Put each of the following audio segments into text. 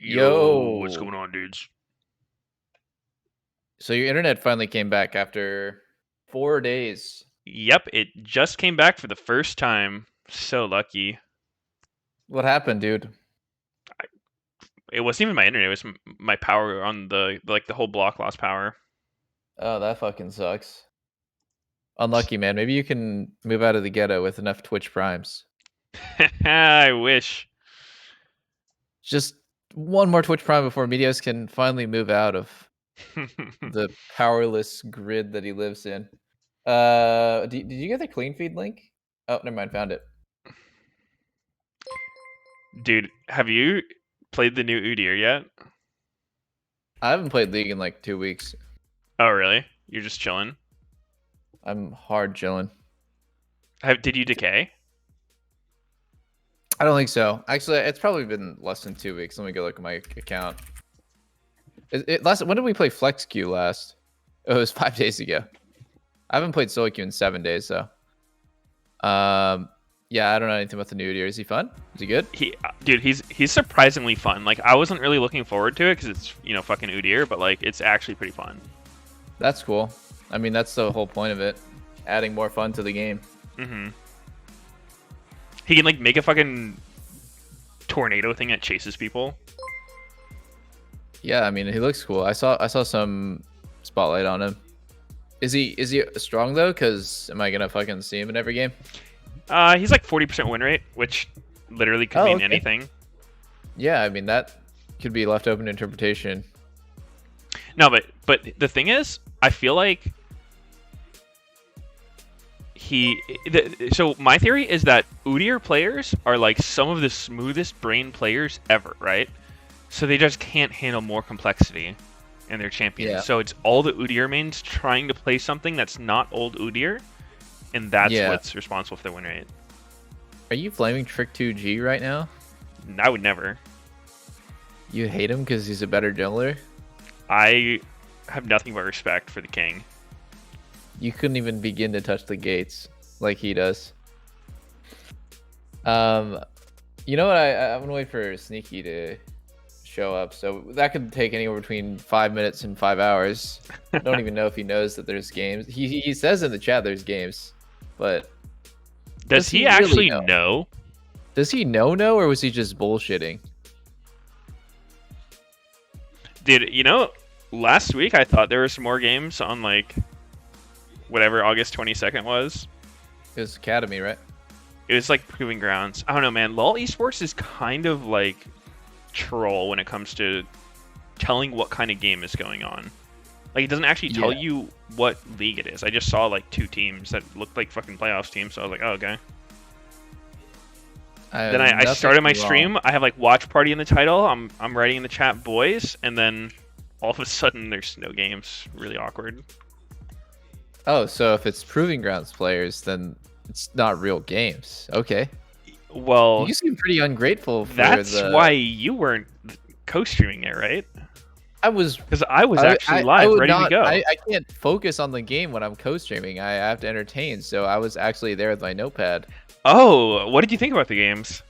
Yo, what's Yo. going on, dudes? So your internet finally came back after 4 days. Yep, it just came back for the first time. So lucky. What happened, dude? It wasn't even my internet; it was my power on the whole block lost power. Oh, that fucking sucks. Unlucky, man. Maybe you can move out of the ghetto with enough Twitch primes. I wish. Just one more Twitch prime before Meteos can finally move out of the powerless grid that he lives in. Did you get the clean feed link? Oh, never mind. Found it. Dude, have you played the new Udyr yet? I haven't played League in like 2 weeks. Oh, really? You're just chilling? I'm hard chilling. Did you decay? I don't think so. Actually, it's probably been less than 2 weeks. Let me go look at my account. When did we play Flex Q last? Oh, it was 5 days ago. I haven't played solo queue in 7 days, so. Yeah, I don't know anything about the new Udyr. Is he fun? Is he good? Dude, he's surprisingly fun. Like, I wasn't really looking forward to it because it's fucking Udyr, but like it's actually pretty fun. That's cool. I mean, that's the whole point of it, adding more fun to the game. Mm-hmm. He can like make a fucking tornado thing that chases people. Yeah, I mean, he looks cool. I saw some spotlight on him. Is he strong though? Cause am I gonna fucking see him in every game? He's like 40% win rate, which literally could mean anything. Yeah, I mean that could be left open to interpretation. No, but the thing is, I feel like so my theory is that Udyr players are like some of the smoothest brain players ever, right? So they just can't handle more complexity in their champions. Yeah. So it's all the Udyr mains trying to play something that's not old Udyr, and that's what's responsible for the win rate. Are you flaming Trick 2G right now? I would never. You hate him because he's a better jungler? I have nothing but respect for the king. You couldn't even begin to touch the gates like he does. You know what? I'm gonna wait for Sneaky to show up. So that could take anywhere between 5 minutes and 5 hours. I don't even know if he knows that there's games. He says in the chat there's games, but does he actually really know? Does he know, or was he just bullshitting? Dude, last week I thought there were some more games on like whatever August 22nd was. It was Academy, right? It was like Proving Grounds. I don't know, man. LoL Esports is kind of like troll when it comes to telling what kind of game is going on. Like, it doesn't actually tell you what league it is. I just saw like 2 teams that looked like fucking playoffs teams, so I was like, oh, okay. Then I started my stream. I have like watch party in the title. I'm writing in the chat boys, and then all of a sudden there's no games. Really awkward. Oh, so if it's Proving Grounds players, then it's not real games. Okay. Well, you seem pretty ungrateful for that's why you weren't co-streaming it, right? I was, because I was actually live, ready to go. I can't focus on the game when I'm co-streaming. I have to entertain, so I was actually there with my notepad. Oh, what did you think about the games?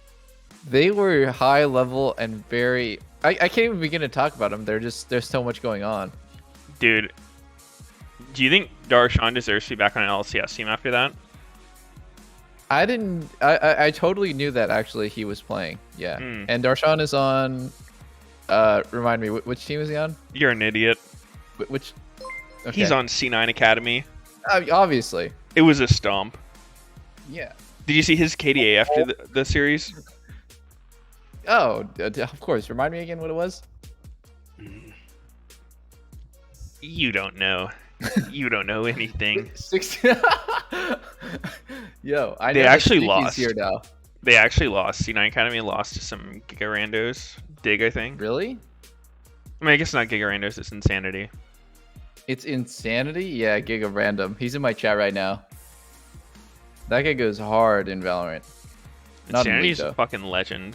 They were high level and very. I can't even begin to talk about them. There's so much going on. Dude, do you think Darshan deserves to be back on an LCS team after that? I didn't. I totally knew that actually he was playing. Yeah, and Darshan is on. Remind me, which team is he on? You're an idiot. Which? Okay. He's on C9 Academy. Obviously. It was a stomp. Yeah. Did you see his KDA after the series? Oh, of course. Remind me again what it was. You don't know. You don't know anything. 16. Yo, I know they actually lost. Here now. They actually lost. C9 Academy lost to some Gigarandos. Dig, I think. Really? I mean, I guess not Gigarandos. It's Insanity. It's Insanity? Yeah, Giga Random. He's in my chat right now. That guy goes hard in Valorant. Insanity's a fucking legend.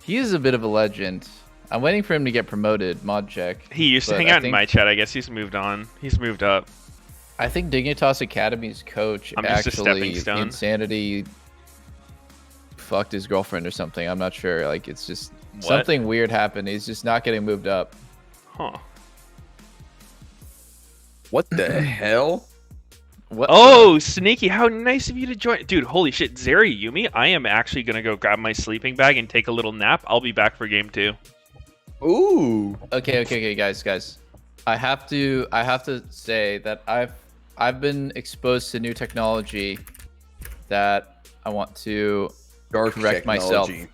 He is a bit of a legend. I'm waiting for him to get promoted, mod check. He used to hang out in my chat. I guess he's moved on. He's moved up. I think Dignitas Academy's coach actually Insanity fucked his girlfriend or something. I'm not sure. Like, it's just What? Something weird happened. He's just not getting moved up. Huh. What the hell? What? Oh, Sneaky, how nice of you to join. Dude, holy shit. Zeri Yumi, I am actually going to go grab my sleeping bag and take a little nap. I'll be back for game 2. Ooh. Okay, guys. I have to say that I've been exposed to new technology that I want to Dark correct myself. technology.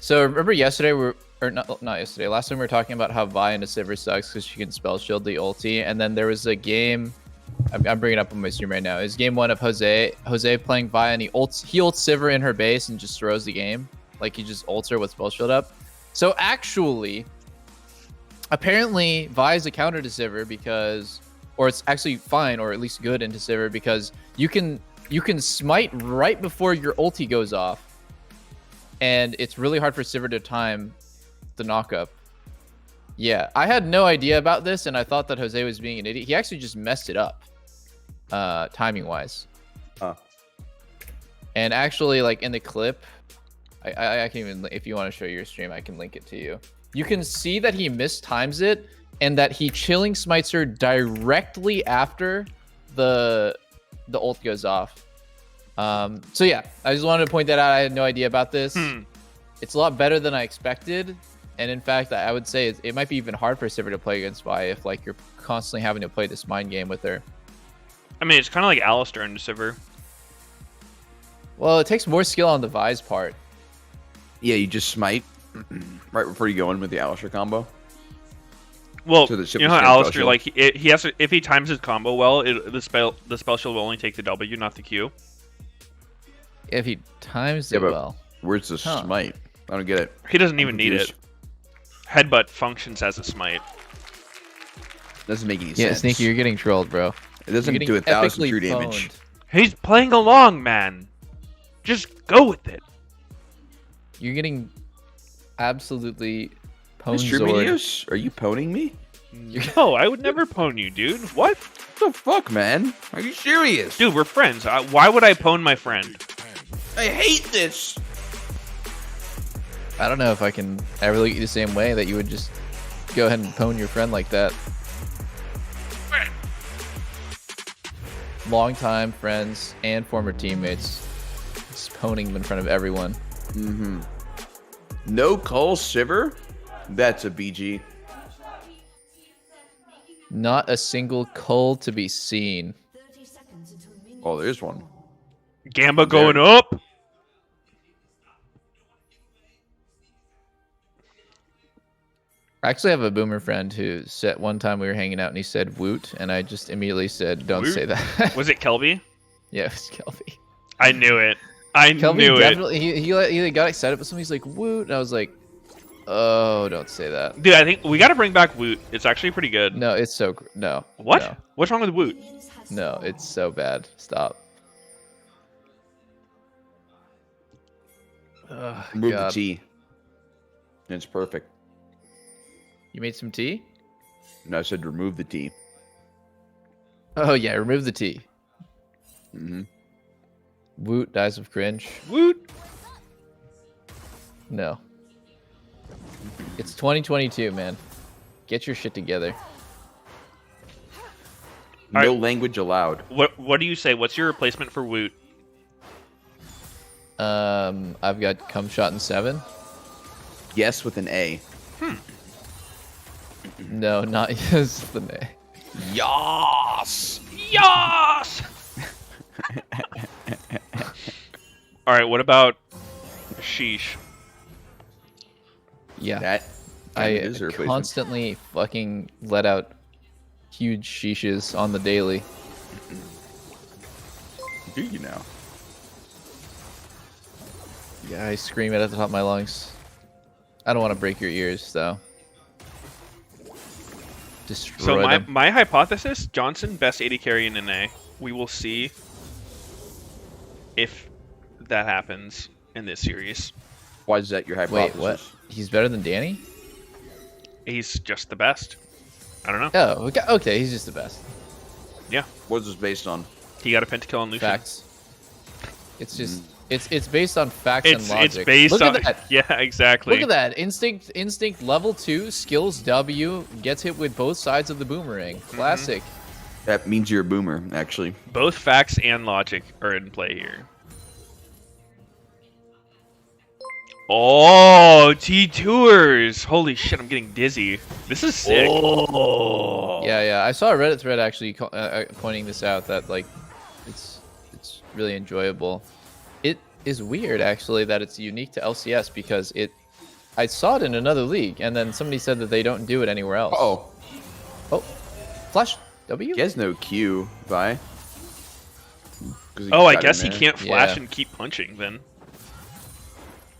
So remember yesterday not yesterday. Last time we were talking about how Vi into Sivir sucks because she can spell shield the ulti, and then there was a game. I'm bringing it up on my stream right now. It's game 1 of Jose. Jose playing Vi, and he ults Sivir in her base and just throws the game. Like he just ults her with spell shield up. So actually, apparently Vi is a counter to Sivir because, or it's actually fine or at least good into Sivir because you can smite right before your ulti goes off. And it's really hard for Sivir to time the knockup. Yeah, I had no idea about this, and I thought that Jose was being an idiot. He actually just messed it up, timing-wise. Huh. And actually, like in the clip, I can even, if you want to show your stream, I can link it to you. You can see that he mistimes it, and that he chilling smites her directly after the ult goes off. So yeah, I just wanted to point that out. I had no idea about this. It's a lot better than I expected, and in fact, I would say it might be even hard for Sivir to play against Vi if like you're constantly having to play this mind game with her. I mean, it's kind of like Alistar into Sivir. Well, it takes more skill on the Vi's part. Yeah, you just smite right before you go in with the Alistar combo. Well, So the ship you know was how spell Alistar, shield. like, he has to, if he times his combo well, the spell shield will only take the W, not the Q. If he times Yeah, it but well. where's the Huh. smite? I don't get it. He doesn't I'm even need it. confused. Headbutt functions as a smite. Doesn't make any Yeah, sense. Sneaky, you're getting trolled, bro. It doesn't You're do getting 1,000 epically true damage. pwned. He's playing along, man. Just go with it. You're getting absolutely Mr. pwned. Meteos, are you poning me? No, I would never pwn you, dude. What? What the fuck, man? Are you serious? Dude, we're friends. Why would I pwn my friend? I hate this. I don't know if I can ever look at you the same way that you would just go ahead and pwn your friend like that. Longtime friends and former teammates. Just pwning him in front of everyone. Mm-hmm. No call Sivir? That's a BG. Not a single cull to be seen. Oh, there's one. Gamba going up. I actually have a boomer friend who said one time we were hanging out and he said woot, and I just immediately said, don't Woot? say that. Was it Kelby? Yeah, it was Kelby. I knew it. I Kelby knew it. definitely, he got excited, but somebody's like, woot, and I was like, oh, don't say that. Dude, I think we got to bring back Woot. It's actually pretty good. No, it's so, no. What? No, What's wrong with Woot? no, it's so bad. Stop. Oh, Remove God. the T. It's perfect. You made some tea? No, I said remove the T. Oh, yeah, remove the tea. Mm-hmm. Woot dies of cringe. Woot. No. It's 2022, man. Get your shit together. No Alright. language allowed. What do you say? What's your replacement for Woot? I've got cum shot in 7. Yes with an A. No, not yes. The name. Yas! Yas! All right, what about Sheesh? Yeah, That I is a replacement. constantly fucking let out huge sheeshes on the daily. Do you now? Yeah, I scream it at the top of my lungs. I don't want to break your ears, though. Destroy So them. my hypothesis: Johnson best AD carry in an A. We will see if that happens in this series. Why is that your hypothesis? Wait, what? He's better than Danny? He's just the best. I don't know. Oh, okay, he's just the best. Yeah, What's this based on? he got a pentakill on Lucian. Facts. It's just It's based on facts and logic. It's based Look on at that. yeah, exactly. Look at that. Instinct level 2, skills W, gets hit with both sides of the boomerang. Classic. That means you're a boomer, actually. Both facts and logic are in play here. Oh, T-Tours! Holy shit, I'm getting dizzy. This is sick. Oh. Yeah. I saw a Reddit thread actually pointing this out that like it's really enjoyable. It is weird actually that it's unique to LCS because I saw it in another league and then somebody said that they don't do it anywhere else. Oh. Flash W? He has no Q, Vi. Oh, I guess he can't flash and keep punching then.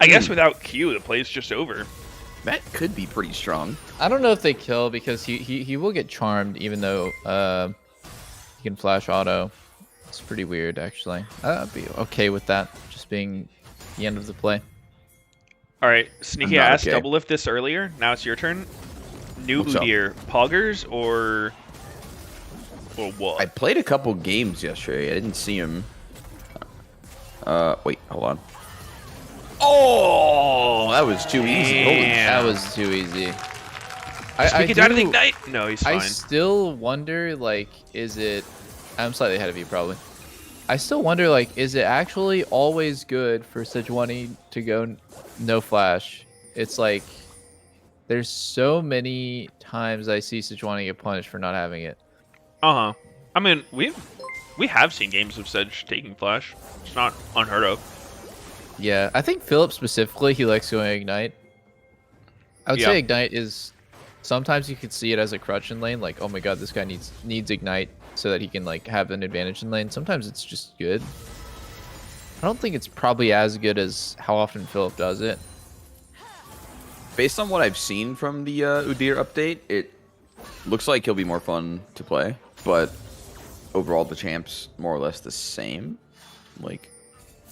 I guess without Q, the play's just over. That could be pretty strong. I don't know if they kill because he will get charmed even though he can flash auto. It's pretty weird actually. I'd be okay with that just being the end of the play. All right, Sneaky, I'm I not asked okay. Doublelift this earlier. Now it's your turn. New What's up? Udyr, Poggers or what? I played a couple games yesterday. I didn't see him. Wait, hold on. Oh, that was too easy. Holy That was too easy. Sneaky died of the Ignite? No, he's fine. I still wonder, like, is it... I'm slightly ahead of you, probably. I still wonder, like, is it actually always good for Sejuani to go no flash? It's like, there's so many times I see Sejuani get punished for not having it. Uh-huh. I mean, we have seen games of Sedge taking flash. It's not unheard of. Yeah, I think Philip specifically, he likes going Ignite. I would say Ignite is... Sometimes you could see it as a crutch in lane, like, oh my god, this guy needs Ignite so that he can, like, have an advantage in lane. Sometimes it's just good. I don't think it's probably as good as how often Philip does it. Based on what I've seen from the Udyr update, it looks like he'll be more fun to play, but overall the champ's more or less the same. Like,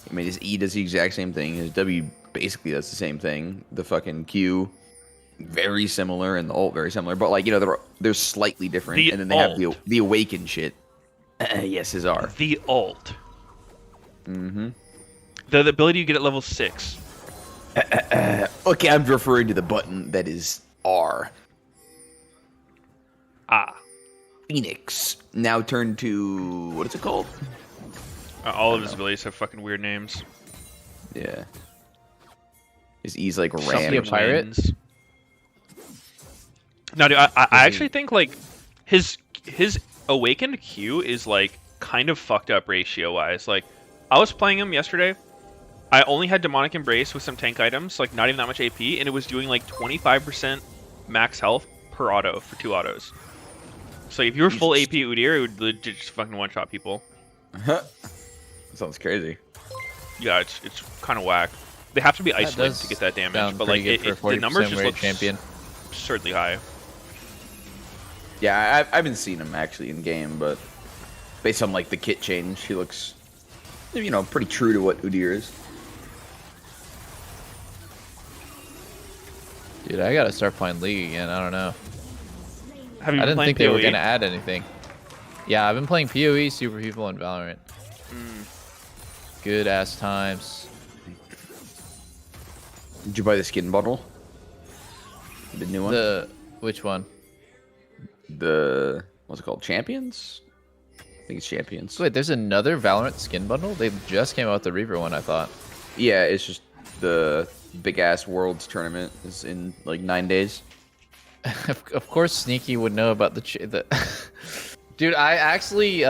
I mean, his E does the exact same thing. His W basically does the same thing. The fucking Q, very similar, and the ult very similar. But like, you know, they're slightly different. The and then they have the awaken shit. Yes, his R. The ult. Mm-hmm. The ability you get at level 6. Okay, I'm referring to the button that is R. Ah. Phoenix. Now turn to what is it called? All of his abilities have fucking weird names. Yeah. His E's like Something ram. a pirate? Wins. No, dude, I actually think like his awakened Q is like kind of fucked up ratio wise. Like I was playing him yesterday. I only had Demonic Embrace with some tank items, like not even that much AP, and it was doing like 25% max health per auto for 2 autos. So if you were full AP Udyr, it would legit just fucking one-shot people. Sounds crazy. Yeah, it's kind of whack. They have to be isolated does to get that damage, sound but like pretty good for a the numbers 40% just rate look champion. absurdly high. Yeah, I haven't seen him actually in game, but based on like the kit change, he looks, you know, pretty true to what Udyr is. Dude, I gotta start playing League again. I don't know. Have you I been didn't playing think they were PoE? gonna add anything. Yeah, I've been playing PoE, Super People, and Valorant. Good ass times. Did you buy the skin bundle? The new one? Which one? The what's it called? Champions? I think it's Champions. Wait, there's another Valorant skin bundle? They just came out with the Reaver one, I thought. Yeah, it's just the big ass Worlds tournament is in like 9 days. Of course, Sneaky would know about the. Dude, I actually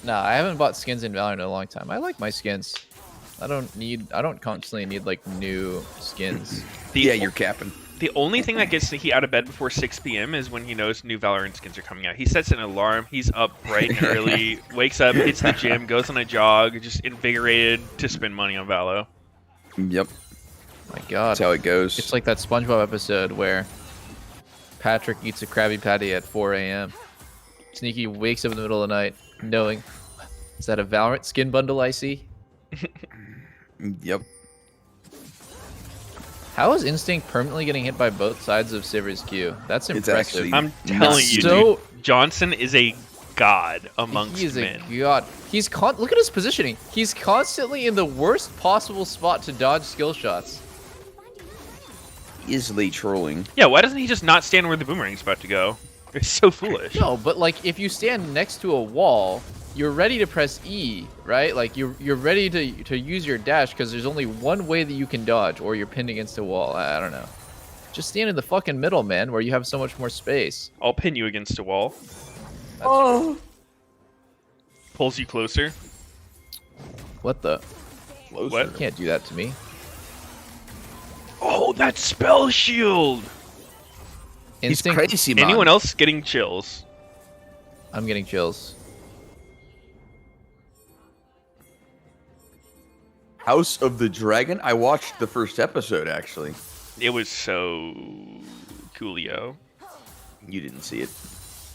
no, I haven't bought skins in Valorant in a long time. I like my skins. I don't constantly need like new skins. Yeah, you're capping. The only thing that gets Sneaky out of bed before 6 p.m. is when he knows new Valorant skins are coming out. He sets an alarm, he's up bright and early, wakes up, hits the gym, goes on a jog, just invigorated to spend money on Valo. Yep, My God, that's how it goes. it's like that SpongeBob episode where Patrick eats a Krabby Patty at 4 a.m. Sneaky wakes up in the middle of the night, knowing, is that a Valorant skin bundle I see? Yep. How is Instinct permanently getting hit by both sides of Sivir's Q? That's It's impressive. actually I'm telling you, So- dude, Johnson is a god amongst He is men. a god. Look at his positioning. He's constantly in the worst possible spot to dodge skill shots. Easily trolling. Yeah, why doesn't he just not stand where the boomerang's about to go? It's so foolish. No, but like if you stand next to a wall, you're ready to press E, right? Like you're ready to use your dash because there's only one way that you can dodge, or you're pinned against a wall. I don't know. Just stand in the fucking middle, man, where you have so much more space. I'll pin you against a wall. Oh. Pulls you closer. What the? What? You can't do that to me. Oh, that spell shield! Instinct. He's crazy, man. Anyone else getting chills? I'm getting chills. House of the Dragon. I watched the first episode actually. It was so coolio. You didn't see it.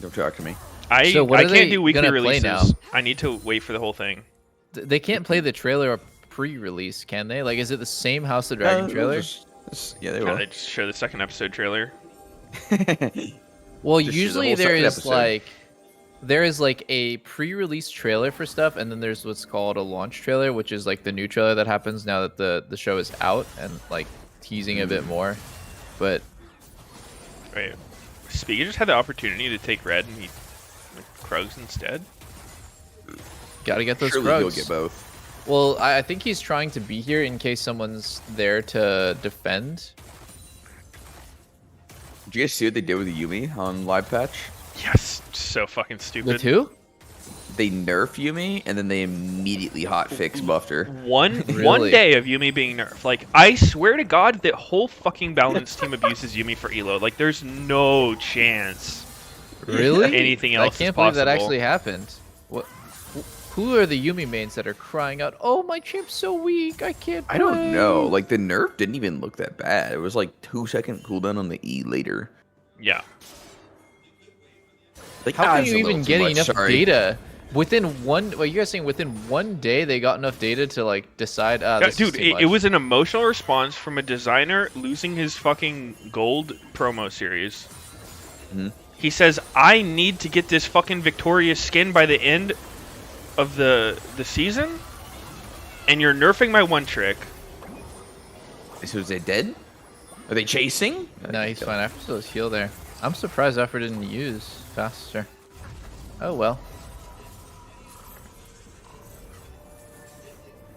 Don't talk to me. I So what I are can't they do weekly gonna play releases. now? I need to wait for the whole thing. They can't play the trailer or pre-release, can they? Like, is it the same House of Dragon trailer? Yeah, they Yeah, will. they just show the second episode trailer. Well, Just show the usually whole there second is episode. there is like a pre-release trailer for stuff, and then there's what's called a launch trailer, which is like the new trailer that happens now that the show is out and like teasing a bit more. But Wait, Spiga just had the opportunity to take red and he went Krugs instead. gotta get those Surely he'll Krugs. get both. Well, I think he's trying to be here in case someone's there to defend. Did you guys see what they did with the Yumi on live patch? Yes, so fucking stupid. With who? They nerf Yumi and then they immediately hotfix buffed her. One Really? day of Yumi being nerfed. Like, I swear to God, that whole fucking balance team abuses Yumi for elo. Like, there's no chance Really? anything else I can't is believe that possible. actually happened. What? Who are the Yumi mains that are crying out, "Oh, my champ's so weak, I can't play"? I don't know. Like the nerf didn't even look that bad. It was like 2-second cooldown on the E later. Yeah. Like, How can it's you a little even too get much, enough sorry. data within one? Well, you guys saying within one day they got enough data to like decide? This Dude, is too it much. was an emotional response from a designer losing his fucking gold promo series. Mhm. He says, I need to get this fucking victorious skin by the end of the season, and you're nerfing my one trick. So is they dead? Are they chasing? No, he's fine. After still heal there. I'm surprised After didn't use faster. Oh well.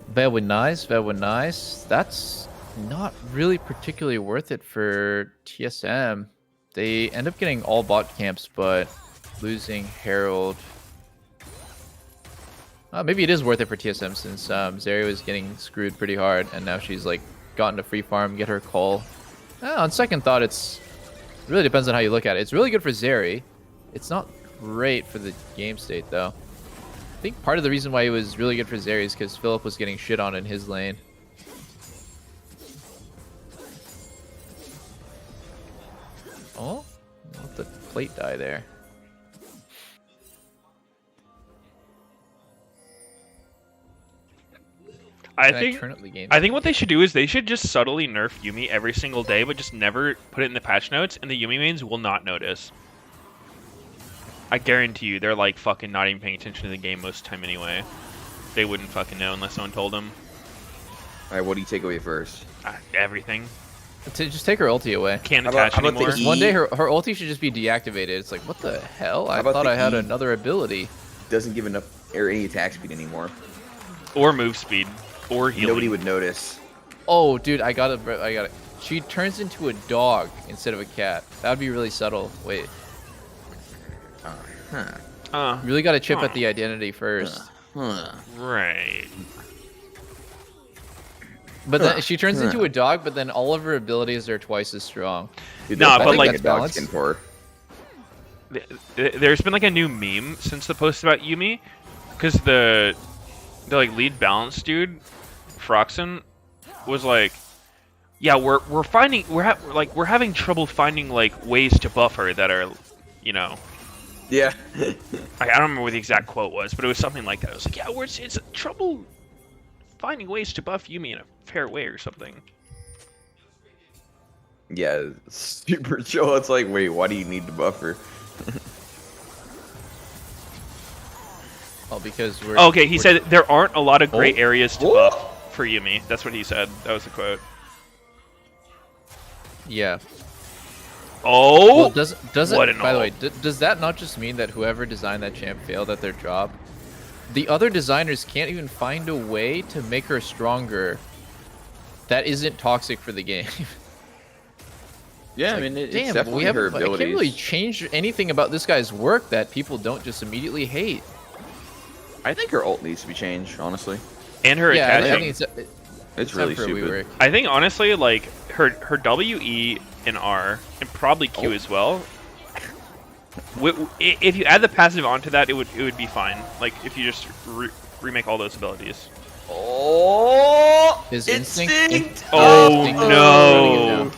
Very nice, very nice. That's not really particularly worth it for TSM. They end up getting all bot camps, but losing Herald. Maybe it is worth it for TSM since Zeri was getting screwed pretty hard, and now she's like gotten to free farm, get her call. On second thought, it really depends on how you look at it. It's really good for Zeri. It's not great for the game state, though. I think part of the reason why it was really good for Zeri is because Philip was getting shit on in his lane. Oh, let the plate die there. I Can I think turn up the game? I think what they should do is they should just subtly nerf Yumi every single day, but just never put it in the patch notes, and the Yumi mains will not notice. I guarantee you, they're like fucking not even paying attention to the game most of the time anyway. They wouldn't fucking know unless someone told them. Alright, what do you take away first? Everything. To just take her ulti away. Can't How about- attach how about the anymore. E? One day her ulti should just be deactivated. It's like, what the hell? I about thought the I had E? another ability. Doesn't give enough or any attack speed anymore. Or move speed. Or healing. Nobody would notice. Oh, dude, I got it. She turns into a dog instead of a cat. That would be really subtle. Wait, Huh. you really got to chip at the identity first. Huh. Right. But then she turns into a dog, but then all of her abilities are twice as strong. Dude, Nah, that's but like like- a That's dog balanced. skin for her. There's been like a new meme since the post about Yumi, because the like lead balance dude, Froxen, was like, yeah, we're having trouble finding like ways to buff her that are, you know, Yeah. I don't remember what the exact quote was, but it was something like that. It was like, yeah, it's trouble finding ways to buff Yumi in a fair way or something. Yeah, super chill. It's like, wait, why do you need to buff her? well because we're. Oh, okay, he we're- said there aren't a lot of great Oh. areas to Oh. buff for Yuumi. That's what he said. That was the quote. Yeah. Oh, Well, does what it? an By the all. way, does that not just mean that whoever designed that champ failed at their job? The other designers can't even find a way to make her stronger. That isn't toxic for the game. Yeah, I Like, mean, it's damn, definitely we haven't. her I can't abilities. really change anything about this guy's work that people don't just immediately hate. I think her ult needs to be changed, honestly. And her Yeah, I attaching. think It's time really for a stupid. rework. I think honestly, like her WE and R and probably Q as well. If you add the passive onto that, it would be fine. Like if you just remake all those abilities. Oh, His instinct! instinct. Oh, Instinct is no. running it down.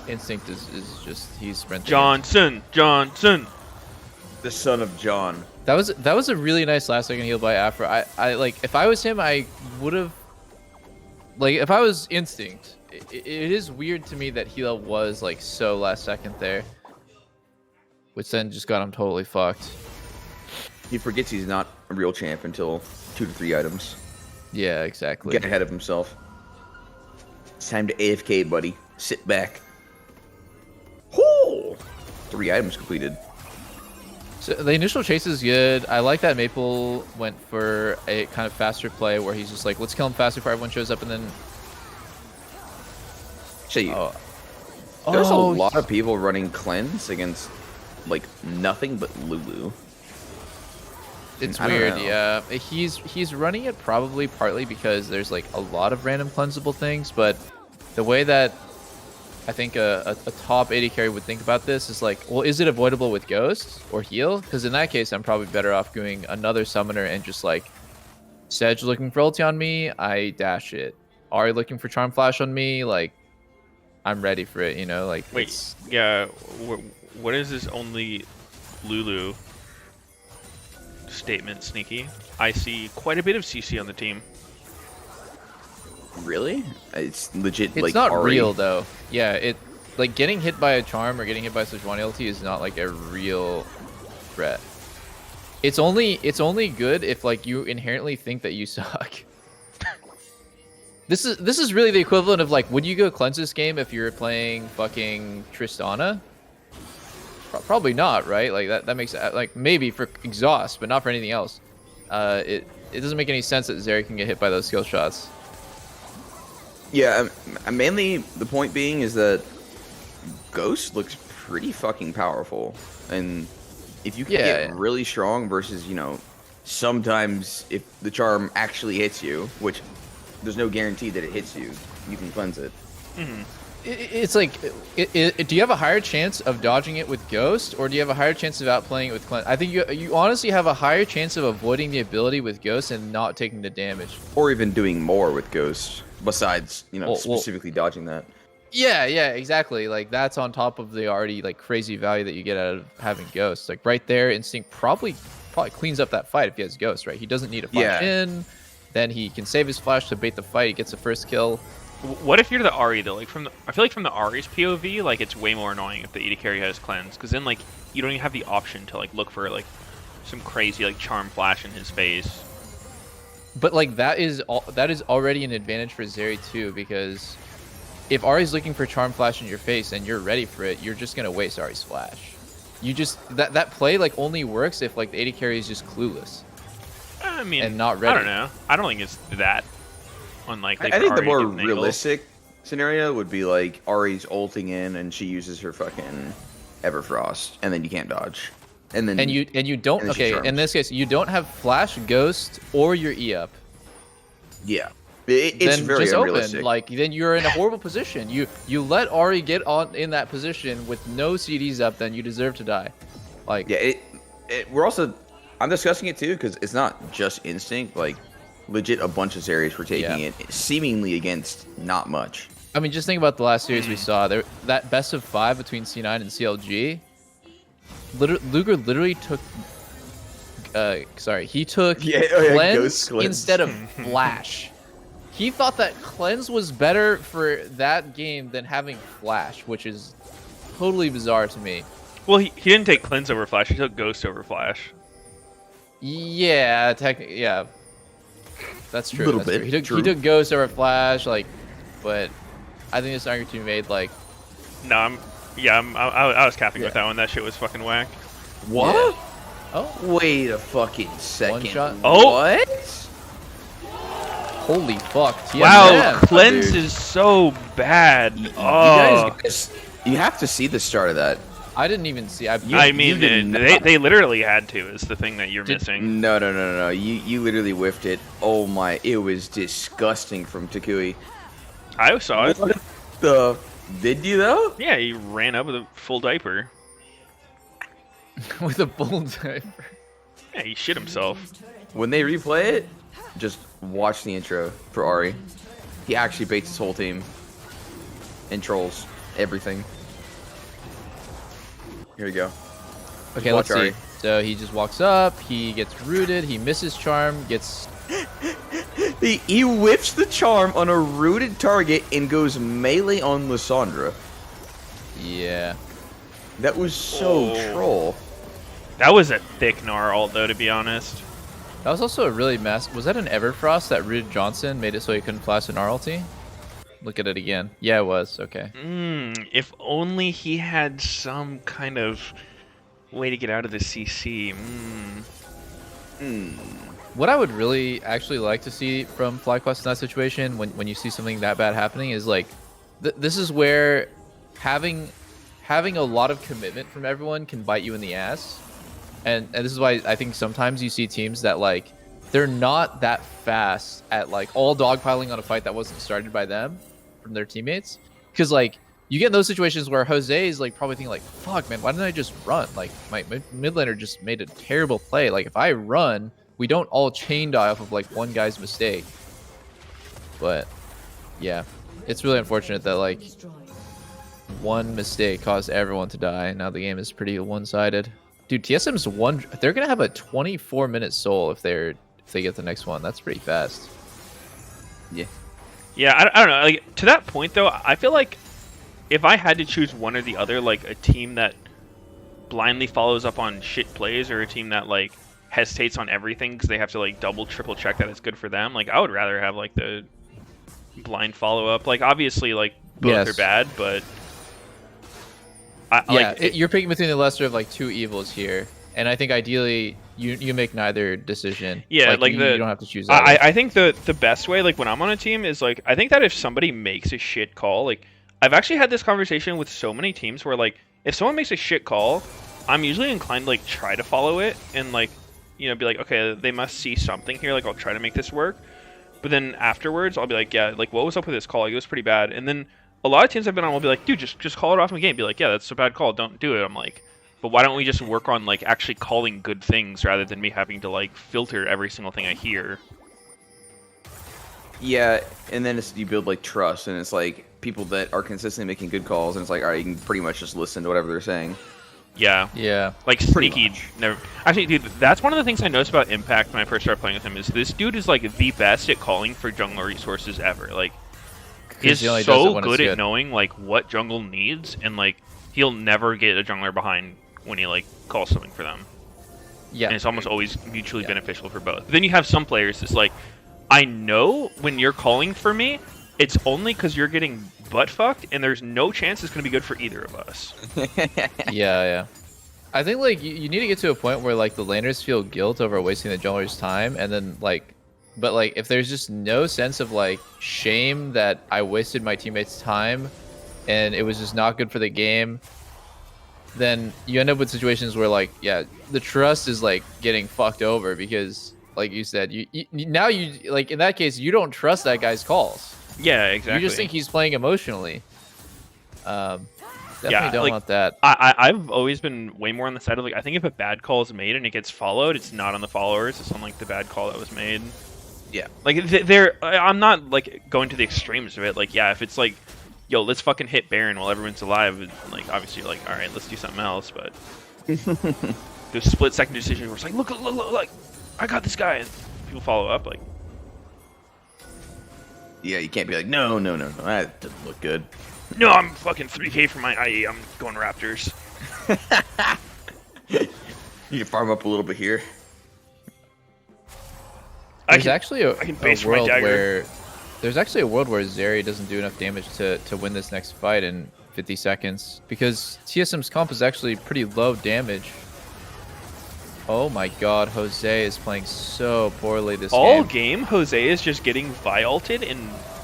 Instinct is just he's sprinting. Johnson. The son of John. That was a really nice last second heal by Afro. I like if I was him, I would have like if I was Instinct. It is weird to me that heal was like so last second there, which then just got him totally fucked. He forgets he's not a real champ until 2 to 3 items. Yeah, exactly. Get ahead of himself. It's time to AFK, buddy. Sit back. Whoo! 3 items completed. So the initial chase is good. I like that Maple went for a kind of faster play where he's just like, let's kill him fast before everyone shows up, and then Say, oh, there's oh, a lot of people running cleanse against like nothing but Lulu. It's I don't weird, know. yeah. He's running it probably partly because there's like a lot of random cleansable things, but the way that I think a top AD carry would think about this is like, well, is it avoidable with Ghost or heal? Because in that case, I'm probably better off doing another summoner and just like, Sedge looking for ulti on me, I dash it. Ari looking for Charm Flash on me, like, I'm ready for it, you know? Like, Wait, it's- yeah. What is this only Lulu statement, Sneaky? I see quite a bit of CC on the team. Really? It's legit. It's like not Ari. real though. Yeah, it like getting hit by a charm or getting hit by Sejuani ulti is not like a real threat. It's only good if like you inherently think that you suck. This is really the equivalent of like, would you go cleanse this game if you're playing fucking Tristana? Probably not, right? Like that makes like maybe for exhaust, but not for anything else. It doesn't make any sense that Zeri can get hit by those skill shots. Yeah, mainly the point being is that Ghost looks pretty fucking powerful, and if you can Yeah. get really strong versus, you know, sometimes if the charm actually hits you, which there's no guarantee that it hits you, you can cleanse it. It's like, do you have a higher chance of dodging it with Ghost, or do you have a higher chance of outplaying it with Cleanse? I think you honestly have a higher chance of avoiding the ability with Ghost and not taking the damage. Or even doing more with Ghost, besides, you know, Well- specifically dodging that. Yeah, exactly. Like that's on top of the already like crazy value that you get out of having Ghost. Like right there, Instinct probably cleans up that fight if he has Ghost, right? He doesn't need to flash Yeah. in. Then he can save his flash to bait the fight. He gets the first kill. What if you're the Ari though? Like I feel like from the Ari's POV, like it's way more annoying if the AD carry has cleanse, because then like you don't even have the option to like look for like some crazy like charm flash in his face. But like that is already an advantage for Zeri too, because if Ari's looking for Charm Flash in your face and you're ready for it, you're just gonna waste Ari's flash. You just that play like only works if like the AD carry is just clueless. I mean, And not I ready. don't know. I don't think it's that unlikely. I for think the Ari to more get an angle. realistic scenario would be like Ari's ulting in and she uses her fucking Everfrost, and then you can't dodge. And then And you don't and then she okay, charms. in this case, you don't have Flash, Ghost, or your E up. yeah. It's Then very just unrealistic. open. Like then you're in a horrible position. You let Ari get on in that position with no CDs up, then you deserve to die. Like Yeah, we're also, I'm discussing it too because it's not just Instinct. Like, legit, a bunch of series were taking Yeah. it seemingly against not much. I mean, just think about the last series we saw. There, that best of 5 between C9 and CLG. Luger literally took. He took cleanse Ghost Cleanse. instead of flash. He thought that cleanse was better for that game than having flash, which is totally bizarre to me. Well, he didn't take cleanse over flash. He took ghost over flash. Yeah, yeah. That's true. Little That's bit, true. true. He took Ghost over Flash, like, but I think this argument to be made, like, No, I was capping Yeah. with that one. That shit was fucking whack. What? Yeah. Oh, Wait a fucking second. shot? Oh. What? holy fuck. TSM. Wow, cleanse dude. is so bad. You Oh, guys, you have to see the start of that. I didn't even see. I you mean, did they not. they literally had to. Is the thing that you're Did- missing. No. You literally whiffed it. Oh my, it was disgusting from Takui. I saw it. What the? Did you though? Yeah, he ran up with a full diaper. with a bull diaper. Yeah, he shit himself. When they replay it, just watch the intro for Ari. He actually baits his whole team and trolls everything. Here you go. Okay, Watch let's see. Ari. So he just walks up, he gets rooted, he misses charm, gets He whips the charm on a rooted target and goes melee on Lysandra. yeah. That was so Oh. troll. That was a thick Gnar ult, though, to be honest. That was also a really was that an Everfrost that rooted Johnson, made it so he couldn't flash an RLT? Look at it again. Yeah, it was. Okay. If only he had some kind of way to get out of the CC. What I would really actually like to see from FlyQuest in that situation, when you see something that bad happening, is like, this is where having a lot of commitment from everyone can bite you in the ass. And this is why I think sometimes you see teams that, like, they're not that fast at, like, all dogpiling on a fight that wasn't started by them from their teammates. Because, like, you get in those situations where Jose is, like, probably thinking, like, fuck, man, why didn't I just run? Like, my mid laner just made a terrible play. Like, if I run, we don't all chain die off of, like, one guy's mistake. But, yeah. It's really unfortunate that, like, one mistake caused everyone to die. Now the game is pretty one-sided. Dude, TSM's they're gonna have a 24-minute soul if they get the next one. That's pretty fast. Yeah. Yeah, I don't know. Like, to that point, though, I feel like if I had to choose one or the other, like a team that blindly follows up on shit plays or a team that, like, hesitates on everything because they have to, like, double, triple check that it's good for them, like, I would rather have, like, the blind follow-up. Like, obviously, like, both Yes. are bad, but... You're picking between the lesser of, like, two evils here. And I think ideally you make neither decision. Yeah, like, you you don't have to choose that. I think the best way, like when I'm on a team, is like I think that if somebody makes a shit call, like I've actually had this conversation with so many teams where like if someone makes a shit call, I'm usually inclined to like try to follow it and like be like, okay, they must see something here, like I'll try to make this work. But then afterwards I'll be like, yeah, like what was up with this call? Like, it was pretty bad. And then a lot of teams I've been on will be like, dude, just call it off in the game. Be like, yeah, that's a bad call, don't do it. I'm like, but why don't we just work on like actually calling good things rather than me having to like filter every single thing I hear? Yeah, and then you build like trust, and it's like people that are consistently making good calls, and it's like, all right, you can pretty much just listen to whatever they're saying. Yeah. Yeah. Like Pretty Sneaky much. never. Actually, dude, that's one of the things I noticed about Impact when I first started playing with him. Is this dude is like the best at calling for jungle resources ever. Like, is he only does it so when it's good at good. knowing like what jungle needs, and like he'll never get a jungler behind when he like calls something for them. Yeah. And it's almost always mutually Yeah. beneficial for both. But then you have some players that's like, I know when you're calling for me, it's only because you're getting butt fucked, and there's no chance it's going to be good for either of us. Yeah. I think like you need to get to a point where like the laners feel guilt over wasting the jungler's time, and then like, but like if there's just no sense of like shame that I wasted my teammates' time, and it was just not good for the game, then you end up with situations where like, yeah, the trust is like getting fucked over because like you said, you now you like in that case you don't trust that guy's calls. Yeah, exactly. You just think he's playing emotionally. Definitely Yeah, don't like, want that. I've always been way more on the side of like, I think if a bad call is made and it gets followed, it's not on the followers, it's on like the bad call that was made. Yeah. Like I'm not like going to the extremes of it. Like, yeah, if it's like, yo, let's fucking hit Baron while everyone's alive, like obviously you're like, all right, let's do something else. But the split second decision where it's like, look, like I got this guy, and people follow up like. Yeah, you can't be like, no, that doesn't look good. No, I'm fucking 3K for my IE. I'm going Raptors. You can farm up a little bit here. There's actually a I can base for my world dagger. where Zeri doesn't do enough damage to win this next fight in 50 seconds because TSM's comp is actually pretty low damage. Oh my god, Jose is playing so poorly this All game. game, Jose is just getting vi-ulted and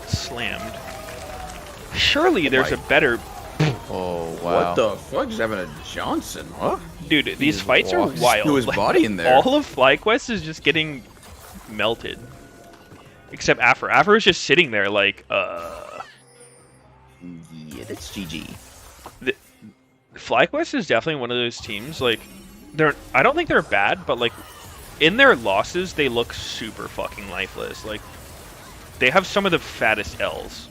slammed. Surely there's a better... Oh wow. What the fuck is happening to Johnson? Huh? Dude, these just fights are walks wild. threw his Like, body in there. All of FlyQuest is just getting melted. Except Afro. Afro is just sitting there like, Yeah, that's GG. FlyQuest is definitely one of those teams, like, I don't think they're bad, but, like, in their losses, they look super fucking lifeless. Like, they have some of the fattest L's.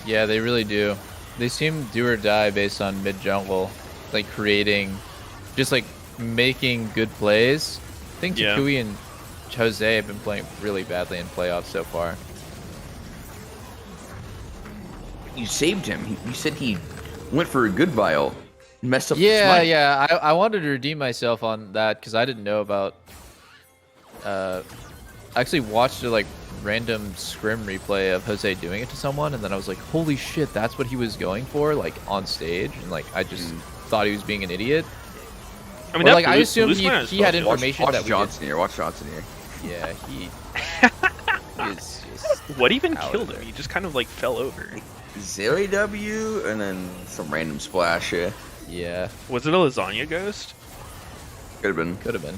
Yeah, they really do. They seem do or die based on mid jungle, like creating, just like making good plays. I think Yeah. Takui and Jose have been playing really badly in playoffs so far. You saved him. You said he went for a good vial. Messed up the Yeah, smite. yeah. I wanted to redeem myself on that because I didn't know about. I actually watched a like random scrim replay of Jose doing it to someone, and then I was like, "Holy shit, that's what he was going for!" Like on stage, and like I just thought he was being an idiot. I mean, Or, that like I blue assumed slant is he had supposed to- information Watch that we Johnson here. Watch Johnson here. Yeah, he is just What even out killed there. him? He just kind of like fell over. Zeri W and then some random splash. Yeah, yeah, Was it a lasagna ghost? could have been. could have been.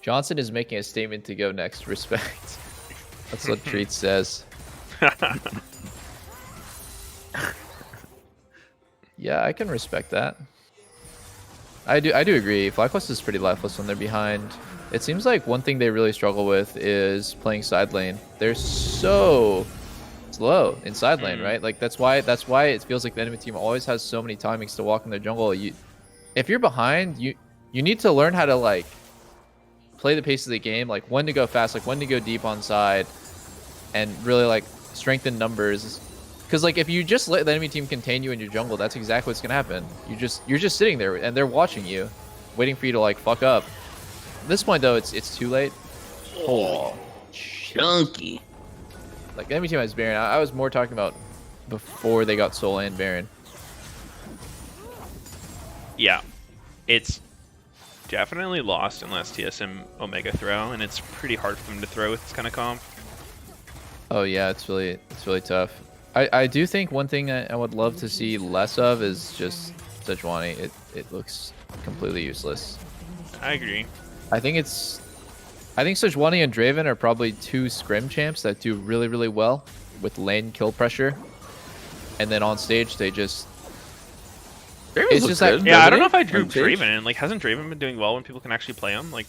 Johnson is making a statement to go next. Respect. That's what Treat says. Yeah, I can respect that. I do agree. FlyQuest is pretty lifeless when they're behind. It seems like one thing they really struggle with is playing side lane. They're so slow in side lane, right? Like that's why it feels like the enemy team always has so many timings to walk in their jungle. If you're behind, you need to learn how to like play the pace of the game, like when to go fast, like when to go deep on side, and really like strengthen numbers. Because like if you just let the enemy team contain you in your jungle, that's exactly what's gonna happen. You're just sitting there and they're watching you, waiting for you to like fuck up. At this point though, it's too late. Oh, chunky. Like the enemy team has Baron. I was more talking about before they got Soul and Baron. Yeah, it's definitely lost unless TSM Omega throw, and it's pretty hard for them to throw with this kind of comp. Oh yeah, it's really tough. I do think one thing I would love to see less of is just Sejuani. It looks completely useless. I agree. I think Sejuani and Draven are probably two scrim champs that do really well with lane kill pressure, and then on stage they just. It's just like Yeah, I don't know if I drew drew Draven in. Like, hasn't Draven been doing well when people can actually play him? Like,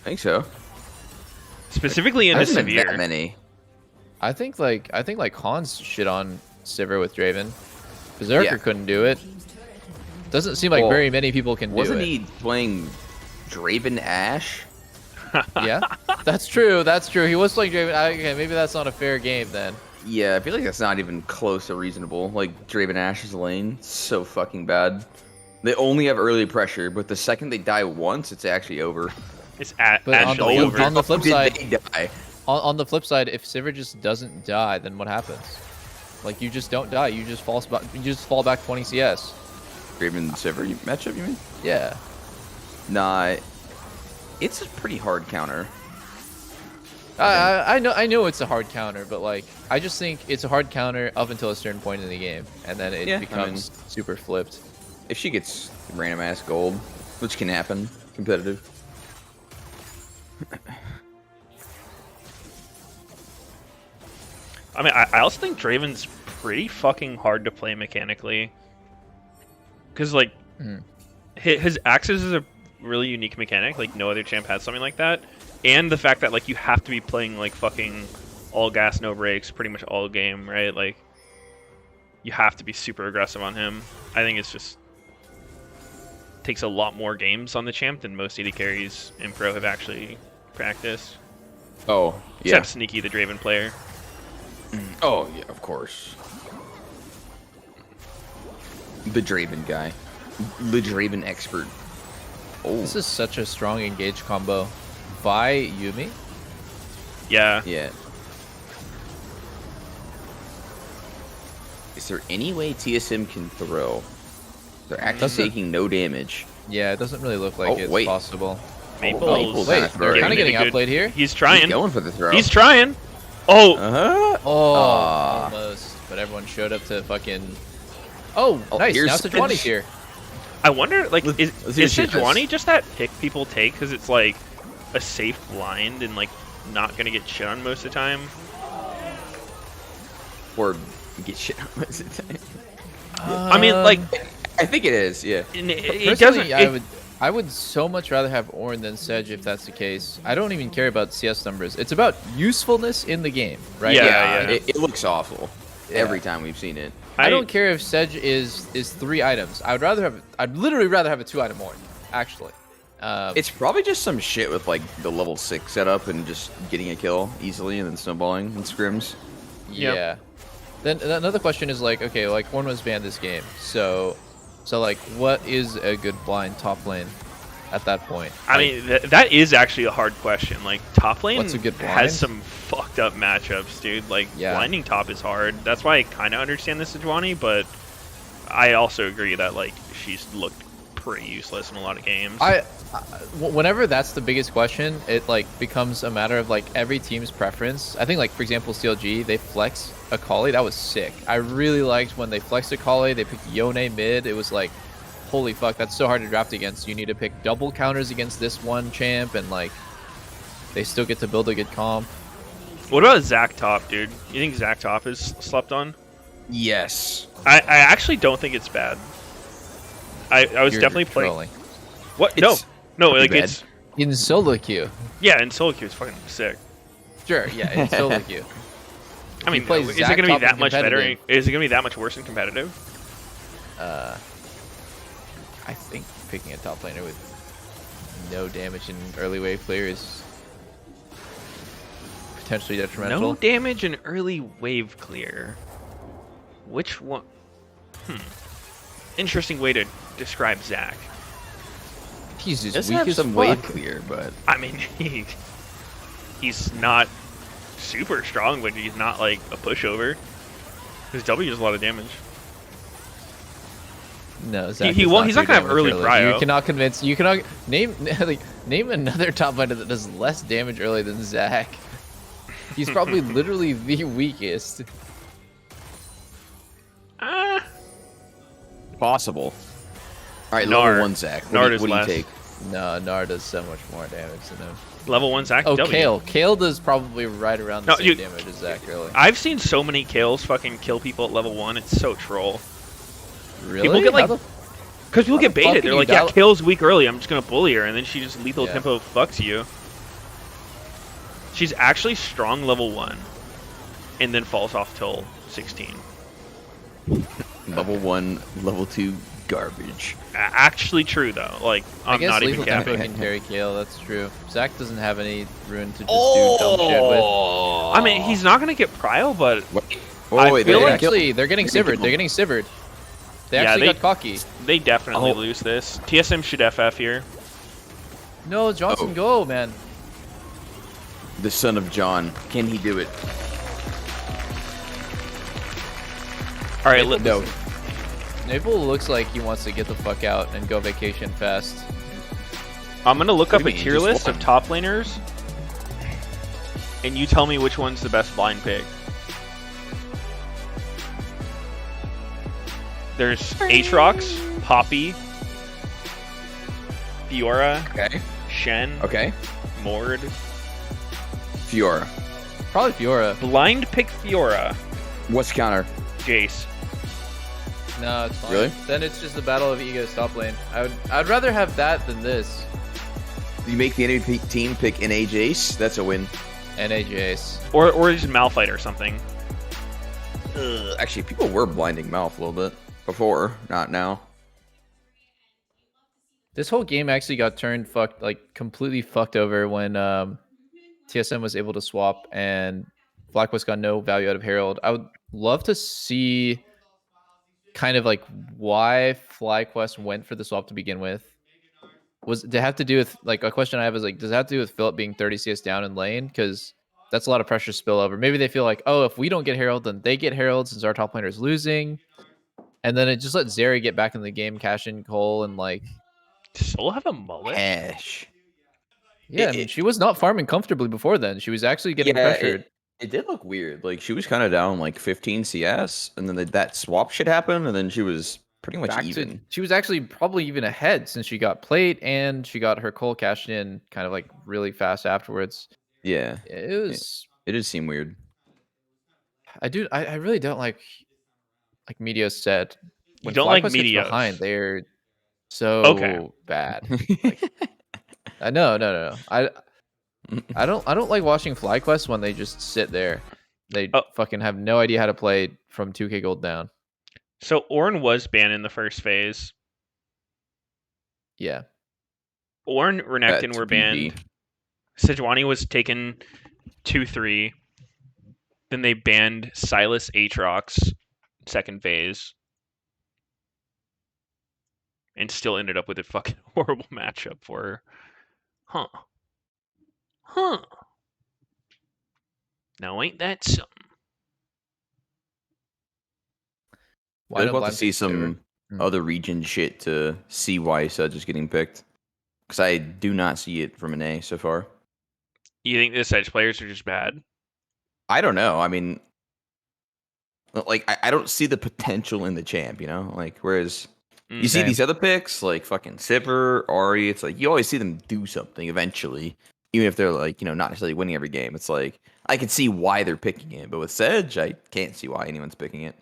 I think so. specifically in a Hasn't been that severe. many. I think Hans shit on Sivir with Draven. Berserker Yeah. couldn't do it. Doesn't seem like Well, very many people can do Wasn't it. he playing Draven Ash? Yeah, that's true. That's true. He was playing Draven. Okay, maybe that's not a fair game then. Yeah, I feel like that's not even close to reasonable. Like, Draven Ash's lane, so fucking bad. They only have early pressure, but the second they die once, it's actually over. It's But actually on over. the flip Did side, they die? on the flip side, if Sivir just doesn't die, then what happens? Like you just don't die. You just fall back 20 CS. Draven Sivir matchup, you mean? Yeah. Nah, it's a pretty hard counter. I know it's a hard counter, but like I just think it's a hard counter up until a certain point in the game, and then it Yeah, I becomes super flipped. If she gets random ass gold, which can happen, competitive. I mean, I also think Draven's pretty fucking hard to play mechanically. Because, like, his axes is a really unique mechanic. Like, no other champ has something like that. And the fact that, like, you have to be playing, like, fucking all gas, no brakes, pretty much all game, right? Like, you have to be super aggressive on him. I think it's just takes a lot more games on the champ than most AD carries in Pro have actually practiced. Oh, yeah. Except Sneaky, the Draven player. Oh, yeah, of course. The Draven guy. The Draven expert. Oh, This is such a strong engage combo. Vi Yumi? Yeah. Yeah. Is there any way TSM can throw? They're actually Doesn't- taking no damage. Yeah, it doesn't really look like Oh, it's wait. possible. Maple's Maple's Wait, kinda they're throwing. kind of getting it a good- outplayed here. He's trying. He's going for the throw. He's trying. Oh, Uh-huh. Oh, Ah. almost. But everyone showed up to fucking. Oh, Oh, nice. here's Now Sejuani's Sedge. here. I wonder, like, Let's is see what she does. Sejuani just that pick people take because it's like a safe blind and like not gonna get shit on most of the time? Or get shit on most of the time. I mean, like, I think it is, yeah. and it Personally, doesn't. I would so much rather have Ornn than Sedge if that's the case. I don't even care about CS numbers. It's about usefulness in the game, right? Yeah, Yeah, yeah. It looks awful Yeah. every time we've seen it. I don't care if Sedge is 3 items. I'd literally rather have a 2-item Ornn, actually. It's probably just some shit with like the level 6 setup and just getting a kill easily and then snowballing and scrims. Yeah. Then another question is like, okay, like Ornn was banned this game, so like, what is a good blind top lane at that point? I mean, that is actually a hard question. Like, top lane What's a good blind? has some fucked up matchups, dude. Like, Yeah. blinding top is hard. That's why I kind of understand the Sejuani, but I also agree that like she's looked pretty useless in a lot of games. Whenever that's the biggest question, it like becomes a matter of like every team's preference. I think like for example CLG, they flex Akali. That was sick. I really liked when they flexed Akali. They picked Yone mid. It was like, holy fuck, that's so hard to draft against. You need to pick double counters against this one champ, and like they still get to build a good comp. What about Zac top, dude? You think Zac top is slept on? Yes. I actually don't think it's bad. I was You're definitely playing. trolling. What? It's No, pretty like bad. it's In solo queue. yeah, and solo queue is fucking sick. Sure, yeah, in solo queue. I mean, play is it Zac going to be top in that much better? competitive- Is it going to be that much worse in competitive? I think picking a top laner with no damage in early wave player is potentially detrimental. No damage and early wave clear. Which one? Interesting way to describe Zac. He's just Does weak have as some fuck. wave clear, but I mean, he's not super strong, but he's not like a pushover. His W does a lot of damage. No, Zac He does won't- he's not do gonna have damage early prio. You cannot convince. You cannot name like name another top laner that does less damage early than Zac. He's probably literally the weakest. Ah, possible. All right, Nard. level 1 Zac. Nard What is do you less. take? No, Gnar does so much more damage than him. level 1 Zac. Oh, W. Kale. Kale does probably right around the No, same you- damage as Zac early. I've seen so many Kales fucking kill people at level 1. It's so troll. Really? People get, like, How the- Because people How get the fuck baited. can They're you like, yeah, dial- Kale's weak early. I'm just gonna bully her, and then she just lethal Yeah. tempo fucks you. She's actually strong level 1, and then falls off till 16. Level 1, level 2 garbage. Actually true though. Like I I'm guess not even lethal tempo capping. can carry Kale. That's true. Zac doesn't have any rune to just do dumb shit with. I mean, he's not gonna get prio, but Wait, I wait, feel they like- kill- Actually, they're getting They're Sivered. gonna They're getting Sivered. They Yeah, actually they- got cocky. they definitely Oh. lose this. TSM should FF here. No, Johnson, Oh. go, man. the son of John. Can he do it? All right, let, No. Naval looks like he wants to get the fuck out and go vacation fast. I'm gonna look What up do a you mean? tier Just list of one. top laners, and you tell me which one's the best blind pick. There's Aatrox, Poppy, Fiora, Okay. Shen, Okay. Mord. Fiora. Probably Fiora. Blind pick Fiora, What's counter? Jace. No, it's fine. Really? Then it's just the battle of egos top lane. I'd rather have that than this. You make the enemy team pick NA Jace. That's a win. NA Jace. Or just Malphite or something. Actually, people were blinding mouth a little bit before, not now. This whole game actually got turned completely fucked over when TSM was able to swap and FlyQuest got no value out of Herald. I would love to see kind of like why FlyQuest went for the swap to begin with. did it have to do with like a question I have is like, does it have to do with Philip being 30 CS down in lane? Because that's a lot of pressure spillover. Maybe they feel like, oh, if we don't get Herald, then they get Herald since our top laner is losing. And then it just let Zeri get back in the game, cash in Cole, and like, Does Soul have a mullet? Hash. yeah, I mean, she was not farming comfortably before then. She was actually getting pressured. It did look weird. Like she was kind of down like 15 CS, and then that swap shit happened, and then she was pretty much even. She was actually probably even ahead since she got plate and she got her Cole cashed in kind of like really fast afterwards. Yeah, It was. it did seem weird. I really don't like Meteos said. You don't like FlyQuest gets Meteos. behind, they're so Okay. bad. No. I don't like watching FlyQuest when they just sit there. They fucking have no idea how to play from 2K gold down. So Ornn was banned in the first phase. Yeah. Ornn, Renekton were banned. Sejuani was taken 2-3. Then they banned Silas Aatrox second phase. And still ended up with a fucking horrible matchup for her. Huh. Now ain't that something? I'd love to see some other region shit to see why Sedge is getting picked. Because I do not see it from an A so far. You think the Sedge players are just bad? I don't know. I mean, like, I don't see the potential in the champ, you know? Like, whereas you see these other picks, like fucking Sipper, Ari, it's like you always see them do something eventually. Even if they're like, you know, not necessarily winning every game. It's like, I can see why they're picking it. But with Sedge, I can't see why anyone's picking it.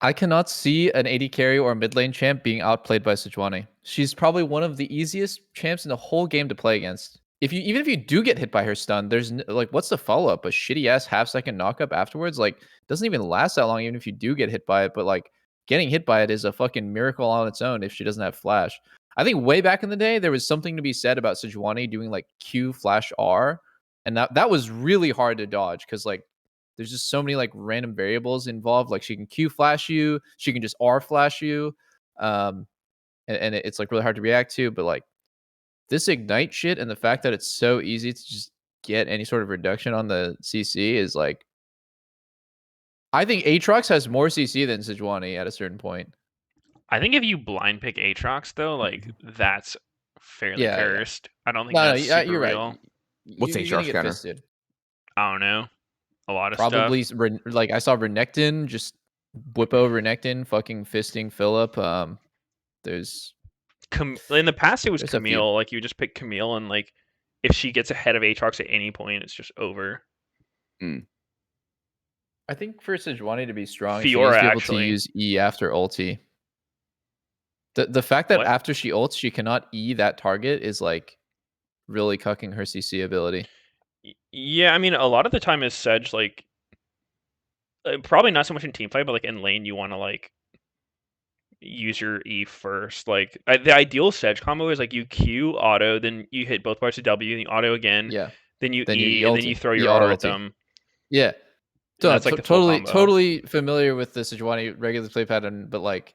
I cannot see an AD carry or mid lane champ being outplayed by Sejuani. She's probably one of the easiest champs in the whole game to play against. Even if you do get hit by her stun, there's like, what's the follow up? A shitty ass half-second knockup afterwards? Like, doesn't even last that long, even if you do get hit by it. But like, getting hit by it is a fucking miracle on its own if she doesn't have flash. I think way back in the day, there was something to be said about Sejuani doing like Q flash R, and that was really hard to dodge because like there's just so many like random variables involved. Like she can Q flash you, she can just R flash you, and it's like really hard to react to. But like this ignite shit and the fact that it's so easy to just get any sort of reduction on the CC is like, I think Aatrox has more CC than Sejuani at a certain point. I think if you blind pick Aatrox though, like that's fairly cursed. Yeah. I don't think that's super you're real. Right. What's Aatrox counter? I don't know. A lot of probably stuff. Like I saw Renekton just whip over Renekton, fucking fisting Philip. There's in the past it was Camille. Like you just pick Camille, and like if she gets ahead of Aatrox at any point, it's just over. I think for Sejuani to be strong, Fiora, she needs to be able to use E after ulti. The fact that after she ults, she cannot E that target is like really cucking her CC ability. Yeah, I mean, a lot of the time is Sedge, like, probably not so much in teamfight, but like in lane, you want to like use your E first. Like the ideal Sedge combo is like you Q auto, then you hit both parts of W, then you auto again, then you E, and then you throw your R at them. Yeah, so that's like totally familiar with the Sejuani regular play pattern, but like,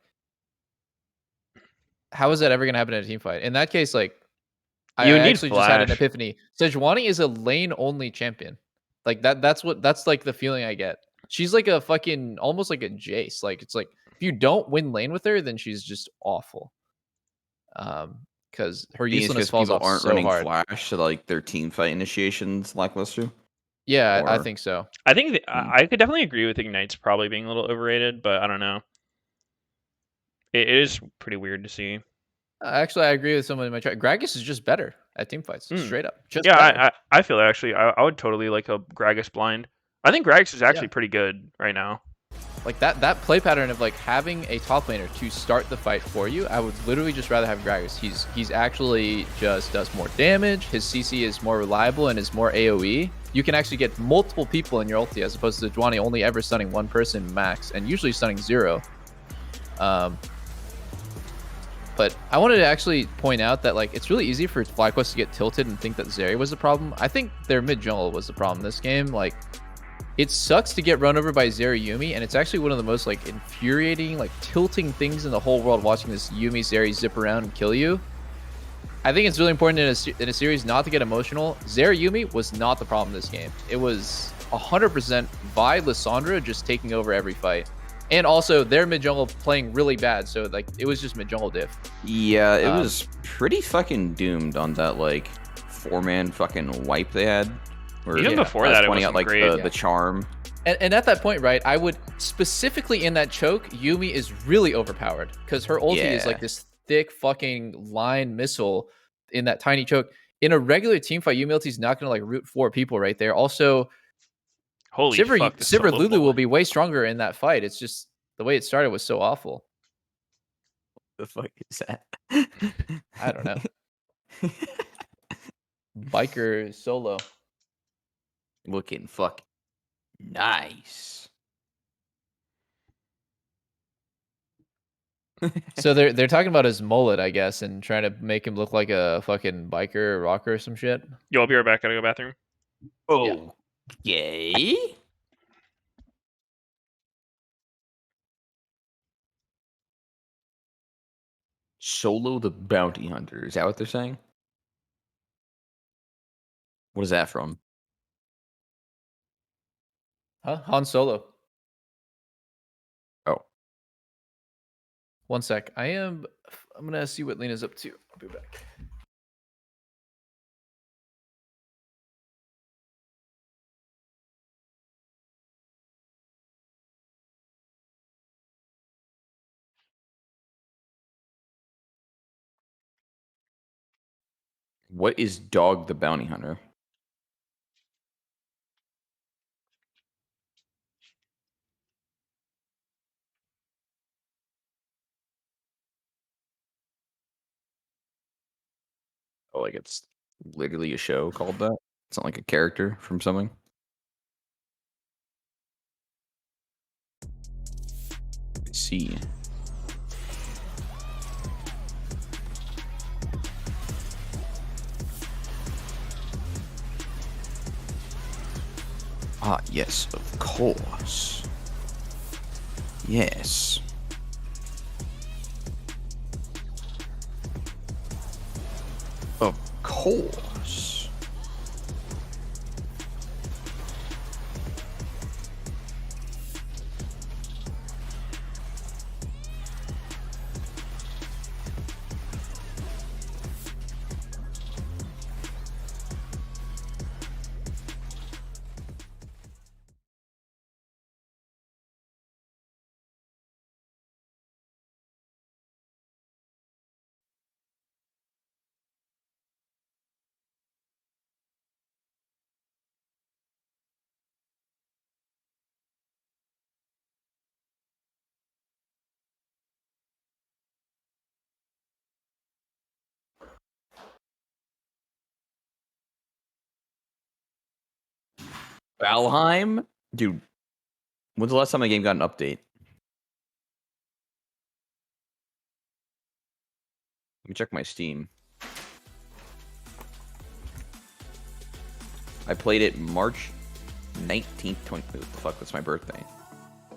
how is that ever gonna happen in a team fight? In that case, like, I actually just had an epiphany. Sejuani is a lane only champion. Like that's like the feeling I get. She's like a fucking almost like a Jace. Like it's like if you don't win lane with her, then she's just awful. Because her uselessness falls off aren't so running hard. Flash, so like their team fight initiations lackluster. Yeah, I think so. I think I could definitely agree with Ignite's probably being a little overrated, but I don't know. It is pretty weird to see. Actually, I agree with someone in my chat. Gragas is just better at team fights, straight up. Just better. I feel that actually. I would totally like a Gragas blind. I think Gragas is actually pretty good right now. Like that play pattern of like having a top laner to start the fight for you, I would literally just rather have Gragas. He's actually just does more damage. His CC is more reliable and is more AoE. You can actually get multiple people in your ulti as opposed to Sejuani only ever stunning one person max and usually stunning 0. But I wanted to actually point out that like it's really easy for FlyQuest to get tilted and think that Zeri was the problem. I think their mid jungle was the problem this game. Like it sucks to get run over by Zeri Yuumi, and it's actually one of the most like infuriating, like tilting things in the whole world watching this Yuumi Zeri zip around and kill you. I think it's really important in a series not to get emotional. Zera Yumi was not the problem in this game. It was 100% Vi Lissandra just taking over every fight. And also, their mid jungle playing really bad, so like it was just mid jungle diff. Yeah, it was pretty fucking doomed on that like 4-man fucking wipe they had. Even before that, it pointing wasn't out like great. the charm. And at that point, right, I would specifically in that choke, Yumi is really overpowered because her ulti is like this thick fucking line missile in that tiny choke. In a regular team fight, Yumi ulti is not going to like root 4 people right there. Also, Holy fuck, the Sivir solo Lulu will bullet. be way stronger in that fight. It's just the way it started was so awful. The fuck is that? I don't know. Biker solo. Looking fucking nice. So they're talking about his mullet, I guess, and trying to make him look like a fucking biker or rocker or some shit. Yo, I'll be right back. Gotta go bathroom. Oh, yay! Solo the Bounty Hunter. Is that what they're saying? What is that from? Huh? Han Solo. Oh. One sec. I'm gonna see what Lena's up to. I'll be back. What is Dog the Bounty Hunter? Oh, like it's literally a show called that? It's not like a character from something? Let's see. Ah, yes, of course. Yes. Of course. Valheim? Dude, when's the last time the game got an update? Let me check my Steam. I played it March 19th, 20. What the fuck? That's my birthday.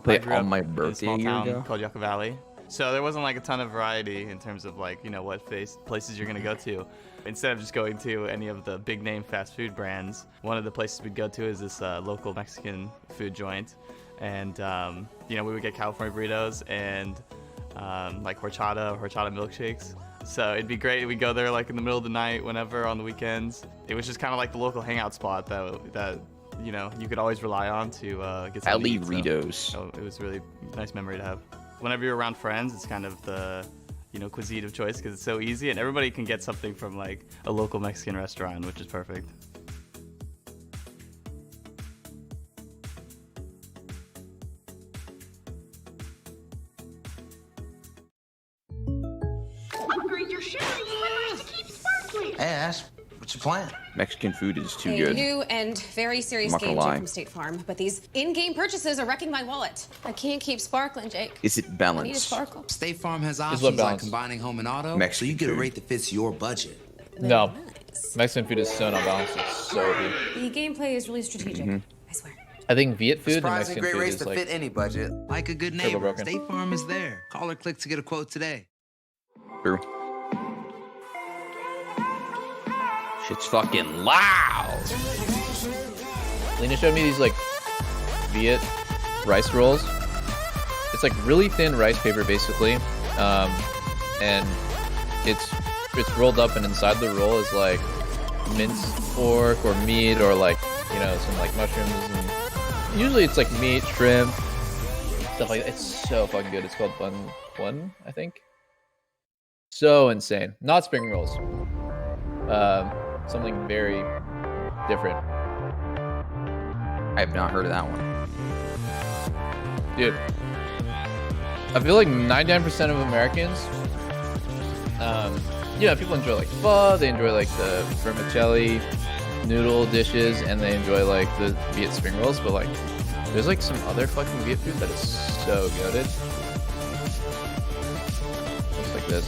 Played it on my birthday in a a small year town ago. called Yucca Valley. So there wasn't like a ton of variety in terms of like, you know, what places you're gonna go to. Instead of just going to any of the big name fast food brands, one of the places we'd go to is this local Mexican food joint. And, you know, we would get California burritos and like horchata milkshakes. So it'd be great. We'd go there like in the middle of the night, whenever on the weekends. It was just kind of like the local hangout spot that you know, you could always rely on to get something to eat, Alitos. so it was really a nice memory to have. Whenever you're around friends, it's kind of the, you know, cuisine of choice because it's so easy and everybody can get something from like a local Mexican restaurant, which is perfect. Upgrade your shoes. Remember to keep sparkling. Hey, Ash, what's your plan? Mexican food is too A good. new and very serious I'm not gonna game lie. from State Farm, but these in-game purchases are wrecking my wallet. I can't keep sparkling, Jake. Is it I need a balanced? sparkle. State Farm has what options like balance? combining home and auto, so Mexican you get a food. rate that fits your budget. No. Nice. Mexican food is so not balanced. It's so good. The gameplay is really strategic. I swear. I think Viet food and Surprising Mexican great food rates is to like fit any budget. Like a good Turbo neighbor, broken. State Farm is there. Call or click to get a quote today. True. Shit's fucking loud. Lena showed me these like Viet rice rolls. It's like really thin rice paper basically, and it's rolled up, and inside the roll is like minced pork or meat or like some like mushrooms, and usually it's like meat, shrimp, stuff like that. It's so fucking good. It's called bun, I think. So insane. Not spring rolls. Something very different. I have not heard of that one. Dude, I feel like 99% of Americans, people enjoy like pho, they enjoy like the vermicelli noodle dishes, and they enjoy like the Viet spring rolls, but like there's like some other fucking Viet food that is so goated. Looks like this.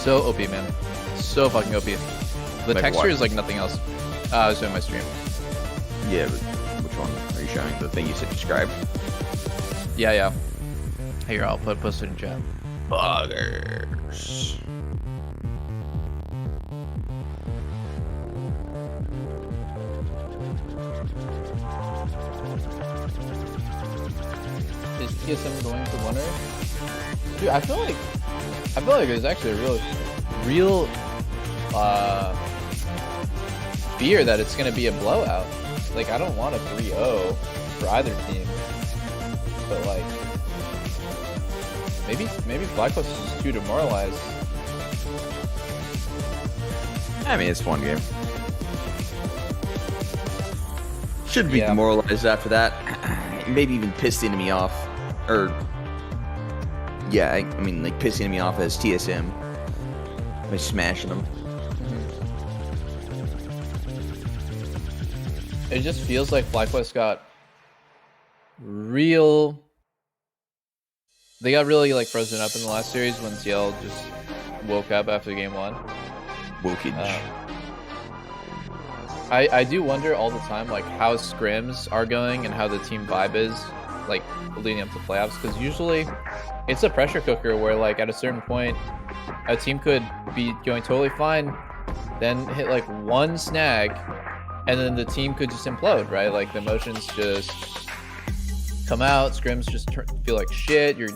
So OP, man. So fucking OP. The Like texture what? is like nothing else. I was doing my stream. Yeah, but which one are you showing? The thing you said describe? Yeah. Here, I'll post it in chat. Buggers. Is TSM going to winner? Dude, I feel like there's actually a real fear that it's gonna be a blowout. Like, I don't want a 3-0 for either team, but like maybe FlyQuest is just too demoralized. I mean, it's one game. Should be Yeah. demoralized after that. Maybe even piss the enemy off. Or, yeah, I mean, like, piss the enemy off as TSM by smashing them. It just feels like FlyQuest got real. They got really like frozen up in the last series when CL just woke up after game 1. Wokage. I do wonder all the time like how scrims are going and how the team vibe is like leading up to playoffs, because usually it's a pressure cooker where like at a certain point a team could be going totally fine, then hit like one snag, and then the team could just implode, right? Like the emotions just come out, scrims just feel like shit, you're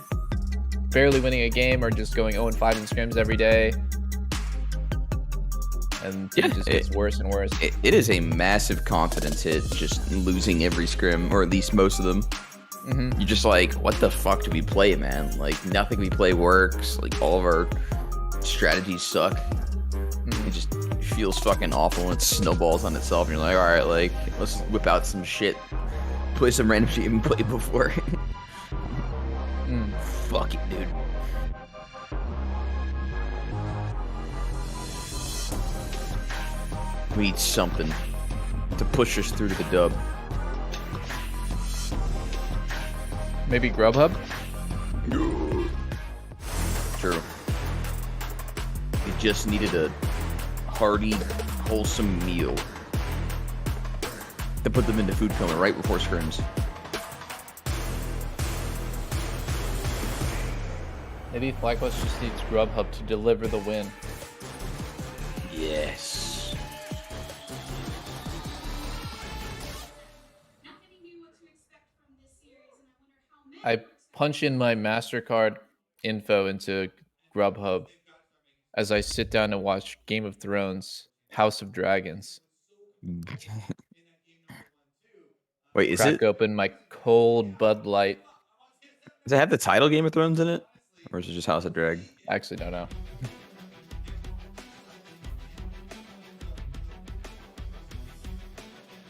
barely winning a game or just going 0-5 in scrims every day. And it just gets worse and worse. It is a massive confidence hit, just losing every scrim, or at least most of them. Mm-hmm. You're just like, what the fuck do we play, man? Like, nothing we play works. Like, all of our strategies suck. Mm-hmm. It just feels fucking awful, and it snowballs on itself. And you're like, all right, like, let's whip out some shit. Play some random shit you haven't played before. Fuck it, dude. We need something to push us through to the dub. Maybe Grubhub? True. We just needed a hearty, wholesome meal to put them into food coma right before scrims. Maybe FlyQuest just needs Grubhub to deliver the win. Yes. I punch in my MasterCard info into Grubhub as I sit down and watch Game of Thrones, House of Dragons. Wait, is Crack it? open my cold Bud Light. Does it have the title Game of Thrones in it, or is it just House of Drag? I actually don't know.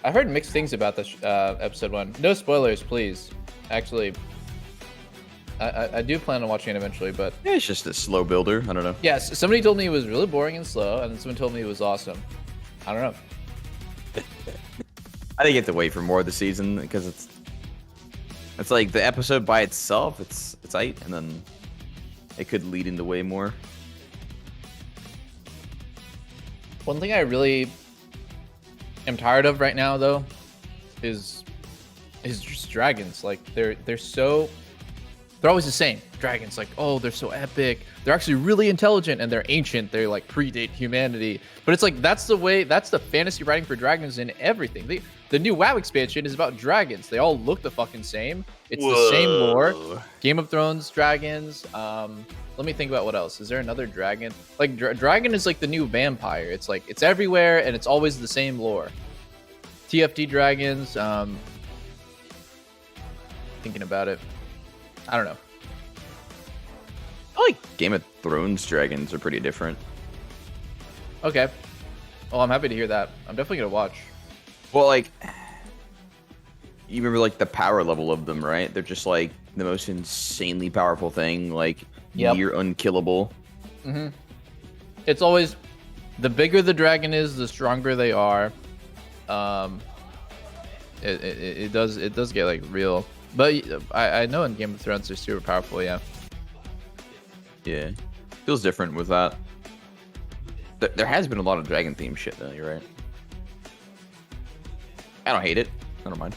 I heard mixed things about this episode 1. No spoilers, please. Actually, I do plan on watching it eventually, but Yeah, it's just a slow builder. I don't know. yes, somebody told me it was really boring and slow, and then someone told me it was awesome. I don't know. I think you have to wait for more of the season because it's like the episode by itself. It's tight, and then it could lead into way more. One thing I really am tired of right now, though, is just dragons. Like they're so they're always the same. Dragons, like, oh, they're so epic. They're actually really intelligent and they're ancient. They like predate humanity. But it's like that's the fantasy writing for dragons in everything. The new WoW expansion is about dragons. They all look the fucking same. It's the same lore. Game of Thrones dragons. Let me think about what else. Is there another dragon? Like dragon is like the new vampire. It's like it's everywhere and it's always the same lore. TFT dragons. Thinking about it. I don't know. I feel like Game of Thrones dragons are pretty different. Okay. Well, I'm happy to hear that. I'm definitely gonna watch. Well, like, you remember like the power level of them, right? They're just like the most insanely powerful thing, like near unkillable. Mm-hmm. It's always the bigger the dragon is, the stronger they are. It does get like real, but I know in Game of Thrones they're super powerful. Yeah. Yeah, feels different with that. There has been a lot of dragon themed shit though. You're right. I don't hate it. I don't mind.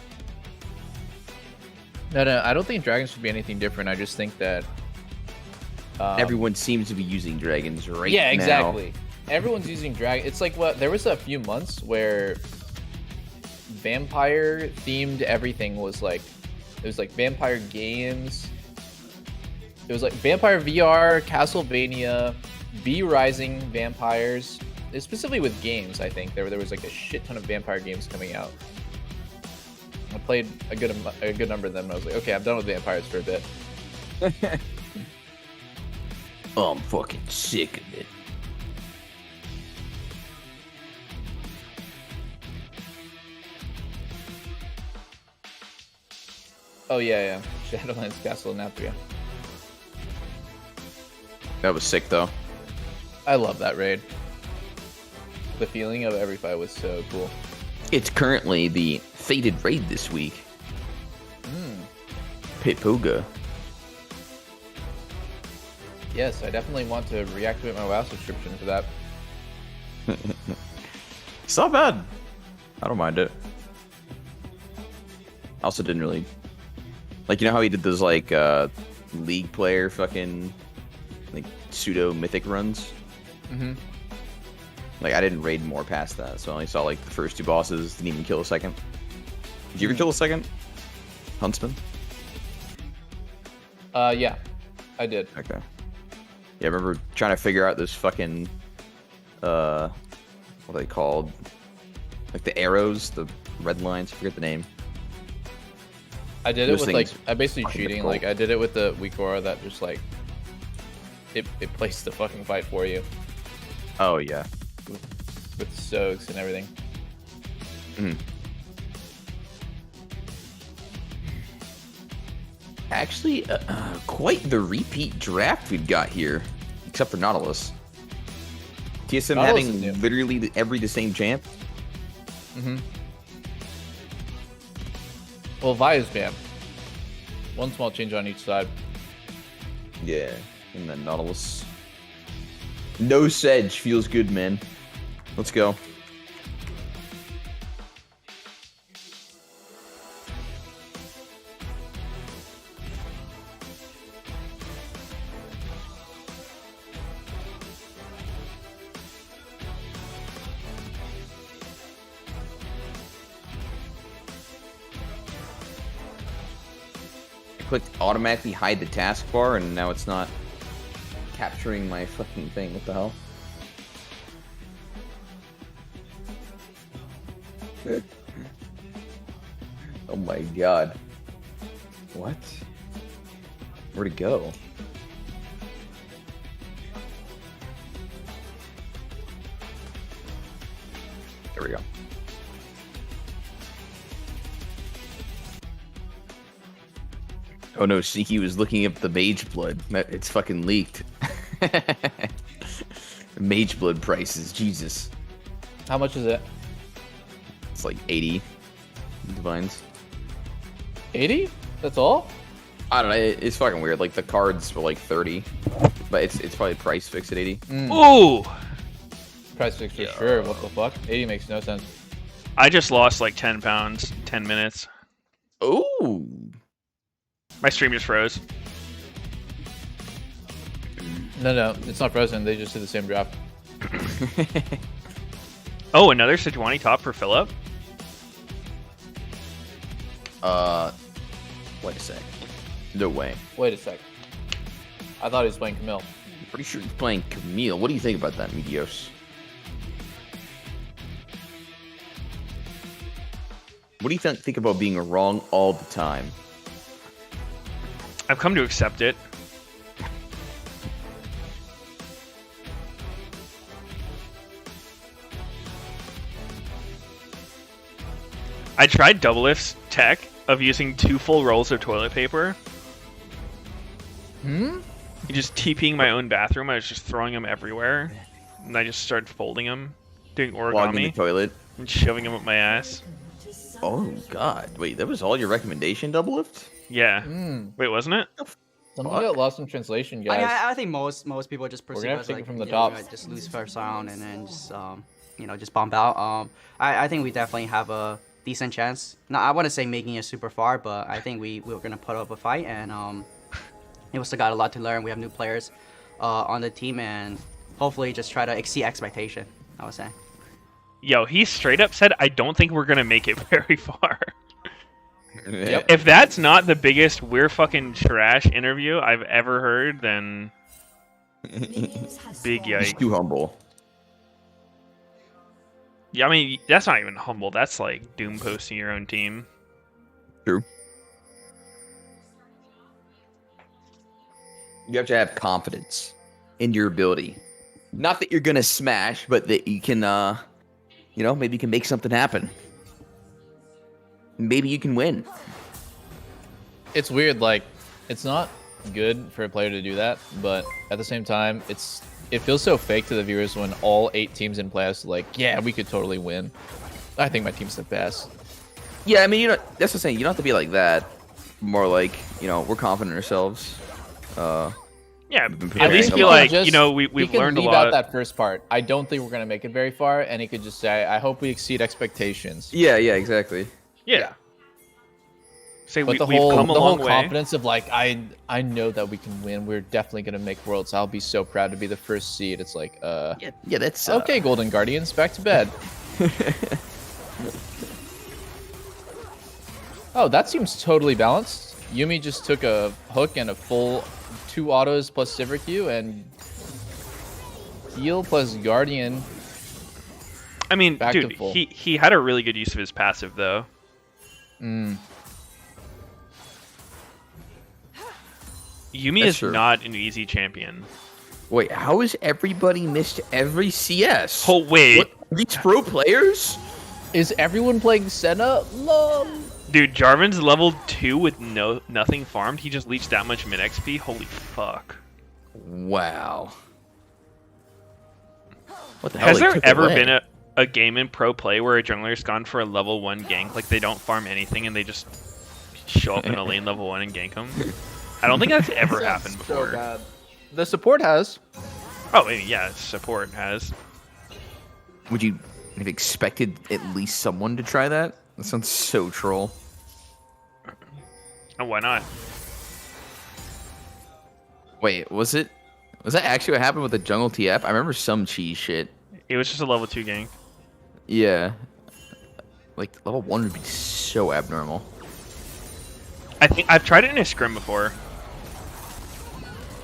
No, I don't think dragons should be anything different. I just think that everyone seems to be using dragons right now. Yeah, exactly. Everyone's using dragon. It's like what there was a few months where vampire themed everything was like. It was like vampire games. It was like Vampire VR, Castlevania, V Rising vampires. Specifically with games, I think there was like a shit ton of vampire games coming out. I played a good number of them, and I was like, okay, I'm done with vampires for a bit. Oh, I'm fucking sick of it. Oh yeah. Shadowlands Castle in Apria. That was sick though. I love that raid. The feeling of every fight was so cool. It's currently the fated raid this week. Pitpoga. Yes, I definitely want to reactivate my WoW subscription for that. It's not bad. I don't mind it. I also didn't really like, you know how he did those like league player fucking like pseudo mythic runs. Like I didn't raid more past that, so I only saw like the first 2 bosses. Didn't even kill a second. Did you ever kill a second? Huntsman? Yeah, I did. Okay. Yeah, I remember trying to figure out this fucking what are they called? Like the arrows, the red lines. I forget the name. I did Those it with things like I basically fucking cheating. difficult. Like I did it with the weak aura that just like it placed the fucking fight for you Oh yeah. with soaks and everything. Actually, quite the repeat draft we've got here, except for Nautilus. TSM Nautilus is having new. literally the same champ. Well, Vi is banned. One small change on each side. Yeah, and then Nautilus. No sedge feels good, man. Let's go. Clicked automatically hide the taskbar, and now it's not capturing my fucking thing. What the hell? Oh my god. What? Where'd it go? There we go. Oh no, Sneaky was looking up the mage blood. It's fucking leaked. Mage blood prices, Jesus. How much is it? It's like 80 divines. 80? That's all? I don't know, it's fucking weird. Like the cards were like 30, but it's probably price fixed at 80. Ooh! Price fix for sure. What the fuck? 80 makes no sense. I just lost like 10 pounds, 10 minutes. Ooh. My stream just froze. No, it's not frozen. They just did the same draft. Oh, another Sejuani top for Philip. Wait a sec. No way. Wait a sec. I thought he was playing Camille. I'm pretty sure he's playing Camille. What do you think about that, Meteos? What do you think about being wrong all the time? I've come to accept it. I tried Doublelift's tech of using 2 full rolls of toilet paper. Just TPing my own bathroom. I was just throwing them everywhere. And I just started folding them, doing Clogging the origami, toilet. and shoving them up my ass. Oh god. Wait, that was all your recommendation, Doublelift? Yeah. Wait, wasn't it? Something got lost in translation, I, guys. I think most people just perceive gonna as take it like from the you top. know, just lose first round and then just just bump out. I think we definitely have a decent chance. Now I want to say making it super far, but I think we're gonna put up a fight and we still got a lot to learn. We have new players on the team and hopefully just try to exceed expectation. I would say. Yo, he straight up said, I don't think we're going to make it very far. Yep. If that's not the biggest we're fucking trash interview I've ever heard, then big He's yikes. too humble. Yeah, I mean, that's not even humble. That's like doom posting your own team. True. You have to have confidence in your ability. Not that you're gonna smash, but that you can, maybe you can make something happen. Maybe you can win. It's weird, like, it's not good for a player to do that, but at the same time, it feels so fake to the viewers when all 8 teams in playoffs are like, yeah, we could totally win. I think my team's the best. Yeah, I mean, that's the thing. You don't have to be like that. More like, we're confident in ourselves. Yeah, been at least preparing be a lot. like, He we've can learned a leave lot. out that first part. I don't think we're gonna make it very far, and he could just say, "I hope we exceed expectations." Yeah, exactly. Yeah. Say But we've come a the long whole way. confidence of like, I know that we can win. We're definitely gonna make worlds. I'll be so proud to be the first seed. It's like, Yeah, that's okay, Golden Guardians, back to bed. Oh, that seems totally balanced. Yumi just took a hook and a full 2 autos plus Silver Q and heal plus Guardian. I mean, back to dude, full. he had a really good use of his passive though. Yumi That's is true. not an easy champion. Wait, how has everybody missed every CS? Oh wait, What, are these pro players? Is everyone playing Senna? Lol. dude, Jarvan's level 2 with nothing farmed. He just leached that much mid XP. Holy fuck! Wow. What the hell? Has they there took ever away? been a game in pro play where a jungler's gone for a level 1 gank? Like they don't farm anything and they just show up in a lane level 1 and gank them? I don't think that's ever happened before. So bad. The support has. Oh, I mean, yeah, support has. Would you have expected at least someone to try that? That sounds so troll. Oh, why not? Wait, was that actually what happened with the jungle TF? I remember some cheese shit. It was just a level 2 gank. Yeah. Like, level 1 would be so abnormal. I think I've tried it in a scrim before.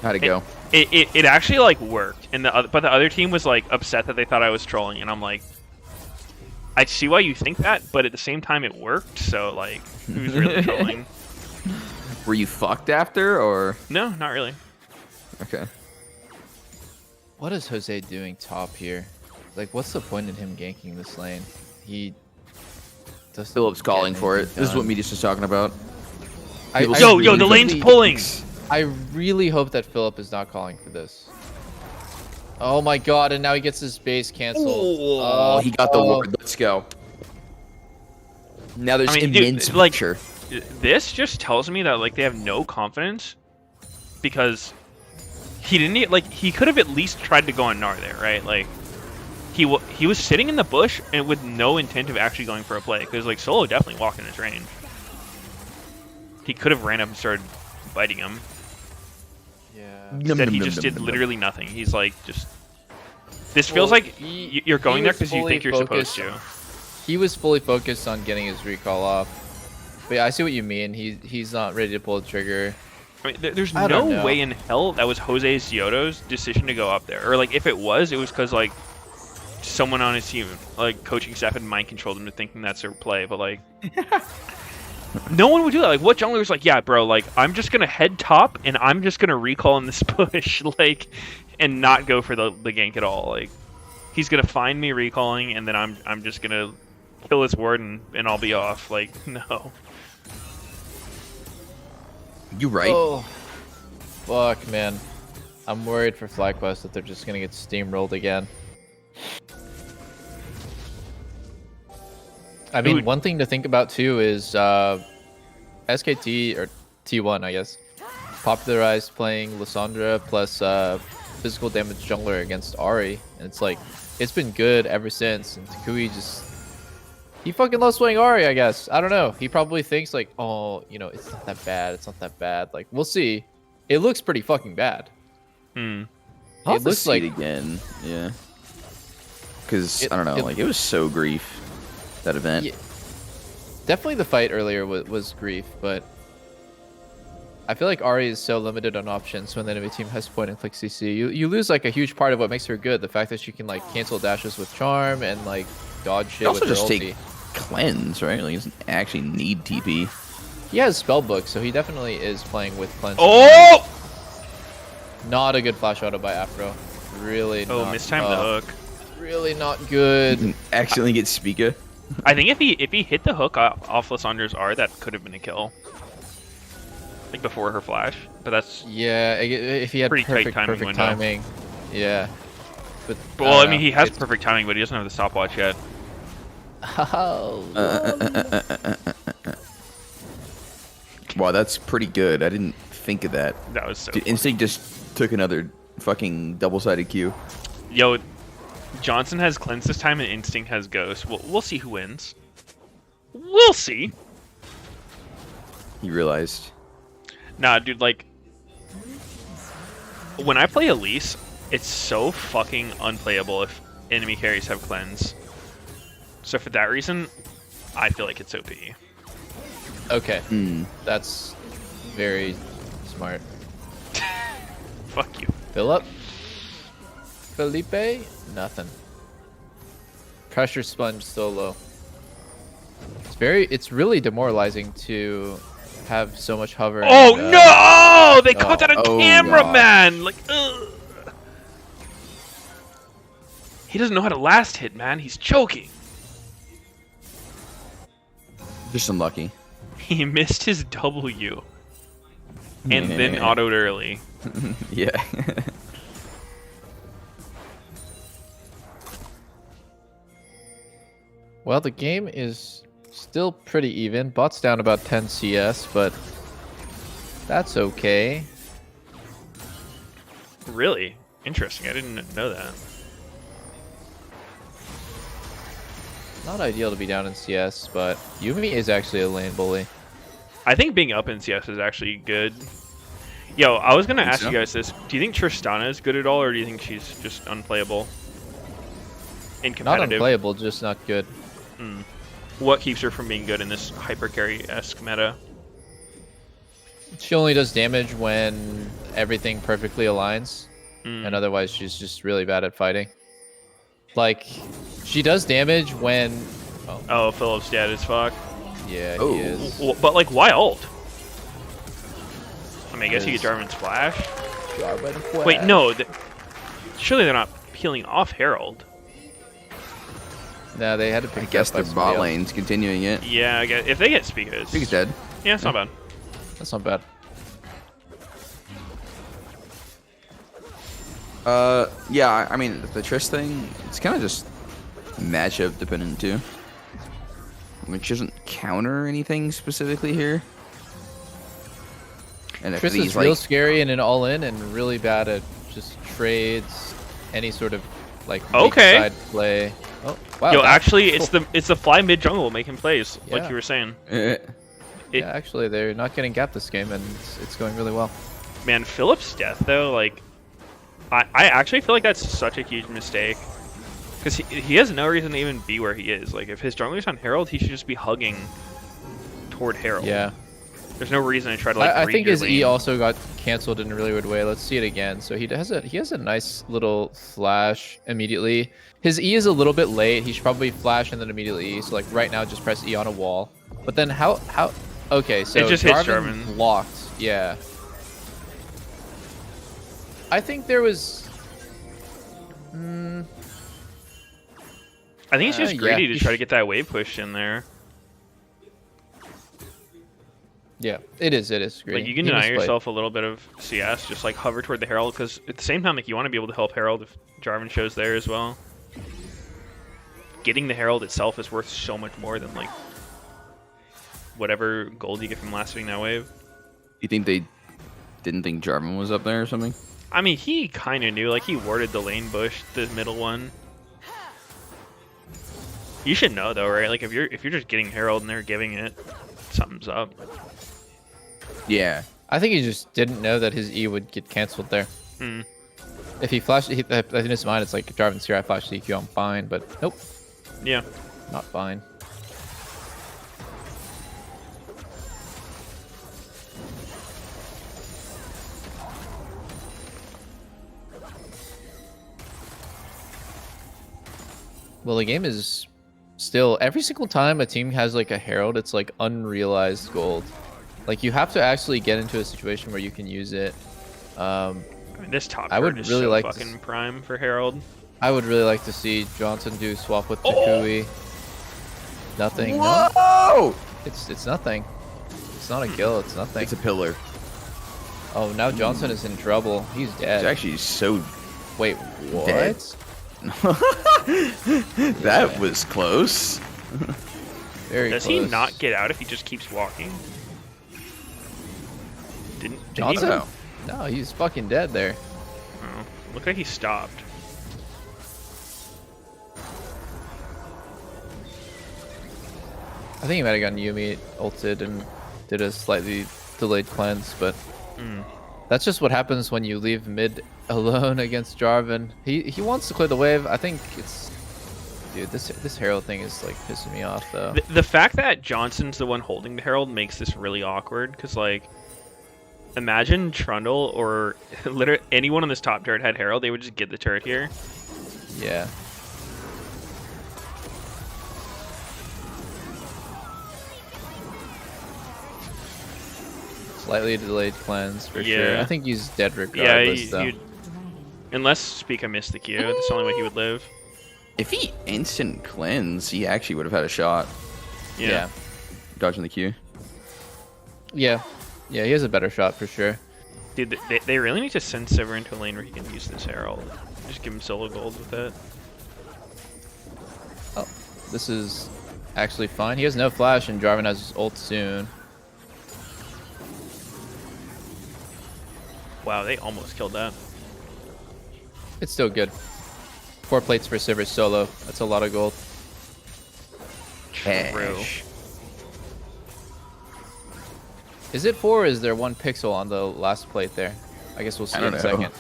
How'd it go? It actually like worked, and but the other team was like upset that they thought I was trolling, and I'm like, I see why you think that, but at the same time it worked. So like, who's really trolling? Were you fucked after, or? No, not really. Okay. What is Jose doing top here? Like, what's the point in him ganking this lane? He doesn't Philip's get calling for it. anything This is what done. Meteos was talking about. Yo, the lane's pulling. I really hope that Philip is not calling for this. Oh my god, and now he gets his base canceled. Oh, he got the ward. Let's go. Now there's I mean, dude, immense like- pressure. This just tells me that like they have no confidence because he didn't like he could have at least tried to go on Gnar there, right? Like he was sitting in the bush and with no intent of actually going for a play because like Solo definitely walked in his range. He could have ran up and started biting him. Yeah. Instead, he just did literally nothing. He's like, just... This feels like you're going there because you think you're supposed to. He was fully focused on getting his recall off. But yeah, I see what you mean. He's not ready to pull the trigger. I mean, there's I don't no know. way in hell that was Jose Cioto's decision to go up there. Or, like, if it was because, like, someone on his team, like, coaching staff had mind controlled him to thinking that's their play. But, like, no one would do that. Like, what jungler was like, yeah, bro, like, I'm just going to head top and I'm just going to recall in this push, like, and not go for the gank at all. Like, he's going to find me recalling and then I'm just going to kill his ward and I'll be off. Like, no. You right. Oh, fuck, man. I'm worried for FlyQuest that they're just gonna get steamrolled again. I mean, Dude. one thing to think about too is SKT, or T1, I guess, popularized playing Lissandra plus physical damage jungler against Ahri, and it's like, it's been good ever since, and Takui just... He fucking loves playing Ahri, I guess. I don't know. He probably thinks like, oh, you know, it's not that bad. It's not that bad. Like, we'll see. It looks pretty fucking bad. Hmm. I'll It have to looks see like it again. Yeah. Because I don't know, it- like it was so grief, that event. Yeah, definitely the fight earlier was grief, but I feel like Ahri is so limited on options when the enemy team has point and click CC. You lose like a huge part of what makes her good. The fact that she can like cancel dashes with charm and like dodge shit You also with her just ulti. take cleanse, right? Like, he doesn't actually need TP. He has spellbook, so he definitely is playing with cleanse. Oh! Not a good flash auto by Afro. Really Oh, not, mistimed the hook. really not good. Accidentally get Spica. I think if he hit the hook off Lissandra's R, that could have been a kill. Like before her flash, but that's Yeah, if he had Pretty tight perfect, timing perfect window. timing. Yeah. But well. I don't mean, know. he has It's- perfect timing, but he doesn't have the stopwatch yet. Oh, Wow, that's pretty good. I didn't think of that. That was so. Dude, funny. Instinct just took another fucking double-sided Q. Yo, Johnson has cleanse this time, and Instinct has ghost. We'll see who wins. We'll see. He realized. Nah, dude, like when I play Elise, it's so fucking unplayable if enemy carries have cleanse. So for that reason, I feel like it's OP. okay. Hmm. That's very smart. Fuck you. Philip? Felipe? Nothing. Pressure sponge solo. It's really demoralizing to have so much hover. Oh and, no! They caught that on oh camera, God. man. Like, ugh. He doesn't know how to last hit, man. He's choking. Just unlucky. He missed his W, and then autoed early. Yeah. Well, the game is still pretty even. Bot's down about 10 CS, but that's okay. Really interesting. I didn't know that. Not ideal to be down in CS, but Yumi is actually a lane bully. I think being up in CS is actually good. Yo, I was gonna Think ask so? you guys this. Do you think Tristana is good at all, or do you think she's just unplayable? In Not competitive. unplayable, just not good. What keeps her from being good in this hyper carry-esque meta? She only does damage when everything perfectly aligns, Mm. and otherwise she's just really bad at fighting. Like, she does damage when... Oh, Oh, Philip's dead as fuck. yeah, Oh. he is. But like, why ult? I mean, I guess you Is- get Jarvan's flash. Jarvan Wait, Flash. no. Surely they're not peeling off Herald. No, they had to pick I it guess up by their somebody bot else. lane's continuing it. Yeah, I guess if they get Spigas. I think he's dead. Yeah, it's not bad. That's not bad. Yeah, I mean, the Triss thing, it's kind of just matchup dependent too. Like, she doesn't counter anything specifically here. And if Triss these, is real like, scary and an all-in and really bad at just trades, any sort of like weak Okay. side play. Oh, wow. Yo, that- actually, it's the fly mid jungle making plays, like Yeah. you were saying. eh, it- yeah, actually, they're not getting gapped this game, and it's going really well. Man, Philip's death though, like, I actually feel like that's such a huge mistake. Because he has no reason to even be where he is. Like, if his jungler's on Herald, he should just be hugging toward Herald. Yeah. There's no reason to try to, like, I read think your his lane. E also got canceled in a really weird way. Let's see it again. So he has a nice little flash immediately. His E is a little bit late. He should probably flash and then immediately E. So like right now, just press E on a wall. But then how? Okay, so It just hits Jarvan Jarvan. blocked. Yeah. I think there was. I think it's just greedy yeah. to try to get that wave push in there. Yeah, it is. It is greedy. Like, you can He deny misplayed. yourself a little bit of CS, just like hover toward the Herald, because at the same time, like, you want to be able to help Herald if Jarvan shows there as well. Getting the Herald itself is worth so much more than, like, whatever gold you get from last hitting that wave. You think they didn't think Jarvan was up there or something? I mean, he kind of knew. Like, he warded the lane bush, the middle one. You should know though, right? Like, if you're just getting Herald and they're giving it, something's up. Yeah. I think he just didn't know that his E would get canceled there. Hmm. If he flashed, in his mind, it's like Jarvan's here. I flashed EQ. I'm fine, but nope, Yeah. not fine. Well, the game is still every single time a team has like a Herald, it's like unrealized gold. Like you have to actually get into a situation where you can use it. I mean, this top I would card is really so like to fucking prime for Herald. I would really like to see Johnson do swap with Oh! Takui. Nothing. No, Whoa! it's nothing. It's not a kill. It's nothing. It's a pillar. Oh, now Johnson is in trouble. He's dead. It's actually so. Wait, what? Dead. That was close. Very Does close. he not get out if he just keeps walking? Did he? Johnson? No. No, he's fucking dead there. Oh, looked like he stopped. I think he might have gotten Yumi ulted and did a slightly delayed cleanse, but that's just what happens when you leave mid alone against Jarvan. He wants to clear the wave. I think it's... Dude, this Herald thing is like pissing me off though. The fact that Johnson's the one holding the Herald makes this really awkward, because, like, imagine Trundle or literally anyone on this top turret had Herald, they would just get the turret here. Yeah. Slightly delayed cleanse for sure. Yeah. I think he's dead Yeah, regardless though. unless Spica missed the Q, that's the only way he would live. If he instant cleanse, he actually would have had a shot. Yeah. Dodging the Q. Yeah. Yeah, he has a better shot for sure. Dude, they really need to send Sivir into a lane where he can use this Herald. Just give him solo gold with it. Oh, this is actually fine. He has no flash and Jarvan has his ult soon. Wow, they almost killed that. It's still good. 4 plates for Sivir solo. That's a lot of gold. True. Cash. Is it 4 or is there 1 pixel on the last plate there? I guess we'll see I in don't a know. second.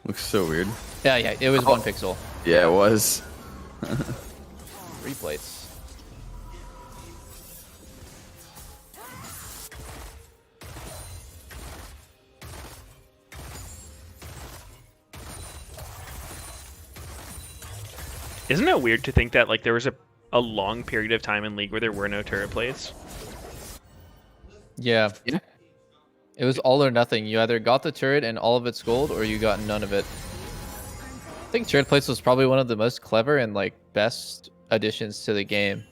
Looks so weird. Yeah, it was 1 pixel. Yeah, it was. 3 plates. Isn't it weird to think that, like, there was a long period of time in League where there were no turret plates? Yeah. Yeah. It was all or nothing. You either got the turret and all of its gold, or you got none of it. I think turret plates was probably one of the most clever and like best additions to the game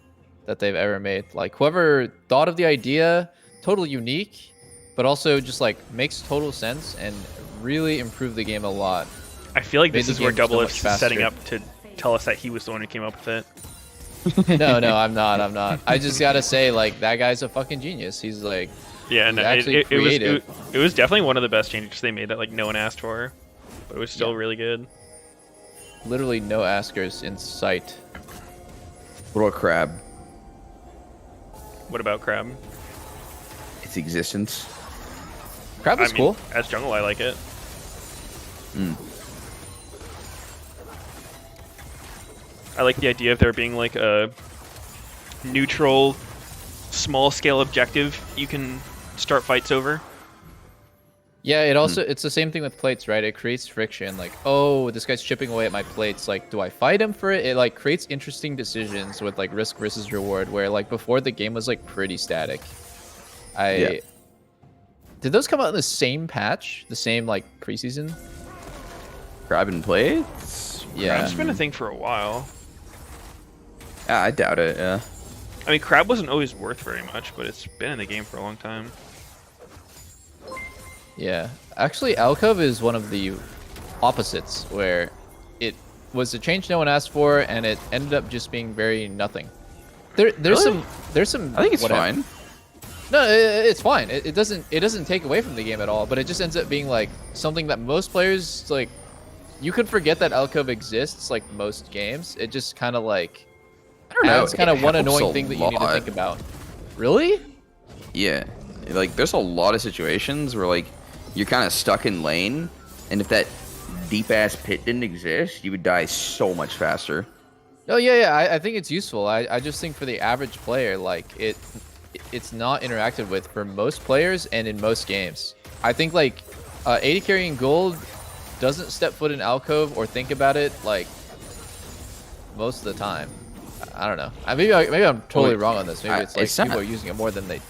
that they've ever made. Like whoever thought of the idea, totally unique, but also just like makes total sense and really improved the game a lot. I feel like Made this the is where game so Double much is setting faster. up to tell us that he was the one who came up with it. No, I'm not. I just gotta say, like, that guy's a fucking genius. He's like, Yeah, no, actually it was creative. it was definitely one of the best changes they made that, like, no one asked for, but it was still Yeah. really good. literally no askers in sight. What about Crab? What about Crab? Its existence. Crab is cool. As jungle, I like it. I like the idea of there being like a neutral, small-scale objective you can start fights over. Yeah, it also it's the same thing with plates, right? It creates friction. Like, oh, this guy's chipping away at my plates. Like, do I fight him for it? It like creates interesting decisions with like risk versus reward. Where like before the game was like pretty static. Did those come out in the same patch? The same like preseason? Crab and play? Yeah. It's been a thing for a while. I doubt it. Yeah. I mean, Crab wasn't always worth very much, but it's been in the game for a long time. Yeah. Actually, Alcove is one of the opposites, where it was a change no one asked for, and it ended up just being very nothing. There's Really? some. I think it's whatever. fine. No, it's fine. It doesn't take away from the game at all. But it just ends up being like something that most players like. You could forget that Alcove exists like most games. It just kind of like. I don't know. It's kind of it one helps annoying a thing that you need to lot. think about. Really? Yeah. Like, there's a lot of situations where, like, you're kind of stuck in lane, and if that deep-ass pit didn't exist, you would die so much faster. Oh yeah. I think it's useful. I just think for the average player, like it's not interacted with for most players and in most games. I think like 80 carrying gold doesn't step foot in alcove or think about it like most of the time. I don't know. Maybe I'm totally wrong on this. Maybe it's like people are using it more than they.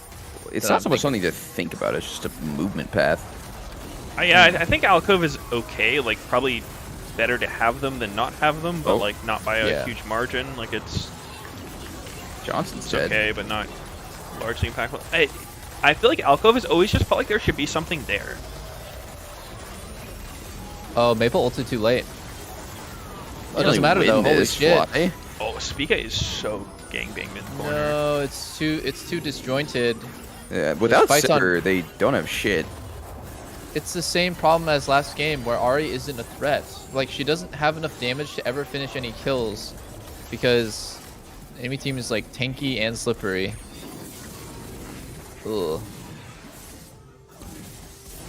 It's than not I'm so much thinking. something to think about. It's just a movement path. Yeah, I think Alcove is okay. Like, probably better to have them than not have them, but like not by a huge margin. Like, it's Johnson's dead. okay, but not largely impactful. I feel like Alcove has always just felt like there should be something there. Oh, Maple ulted too late. Oh, it You doesn't matter win though. Holy this, shit. fly. Oh, Spica is so gangbang mid corner. No, it's too disjointed. Yeah, without fights on- Sipper, they don't have shit. It's the same problem as last game where Ari isn't a threat. Like, she doesn't have enough damage to ever finish any kills because the enemy team is like tanky and slippery. Ugh.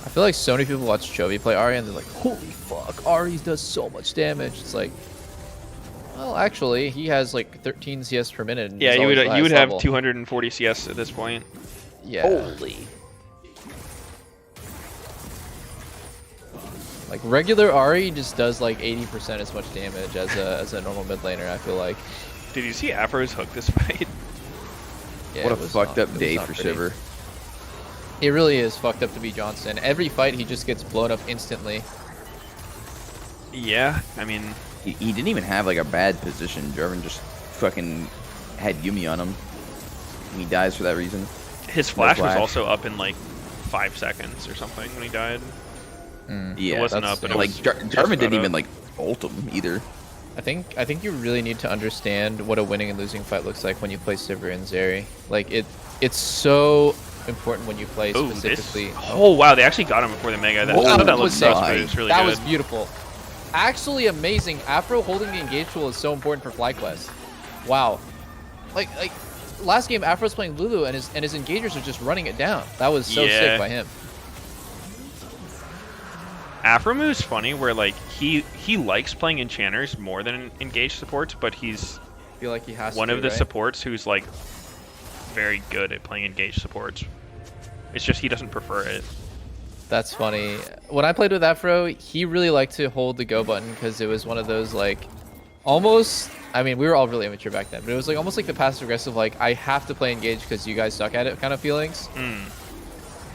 I feel like so many people watch Chovy play Ari and they're like, holy fuck, Ari does so much damage. It's like, well, actually, he has like 13 CS per minute. And Yeah, he's you always would the you would highest have level. 240 CS at this point. Yeah. Holy. Like regular Ari just does like 80% as much damage as a normal mid laner. I feel like. Did you see Afro's hook this fight? Yeah, What a it was fucked not- up it was day not for pretty. Sipper. It really is fucked up to be Johnson. Every fight he just gets blown up instantly. Yeah, I mean, He didn't even have like a bad position. Jarvan just fucking had Yumi on him. And he dies for that reason. his flash was flash. also up in like 5 seconds or something when he died. Yeah, wasn't that's- up, but it like was Jarvan just didn't about even up. like ult him either. I think you really need to understand what a winning and losing fight looks like when you play Sivir and Zeri. Like it's so important when you play Oh, specifically. this! Oh wow, they actually got him before the mega. That, Whoa, I thought that that looked was sus, nice. but it's really That good. was beautiful. Actually amazing. Afro holding the engage tool is so important for FlyQuest. Wow. Like last game Afro's playing Lulu and his engagers are just running it down. That was so Yeah. sick by him. Afro move's funny where like he likes playing enchanters more than engaged supports, but he's I feel like he has one to, of the right? supports who's like very good at playing engaged supports. It's just he doesn't prefer it. That's funny. When I played with Afro, he really liked to hold the go button because it was one of those like almost. I mean, we were all really immature back then, but it was like almost like the passive aggressive, like I have to play engage because you guys suck at it kind of feelings.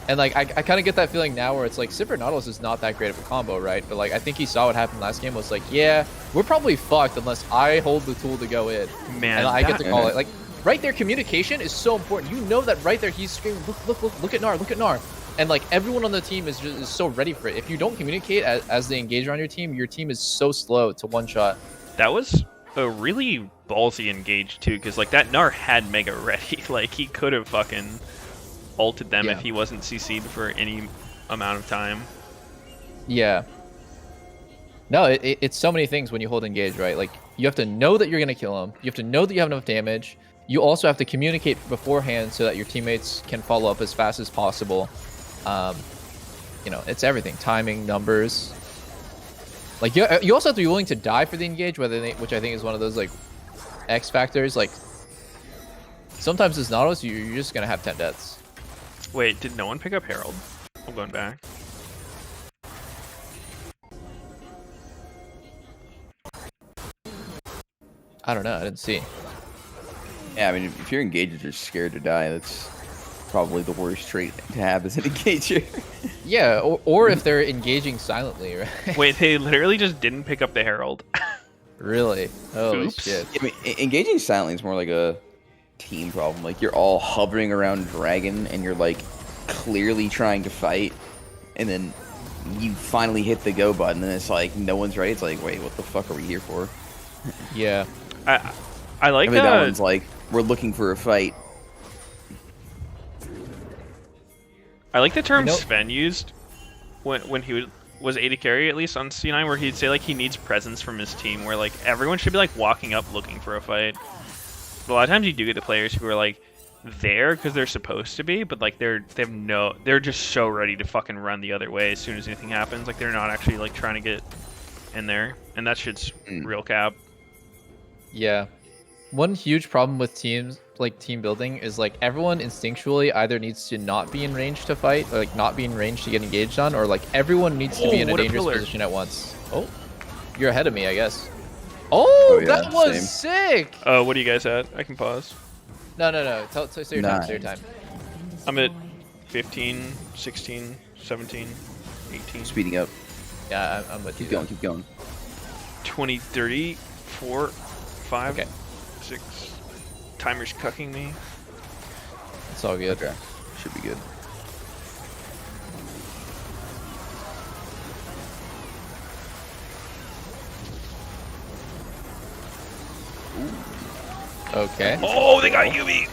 And like I kind of get that feeling now where it's like Sipper Nautilus is not that great of a combo, right? But like I think he saw what happened last game was like, yeah, we're probably fucked unless I hold the tool to go in. Man, and I get to that- call it. Like right there, communication is so important. You know that right there he's screaming, look at Gnar, look at Gnar. And like everyone on the team is so ready for it. If you don't communicate as the engager on your team is so slow to one shot. That was a really ballsy engage too, because like that Gnar had mega ready. Like he could have fucking ulted them if he wasn't CC'd for any amount of time. Yeah. No, it's so many things when you hold engage, right? Like you have to know that you're gonna kill him. You have to know that you have enough damage. You also have to communicate beforehand so that your teammates can follow up as fast as possible. you know, it's everything. Timing, numbers. Like, you also have to be willing to die for the engage, which I think is one of those, like, X factors. Like, sometimes as Nautilus, you're just going to have 10 deaths. Wait, did no one pick up Herald? I'm going back. I don't know. I didn't see. Yeah, I mean, if you're engaged, you're scared to die. That's probably the worst trait to have as an engager. Yeah, or if they're engaging silently, right? Wait, they literally just didn't pick up the Herald. Really? Holy Oops. shit. I mean, engaging silently is more like a team problem. Like, you're all hovering around Dragon, and you're, like, clearly trying to fight, and then you finally hit the go button, and it's like, no one's ready. It's like, wait, what the fuck are we here for? Yeah. I like I mean, that one's like, we're looking for a fight. I like the term You know- Sven used when he was AD carry, at least on C9, where he'd say like he needs presence from his team, where like everyone should be like walking up looking for a fight. But a lot of times you do get the players who are like there because they're supposed to be, but like they're just so ready to fucking run the other way as soon as anything happens. Like they're not actually like trying to get in there, and that shit's real cap. Yeah. One huge problem with teams, like team building, is like everyone instinctually either needs to not be in range to fight, or like not be in range to get engaged on, or like everyone needs to be in a what a dangerous pillar. position at once. Oh, you're ahead of me, I guess. Oh, yeah, that was same. sick! What are you guys at? I can pause. No. Say your time, say your time. I'm at 15, 16, 17, 18, Speeding up. Yeah, I'm with Keep you. going, keep going. 20, 30, 4, 5, Okay. 6. Timer's cucking me. It's all good. Okay. Should be good. Okay. Oh, they got Yubi!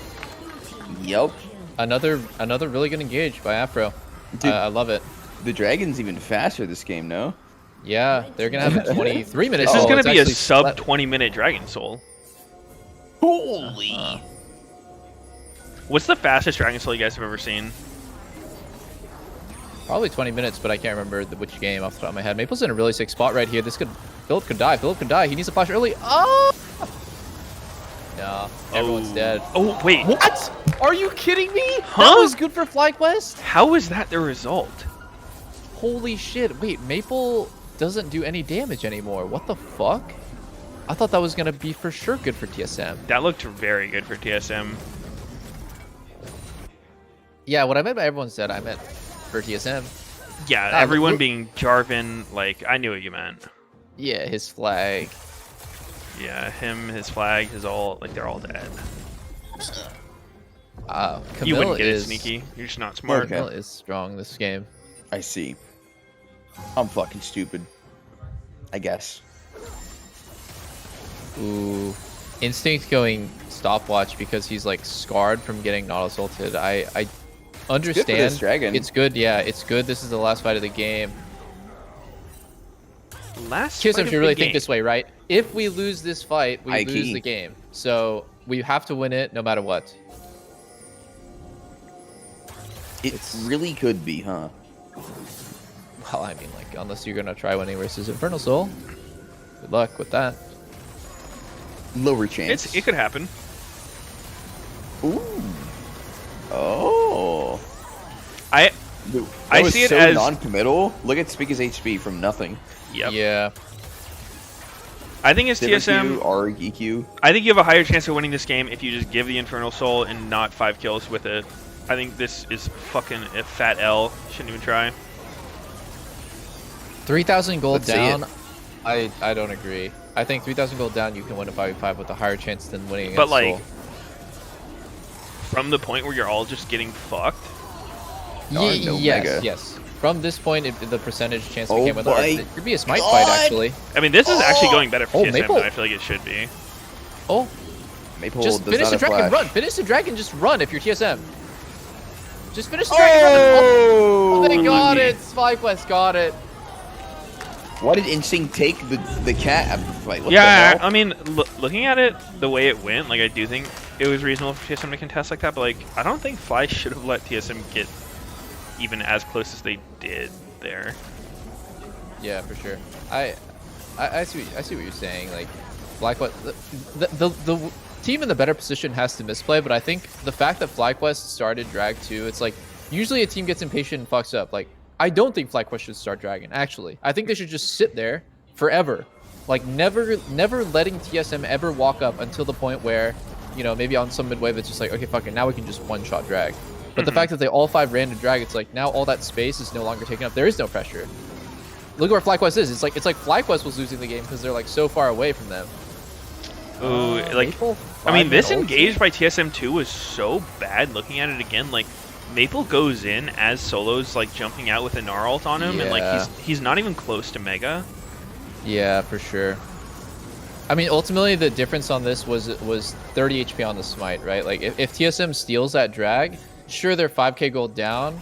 Yep. Another really good engage by Afro. Dude. I love it. The Dragon's even faster this game, no? Yeah, they're gonna have a 23 minutes. This is Oh, gonna it's be a actually sub sle- 20-minute Dragon Soul. Holy! What's the fastest Dragon Soul you guys have ever seen? Probably 20 minutes, but I can't remember which game off the top of my head. Maple's in a really sick spot right here. Philip could die. Philip could die. He needs to flash early. Oh! No, everyone's dead. Oh, wait. What? Are you kidding me? Huh? That was good for FlyQuest? How is that the result? Holy shit. Wait, Maple doesn't do any damage anymore. What the fuck? I thought that was going to be for sure good for TSM. That looked very good for TSM. Yeah, what I meant by everyone's dead, I meant for TSM. Yeah, Ah, everyone look- being Jarvan, like, I knew what you meant. Yeah, his flag. Yeah, him, his flag, his ult, like, they're all dead. Camille You wouldn't get is, it, Sneaky. You're just not smart. Okay. Camille is strong this game. I see. I'm fucking stupid. I guess. Ooh. Instinct going stopwatch because he's like scarred from getting Nautilus ulted. I understand. Good for this Dragon. It's good, yeah, it's good. This is the last fight of the game. Last TSM fight of should the really game. think this way, right? If we lose this fight, we High lose key. the game. So we have to win it no matter what. It really could be, huh? Well, I mean, like, unless you're gonna try winning versus Infernal Soul. Good luck with that. Lower chance. It could happen. Ooh. Oh. I Dude, I that was see it so as- non-committal. Look at Speaker's HP from nothing. Yep. Yeah. I think it's Different TSM. Q, R, EQ. I think you have a higher chance of winning this game if you just give the Infernal Soul and not 5 kills with it. I think this is fucking a fat L. Shouldn't even try. 3,000 gold Let's see down. I don't agree. I think 3,000 gold down, you can win a 5v5 with a higher chance than winning against But like, Soul. from the point where you're all just getting fucked. No, Ye- no yes, mega. yes. From this point, the percentage chance Oh became with my it could be a smite fight actually. I mean, this is actually going better for Oh, TSM Maple. than I feel like it should be. Oh, Maple just does finish not the have dragon, flash. run. Finish the dragon, just run if you're TSM. Just finish the dragon, run. Oh, they got it. FlyQuest got it. Why did Instinct take the cat out of the fight? What Yeah, the hell? I mean, looking at it the way it went, like I do think it was reasonable for TSM to contest like that, but like I don't think Fly should have let TSM get even as close as they did. there. Yeah, for sure. I see what you're saying. Like, FlyQuest, the team in the better position has to misplay, but I think the fact that FlyQuest started drag 2, it's like usually a team gets impatient and fucks up. Like, I don't think FlyQuest should start dragging. Actually, I think they should just sit there forever, like never letting TSM ever walk up until the point where, you know, maybe on some mid wave it's just like, okay, fuck it, now we can just one shot drag. But the fact that they all 5 ran to drag, it's like now all that space is no longer taken up. There is no pressure. Look at where FlyQuest is. It's like FlyQuest was losing the game because they're like so far away from them. Ooh, like, Maple, I mean, 5 this and engage by TSM2 was so bad. Looking at it again, like Maple goes in as Solo's like jumping out with a Gnar ult on him, and like Yeah. he's not even close to Mega. Yeah, for sure. I mean, ultimately the difference on this was 30 HP on the smite, right? Like if TSM steals that drag, sure they're 5k gold down,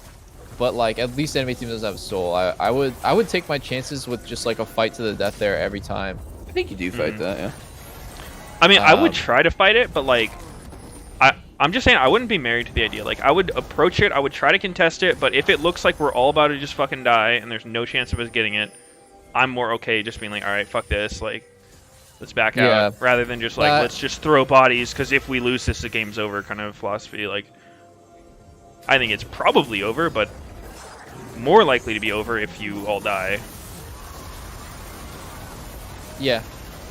but like at least enemy team doesn't have soul. I would take my chances with just like a fight to the death there every time. I think you do fight that, yeah. I mean, I would Um, try to fight it, but like, I'm just saying I wouldn't be married to the idea. Like, I would approach it, I would try to contest it, but if it looks like we're all about to just fucking die and there's no chance of us getting it, I'm more okay just being like, all right, fuck this, like, let's back Yeah. out, rather than just like, let's just throw bodies, because if we lose this, the game's over kind of philosophy. Like, I think it's probably over, but more likely to be over if you all die. Yeah,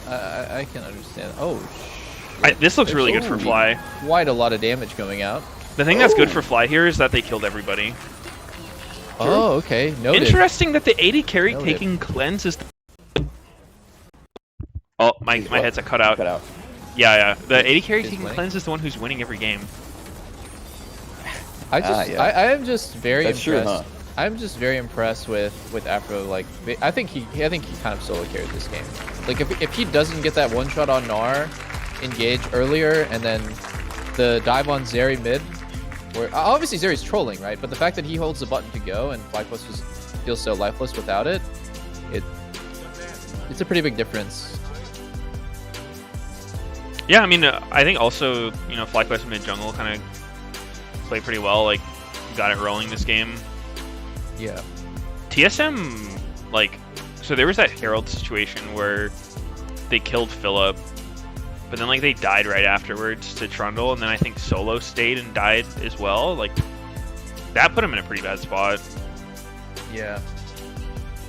I can understand. Oh, This looks really good for There's Fly. quite a lot of damage going out. The thing that's good for Fly here is that they killed everybody. Oh, okay. Noted. Interesting that the 80 carry Noted. taking cleanse is. Oh, my headset cut out. Cut out. Yeah. The 80 carry Is taking winning? cleanse is the one who's winning every game. Yeah. I am just very That's true, impressed. huh? I'm just very impressed with Afro. Like, I think he kind of solo carried this game. Like, if he doesn't get that one shot on Gnar, engage earlier, and then the dive on Zeri mid, where obviously Zeri's trolling, right? But the fact that he holds the button to go and FlyQuest just feels so lifeless without it, it's a pretty big difference. Yeah, I mean, I think also, you know, FlyQuest mid jungle kind of played pretty well. Like, got it rolling this game. Yeah. TSM, like, so there was that Herald situation where they killed Philip, but then like they died right afterwards to Trundle, and then I think Solo stayed and died as well. Like, that put him in a pretty bad spot. Yeah.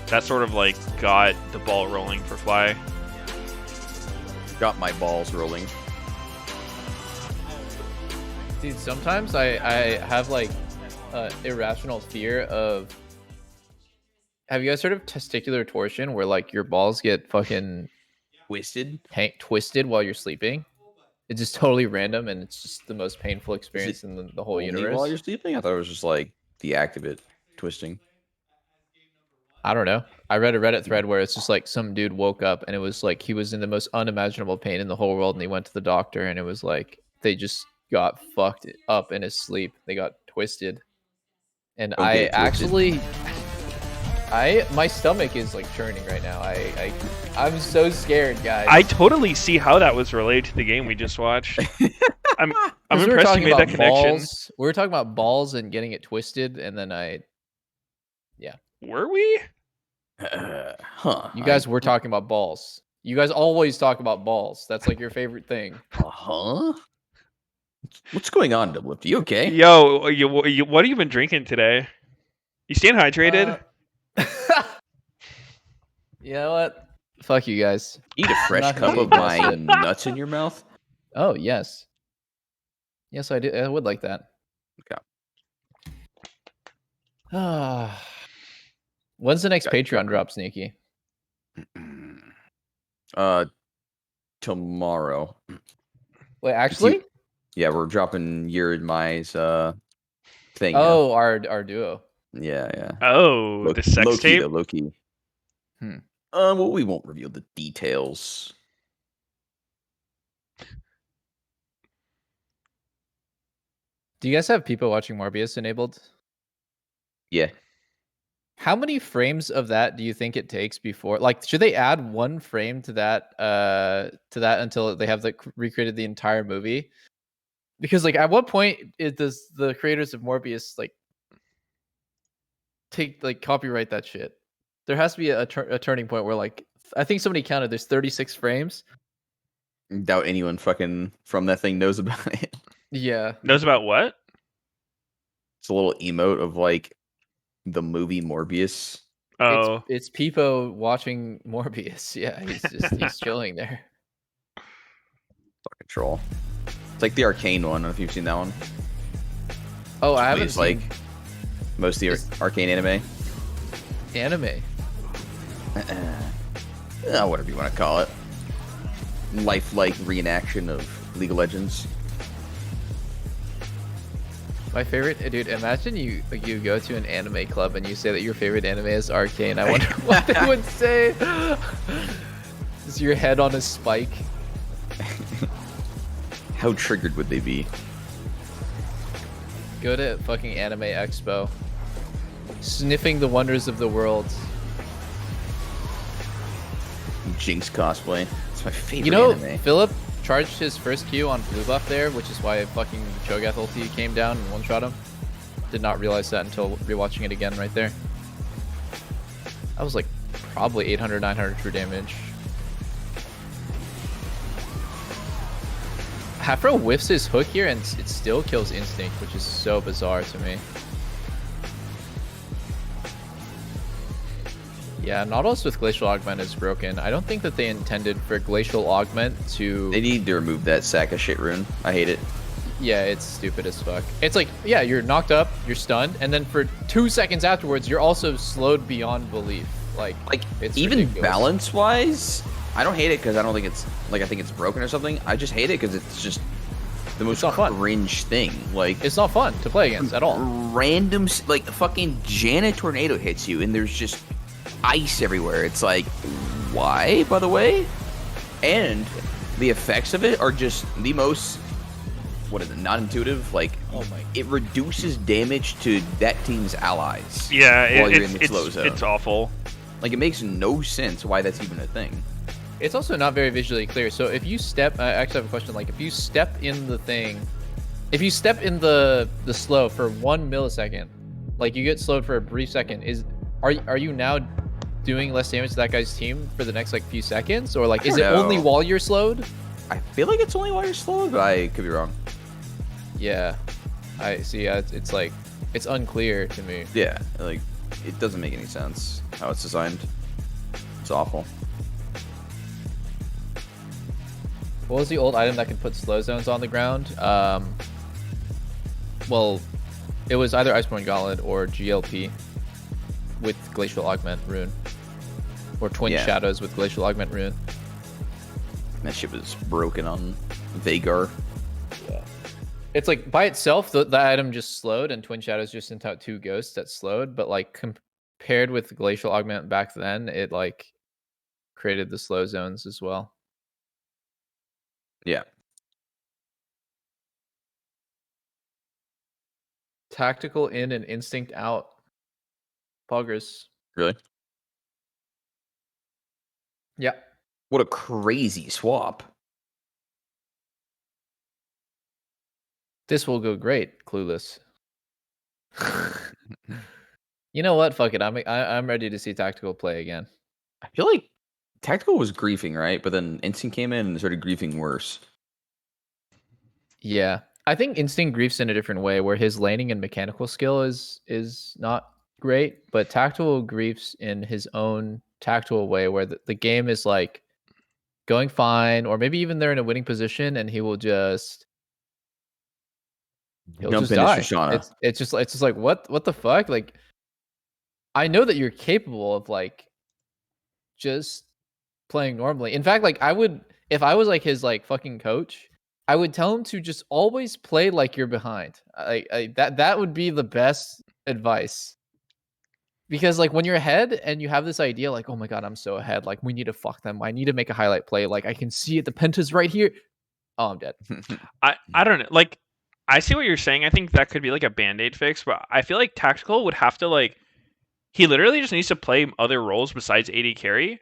That sort of like got the ball rolling for Fly. Got my balls rolling. Dude, sometimes I have like irrational fear of. Have you guys heard of testicular torsion, where like your balls get fucking Twisted? twisted while you're sleeping? It's just totally random, and it's just the most painful experience in the whole Only universe. while you're sleeping? I thought it was just like the act of it twisting. I don't know. I read a Reddit thread where it's just like some dude woke up and it was like he was in the most unimaginable pain in the whole world, and he went to the doctor, and it was like they just got fucked up in his sleep. They got twisted, and Don't I get twisted. actually. My stomach is like churning right now. I'm so scared, guys. I totally see how that was related to the game we just watched. I'm 'Cause we were impressed you talking made that about connection. balls. We were talking about balls and getting it twisted, and then Were we? Huh. you guys were talking about balls. You guys always talk about balls. That's like your favorite thing. Huh? What's going on, Doublelift? You okay? Yo, what have you been drinking today? You staying hydrated? You know what? Fuck you guys. Eat a fresh Not cup gonna of eat my that. nuts in your mouth? Oh yes, yes I do. I would like that. Okay. When's the next Got- Patreon drop, Sneaky? Tomorrow. Wait, actually? Yeah, we're dropping your and my's thing. now. Oh, our duo. Yeah. Oh, the sex low-key, tape? though, low-key. Hmm. Well, we won't reveal the details. Do you guys have people watching Morbius enabled? Yeah. How many frames of that do you think it takes before? Like, should they add one frame to that until they have recreated the entire movie? Because like, at what point does the creators of Morbius like take like copyright that shit. There has to be a turning point where like I think somebody counted there's 36 frames. Doubt anyone fucking from that thing knows about it. Yeah. Knows about what? It's a little emote of like the movie Morbius. Oh, It's Peepo watching Morbius. Yeah, he's chilling there. Fucking troll. It's like the Arcane one. I don't know if you've seen that one. Oh, I haven't It's seen like most of the Arcane anime. anime. Whatever you want to call it. Lifelike reenaction of League of Legends. My favorite, dude. Imagine you go to an anime club and you say that your favorite anime is Arcane. I wonder what they would say. Is your head on a spike? How triggered would they be? Go to fucking Anime Expo, sniffing the wonders of the world. Jinx cosplay. It's my favorite You know, anime. Philip charged his first Q on blue buff there, which is why fucking Cho'Gath ulti came down and one-shot him. Did not realize that until rewatching it again right there. That was like probably 800, 900 true damage. Hafro whiffs his hook here and it still kills Instinct, which is so bizarre to me. Yeah, Nautilus with Glacial Augment is broken. I don't think that they intended for Glacial Augment to... They need to remove that sack of shit rune. I hate it. Yeah, it's stupid as fuck. It's like, yeah, you're knocked up, you're stunned, and then for 2 seconds afterwards, you're also slowed beyond belief. Like it's even ridiculous. balance-wise, I don't hate it because I don't think it's like I think it's broken or something. I just hate it because it's just the most not fun. cringe thing. Like It's not fun to play against at all. random, like fucking Janet tornado hits you and there's just ice everywhere. It's like, why? By the way, and the effects of it are just the most. What is it? Not intuitive. Like, Oh my. it reduces damage to that team's allies. yeah, while you're in the slow zone. it's awful. Like, it makes no sense why that's even a thing. It's also not very visually clear. So if you step, I actually have a question. Like, if you step in the thing, if you step in the slow for 1 millisecond, like you get slowed for a brief second, are you now doing less damage to that guy's team for the next like few seconds, or like is it only know. while you're slowed? I feel like it's only while you're slow, but I could be wrong. Yeah, I see. It's like it's unclear to me. Yeah, like, it doesn't make any sense how it's designed. It's awful. What was the old item that could put slow zones on the ground? Well, it was either Iceborne Gauntlet or GLP with Glacial Augment Rune, or Twin Yeah. Shadows with Glacial Augment Rune. That shit was broken on Vagar. It's like by itself, the item just slowed, and Twin Shadows just sent out 2 ghosts that slowed. But like compared with Glacial Augment back then, it like created the slow zones as well. Yeah. Tactical in and instinct out. Poggers. Really? Yeah. What a crazy swap. This will go great, Clueless. You know what? Fuck it. I'm ready to see Tactical play again. I feel like Tactical was griefing, right? But then Instinct came in and started griefing worse. Yeah. I think Instinct griefs in a different way, where his laning and mechanical skill is not great, but Tactical griefs in his own tactical way, where the game is like going fine, or maybe even they're in a winning position and he'll just Jump into die. Shoshana. It's just like what the fuck? Like, I know that you're capable of like just playing normally. In fact, like I would, if I was like his like fucking coach, I would tell him to just always play like you're behind. That would be the best advice. Because like when you're ahead and you have this idea like, oh my god, I'm so ahead, like we need to fuck them. I need to make a highlight play. Like I can see it, the penta's right here. Oh, I'm dead. I don't know. Like, I see what you're saying. I think that could be like a band-aid fix, but I feel like Tactical would have to like, he literally just needs to play other roles besides AD carry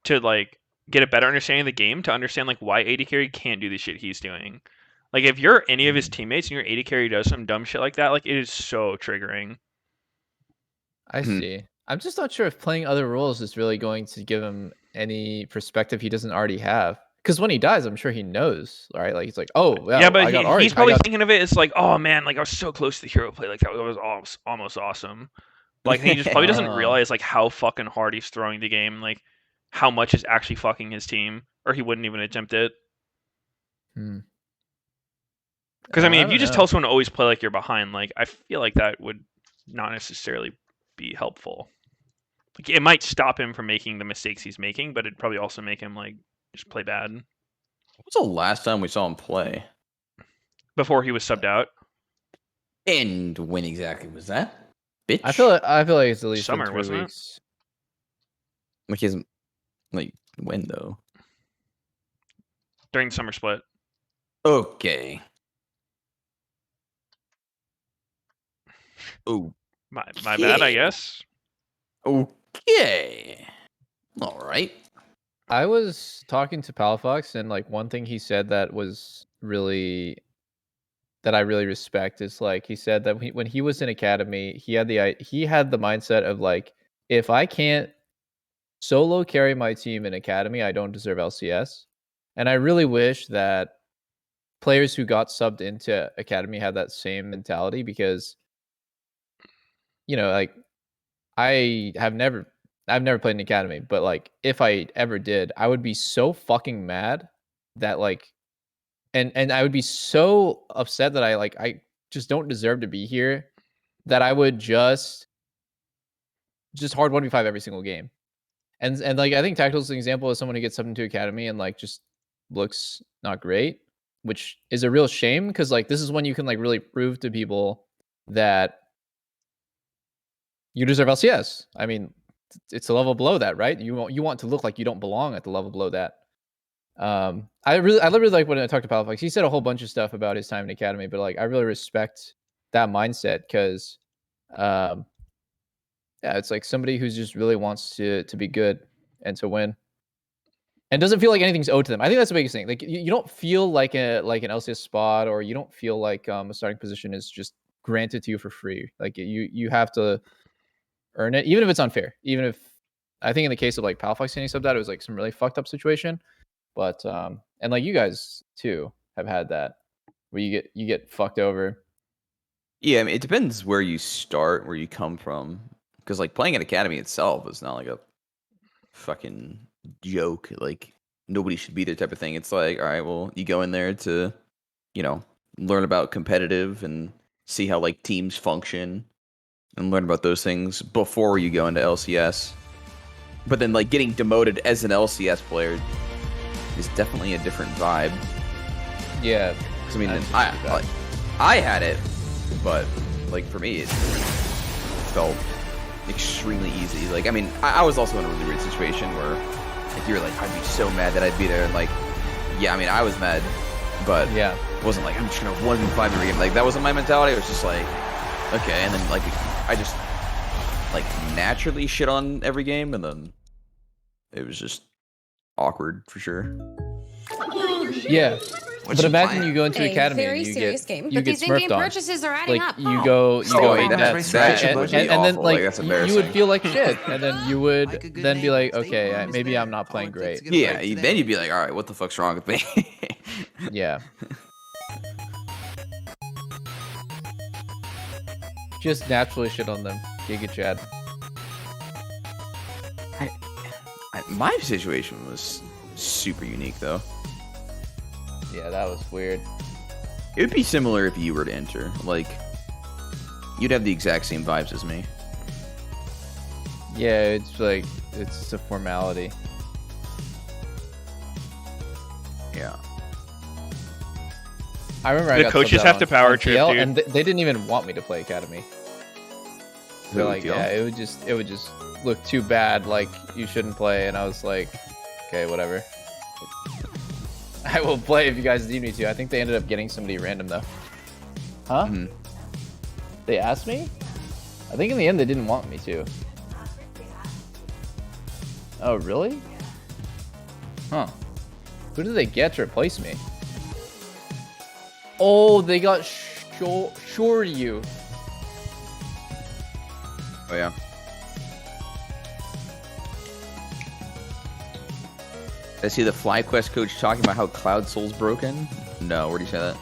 to like get a better understanding of the game, to understand like why AD carry can't do the shit he's doing. Like if you're any of his teammates and your AD carry does some dumb shit like that, like it is so triggering. I see. I'm just not sure if playing other roles is really going to give him any perspective he doesn't already have. Because when he dies, I'm sure he knows, right? Like he's like, oh, well, Yeah, but I got Ari. he's probably thinking of it as like, oh man, like I was so close to the hero play, like that was almost awesome. Like he just probably doesn't realize like how fucking hard he's throwing the game, like how much is actually fucking his team, or he wouldn't even attempt it. Hmm. Because I mean, if don't you just know. tell someone to always play like you're behind, like I feel like that would not necessarily be helpful. Like it might stop him from making the mistakes he's making, but it'd probably also make him like just play bad. What's the last time we saw him play? Before he was subbed out. And when exactly was that? Bitch. I feel like it's at least Summer, been 3 wasn't it? weeks. Like he hasn't. Like when though? During the summer split. Okay. Oh. My bad, I guess. Okay. All right. I was talking to Palafox, and like one thing he said that was really that I really respect is like he said that when he was in academy, he had the mindset of like, if I can't solo carry my team in academy, I don't deserve LCS. And I really wish that players who got subbed into academy had that same mentality, because like I've never played an academy, but like if I ever did, I would be so fucking mad that like and I would be so upset that I just don't deserve to be here, that I would just hard 1v5 every single game. And like I think Tactical is an example of someone who gets subbed into academy and like just looks not great, which is a real shame, because like this is when you can like really prove to people that you deserve LCS. I mean, it's a level below that, right? You want to look like you don't belong at the level below that. I really like when I talked to Palafox. He said a whole bunch of stuff about his time in academy, but like I really respect that mindset, because yeah, it's like somebody who's just really wants to be good and to win, and doesn't feel like anything's owed to them. I think that's the biggest thing. Like you don't feel like an LCS spot, or you don't feel like a starting position is just granted to you for free. Like you have to earn it, even if it's unfair. Even if I think in the case of like Palafox getting subbed out, it was like some really fucked up situation. But and like you guys too have had that where you get fucked over. Yeah, I mean, it depends where you start, where you come from. Because like playing at academy itself is not like a fucking joke. Like nobody should be there type of thing. It's like, all right, well, you go in there to, learn about competitive and see how like teams function and learn about those things before you go into LCS. But then like getting demoted as an LCS player is definitely a different vibe. Yeah, because I mean, I had it, but like for me, it felt extremely easy. Like, I mean, I was also in a really weird situation where, like, you were like, I'd be so mad that I'd be there, and like, yeah, I mean, I was mad, but yeah, it wasn't like I'm just gonna 1v5 every game. Like, that wasn't my mentality. It was just like, okay, and then like I just like naturally shit on every game, and then it was just awkward for sure. Yeah. But imagine you go into A academy very and you serious get game, you but get these in-game smurfed on. purchases are adding Like up. you go that's and then awful. like That's you would embarrassing. feel like shit, and then you would then be like, okay, maybe I'm not playing great. Yeah, then you'd be like, all right, what the fuck's wrong with me? Yeah. Just naturally shit on them. Giga Chad. My situation was super unique though. Yeah, that was weird. It would be similar if you were to enter. Like, you'd have the exact same vibes as me. Yeah, it's like it's a formality. Yeah. I remember The coaches have to power trip, dude. and they didn't even want me to play academy. They're like, yeah, it would just look too bad. Like you shouldn't play, and I was like, okay, whatever. I will play if you guys need me to. I think they ended up getting somebody random though. Huh? Mm-hmm. They asked me? I think in the end they didn't want me to. Oh, really? Huh. Who did they get to replace me? Oh, they got Shoryu. Oh yeah. I see the FlyQuest coach talking about how Cloud Soul's broken. No, where do you say that?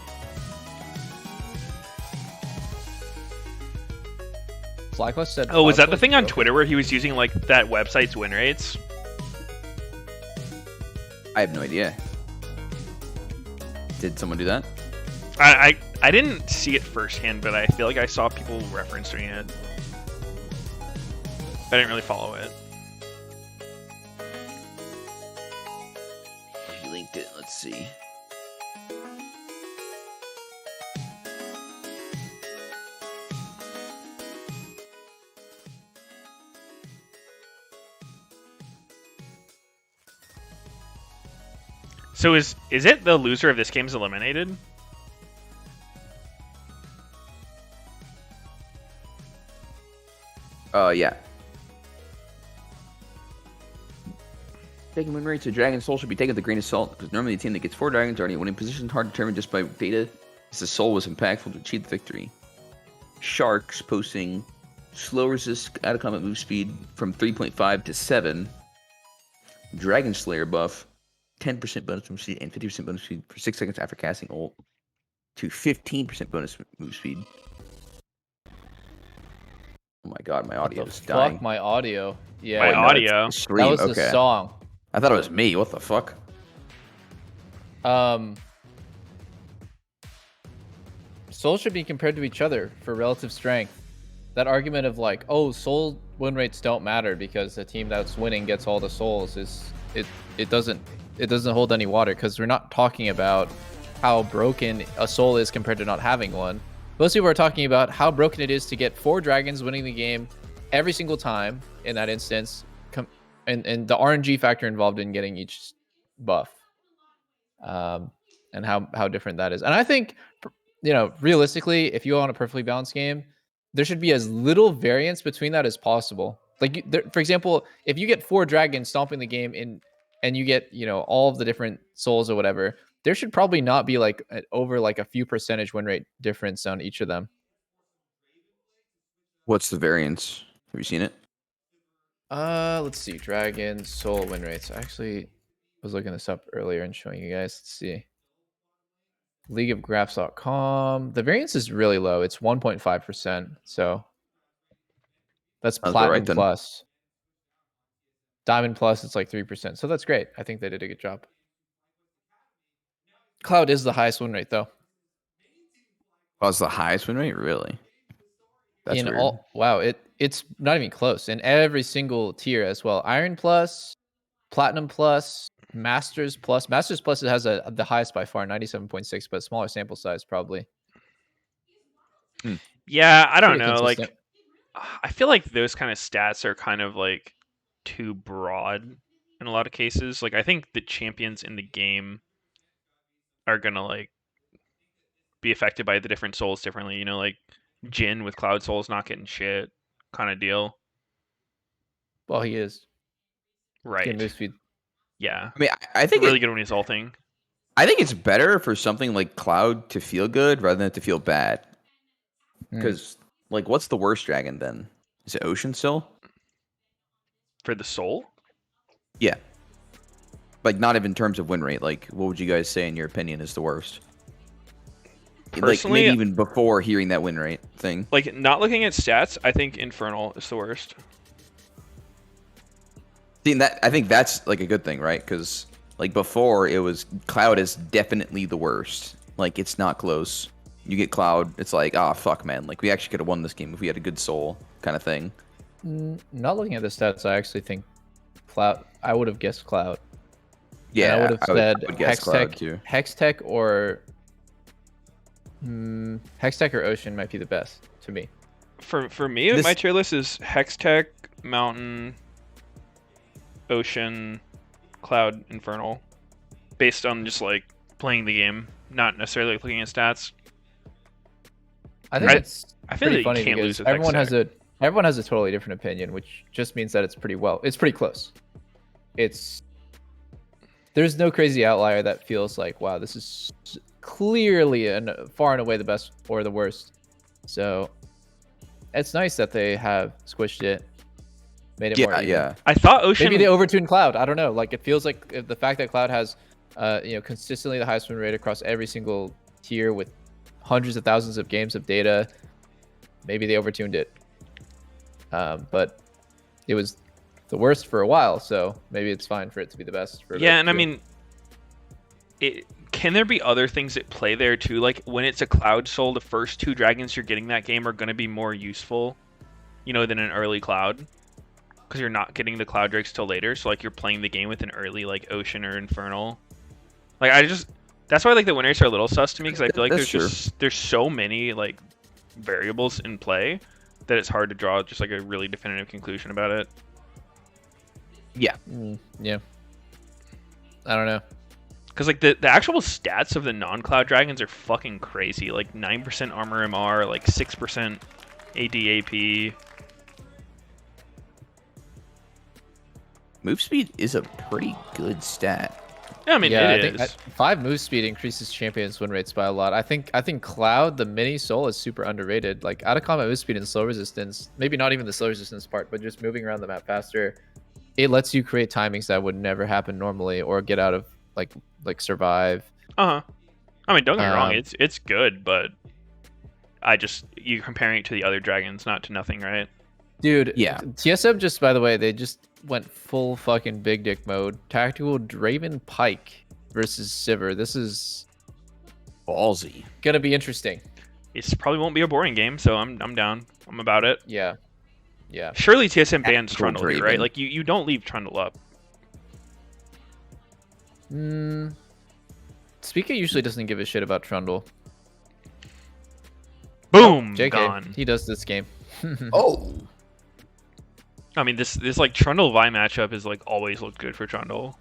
FlyQuest said. Oh, was that the Cloud thing on Soul's Twitter where he was using like that website's win rates? I have no idea. Did someone do that? I didn't see it firsthand, but I feel like I saw people referencing it. I didn't really follow it. He linked it. Let's see. So is it the loser of this game is eliminated? Yeah. Taking win rates of Dragon Soul should be taken with a grain of salt, because normally a team that gets 4 dragons already winning position hard to determine just by data, as the soul was impactful to achieve the victory. Sharks posting slow resist out of combat move speed from 3.5 to 7. Dragon Slayer buff, 10% bonus move speed and 50% bonus speed for 6 seconds after casting ult, to 15% bonus move speed. Oh my god, my audio is dying. Fuck my audio. Yeah. My no, audio. it's the stream. That was Okay. the song. I thought it was me. What the fuck? Souls should be compared to each other for relative strength. That argument of like, oh, soul win rates don't matter because the team that's winning gets all the souls is it doesn't hold any water, because we're not talking about how broken a soul is compared to not having one. Most people are talking about how broken it is to get 4 dragons winning the game every single time in that instance, and the RNG factor involved in getting each buff, and how different that is. And I think, realistically, if you want a perfectly balanced game, there should be as little variance between that as possible. Like, for example, if you get 4 dragons stomping the game and you get all of the different souls or whatever, there should probably not be like over like a few percentage win rate difference on each of them. What's the variance? Have you seen it? Let's see. Dragon soul win rates. I actually was looking this up earlier and showing you guys. Let's see. Leagueofgraphs.com. The variance is really low. It's 1.5%. So that's Sounds about platinum right then. plus. Diamond plus, it's like 3%. So that's great. I think they did a good job. Cloud is the highest win rate though. Oh, it's the highest win rate? Really? That's In weird. wow, it's not even close. In every single tier as well. Iron plus, platinum plus, masters plus. Masters plus, it has the highest by far, 97.6, but smaller sample size probably. Yeah, I don't Pretty know. Like, consistent. I feel like those kind of stats are kind of like too broad in a lot of cases. Like, I think the champions in the game are gonna like be affected by the different souls differently. Like Jin with Cloud Souls not getting shit kind of deal. Well, he is. Right. Getting move speed. Yeah. I mean, I think Really good when he's ulting. I think it's better for something like Cloud to feel good rather than it to feel bad. Because, like, what's the worst dragon then? Is it Ocean still? For the soul? Yeah. Like, not even in terms of win rate. Like, what would you guys say, in your opinion, is the worst? Personally, like, maybe even before hearing that win rate thing. like not looking at stats, I think Infernal is the worst. See, that I think that's like a good thing, right? Because like before, it was Cloud is definitely the worst. Like, it's not close. You get Cloud, it's like, ah, fuck, man. Like, we actually could have won this game if we had a good soul, kind of thing. Not looking at the stats, I actually think Cloud. I would have guessed Cloud. Yeah, And I would have said I would guess Cloud too. Hextech or Hextech or Ocean might be the best to me. For me, my tier list is Hextech, Mountain, Ocean, Cloud, Infernal, based on just like playing the game, not necessarily looking at stats. I think it's I feel pretty like you funny can't because lose with everyone Hextech. has a totally different opinion, which just means that it's pretty close. There's no crazy outlier that feels like, wow, this is clearly and far and away the best or the worst. So it's nice that they have squished it. made it more Yeah, even. yeah. I thought Ocean. Maybe they overtuned Cloud. I don't know. Like it feels like the fact that Cloud has, consistently the highest win rate across every single tier with hundreds of thousands of games of data. Maybe they overtuned it. But it was the worst for a while, so maybe it's fine for it to be the best for a Yeah, bit, and I too. mean, can there be other things at play there too? Like when it's a Cloud Soul, the first 2 dragons you're getting that game are going to be more useful, than an early Cloud, because you're not getting the Cloud Drakes till later. So like you're playing the game with an early like Ocean or Infernal. Like that's why like the win rates are a little sus to me, because I feel like there's so many like variables in play that it's hard to draw just like a really definitive conclusion about it. Yeah. Yeah. I don't know. Because like the actual stats of the non-Cloud Dragons are fucking crazy. Like 9% armor MR, like 6% ADAP. Move speed is a pretty good stat. Yeah, I mean Yeah, it I is. think 5 move speed increases champions win rates by a lot. I think Cloud, the mini soul, is super underrated. Like out of combat move speed and slow resistance, maybe not even the slow resistance part, but just moving around the map faster, it lets you create timings that would never happen normally, or get out of like survive. I mean, don't get me wrong, Um, it's good, but you comparing it to the other dragons, not to nothing, right? Dude, Yeah. TSM just, by the way, they just went full fucking big dick mode. Tactical Draven Pike versus Sivir. This is Ballsy. gonna be interesting. It probably won't be a boring game, so I'm down. I'm about it. Yeah. Yeah. Surely TSM bans Tactical Trundle here, right? Draven. Like you don't leave Trundle up. Speaker usually doesn't give a shit about Trundle. Boom, JK, gone. he does this game. Oh. I mean, this like Trundle Vi matchup is like always looked good for Trundle.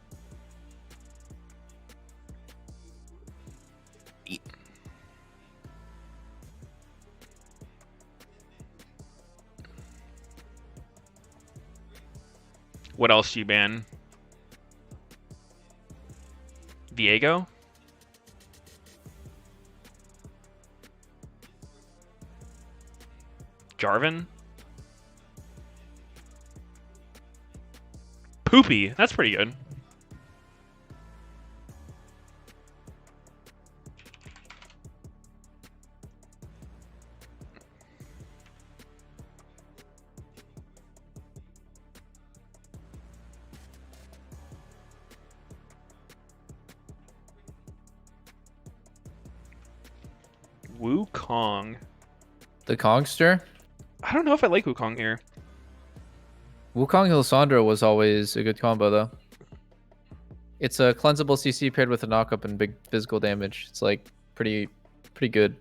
What else do you ban? Viego? Jarvan? Poopy, that's pretty good. Wukong. The Kongster? I don't know if I like Wukong here. Wukong Hilsandro was always a good combo, though. It's a cleansable CC paired with a knockup and big physical damage. It's like pretty good.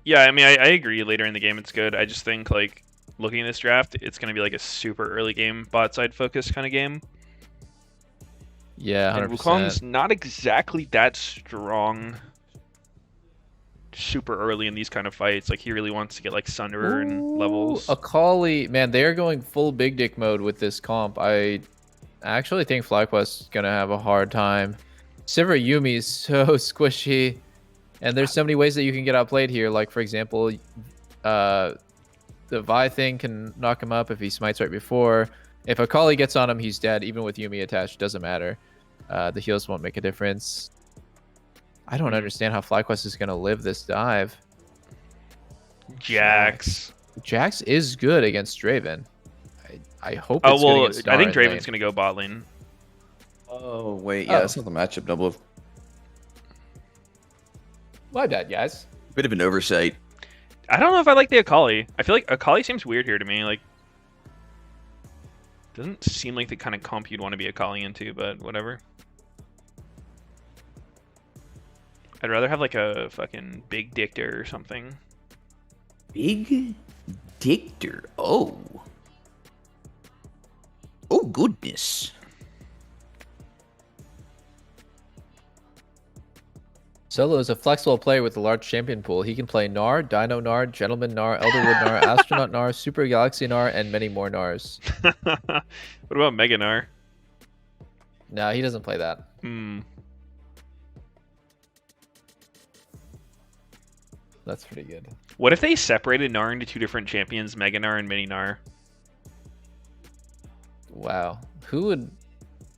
Yeah, I mean, I agree. Later in the game, it's good. I just think, like, looking at this draft, it's going to be like a super early game, bot side focus kind of game. Yeah, 100%. And Wukong's not exactly that strong super early in these kind of fights. Like, he really wants to get, like, Sunder and levels. Akali, man, they are going full big dick mode with this comp. I actually think FlyQuest's going to have a hard time. Sivir Yumi's so squishy. And there's so many ways that you can get outplayed here. Like, for example, the Vi thing can knock him up if he smites right before. If Akali gets on him, he's dead. Even with Yumi attached, doesn't matter. The heals won't make a difference. I don't understand how FlyQuest is going to live this dive. Jax. Jax is good against Draven. I hope Oh, it's good well, against I think Star in Draven's lane. going to go bot lane. Oh, wait. Yeah, Oh. that's not the matchup double. My bad, guys. Bit of an oversight. I don't know if I like the Akali. I feel like Akali seems weird here to me. Like, doesn't seem like the kind of comp you'd want to be Akali into, but whatever. I'd rather have like a fucking big Dictor or something. Big Dictor. Oh. Oh, goodness. Solo is a flexible player with a large champion pool. He can play Gnar, Dino Gnar, Gentleman Gnar, Elderwood Gnar, Astronaut Gnar, Super Galaxy Gnar, and many more Gnars. What about Meganar? No, he doesn't play that. That's pretty good. What if they separated Gnar into 2 different champions, Meganar and Mini Gnar? Wow. Who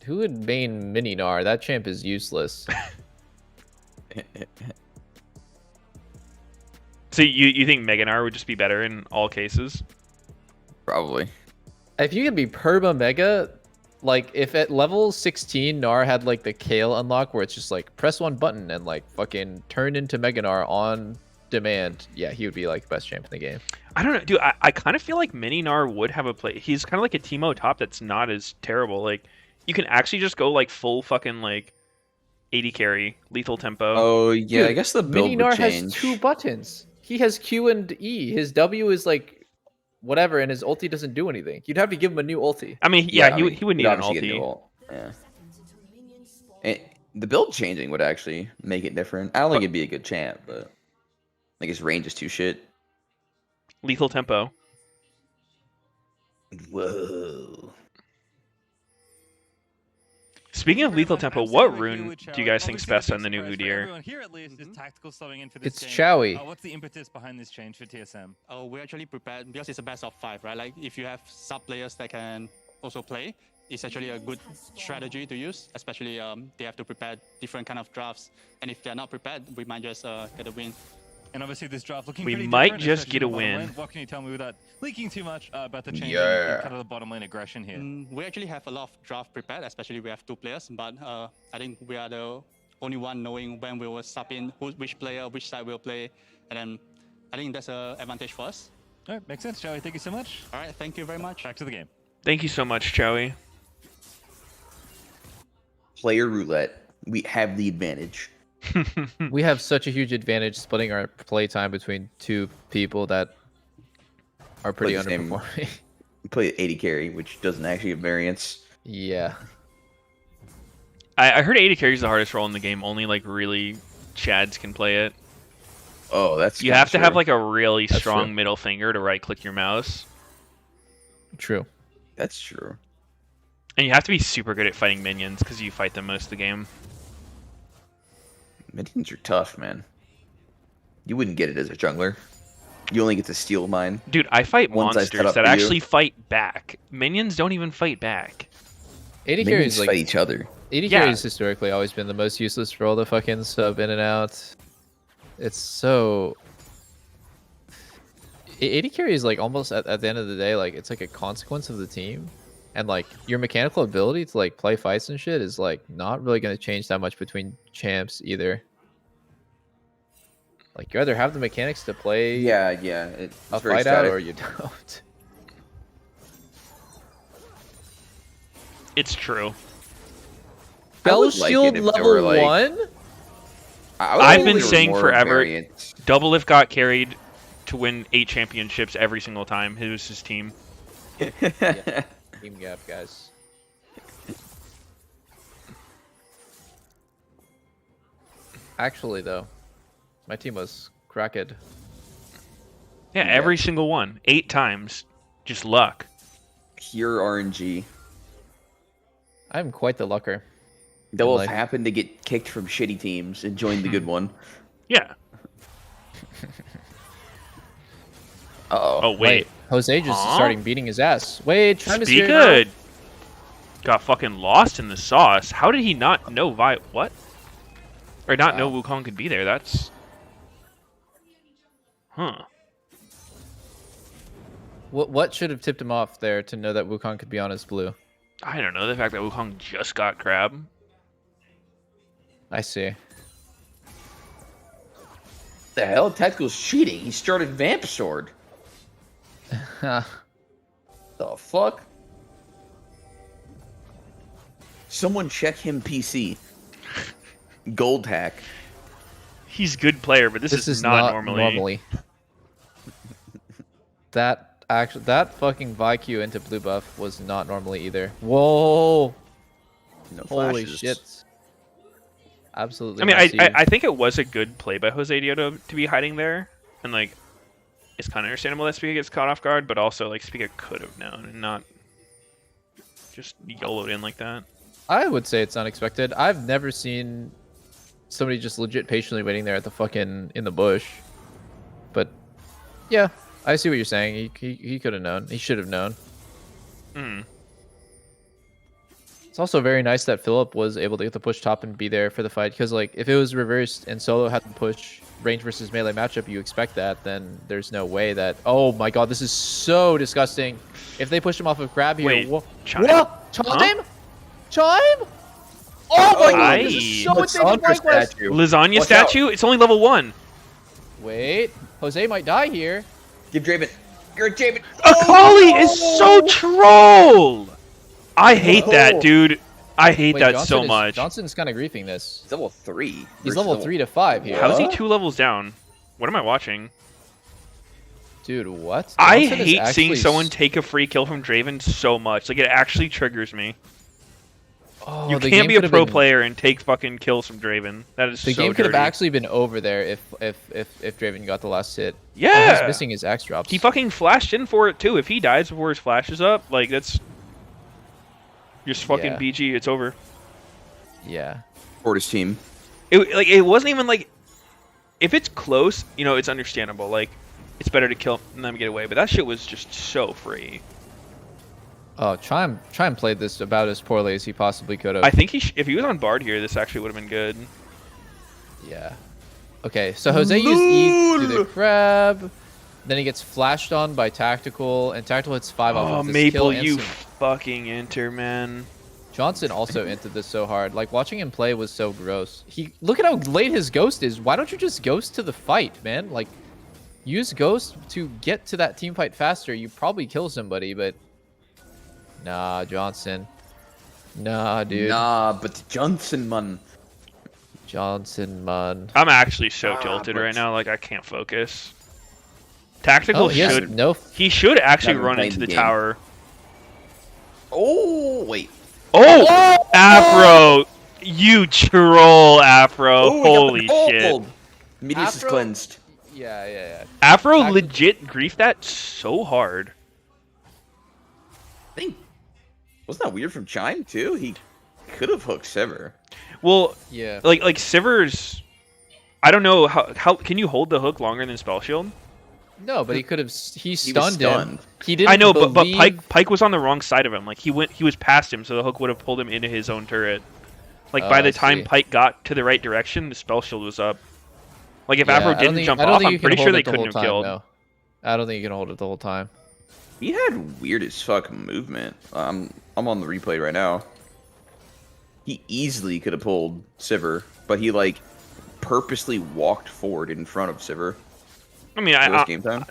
would main Mini Gnar? That champ is useless. So you think Mega Gnar would just be better in all cases? Probably. If you can be perma mega, like if at level 16 Gnar had like the Kale unlock where it's just like press one button and like fucking turn into Mega Gnar on demand, yeah, he would be like the best champ in the game. I don't know, dude. I kind of feel like Mini Gnar would have a play. He's kind of like a Teemo top that's not as terrible. Like you can actually just go like full fucking like 80 carry, lethal tempo. Oh yeah, Dude, I guess the build Mini would Gnar change. has 2 buttons. He has Q and E. His W is like whatever, and his ulti doesn't do anything. You'd have to give him a new ulti. I mean, Yeah, he would need you'd an obviously get a new ulti. ult. Yeah. And the build changing would actually make it different. I don't think it'd be a good champ, but like his range is too shit. Lethal tempo. Whoa. Speaking of lethal tempo, what rune do you guys think's best on the new Udyr? Everyone here at least is tactical stuffing in for It's this game. Chowie. What's the impetus behind this change for TSM? Oh, we're actually prepared because it's a best of 5, right? Like if you have sub players that can also play, it's actually a good strategy to use. Especially they have to prepare different kind of drafts, and if they're not prepared, we might just get a win. And obviously this draft looking We pretty might different, just especially get a in the bottom win. lane. What can you tell me without leaking too much about the change in Yeah. kind of the bottom lane aggression here? We actually have a lot of draft prepared, especially we have 2 players, but I think we are the only one knowing when we will sub in, which player, which side will play, and then I think that's an advantage for us. All right, makes sense, Joey. Thank you so much. All right, thank you very much. Back to the game. Thank you so much, Chowie. Player roulette. We have the advantage. We have such a huge advantage splitting our playtime between 2 people that are pretty Play the same- underperforming. We play 80 carry, which doesn't actually have variance. Yeah. I heard 80 carry is the hardest role in the game. Only like really Chads can play it. Oh, that's You kinda have to have true. like a really That's strong true. middle finger to right click your mouse. True. That's true. And you have to be super good at fighting minions because you fight them most of the game. Minions are tough, man. You wouldn't get it as a jungler. You only get to steal mine. Dude, I fight Ones I set monsters up that for you. actually fight back. Minions don't even fight back. 80 carry Minions is like fight each other. 80 Yeah. carry has historically always been the most useless role to fucking sub in and out. It's so 80 carry is like almost at the end of the day, like it's like a consequence of the team. And like your mechanical ability to like play fights and shit is like not really gonna change that much between champs either. Like you either have the mechanics to play Yeah, it's a very fight out static. or you don't. It's true. I Bell would like it Shield if there level were, like- 1? I would I've think been there was saying more forever, variance. Double Lift got carried to win 8 championships every single time. It was his team. Team gap, guys. Actually, though, my team was cracked. Yeah, every single one. 8 times. Just luck. Pure RNG. I'm quite the lucker. They'll Like- have happened to get kicked from shitty teams and join the good one. Yeah. Uh-oh. Oh, wait. Jose just Huh? starting beating his ass. Wait, time is Be here now. good. Got fucking lost in the sauce. How did he not know what? Or not know Wukong could be there? That's... Huh. What should have tipped him off there to know that Wukong could be on his blue? I don't know. The fact that Wukong just got crab. I see. The hell? Tactical's cheating. He started Vamp Sword. The fuck? Someone check him PC. Gold hack. He's a good player, but this is not normally. That fucking Vyq into blue buff was not normally either. Whoa! No Holy flashes. shit! Absolutely. I mean, massive. I think it was a good play by Jose Dioto to be hiding there, and like, it's kind of understandable that Spiga gets caught off guard, but also like Spiga could have known and not just YOLO'd in like that. I would say it's unexpected. I've never seen somebody just legit patiently waiting there at the fucking in the bush. But yeah, I see what you're saying. He could have known. He should have known. Mm. It's also very nice that Philip was able to get the push top and be there for the fight, because like if it was reversed and Solo had to push range versus melee matchup, you expect that, then there's no way that. Oh my god, this is so disgusting. If they push him off of grab here, Wait, what? Chime? Chime? Huh? Chime? Oh my god, this Aye. is so insane. for Flying Quest. Lasagna Watch out. statue? It's only level 1. Wait, Jose might die here. Give Draven. You're Draven. Akali is so troll! I hate that, dude. I hate Wait, that Johnson so is- much. Johnson's kind of griefing this. He's level 3. He's versus level 3 to 5 here. How is he 2 levels down? What am I watching? Dude, what? I Johnson is hate actually seeing someone take a free kill from Draven so much. Like, it actually triggers me. Oh, You the can't game be a could have pro been- player and take fucking kills from Draven. That is The so game could have dirty. actually been over there if Draven got the last hit. Yeah. Oh, he's missing his axe drops. He fucking flashed in for it too. If he dies before his flash is up, like that's your fucking Yeah. BG. It's over. Yeah. Fortis team. It wasn't even like if it's close, you know, it's understandable. Like it's better to kill and then get away. But that shit was just so free. Oh, Chime played this about as poorly as he possibly could have. I think if he was on Bard here, this actually would have been good. Yeah. Okay, so Jose used E to the crab. Then he gets flashed on by Tactical, and Tactical hits 5 off Oh, of this Maple, kill you instant. fucking enter, man. Johnson also entered this so hard. Like, watching him play was so gross. Look at how late his ghost is. Why don't you just ghost to the fight, man? Like, use ghost to get to that team fight faster. You probably kill somebody, but... Nah, Johnson. Nah, dude. Nah, but Johnson, man. Johnson, man. I'm actually so tilted but- right now. Like I can't focus. Tactical Oh, he has should no... he should actually Haven't run played into the the game. tower. Oh, wait. Oh, Afro, you troll, Afro. Oh, we got the Holy shit. gold. Meteos is Afro- cleansed. Yeah. Afro Tactical- legit griefed that so hard. I think wasn't that weird from Chime too? He could have hooked Sever. Well, Yeah. like Sivers, I don't know how can you hold the hook longer than spell shield? No, but he could have... He was stunned him. stunned. He didn't I know, but believe... Pike was on the wrong side of him. Like he was past him, so the hook would have pulled him into his own turret. Like by Oh, the I time see. Pike got to the right direction, the spell shield was up. Like if Yeah, Afro I don't didn't think- jump I don't off, think I'm you can pretty sure hold they it the couldn't whole have killed. time, no. I don't think you can hold it the whole time. He had weird as fuck movement. I'm on the replay right now. He easily could have pulled Sivir, but he like purposely walked forward in front of Sivir. I mean, It was game time.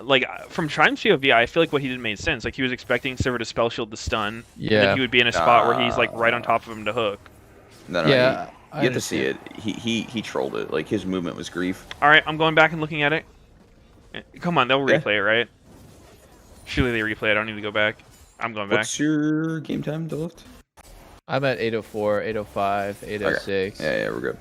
like from Chime's POV, I feel like what he did made sense. Like he was expecting Sivir to spell shield the stun, and Yeah. then he would be in a spot where he's like right on top of him to hook. No, Yeah, you have to see it. He trolled it. Like his movement was grief. All right, I'm going back and looking at it. Come on, they'll Yeah. replay it, right? Surely they replay it. I don't need to go back. I'm going back. What's your game time, Duluth? I'm at 804, 805, 806. Yeah, we're good.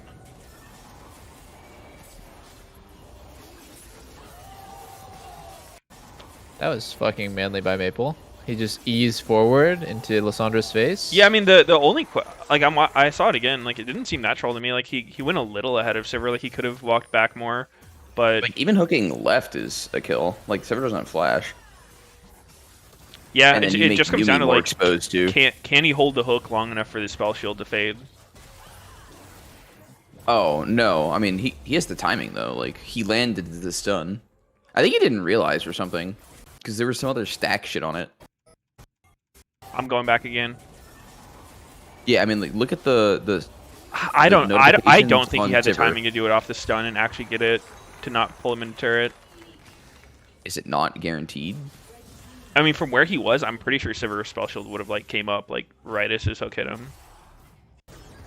That was fucking manly by Maple. He just eased forward into Lissandra's face. Yeah, I mean the only I saw it again. Like it didn't seem natural to me. Like he went a little ahead of Sivir. Like he could have walked back more, but Like even hooking left is a kill. Like Sivir doesn't have flash. yeah, And it, then you it make just comes Yumi down to more like exposed to. can he hold the hook long enough for the spell shield to fade? Oh no! I mean he has the timing though. Like he landed the stun. I think he didn't realize or something, because there was some other stack shit on it. I'm going back again. Yeah, I mean like look at the. I don't notifications think he on had the Sivir. timing to do it off the stun and actually get it to not pull him in turret. Is it not guaranteed? I mean, from where he was, I'm pretty sure Sivir's spell shield would have like came up like right as his hook hit him.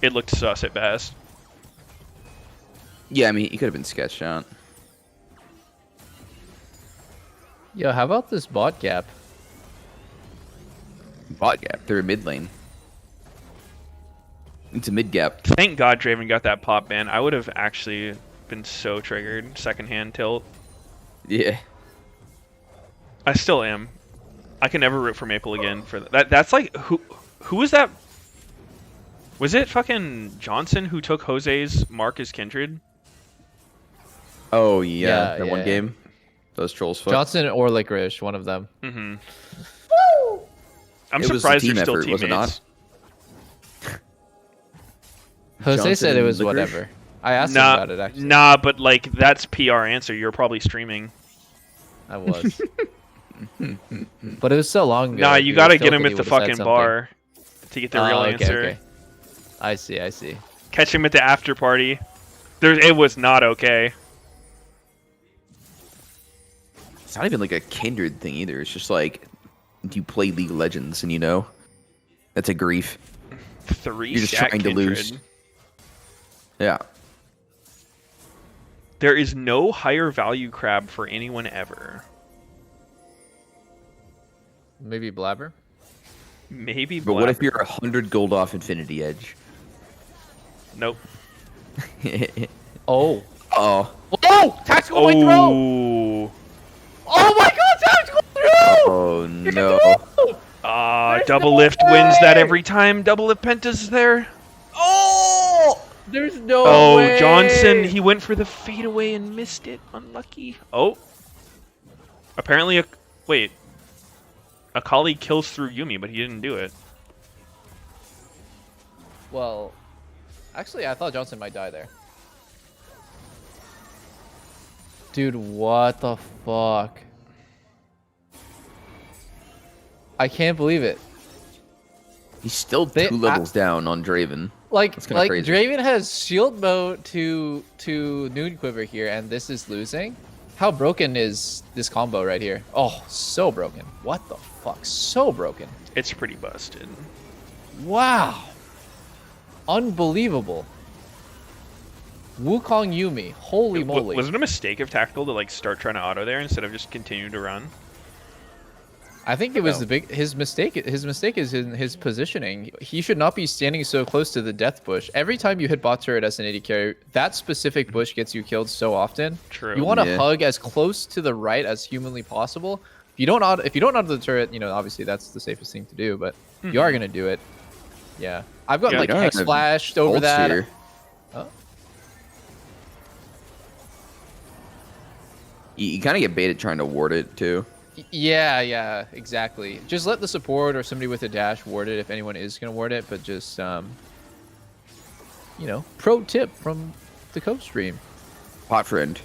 It looked sus at best. Yeah, I mean he could have been sketched out. Yo, how about this bot gap? Bot gap. They're a mid lane. It's a mid gap. Thank God Draven got that pop ban. I would have actually been so triggered. Second hand tilt. Yeah. I still am. I can never root for Maple again for that. That's like who was that? Was it fucking Johnson who took Jose's mark as Kindred? Oh yeah, Yeah, that one yeah. game. Those trolls fucked. Johnson or Licorice, one of them. Mm-hmm. It I'm was a surprised team they're still effort, was it not? teammates. Jose Johnson said it and was licorice? whatever. I asked him Nah, about it actually. nah, but like that's PR answer. You're probably streaming. I was. But it was so long ago. Nah, if you he gotta was get him joking, at he the would've said fucking something. bar to get the real Okay, answer. okay. I see, I see. Catch him at the after party. It was not okay. It's not even like a kindred thing either. It's just like you play League of Legends and you know that's a grief. 3 You're just stack trying to Kindred. lose. Yeah. There is no higher value crab for anyone ever. Maybe Blabber? Maybe But what if Blabber. you're 100 gold off Infinity Edge? Nope. Oh. Oh. Oh! Tactical white throw! Oh. Oh my god, tactical throw! Oh no. Double lift wins that every time double lift Penta's there. Oh! There's no Oh, way! Johnson, he went for the fadeaway and missed it. Unlucky. Oh. Apparently, wait. Akali kills through Yumi, but he didn't do it. Well, actually, I thought Johnson might die there. Dude, what the fuck? I can't believe it. He's still two levels down on Draven. Like, That's kinda crazy. Draven has shield bow to Noon Quiver here, and this is losing. How broken is this combo right here? Oh, so broken. What the fuck? So broken. It's pretty busted. Wow. Unbelievable. Wukong Yumi. Holy moly. Was it a mistake of Tactical to like start trying to auto there instead of just continue to run? I think it was his mistake. His mistake is in his positioning. He should not be standing so close to the death bush. Every time you hit bot turret as an AD carry, that specific bush gets you killed so often. True. You want to hug as close to the right as humanly possible. If you don't auto the turret, you know, obviously that's the safest thing to do, but you are gonna do it. Yeah. I've got like Hex flashed over that. Here. Oh. You kind of get baited trying to ward it too. Yeah, exactly. Just let the support or somebody with a dash ward it if anyone is going to ward it, but just, you know, pro tip from the co-stream. Pot friend.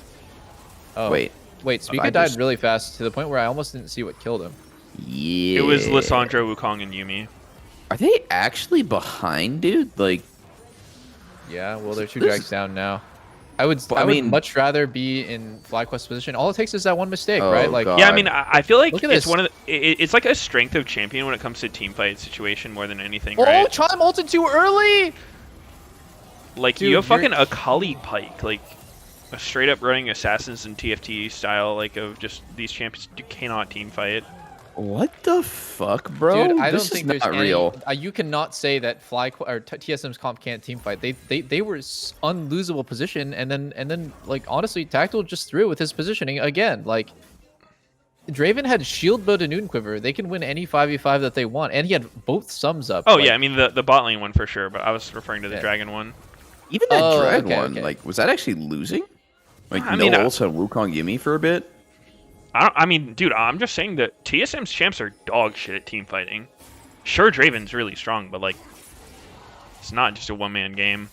Oh. Wait. Wait, Spica died really fast to the point where I almost didn't see what killed him. Yeah. It was Lissandra, Wukong, and Yumi. Are they actually behind, dude? Like. Yeah, well, they're 2 drags down now. I would much rather be in FlyQuest position. All it takes is that one mistake, right? Like, yeah, I mean, I feel like Look at it's this. one of the, it's like a strength of champion when it comes to team fight situation more than anything, oh, right? Chime ulted too early. Like Dude, you have fucking Akali Pike, like a straight up running assassins and TFT style, like of just these champions cannot team fight. What the fuck, bro? Dude, I this don't think is there's not any, real. you cannot say that TSM's comp can't team fight. They were unlosable position, and then like honestly, Tactical just threw with his positioning again. Like Draven had shield bow to Noon Quiver. They can win any 5v5 that they want, and he had both sums up. Oh like, yeah, I mean the bot lane one for sure, but I was referring to the dragon one. Even that Oh, drag okay, one, okay. like, was that actually losing? Like, I mean, no ults on Wukong Yumi for a bit? I mean, dude, I'm just saying that TSM's champs are dog shit at team fighting. Sure, Draven's really strong, but like, it's not just a one-man game.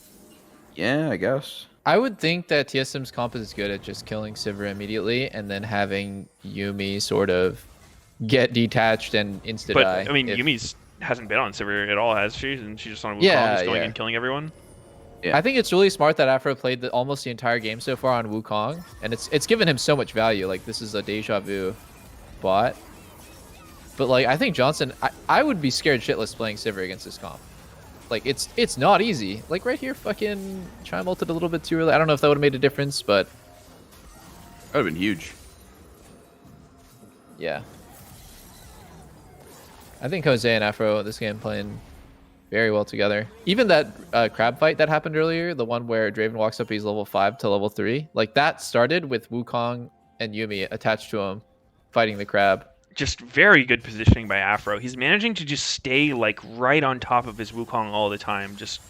Yeah, I guess. I would think that TSM's comp is good at just killing Sivir immediately, and then having Yumi sort of get detached and insta But die. I mean, if- Yumi's hasn't been on Sivir at all, has she? And she's just on Wukong, Yeah, just going yeah. and killing everyone. Yeah. I think it's really smart that Afro played almost the entire game so far on Wukong, and it's given him so much value. Like, this is a deja vu bot. But like, I think Johnson, I would be scared shitless playing Sivir against this comp. Like, it's not easy. Like right here, fucking Chime ulted a little bit too early. I don't know if that would have made a difference, but That would have been huge. yeah. I think Jose and Afro this game playing very well together. Even that crab fight that happened earlier, the one where Draven walks up, he's level 5 to level 3, like that started with Wukong and Yumi attached to him fighting the crab. Just very good positioning by Afro. He's managing to just stay like right on top of his Wukong all the time. Just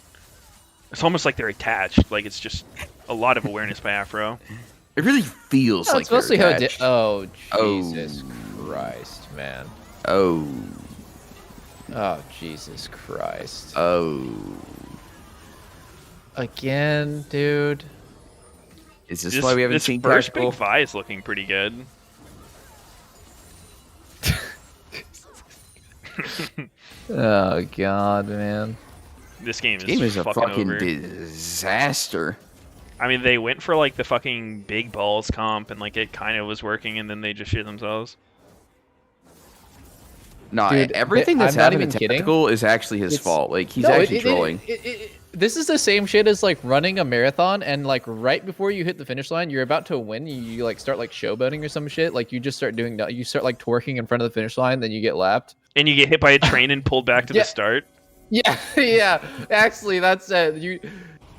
it's almost like they're attached. Like it's just a lot of awareness by Afro. It really feels No, like it's mostly they're how it attached. oh Oh. Jesus Christ, man. Oh. Oh Jesus Christ. Oh. Again, dude. Is this why we haven't this seen first tactical? big Vi is looking pretty good. Oh god, man. This game is, This game is a fucking fucking over. disaster. I mean, they went for like the fucking big balls comp, and like it kind of was working, and then they just shit themselves. No, Dude, everything that's I'm not happened even to kidding. Tactical is actually his It's- fault. Like he's No, actually trolling. This is the same shit as like running a marathon, and like right before you hit the finish line, you're about to win. You like start like showboating or some shit. Like you just start doing, you start like twerking in front of the finish line, then you get lapped. And you get hit by a train and pulled back to Yeah. the start. Yeah, yeah. Actually, that's it. You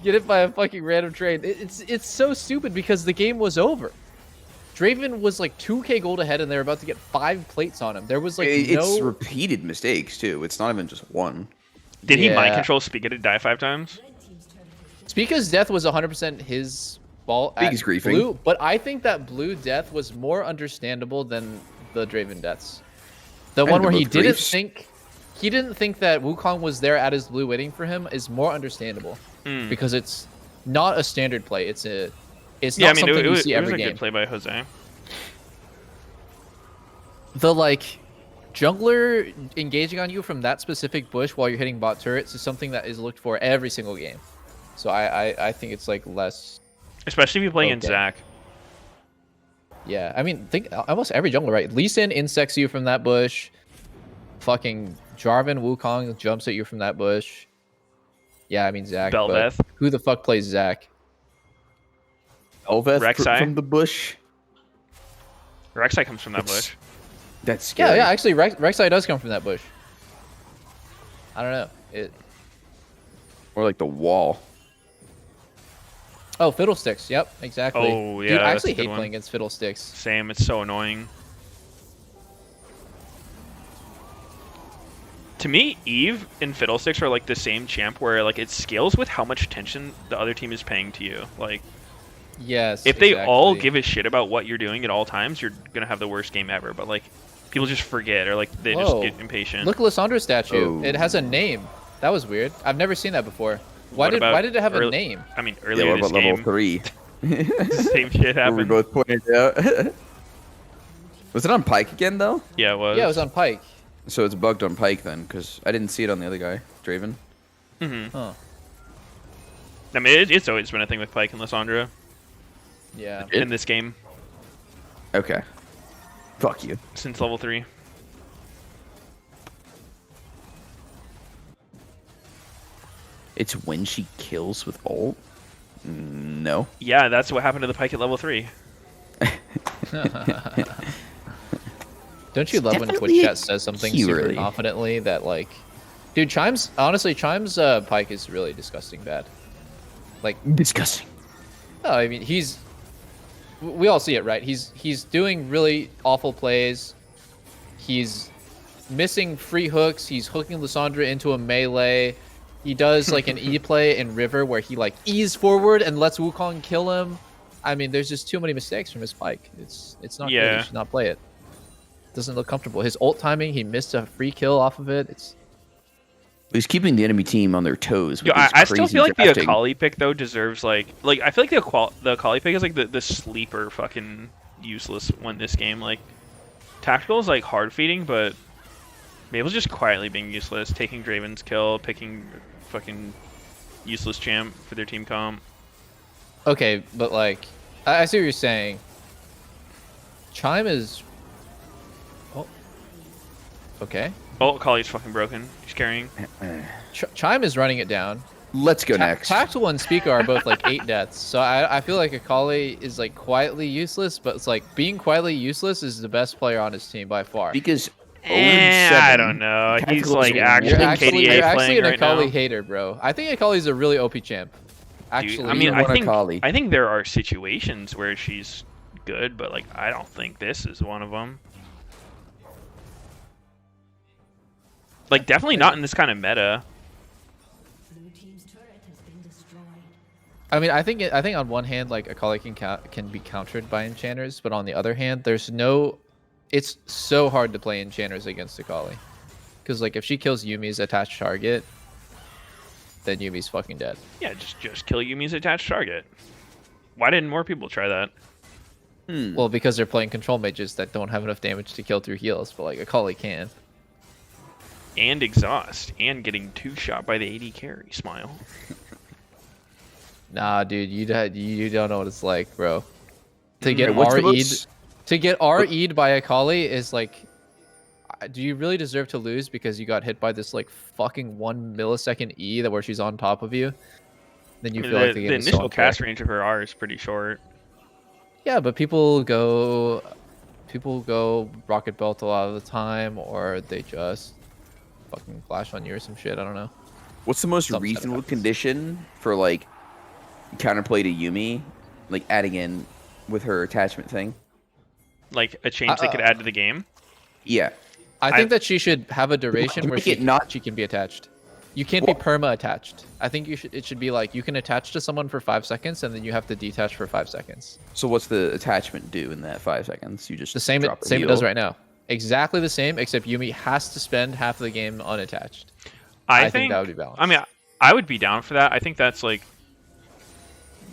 get hit by a fucking random train. It's so stupid because the game was over. Draven was like 2k gold ahead, and they were about to get 5 plates on him. There was like It's no. repeated mistakes too. It's not even just one. Did he mind Yeah. control Spiga to die 5 times? Spica's death was 100% his fault at Spica's griefing. Blue, but I think that Blue death was more understandable than the Draven deaths. The I one think where they're he both didn't think that Wukong was there at his blue waiting for him is more understandable because it's not a standard play. It's not Yeah, I mean, something it you was, see it was every a game. good play by Jose. The like jungler engaging on you from that specific bush while you're hitting bot turrets is something that is looked for every single game. So I think it's like less. Especially if you're playing in Okay. Zac. Yeah, I mean, think almost every jungler, right? Lee Sin insects you from that bush. Fucking Jarvan Wukong jumps at you from that bush. Yeah, I mean Zac. But Belveth. who the fuck plays Zac? Elveth Rek'Sai? from the bush. Rek'Sai comes from that bush. That's scary. Yeah, yeah. Actually, Rek'Sai does come from that bush. I don't know. Or like the wall. Oh, Fiddlesticks. Yep, exactly. Oh, yeah, Dude, I that's a actually good hate one. playing against Fiddlesticks. Same, it's so annoying. To me, Eve and Fiddlesticks are like the same champ where like it scales with how much attention the other team is paying to you. Like, Yes. if they all exactly. give a shit about what you're doing at all times, you're gonna have the worst game ever. But like, people just forget or like they Whoa. just get impatient. Look, Lissandra's statue. Oh. It has a name. That was weird. I've never seen that before. Why What about did it have a early- name? I mean, Yeah, earlier what this about level game, 3? same shit Where we happened. both pointed out. Was it on Pike again though? Yeah, it was. Yeah, it was on Pike. So it's bugged on Pike then, because I didn't see it on the other guy, Draven. Huh. I mean, it's always been a thing with Pyke and Lissandra Yeah. in this game Okay. Fuck you. since level 3. It's when she kills with ult? No. Yeah, that's what happened to the Pyke at level 3. Don't you love when definitely Twitch a chat says something key, super really. confidently that like, dude, Chimes Pike is really disgusting bad. Like, Disgusting. no, I mean we all see it, right? He's doing really awful plays. He's missing free hooks. He's hooking Lissandra into a melee. He does like an E play in River where he like E's forward and lets Wukong kill him. I mean, there's just too many mistakes from his Pike. It's not good. Yeah. He should not play it. Doesn't look comfortable. His ult timing, he missed a free kill off of it. It's He's keeping the enemy team on their toes. Yo, With his I still crazy feel like the drafting. Akali pick though deserves like I feel like the Akali pick is like the sleeper fucking useless one this game. Like tactical is like hard feeding, but Mabel's just quietly being useless, taking Draven's kill, picking fucking useless champ for their team comp. okay, but like I see what you're saying. Chime is okay. Oh, Akali's fucking broken. He's carrying. Chime is running it down. Let's go next. Tactical and Speaker are both like 8 deaths, so I feel like Akali is like quietly useless, but it's like being quietly useless is the best player on his team by far. Because I don't know. He's Tactical's like a actually You're actually, KDA you're actually playing an right Akali now. hater, bro. I think Akali's a really OP champ. Actually, Dude, I mean, you I want think Akali. there are situations where she's good, but like I don't think this is one of them. Like definitely not in this kind of meta. I mean, I think on one hand, like Akali can be countered by enchanters, but on the other hand, it's so hard to play enchanters against Akali, because like if she kills Yumi's attached target, then Yumi's fucking dead. Yeah, just kill Yumi's attached target. Why didn't more people try that? Well, because they're playing control mages that don't have enough damage to kill through heals, but like Akali can. And exhaust, and getting 2-shot by the AD carry. Smile. Nah, dude, you don't know what it's like, bro. To get what's the RE'd, most- to get RE'd by Akali is like, do you really deserve to lose because you got hit by this like fucking 1 millisecond E that where she's on top of you? Then you feel like the game is so initial unfair. cast range of her R is pretty short. Yeah, but people go rocket belt a lot of the time, or they just fucking flash on you or some shit. I don't know. What's the most Some reasonable setups. condition for like counterplay to Yumi, like adding in with her attachment thing? Like a change they could add to the game. Yeah. I think that she should have a duration where make it not- she can be attached. You can't be perma attached. I think it should be like you can attach to someone for 5 seconds and then you have to detach for 5 seconds. So what's the attachment do in that 5 seconds? You just The same drop a it heal? does right now. Exactly the same, except Yumi has to spend half of the game unattached. I think that would be balanced. I mean, I would be down for that. I think that's like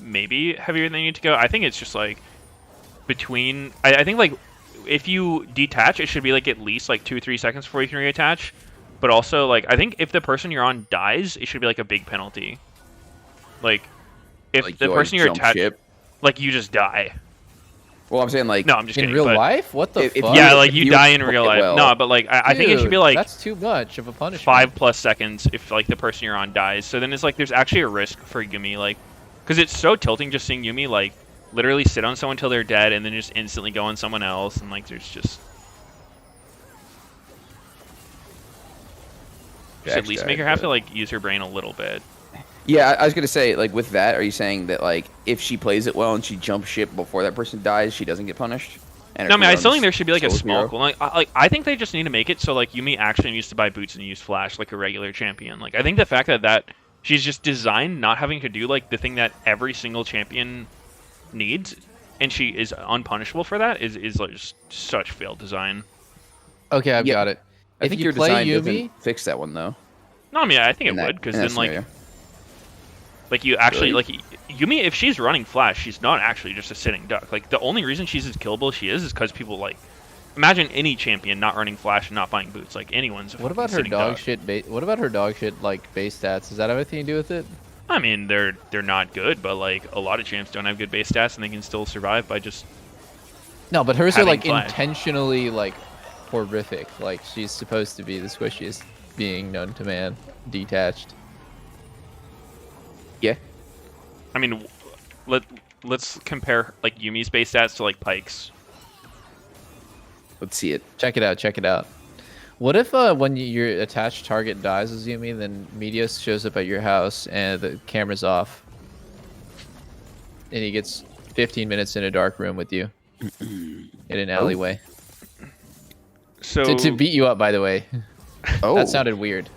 maybe heavier than you need to go. I think it's just like between. I think like if you detach, it should be like at least like 2-3 seconds before you can reattach. But also like I think if the person you're on dies, it should be like a big penalty. Like if Like, the you person you're jump attached, ship? like you just die. Well, I'm saying like No, I'm just in kidding. real but- life, what the if you- fuck? Yeah, like if you you die in play real it life. well- No, but like I think it should be Dude, like that's too much of a punishment. 5+ seconds if like the person you're on dies. So then it's like there's actually a risk for Yumi, like because it's so tilting just seeing Yumi like literally sit on someone until they're dead and then just instantly go on someone else, and like there's just at least make her have to like use her brain a little bit. Yeah, I was gonna say, like, with that, are you saying that, like, if she plays it well and she jumps ship before that person dies, she doesn't get punished? And No, I if mean, she I still think runs there should be like a solo small hero? goal. Like I think they just need to make it so like Yumi actually needs to buy boots and use flash like a regular champion. Like I think the fact that she's just designed not having to do like the thing that every single champion needs, and she is unpunishable for that is like just such failed design. Okay, I've Yeah, got it. I If think you your play design Yumi, doesn't fix that one, though. No, I mean I think in it that- would because in that then like scenario. like you actually Really? like Yumi if she's running flash, she's not actually just a sitting duck. Like the only reason she's as killable as she is because people like imagine any champion not running flash and not buying boots. Like anyone's. A what fucking about her sitting dog duck. shit? What about her dog shit like base stats? Does that have anything to do with it? I mean, they're not good, but like a lot of champs don't have good base stats, and they can still survive by just. No, but hers are Having like flash. intentionally like horrific. Like she's supposed to be the squishiest being known to man, detached. Yeah. I mean, let's compare like Yumi's base stats to like Pyke's. Let's see it. Check it out. Check it out. What if when your attached target dies as Yumi, then Meteos shows up at your house and the camera's off, and he gets 15 minutes in a dark room with you in an alleyway So to beat you up? By the way, Oh. that sounded weird.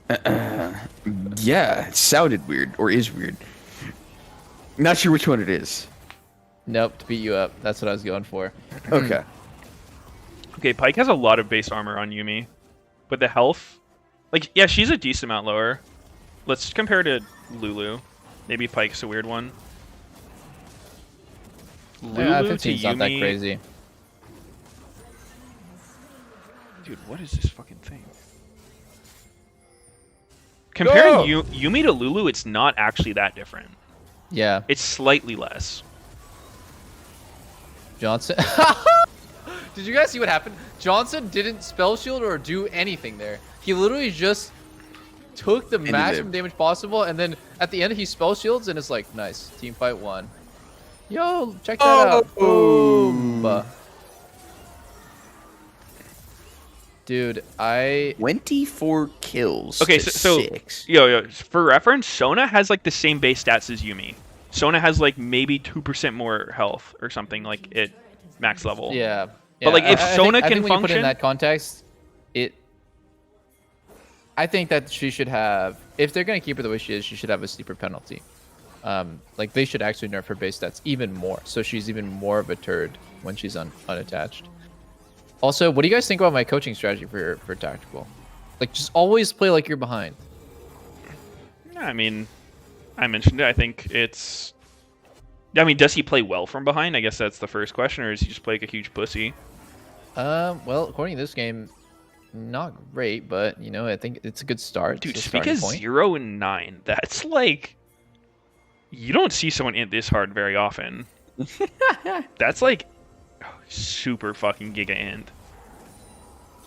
Yeah, it sounded weird, or is weird. Not sure which one it is. Nope, to beat you up. That's what I was going for. Okay. okay, Pyke has a lot of base armor on Yumi, but the health, like yeah, she's a decent amount lower. Let's compare to Lulu. Maybe Pyke's a weird one. Yeah, Lulu to 15's not that Yumi- crazy. Dude, what is this fucking thing? Comparing No! Yumi to Lulu, it's not actually that different. Yeah, It's slightly less. Johnson. Did you guys see what happened? Johnson didn't spell shield or do anything there. He literally just took the maximum damage possible, and then at the end he spell shields, and it's like, nice, team fight 1. Yo, check that out. Boom. Dude, 24 kills. Okay, to so 6. yo, for reference, Sona has like the same base stats as Yumi. Sona has like maybe 2% more health or something like at max level. Yeah. But, like, if Sona I can think when you put it function- in that context, I think that she should have, if they're gonna keep her the way she is, she should have a steeper penalty. Like they should actually nerf her base stats even more, so she's even more of a turd when she's unattached. Also, what do you guys think about my coaching strategy for tactical? Like, just always play like you're behind. I mean, I mentioned it. I think it's. I mean, does he play well from behind? I guess that's the first question, or does he just play like a huge pussy? Well, according to this game, not great, but you know, I think it's a good start. Dude, it's a speak starting of point. 0 and 9, that's like you don't see someone int this hard very often. That's like super fucking giga int.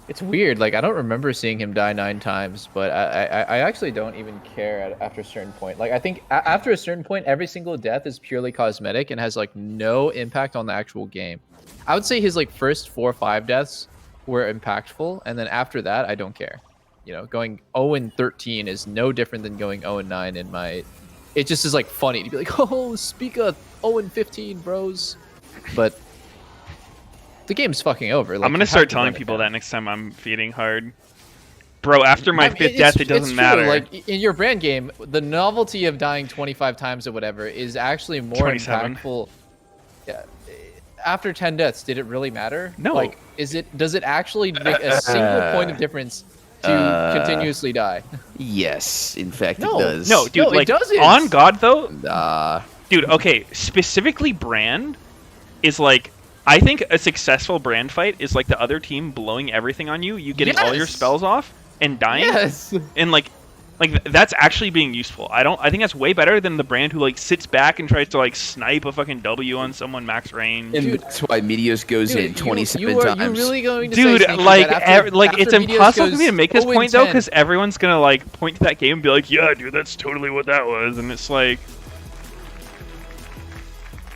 It's weird. Like I don't remember seeing him die 9 times, but I actually don't even care after a certain point. Like I think after a certain point, every single death is purely cosmetic and has like no impact on the actual game. I would say his like first 4 or 5 deaths were impactful, and then after that, I don't care. You know, going 0 and 13 is no different than going 0 and 9 in my. It just is like funny to be like, oh, speak of 0 and 15, bros, but. The game's fucking over. Like, I'm gonna start telling people that next time I'm feeding hard. Bro, after my 5th death, it doesn't matter. Like, in your brand game, the novelty of dying 25 times or whatever is actually more 27. impactful. Yeah. After 10 deaths, did it really matter? No. Like, does it actually make a single point of difference to continuously die? Yes, in fact, No. it does. No, dude, No, it like doesn't. on God though, Dude, okay, specifically brand is like I think a successful brand fight is like the other team blowing everything on you, you getting all your Yes. spells off and dying. Yes. And like that's actually being useful. I think that's way better than the brand who like sits back and tries to like snipe a fucking W on someone max range. and Dude. that's why Meteos goes in 27 you times. Are you really going to Dude, say, Sneaky, like, that after, like it's after Meteos impossible for me to goes make this 0 and point though, 10 because everyone's gonna like point to that game and be like, "Yeah, dude, that's totally what that was," and it's like,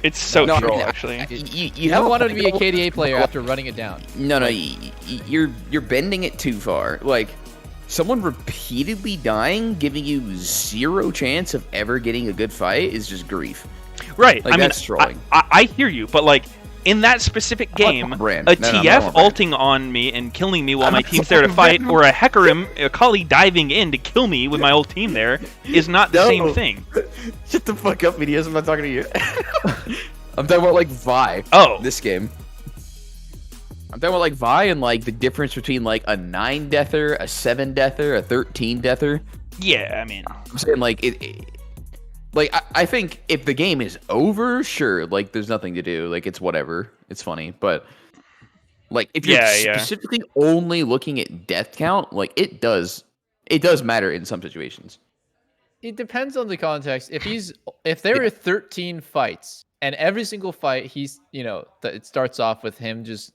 it's so No, troll I- actually. You don't want to be a KDA player after running it down. No, you're bending it too far. Like, someone repeatedly dying, giving you 0 chance of ever getting a good fight is just grief. Right. Like, I mean, that's trolling. I hear you, but like in that specific game, brand. a No, no, TF I'm brand. ulting on me and killing me while my team's there to fight, or a Hecarim, a Kali diving in to kill me with my whole team there, is not the same thing. Shut the fuck up, Meteos. I'm not talking to you. I'm talking about, like, Vi. Oh. This game. I'm talking about, like, Vi and, like, the difference between, like, a 9-deather, a 7-deather, a 13-deather. Yeah, I mean, I'm saying, like, like, I think if the game is over, sure, like, there's nothing to do. Like, it's whatever. It's funny. But, like, if you're Yeah. specifically only looking at death count, like, it does matter in some situations. It depends on the context. If there are 13 fights and every single fight it starts off with him just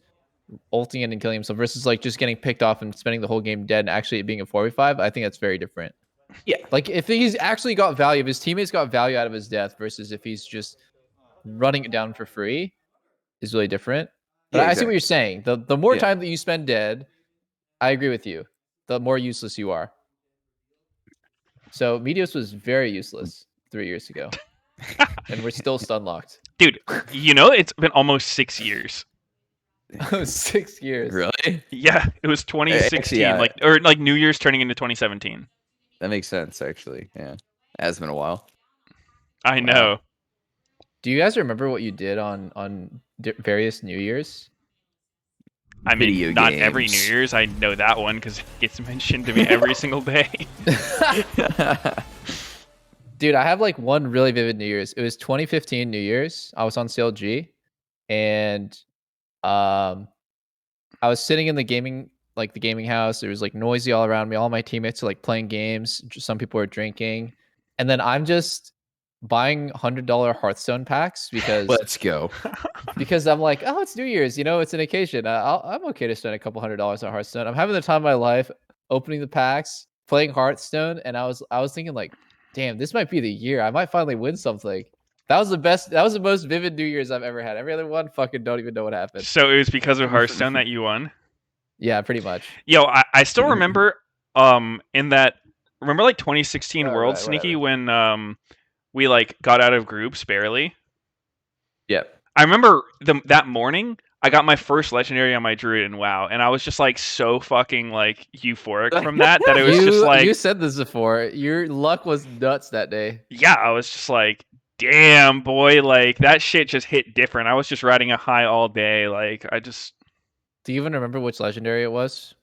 ulting in and killing himself versus like just getting picked off and spending the whole game dead and actually it being a 4v5, I think that's very different. Yeah. Like if he's actually got value, if his teammates got value out of his death versus if he's just running it down for free is really different. But Yeah, I see what exactly. you're saying. The more Yeah. time that you spend dead, I agree with you. The more useless you are. So Meteos was very useless 3 years ago. And we're still stun locked. dude, you know it's been almost 6 years. 6 years. Really? Yeah, it was 2016, yeah. like New Year's turning into 2017. That makes sense, actually. Yeah. It has been a while. I know. Do you guys remember what you did on various New Years? I mean, Video not every New games. Year's. I know that one because it gets mentioned to me every single day. Dude, I have like one really vivid New Year's. It was 2015 New Year's. I was on CLG and I was sitting in the gaming house. There was like noisy all around me. All my teammates are like playing games. Some people are drinking. And then I'm just buying $100 Hearthstone packs because Let's go. because I'm like, oh, it's New Year's, it's an occasion. I'm okay to spend a couple $100 on Hearthstone. I'm having the time of my life, opening the packs, playing Hearthstone, and I was thinking like, damn, this might be the year. I might finally win something. That was the best. That was the most vivid New Year's I've ever had. Every other one, fucking don't even know what happened. So it was because of Hearthstone that you won. Yeah, pretty much. Yo, I still remember in that remember like 2016 Alright, World Sneaky whatever. when we like got out of groups barely. Yep. I remember that morning I got my first legendary on my druid in WoW, and I was just like so fucking like euphoric from that it was just like you said this before. Your luck was nuts that day. yeah, I was just like, damn boy, like that shit just hit different. I was just riding a high all day. Like Do you even remember which legendary it was?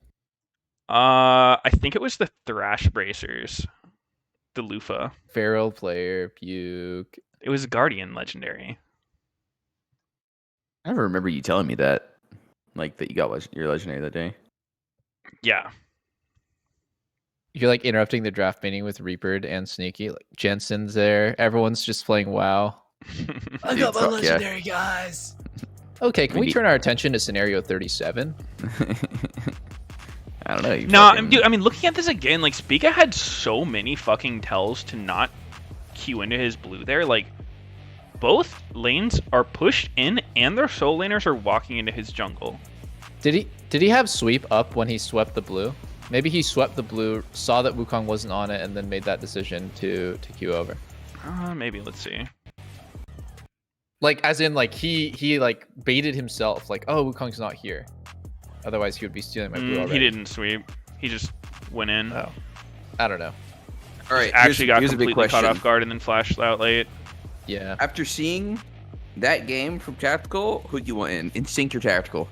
I think it was the Thrash Bracers. the Lufa. Feral player, puke. It was Guardian legendary. I never remember you telling me that. Like, that you got your legendary that day. Yeah. You're like interrupting the draft meeting with Reapered and Sneaky. Like Jensen's there. Everyone's just playing WoW. I got my legendary, guys. Okay, can we turn our attention to scenario 37? I don't know. Dude, I mean, looking at this again, like, Spica had so many fucking tells to not queue into his blue there. Like, both lanes are pushed in, and their soul laners are walking into his jungle. Did he have sweep up when he swept the blue? Maybe he swept the blue, saw that Wukong wasn't on it, and then made that decision to queue over. Maybe. Let's see. Like, as in, like, he like baited himself. Like, oh, Wukong's not here. Otherwise, he would be stealing my blue already. He didn't sweep. He just went in. Oh, I don't know. All right, Actually got here's a big completely caught question. off guard and then flashed out late. Yeah. After seeing that game from Tactical, who do you want in? Instinct or Tactical?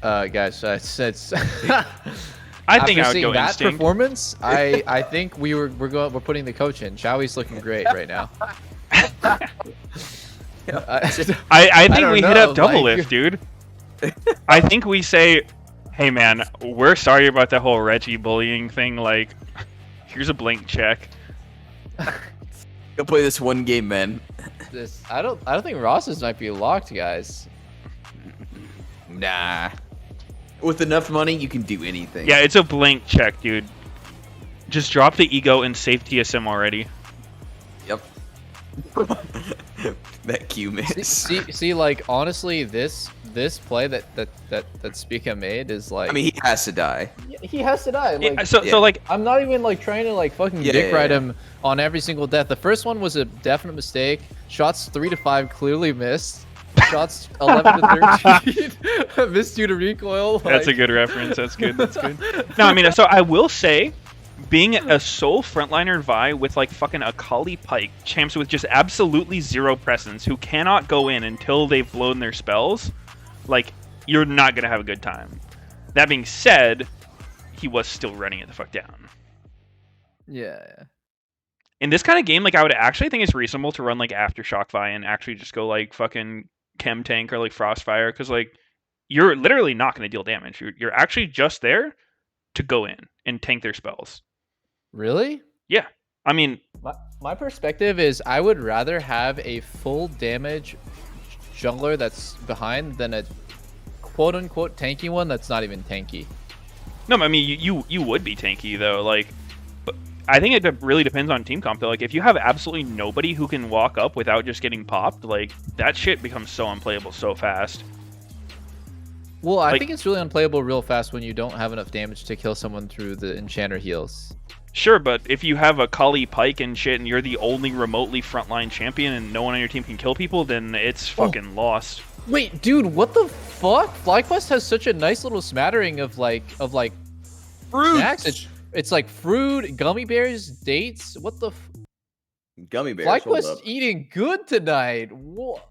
Guys, it's I think after I would seeing go that Instinct. performance, I think we're putting the coach in. Chowie's looking great right now. I think don't we hit know, up double like- lift, dude. I think we say, hey man, we're sorry about that whole Reggie bullying thing. Like, here's a blank check. Go play this one game, man. I don't think Ross's might be locked, guys. Nah. With enough money, you can do anything. Yeah, it's a blank check, dude. Just drop the ego and save TSM already. Yep. That Q miss. See, like, honestly, this play that Spica made is like. I mean, he has to die. He has to die. Like, So like, I'm not even like trying to like fucking dick ride him on every single death. The first one was a definite mistake. Shots 3 to 5 clearly missed. Shots 11 to 13 missed due to recoil. That's a good reference. That's good. That's good. No, I mean, so I will say, being a sole frontliner Vi with like fucking Akali Pike, champs with just absolutely zero presence, who cannot go in until they've blown their spells, like, you're not gonna have a good time. That being said, he was still running it the fuck down. Yeah. In this kind of game, like, I would actually think it's reasonable to run like Aftershock Vi and actually just go like fucking Chem Tank or like Frostfire, because like you're literally not going to deal damage. You're actually just there to go in and tank their spells. Really? Yeah. I mean, my perspective is I would rather have a full damage jungler that's behind than a quote unquote tanky one that's not even tanky. no, I mean you would be tanky though. Like, but I think it really depends on team comp though. Like, if you have absolutely nobody who can walk up without just getting popped, like, that shit becomes so unplayable so fast. Well, I Like- think it's really unplayable real fast when you don't have enough damage to kill someone through the enchanter heals. Sure, but if you have a Kali Pike and shit and you're the only remotely frontline champion and no one on your team can kill people, then it's fucking lost. Wait, dude, what the fuck? FlyQuest has such a nice little smattering of like Fruits. snacks. It's like fruit, gummy bears, dates. What the? Gummy bears. Hold FlyQuest up. eating good tonight. What?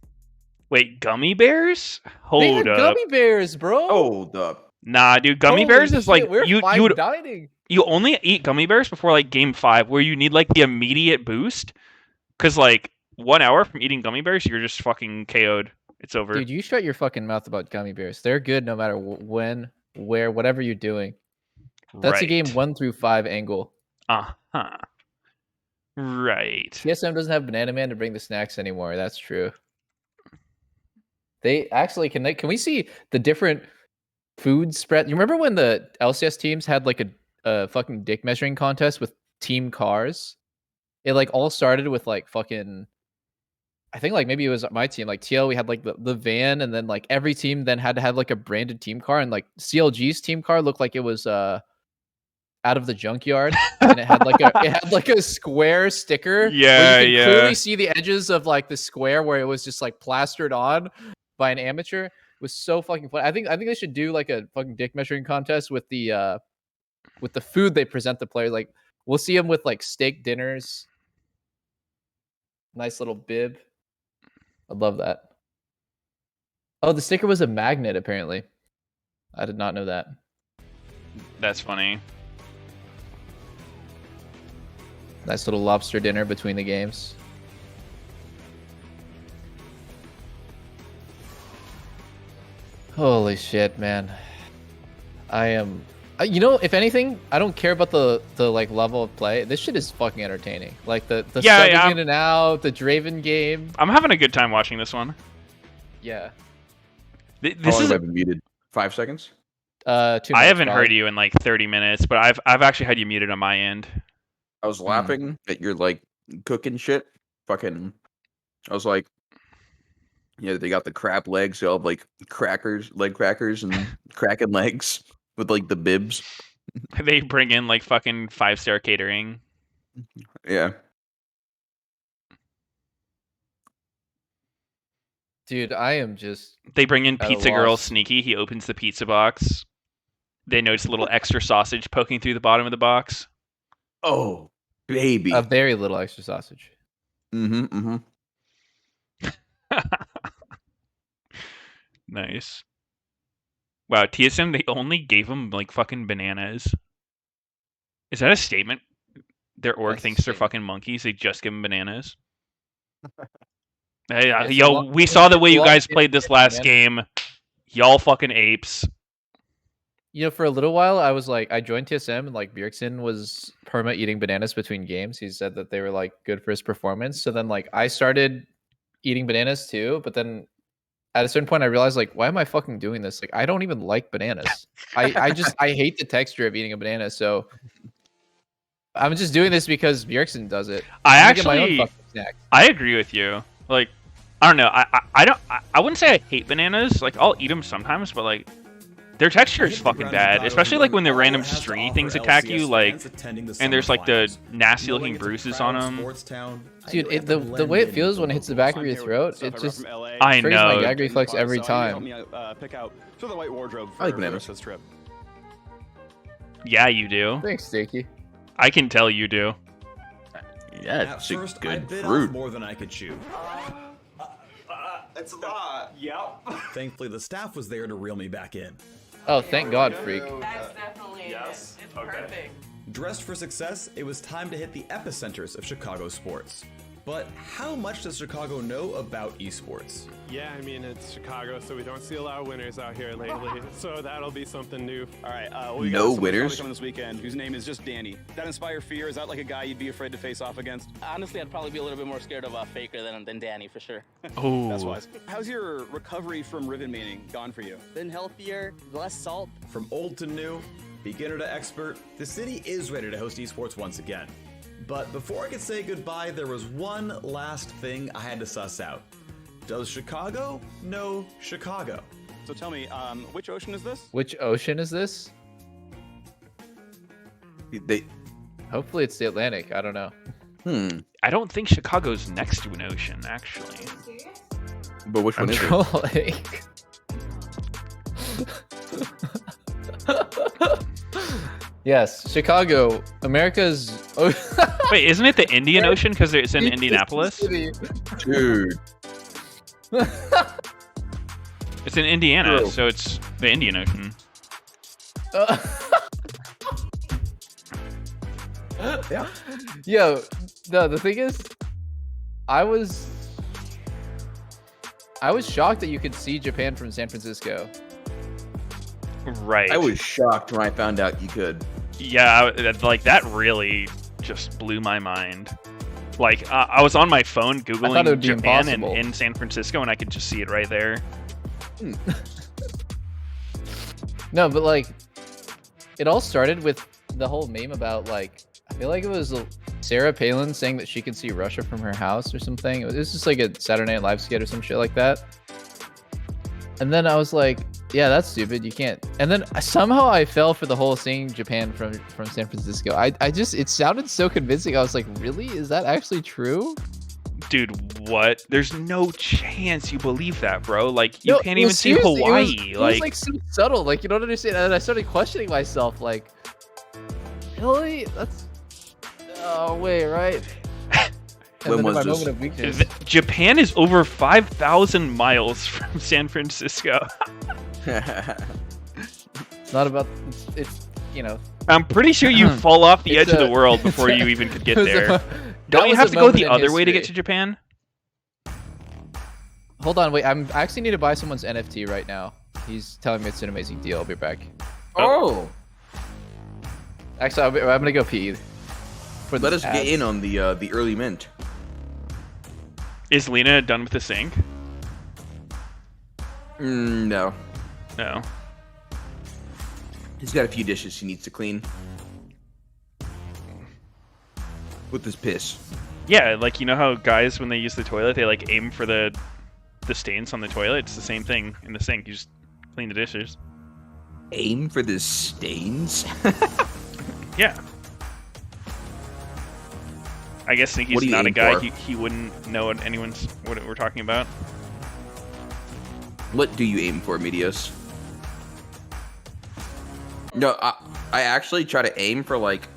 Wait, gummy bears? They Hold had up. gummy bears, bro. Hold up. Nah, dude, gummy Holy bears is shit, like we're you fine would dining. you only eat gummy bears before like game 5 where you need like the immediate boost, cuz like 1 hour from eating gummy bears you're just fucking KO'd. It's over. Dude, you shut your fucking mouth about gummy bears. They're good no matter when, where, whatever you're doing. That's a game 1 through 5 angle. Uh-huh. Right. TSM doesn't have Banana Man to bring the snacks anymore. That's true. They actually can we see the different food spread? You remember when the LCS teams had like a fucking dick measuring contest with team cars? It like all started with like fucking, I think like maybe it was my team, like TL, we had like the van, and then like every team then had to have like a branded team car, and like CLG's team car looked like it was out of the junkyard, and it had like a square sticker. Yeah, where you can yeah. clearly see the edges of like the square where it was just like plastered on by an amateur. It was so fucking fun. I think they should do like a fucking dick measuring contest with the food they present the players. Like, we'll see them with like steak dinners. Nice little bib. I love that. Oh, the sticker was a magnet apparently. I did not know that. That's funny. Nice little lobster dinner between the games. Holy shit, man. I am... you know, if anything, I don't care about the like level of play. This shit is fucking entertaining. Like the subbing in and out, the Draven game. I'm having a good time watching this one. Yeah. This is. I've been muted. 5 seconds. 2 minutes, I haven't probably. heard you in like 30 minutes, but I've actually had you muted on my end. I was laughing at your like cooking shit. Fucking. I was like, yeah, they got the crab legs. They all have like crackers, leg crackers, and cracking legs with like the bibs. They bring in like fucking 5-star catering. Yeah. Dude, I am just... They bring in at a Pizza Girl loss. Sneaky. He opens the pizza box. They notice a little extra sausage poking through the bottom of the box. Oh, baby. A very little extra sausage. Nice. Wow, TSM, they only gave him like fucking bananas. Is that a statement? Their org That's a thinks they're statement. fucking monkeys. They just give him bananas. Hey, It's yo, a lot- we saw the way it's a you lot guys of played this different last bananas. game. Y'all fucking apes. You know, for a little while, I was like, I joined TSM and like Bjergsen was perma eating bananas between games. He said that they were like good for his performance. So then like I started eating bananas too, but then at a certain point I realized like, why am I fucking doing this? Like I don't even like bananas. I hate the texture of eating a banana. So I'm just doing this because Bjergsen does it. I I'm making my own actually, fucking snack. I agree with you. Like, I don't know. I wouldn't say I hate bananas. Like, I'll eat them sometimes, but like, their texture is fucking bad. Especially like when the random stringy things attack you, like, and there's like the nasty looking bruises on them. Dude, the way it feels when it hits the back of your throat, it just I triggers my know. gag reflex every time. I like bananas. Yeah, you do. Thanks, Stakey. I can tell you do. Yeah, it's a good fruit. More than I could chew. It's a lot. Yep. Thankfully, the staff was there to reel me back in. Oh, thank God, freak. That's definitely Yes. It's perfect. Dressed for success, it was time to hit the epicenters of Chicago sports. But how much does Chicago know about esports? Yeah, I mean, it's Chicago, so we don't see a lot of winners out here lately. So that'll be something new. All right, we No got winners? coming this weekend whose name is just Danny. That inspire fear? Is that like a guy you'd be afraid to face off against? Honestly, I'd probably be a little bit more scared of Faker than Danny, for sure. Oh. That's wise. How's your recovery from ribbon mating gone for you? Been healthier, less salt. From old to new, beginner to expert, the city is ready to host esports once again. But before I could say goodbye, there was one last thing I had to suss out. Does Chicago know Chicago? So tell me, which ocean is this? Which ocean is this? Hopefully it's the Atlantic. I don't know. I don't think Chicago's next to an ocean, actually. But which one is it? Trolling. Yes, Chicago, America's. Wait, isn't it the Indian Ocean because it's in Indianapolis? Dude. It's in Indiana, True. so it's the Indian Ocean. Yeah. Yo, no, the thing is, I was shocked that you could see Japan from San Francisco. Right. I was shocked when I found out you could. Yeah, like that really just blew my mind. Like I was on my phone I thought it googling would be Japan impossible. in San Francisco, and I could just see it right there. No, but like, it all started with the whole meme about like, I feel like it was Sarah Palin saying that she could see Russia from her house or something. It was just like a Saturday Night Live skit or some shit like that. And then I was like, yeah, that's stupid. You can't. And then somehow I fell for the whole seeing Japan from San Francisco. I just, it sounded so convincing. I was like, really? Is that actually true? Dude, what? There's no chance you believe that, bro. Like you No, can't well, even see seriously, Hawaii. It was like so subtle. Like you don't understand. And I started questioning myself. Like, really? That's. Oh wait, right. And When then in was my this? moment of weakness, Japan is over 5,000 miles from San Francisco. it's not about. It's you know. I'm pretty sure you fall off the edge It's of the a- world before you even could get it was a there. mo- that Don't you was have a to go moment the in other way to get history. to Japan? Hold on, wait. I actually need to buy someone's NFT right now. He's telling me it's an amazing deal. I'll be back. Oh. Actually, I'm gonna go pee. Let us get in on the early mint. Is Lena done with the sink? No. No. He's got a few dishes he needs to clean. With his piss. Yeah, like you know how guys when they use the toilet they like aim for the stains on the toilet? It's the same thing in the sink. You just clean the dishes. Aim for the stains? Yeah. I guess What Sneaky's do you not a aim guy. for? He wouldn't know what we're talking about. What do you aim for, Meteos? No, I actually try to aim for, like,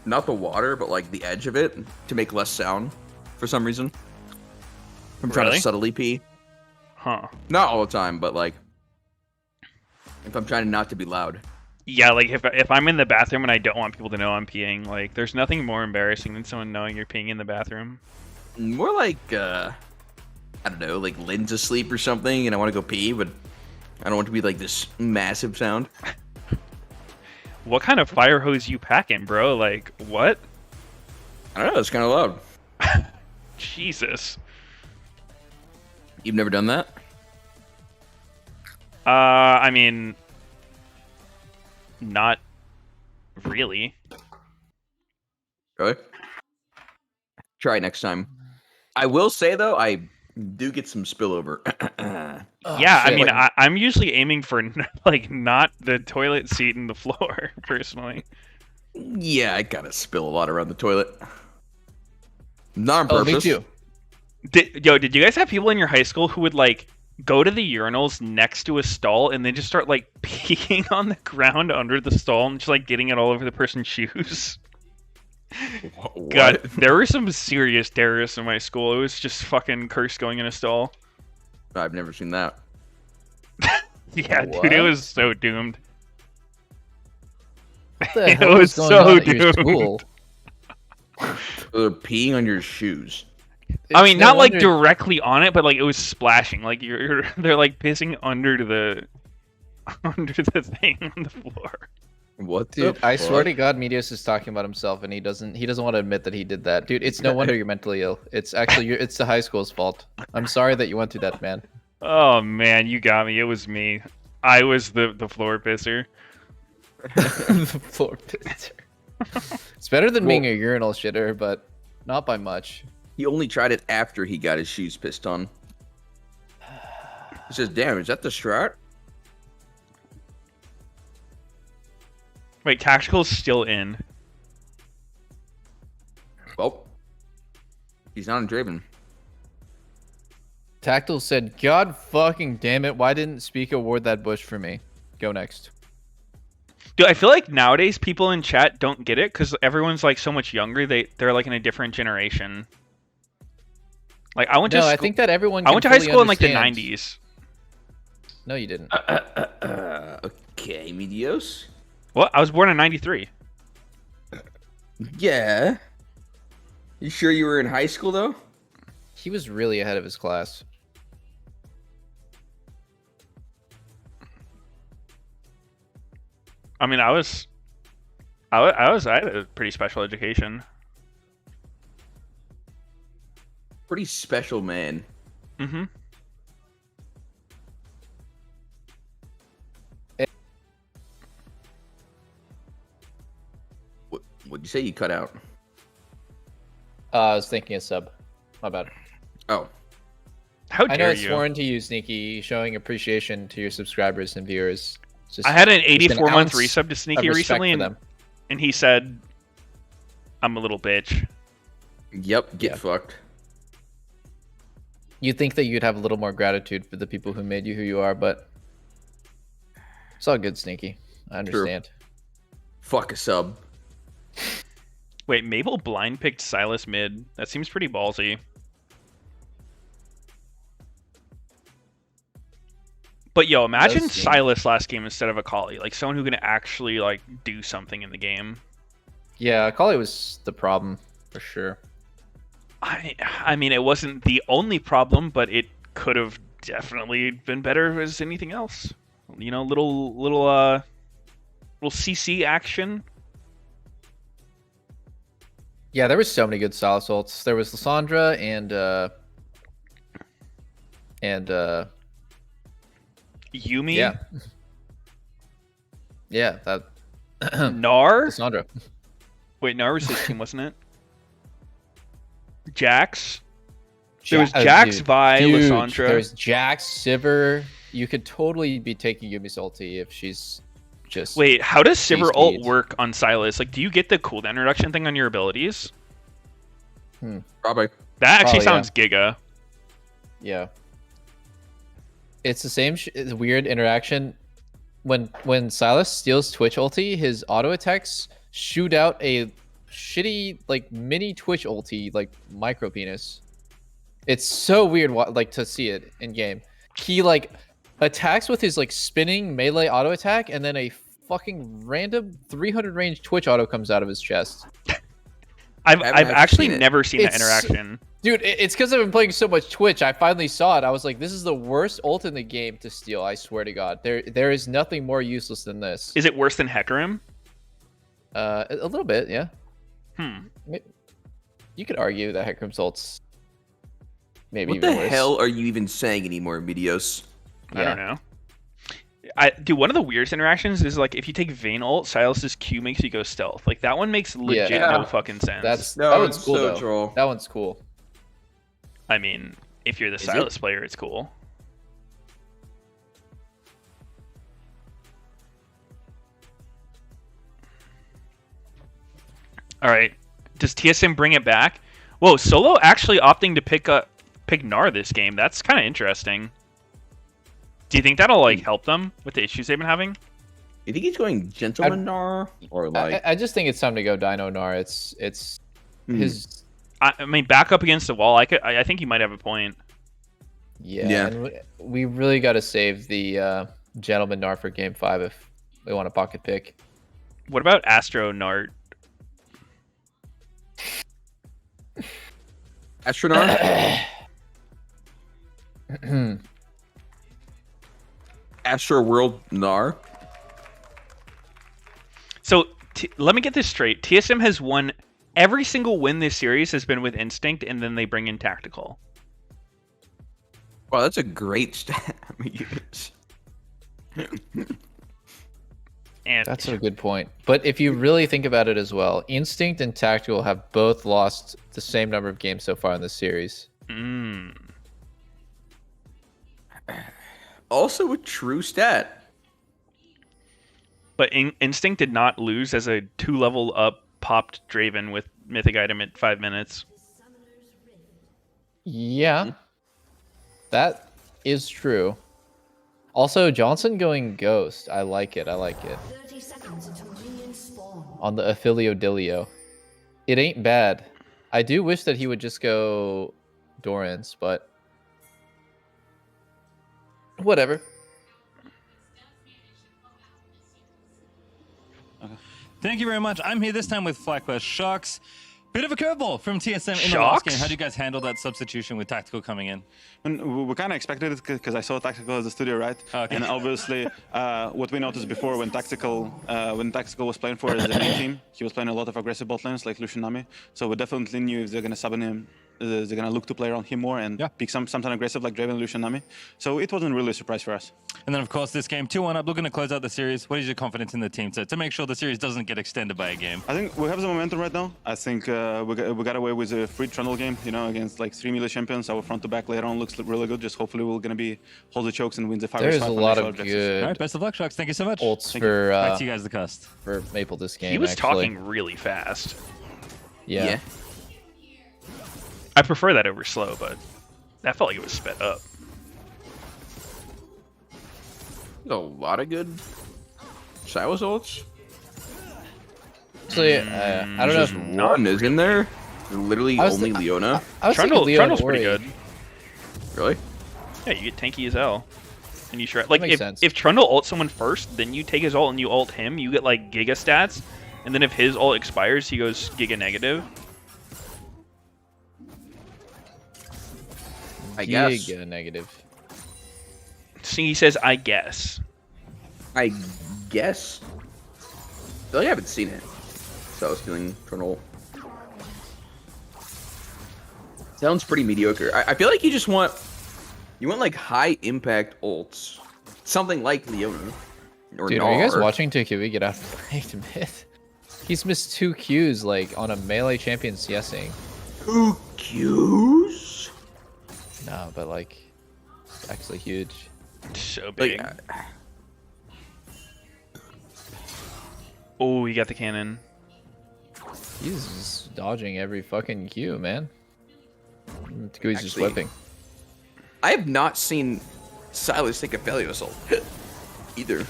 not the water, but, like, the edge of it to make less sound for some reason. I'm trying Really? to subtly pee. Huh. Not all the time, but, like, if I'm trying not to be loud. Yeah, like if I'm in the bathroom and I don't want people to know I'm peeing, like there's nothing more embarrassing than someone knowing you're peeing in the bathroom. More like, I don't know, like Lynn's asleep or something and I want to go pee, but I don't want it to be like this massive sound. What kind of fire hose you packing, bro? Like, what? I don't know, it's kind of loud. Jesus. You've never done that? I mean, not really. Really? Try it next time. I will say, though, I do get some spillover. Yeah, I mean, I'm usually aiming for, like, not the toilet seat and the floor, personally. Yeah, I gotta spill a lot around the toilet. Not on Oh, purpose. me too. Did you guys have people in your high school who would, like, go to the urinals next to a stall and then just start, like, peeing on the ground under the stall and just, like, getting it all over the person's shoes? What? God, there were some serious terrorists in my school. It was just fucking curse going in a stall. I've never seen that. Yeah, What? dude, it was so doomed. What the It hell was is going so on at your doomed. school? They're peeing on your shoes. I mean, It's no not like wonder- directly on it, but like it was splashing. Like they're like pissing under the thing on the floor. What Dude, the I swear to fuck? God, Meteos is talking about himself, and he doesn't want to admit that he did that. Dude, it's no wonder you're mentally ill. It's actually it's the high school's fault. I'm sorry that you went through that, man. Oh man, you got me. It was me. I was the floor pisser. The floor pisser. It's better than being a urinal shitter, but not by much. He only tried it after he got his shoes pissed on. He says, damn, is that the strat? Wait, Tactical's still in. Well, he's not in Draven. Tactile said, God fucking damn it, why didn't Speak award that bush for me? Go next. Dude, I feel like nowadays people in chat don't get it because everyone's like so much younger. They're like in a different generation. Like I went to No, school, I think that everyone I can went to high fully school in like the understand. 90s. No, you didn't. Okay, Meteos. What? I was born in 93. Yeah. You sure you were in high school, though? He was really ahead of his class. I mean, I had a pretty special education. Pretty special man. Mm-hmm. What'd you say you cut out? I was thinking a sub. My bad. Oh. How I know dare it's you? foreign to you, Sneaky, showing appreciation to your subscribers and viewers. It's just- I had an just 84-month ounce resub to of Sneaky respect recently, for them. and he said, "I'm a little bitch." Yep, get fucked. You'd think that you'd have a little more gratitude for the people who made you who you are, but it's all good, Sneaky. I understand. Fuck a sub. Wait, Mabel blind picked Silas mid. That seems pretty ballsy. But yo, imagine Does seem- Silas last game instead of Akali, like someone who can actually like do something in the game. Yeah, Akali was the problem for sure. I mean, it wasn't the only problem, but it could have definitely been better as anything else. You know, little CC action. Yeah, there was so many good Silas ults. There was Lissandra and Yumi. yeah. Yeah, that Nar. Lissandra. Wait, Nar was his team, wasn't it? Jax. There was Jax, Vi, Lissandra. There's Jax, Sivir. You could totally be taking Yumi's ulti if she's just. Wait, how does Sivir ult speed. work on Silas? Like, do you get the cooldown reduction thing on your abilities? Probably. That actually Probably, sounds giga. Yeah. It's the same it's a weird interaction. When Silas steals Twitch ulti, his auto attacks shoot out a shitty like mini Twitch ulti, like micro penis. It's so weird like to see it in game. He like attacks with his like spinning melee auto attack, and then a fucking random 300 range Twitch auto comes out of his chest. I've actually never seen that It's- interaction. Dude, it's because I've been playing so much Twitch. I finally saw it. I was like, this is the worst ult in the game to steal. I swear to God. There is nothing more useless than this. Is it worse than Hecarim? A little bit, yeah. You could argue that Hecarim's ult's maybe What even the worse. hell are you even saying anymore, Meteos? I don't know. Dude, one of the weirdest interactions is like if you take Vayne ult, Silas's Q makes you go stealth. Like that one makes legit no fucking sense. That one's cool though. That one's cool. I mean, if you're the Silas player, it's cool. All right, does TSM bring it back? Whoa, Solo actually opting to pick Gnar this game. That's kind of interesting. Do you think that'll like help them with the issues they've been having? You think he's going Gentleman Gnar or like? I just think it's time to go Dino Gnar. It's his. I mean, back up against the wall. I think you might have a point. Yeah. And we really got to save the Gentleman Gnar for Game 5 if we want a pocket pick. What about Astro Nart? Astronaut? Astro World Gnar? So let me get this straight. TSM has won every single win this series has been with Instinct, and then they bring in Tactical. Wow, that's a great stat. And that's a good point. But if you really think about it as well, Instinct and Tactical have both lost the same number of games so far in this series. Also a true stat. But Instinct did not lose as a 2-level up popped Draven with Mythic Item at 5 minutes. Yeah, that is true. Also, Johnson going Ghost. I like it. I like it. 30 seconds until minions spawn. On the Affilio-Dilio. It ain't bad. I do wish that he would just go Doran's, but whatever. Thank you very much. I'm here this time with FlyQuest Shocks. Bit of a curveball from TSM in the last game. How do you guys handle that substitution with Tactical coming in? And we kind of expected it because I saw Tactical as a studio, right? Okay. And obviously, what we noticed before when Tactical was playing for the main team, he was playing a lot of aggressive bot lanes like Lucian Nami. So we definitely knew if they're gonna sub in him, they're gonna look to play around him more and pick something aggressive like Draven, Lucian Nami. So it wasn't really a surprise for us. And then, of course, this game 2-1 up, looking to close out the series. What is your confidence in the team to make sure the series doesn't get extended by a game? I think we have the momentum right now. I think we got away with a free Trundle game, you know, against like 3 melee champions. Our front to back later on looks really good. Just hopefully we're gonna be hold the chokes and win the 5v5. There's a lot of good. All right, best of luck, Sharks. Thank you so much. Ults Thank for you. Back to you guys, the cast. For Maple this game. He was actually. talking really fast. Yeah. I prefer that over slow, but that felt like it was sped up. A lot of good Silas ults. So I don't know. Just one, isn't there? Literally only Leona. I was thinking Leona Trundle's pretty Ori. good. Really? Yeah, you get tanky as hell. and you shred. Like makes if sense. if Trundle ults someone first, then you take his ult and you ult him, you get like Giga stats, and then if his ult expires, he goes Giga negative. I guess. Giga negative. Sneaky says, "I guess." I guess. I feel like I haven't seen it. So I was feeling Trundle. Sounds pretty mediocre. I feel like you want like high impact ults. Something like Leona. Or Dude, Gnar. are you guys watching TQE get outplayed mid? He's missed 2 Qs like on a melee champion CSing. 2 Qs? No, but like actually huge. So big. Oh, he got the cannon. He's just dodging every fucking Q, man. He's just whipping. I have not seen Silas take a Phelios ult either.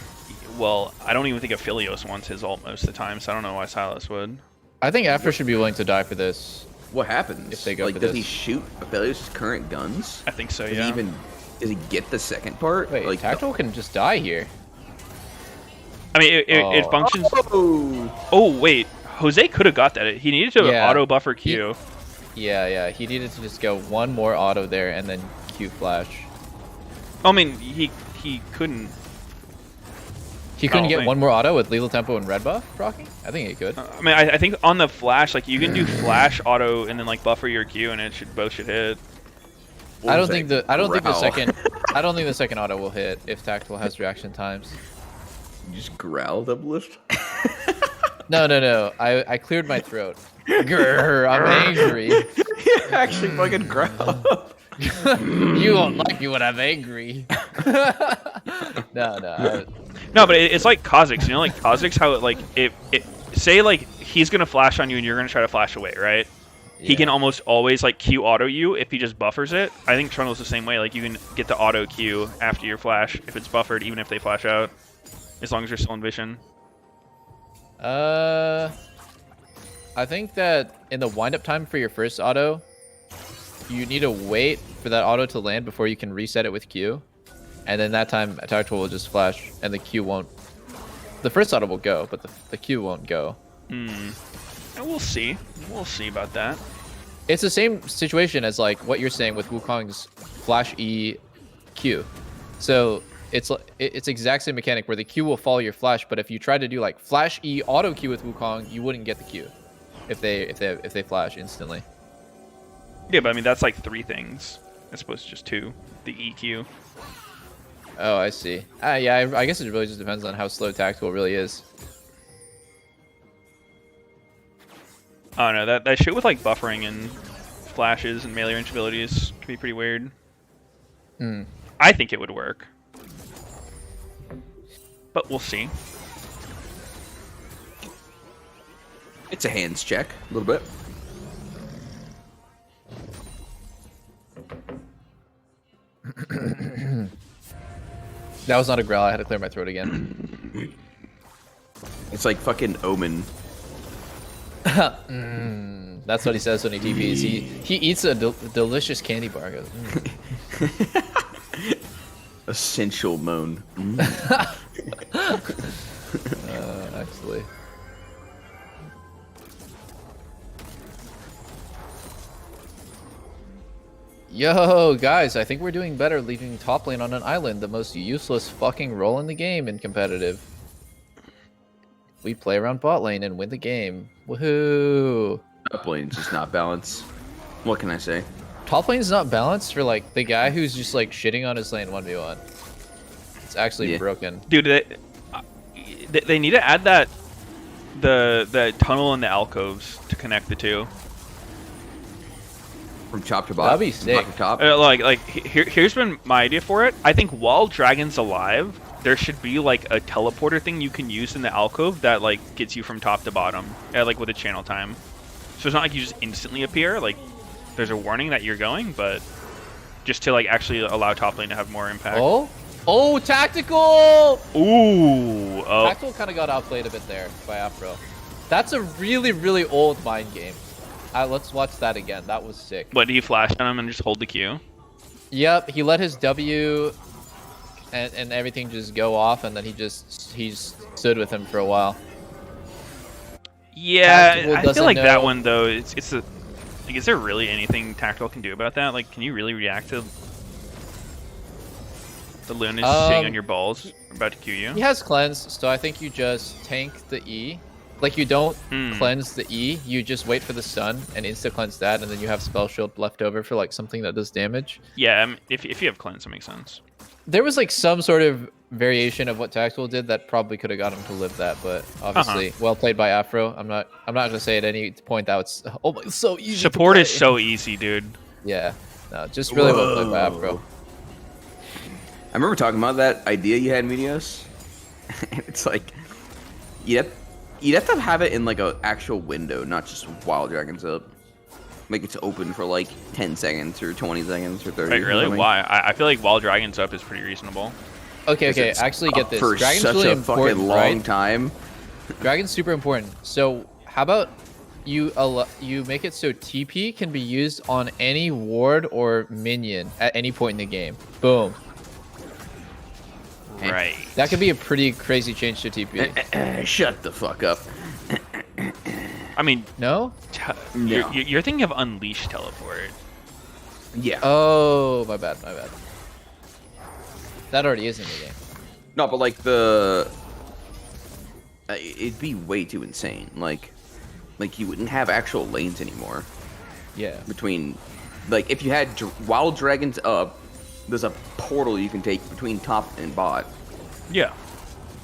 Well, I don't even think Aphelios wants his ult most of the time, so I don't know why Silas would. I think After should be willing to die for this. What happens if they go like? for Does this? he shoot Aphelios' current guns? I think so. Does Yeah. Does he get the second part? Wait, like Tactical can just die here. I mean, it functions. Oh wait, Jose could have got that. He needed to auto buffer Q. Yeah. He needed to just go one more auto there and then Q flash. I mean, he couldn't. He couldn't get one more auto with lethal tempo and red buff proccing? I think he could. I mean, I think on the flash, like you can do flash auto and then like buffer your Q, and it both should hit. I don't think the second auto will hit if Tactical has reaction times. You just growl double lift? No. I cleared my throat. Grr, I'm angry. You actually fucking growl. You won't like me when I'm angry. No. No, but it's like Kha'Zix. You know, like Kha'Zix, how it say like he's gonna flash on you and you're gonna try to flash away, right? He can almost always like Q auto you if he just buffers it. I think Trundle's the same way. Like you can get the auto Q after your flash if it's buffered, even if they flash out, as long as you're still in vision. I think that in the wind up time for your first auto, you need to wait for that auto to land before you can reset it with Q. And then that time, Tactical will just flash, and the Q won't. The first auto will go, but the Q won't go. And we'll see. We'll see about that. It's the same situation as like what you're saying with Wukong's flash E Q. So it's exact same mechanic where the Q will follow your flash, but if you try to do like flash E auto Q with Wukong, you wouldn't get the Q if they flash instantly. Yeah, but I mean that's like 3 things as opposed to just 2. The EQ. Oh, I see. Yeah, I guess it really just depends on how slow Tactical really is. Oh no, that shit with like buffering and flashes and melee range abilities can be pretty weird. I think it would work, but we'll see. It's a hands check, a little bit. That was not a growl. I had to clear my throat again. It's like fucking Omen. That's what he says when he TPs. He eats a delicious candy bar. Goes, Essential moan. Actually. Yo, guys, I think we're doing better leaving top lane on an island, the most useless fucking role in the game in competitive. We play around bot lane and win the game. Woohoo! Top lane's just not balanced. What can I say? Top lane's not balanced for like the guy who's just like shitting on his lane 1v1. It's actually broken. Dude, they need to add that the tunnel and the alcoves to connect the two. From top to bottom. That'd be sick. Top. Here's been my idea for it. I think while Dragon's alive, there should be like a teleporter thing you can use in the alcove that like gets you from top to bottom, like with a channel time. So it's not like you just instantly appear. Like there's a warning that you're going, but just to like actually allow top lane to have more impact. Oh, Tactical! Ooh. Oh. Tactical kind of got outplayed a bit there by Afro. That's a really, really old mind game. Let's watch that again. That was sick. What, did he flash on him and just hold the Q? Yep, he let his W and everything just go off, and then he stood with him for a while. Yeah, Tactical I feel doesn't like that know- one though. It's a like, is there really anything Tactical can do about that? Like, can you really react to the Lunas sitting on your balls about to Q you? He has cleanse, so I think you just tank the E. Like, you don't cleanse the E, you just wait for the stun and insta cleanse that, and then you have spell shield left over for like something that does damage. Yeah, if you have cleanse, that makes sense. There was like some sort of variation of what Tactical did that probably could have got him to live that, but obviously well played by Afro. I'm not gonna say at any point that it's it's so easy. Support is so easy, dude. Yeah, no, just really well played by Afro. I remember talking about that idea you had, Meteos. It's like you'd have to have it in like a actual window, not just while Dragon's up. Like it's open for like 10 seconds or 20 seconds or 30. Wait, really? Why? I feel like while Dragon's up is pretty reasonable. Okay, actually get this. For Dragon's such really a important, fucking long right? time. Dragon's super important. So how about you make it so TP can be used on any ward or minion at any point in the game. Boom. Right. That could be a pretty crazy change to TP. Shut the fuck up. I mean, no? No. You're thinking of Unleash Teleport. Yeah. Oh, my bad. That already is in the game. No, but like it'd be way too insane. Like you wouldn't have actual lanes anymore. Yeah. Between, like, if you had while Dragon's up, there's a portal you can take between top and bot. Yeah.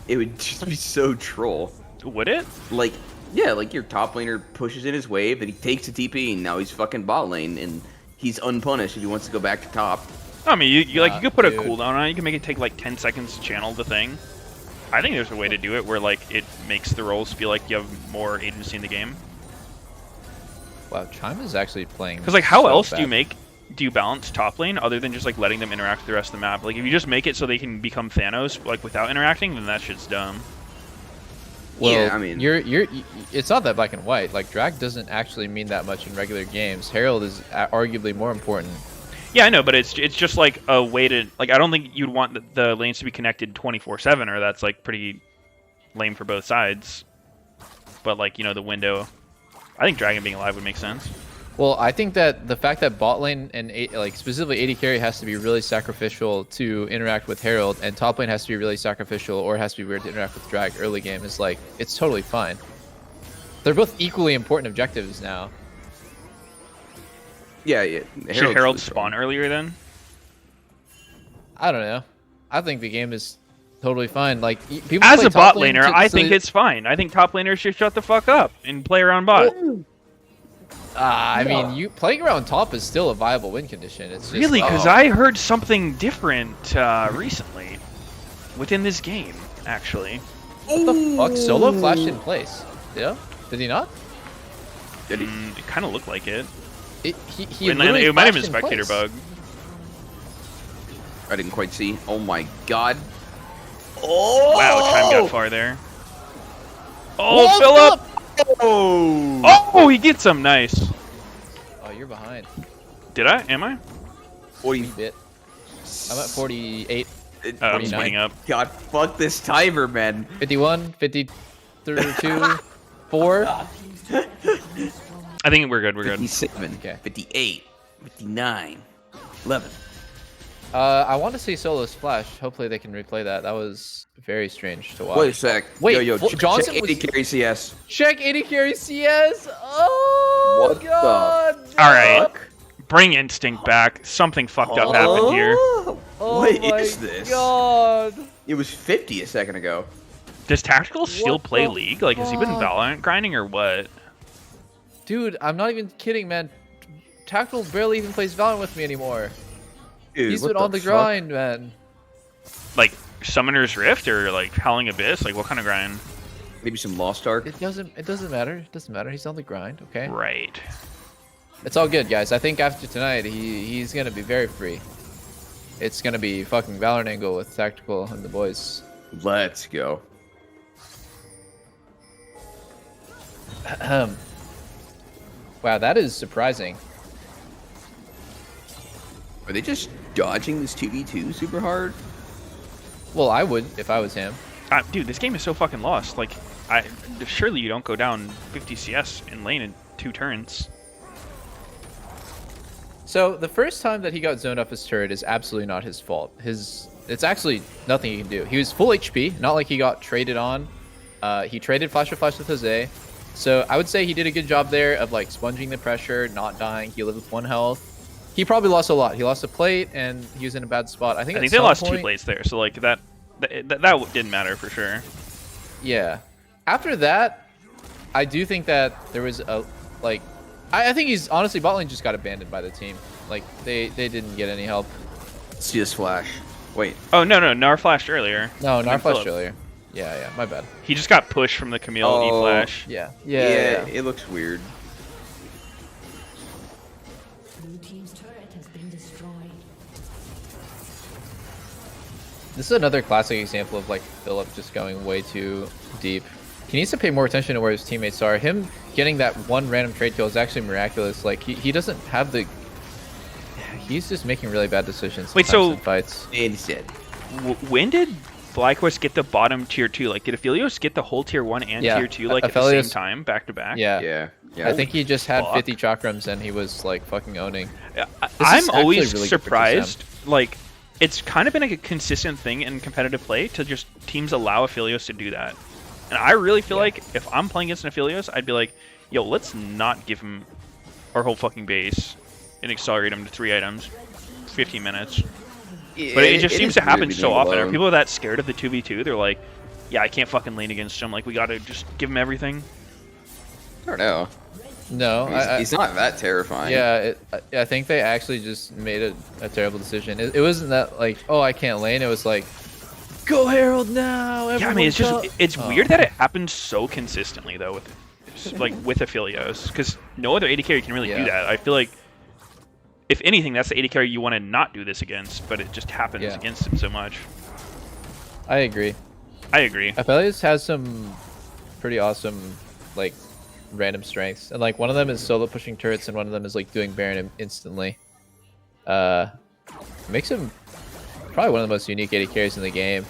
It would just be so troll. Would it? Like, yeah, like your top laner pushes in his wave, and he takes a TP, and now he's fucking bot lane, and he's unpunished if he wants to go back to top. I mean, you could put dude. a cooldown on it. You can make it take like 10 seconds to channel the thing. I think there's a way to do it where like it makes the roles feel like you have more agency in the game. Wow, Chime is actually playing. Because like, how so else bad. do you balance top lane other than just like letting them interact with the rest of the map? Like, if you just make it so they can become Thanos like without interacting, then that shit's dumb. Well, yeah, I mean, it's not that black and white. Like, drag doesn't actually mean that much in regular games. Herald is arguably more important. Yeah, I know, but it's just like a way to like. I don't think you'd want the lanes to be connected 24/7, or that's like pretty lame for both sides. But like, you know, the window. I think Dragon being alive would make sense. Well, I think that the fact that bot lane and like specifically AD carry has to be really sacrificial to interact with Herald, and top lane has to be really sacrificial or has to be weird to interact with drag early game is like, it's totally fine. They're both equally important objectives now. Yeah. Should Herald spawn earlier then? I don't know. I think the game is totally fine. Like, people As play a top bot lane laner, to- I so think they- it's fine. I think top laners should shut the fuck up and play around bot. I mean, you playing around top is still a viable win condition. It's just, Really? Because I heard something different recently within this game, actually. What the fuck? Solo flashed in place. Yeah? Did he not? Did he? It kind of looked like it. He It literally might have been flashed in spectator place. bug. I didn't quite see. Oh my god. Oh! Wow, time got far there. Oh, Philip! Oh, he gets some. Nice. Oh, you're behind. Did I? Am I? 40 bit. I'm at 48. Oh, I'm speeding up. God, fuck this timer, man. 51, 52, 4. I think we're good. We're good. 57, Okay. 58, 59, 11. I want to see Solo splash. Hopefully they can replay that. That was very strange to watch. Wait a sec. Wait, yo, Johnson check was... 80 carry CS. Check 80 carry CS. Oh, What the God. All right. Bring Instinct back. Something fucked up happened here. Oh, What my is this? God. It was 50 a second ago. Does Tactical still What play the League? Like, has he been fuck? Valorant grinding or what? Dude, I'm not even kidding, man. Tactical barely even plays Valorant with me anymore. Dude, He's what been on the fuck? grind, man. Like, Summoner's Rift or like Howling Abyss? Like, what kind of grind? Maybe some Lost Ark. It doesn't matter. It doesn't matter. He's on the grind, okay? Right. It's all good, guys. I think after tonight, he's gonna be very free. It's gonna be fucking Valorant angle with Tactical and the boys. Let's go. Wow, that is surprising. Are they just dodging this 2v2 super hard? Well, I would if I was him. Dude, this game is so fucking lost. Like, surely you don't go down 50 CS in lane in 2 turns. So the first time that he got zoned off his turret is absolutely not his fault. It's actually nothing he can do. He was full HP, not like he got traded on. He traded Flash of Flash with Jose. So I would say he did a good job there of like sponging the pressure, not dying. He lived with 1 health. He probably lost a lot. He lost a plate and he was in a bad spot. I think they lost 2 plates there, so like that didn't matter for sure. Yeah. After that, I do think that there was a like I think he's honestly bot lane just got abandoned by the team. Like they didn't get any help. Let's see this flash. Wait. Oh no, Gnar flashed earlier. No, Gnar flashed earlier. Yeah, my bad. He just got pushed from the Camille E flash. Yeah. It looks weird. Blue team's turret has been destroyed. This is another classic example of like Philip just going way too deep. He needs to pay more attention to where his teammates are. Him getting that 1 random trade kill is actually miraculous. Like he doesn't have the. He's just making really bad decisions. Wait, so in fights. When did FlyQuest get the bottom tier 2? Like, did Aphelios get the whole tier 1 and tier 2 like at the same time, back to back? Yeah. I think he just had 50 chakrams and he was like fucking owning. I'm always really surprised. Like, it's kind of been a consistent thing in competitive play to just teams allow Aphelios to do that. And I really feel like if I'm playing against an Aphelios, I'd be like, yo, let's not give him our whole fucking base and accelerate him to 3 items, 15 minutes. But it just seems to happen so often. Are people that scared of the 2v2? They're like, yeah, I can't fucking lane against him. Like, we gotta just give him everything. I don't know. No, he's not that terrifying. Yeah, I think they actually just made a terrible decision. It wasn't that like, oh, I can't lane. It was like, go Herald now. Yeah, I mean, it's weird that it happens so consistently though with Aphelios, because no other AD carry can really do that. I feel like if anything, that's the AD carry you want to not do this against, but it just happens against him so much. I agree. Aphelios has some pretty awesome like random strengths, and like one of them is solo pushing turrets, and one of them is like doing Baron instantly. Makes him probably one of the most unique AD carries in the game.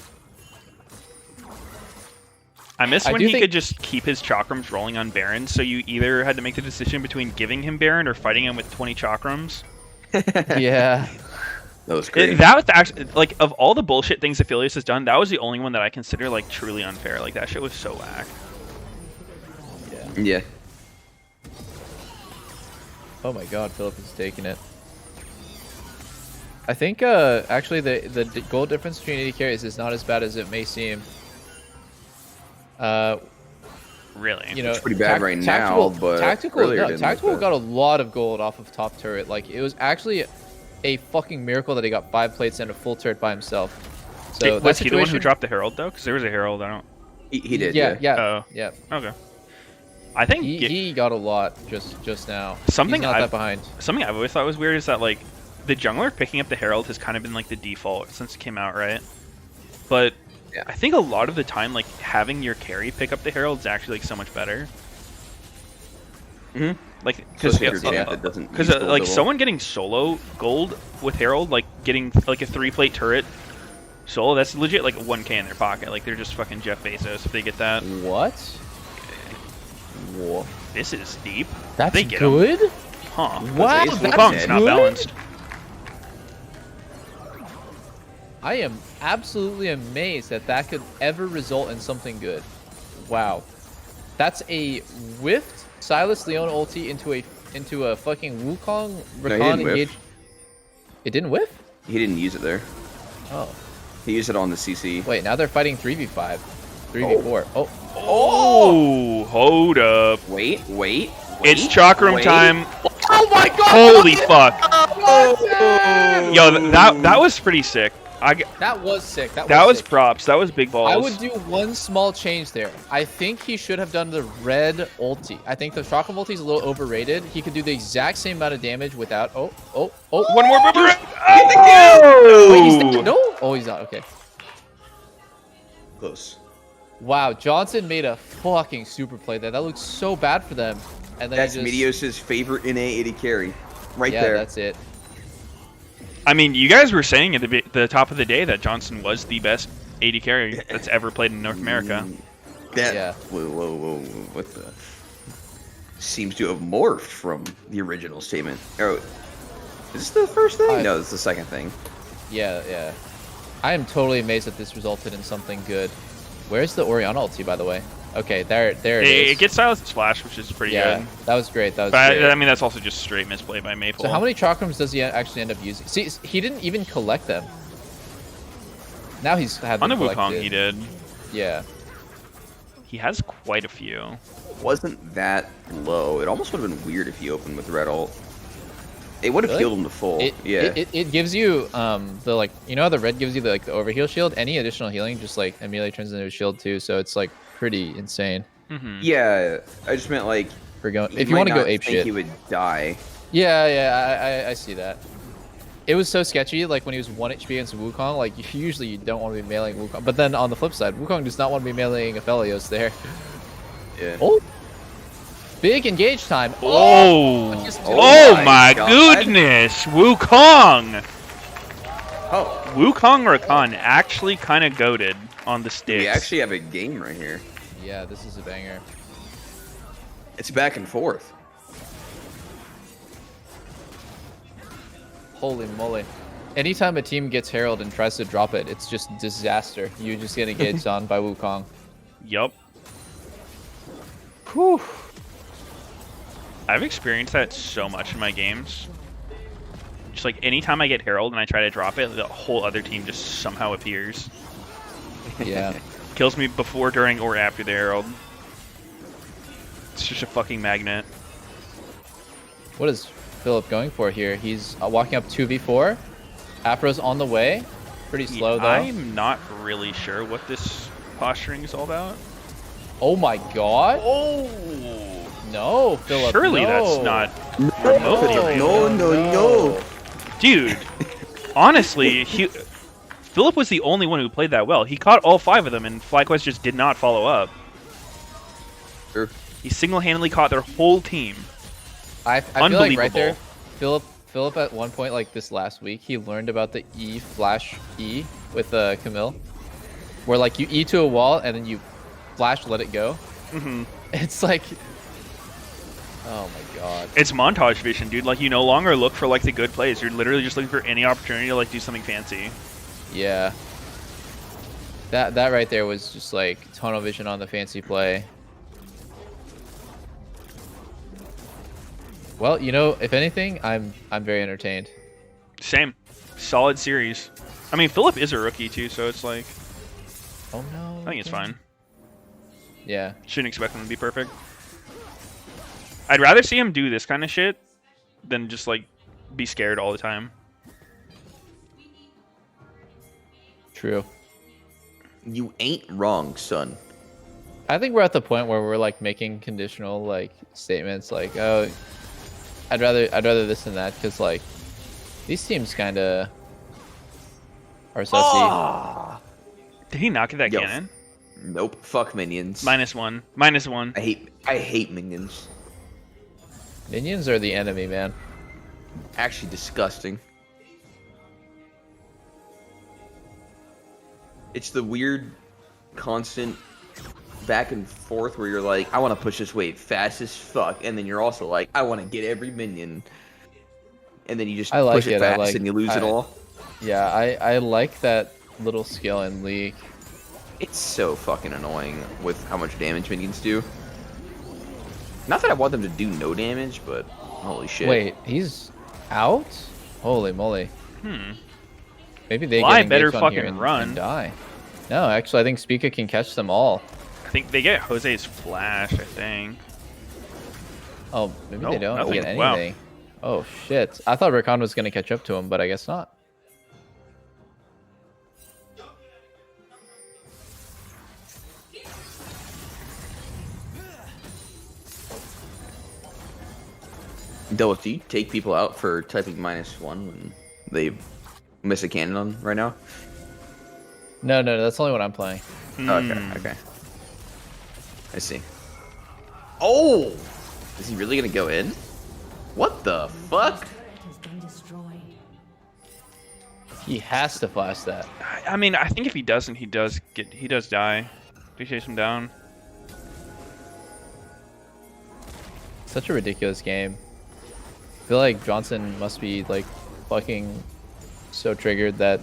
I miss when he could just keep his chakrams rolling on Baron, so you either had to make the decision between giving him Baron or fighting him with 20 chakrams. Yeah. That was great. That was actually, like, of all the bullshit things Aphelios has done, that was the only one that I consider, like, truly unfair. Like, that shit was so whack. Yeah. Oh my god, Philip is taking it. I think, actually, the goal difference between AD carries is not as bad as it may seem. Really? You know, it's pretty bad right now, but Tactical got a lot of gold off of top turret. Like, it was actually a fucking miracle that he got 5 plates and a full turret by himself. So was he the one who dropped the Herald though? Because there was a Herald. I don't. He did. Yeah. Okay. I think he got a lot just now. Something He's not that behind. Something I've always thought was weird is that like the jungler picking up the Herald has kind of been like the default since it came out, right? But I think a lot of the time, like having your carry pick up the Herald is actually like so much better. Like because like someone getting solo gold with Herald, like getting like a 3-plate turret solo, that's legit like 1k in their pocket. Like they're just fucking Jeff Bezos if they get that. What? Whoa. This is deep. That's they get good? Him. Huh. Wow, that's Wukong's not balanced. I am absolutely amazed that that could ever result in something good. Wow. That's a whiffed Silas Leon ulti into a fucking Wukong Rakan engage. It didn't whiff? He didn't use it there. Oh. He used it on the CC. Wait, now they're fighting 3v5. 3v4. Oh, hold up. Wait. It's chakram time. Oh my god! Holy fuck. Yo, that was pretty sick. That was sick. That was props. That was big balls. I would do one small change there. I think he should have done the red ulti. I think the chakram ulti is a little overrated. He could do the exact same amount of damage without... Oh. One more boomerang. Oh! Wait, he's dead? No? Oh, he's not. Okay. Close. Wow, Johnson made a fucking super play there. That looks so bad for them. And then that's Meteos' favorite NA AD carry. Right yeah, there. That's it. I mean, you guys were saying at the top of the day that Johnson was the best AD carry that's ever played in North America. That, whoa, what the? Seems to have morphed from the original statement. Oh, is this the first thing? No, it's the second thing. Yeah. I am totally amazed that this resulted in something good. Where's the Orianna ulti, by the way? Okay, there it is. It gets Silas Splash, which is pretty good. That was great. That was but great. I mean, that's also just straight misplay by Maple. So how many chakrams does he actually end up using? See, he didn't even collect them. Now he's had them on the Wukong, collected. he did. Yeah. He has quite a few. Wasn't that low. It almost would have been weird if he opened with red ult. It would have healed him to full. It gives you the like, you know how the red gives you the like the overheal shield? Any additional healing just like immediately turns into a shield too, so it's like pretty insane. Yeah, I just meant like if you want to go ape shit. he would die. Yeah, I see that. It was so sketchy, like when he was 1 HP against Wukong, like usually you don't want to be meleeing Wukong. But then on the flip side, Wukong does not want to be meleeing Aphelios there. Yeah. Oh! Big engage time. Oh my goodness! Wukong! Oh. Wukong Rakan actually kind of goated on the sticks. We actually have a game right here. Yeah, this is a banger. It's back and forth. Holy moly. Anytime a team gets Herald and tries to drop it, it's just disaster. You just get engaged on by Wukong. Yup. Whew. I've experienced that so much in my games. Just like anytime I get Herald and I try to drop it, the whole other team just somehow appears. Yeah. Kills me before, during, or after the Herald. It's just a fucking magnet. What is Philip going for here? He's walking up 2v4. Afro's on the way. Pretty slow though. I'm not really sure what this posturing is all about. Oh my god. Oh. No, Philip. Surely no. that's not remotely real. No. Dude, honestly, Philip was the only one who played that well. He caught all 5 of them, and FlyQuest just did not follow up. Sure. He single-handedly caught their whole team. I feel like right there, Philip at one point, like this last week, he learned about the E flash E with Camille, where like you E to a wall and then you flash, let it go. It's like, oh my god. It's montage vision, dude. Like, you no longer look for like the good plays. You're literally just looking for any opportunity to like do something fancy. Yeah. That right there was just like tunnel vision on the fancy play. Well, you know, if anything, I'm very entertained. Same. Solid series. I mean, Philip is a rookie too, so it's like, oh no. I think it's fine. Yeah. Shouldn't expect him to be perfect. I'd rather see him do this kind of shit than just like be scared all the time. True. You ain't wrong, son. I think we're at the point where we're like making conditional like statements like, oh, I'd rather this than that, because like these teams kind of are sussy. Oh! Did he not get that cannon? Nope. Fuck minions. -1. -1. I hate minions. Minions are the enemy, man. Actually disgusting. It's the weird constant back and forth where you're like, I want to push this wave fast as fuck, and then you're also like, I want to get every minion, and then you just push it fast and you lose it all. Yeah, I like that little skill in League. It's so fucking annoying with how much damage minions do. Not that I want them to do no damage, but holy shit. Wait, he's out? Holy moly. Maybe they Fly get better engaged on fucking here and run. die. No, actually, I think Spica can catch them all. I think they get Jose's flash, I think. Oh, maybe No, they don't nothing. get Wow. anything. Oh, shit. I thought Rakan was going to catch up to him, but I guess not. Delos, do you take people out for typing -1 when they miss a cannon on right now? No, that's only when I'm playing. Okay. I see. Oh! Is he really gonna go in? What the fuck? He has to flash that. I mean, I think if he doesn't, he does die. Do you chase him down? Such a ridiculous game. I feel like Johnson must be like fucking so triggered that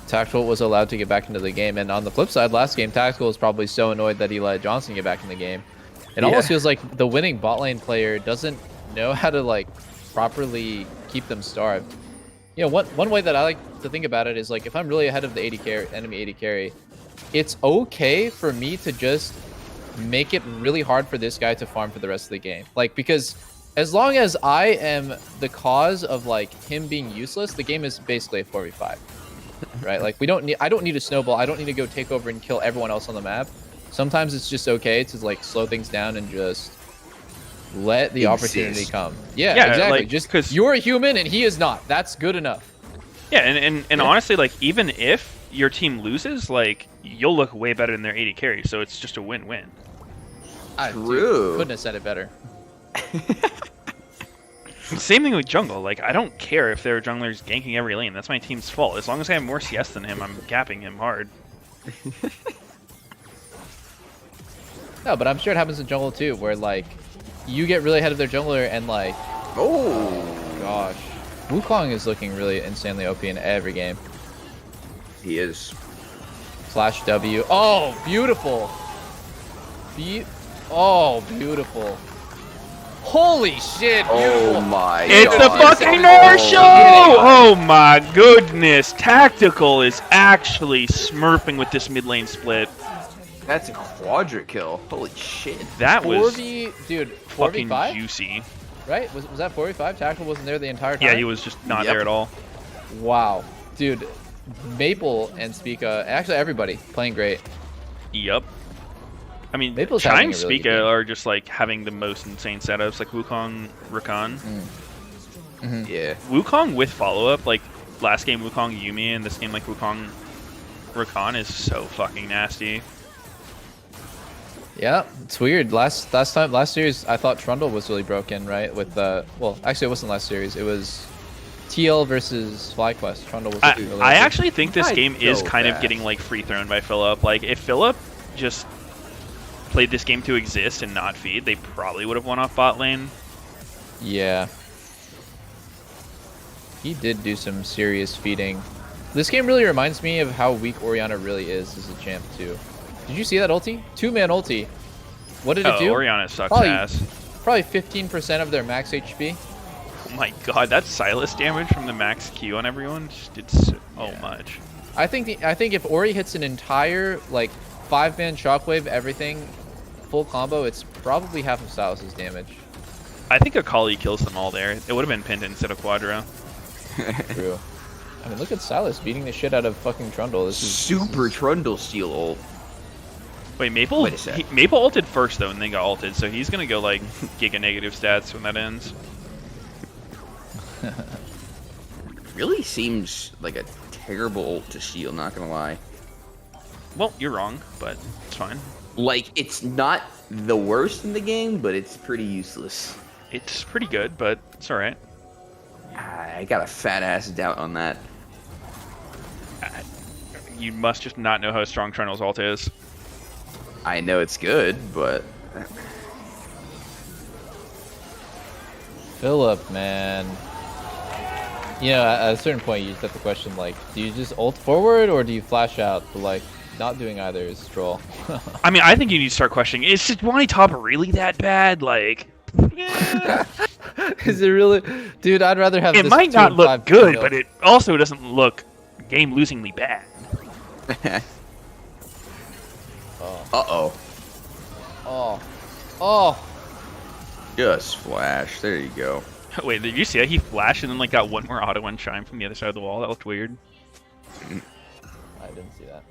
Tactical was allowed to get back into the game. And on the flip side, last game, Tactical was probably so annoyed that he let Johnson get back in the game. It almost feels like the winning bot lane player doesn't know how to like properly keep them starved. You know, one way that I like to think about it is like if I'm really ahead of the enemy 80 carry, it's okay for me to just make it really hard for this guy to farm for the rest of the game. Like, because as long as I am the cause of like him being useless, the game is basically a 4v5. Right? Like I don't need a snowball. I don't need to go take over and kill everyone else on the map. Sometimes it's just okay to like slow things down and just let the opportunity come. Yeah, exactly. Like, just because you're a human and he is not. That's good enough. Yeah, and honestly, like even if your team loses, like you'll look way better than their 80 carry, so it's just a win-win. True. Couldn't have said it better. Same thing with jungle. Like I don't care if their jungler's ganking every lane. That's my team's fault. As long as I have more CS than him, I'm gapping him hard. No, but I'm sure it happens in jungle too, where like you get really ahead of their jungler and like, oh gosh, Wukong is looking really insanely OP in every game. He is. Flash W. Oh, beautiful. Oh, beautiful. Holy shit, beautiful. Oh my It's god. the fucking Nor show! Oh my goodness. Tactical is actually smurfing with this mid lane split. That's a quadra kill. Holy shit. That was 4v, dude, fucking 4v5? juicy. Right? Was that 4v5? Tactical wasn't there the entire time? Yeah, he was just not there at all. Wow. Dude, Maple and Spica, actually everybody, playing great. Yep. I mean, Maple's Chai having and a really good Spica game. are just like having the most insane setups, like Wukong, Rakan. Yeah. Wukong with follow-up, like last game Wukong Yumi, and this game like Wukong Rakan is so fucking nasty. Yeah, it's weird. Last series, I thought Trundle was really broken, right? With well, actually, it wasn't last series. It was TL versus FlyQuest. Trundle was looking really I good. actually think this game is kind of getting like free thrown by Philip. Like if Philip just played this game to exist and not feed, they probably would have won off bot lane. Yeah. He did do some serious feeding. This game really reminds me of how weak Orianna really is as a champ too. Did you see that ulti? 2-man ulti. What did it do? Orianna sucks probably, ass. Probably 15% of their max HP. Oh my god, that Silas damage from the max Q on everyone just did so much. I think if Ori hits an entire like 5-man shockwave, everything, full combo, it's probably half of Silas's damage. I think Akali kills them all there. It would have been pinned instead of Quadra. True. I mean, look at Silas beating the shit out of fucking Trundle. This is Super Trundle steal ult. Wait, Maple? Wait a sec. Maple ulted first though, and then got ulted, so he's gonna go like giga negative stats when that ends. Really seems like a terrible ult to steal, not gonna lie. Well, you're wrong, but it's fine. Like, it's not the worst in the game, but it's pretty useless. It's pretty good, but it's alright. I got a fat ass doubt on that. You must just not know how strong Trundle's ult is. I know it's good, but... Philip, man. You know, at a certain point, you just have the question, like, do you just ult forward or do you flash out? But, like, not doing either is troll. I mean, I think you need to start questioning, is Sejuani top really that bad? Like, is it really? Dude, I'd rather have it this might not 2-5 look good, kill. but it also doesn't look game-losingly bad. Uh-oh. Oh. Oh. Just flash. There you go. Wait, did you see that? He flashed and then like got one more auto one chime from the other side of the wall. That looked weird. I didn't see that.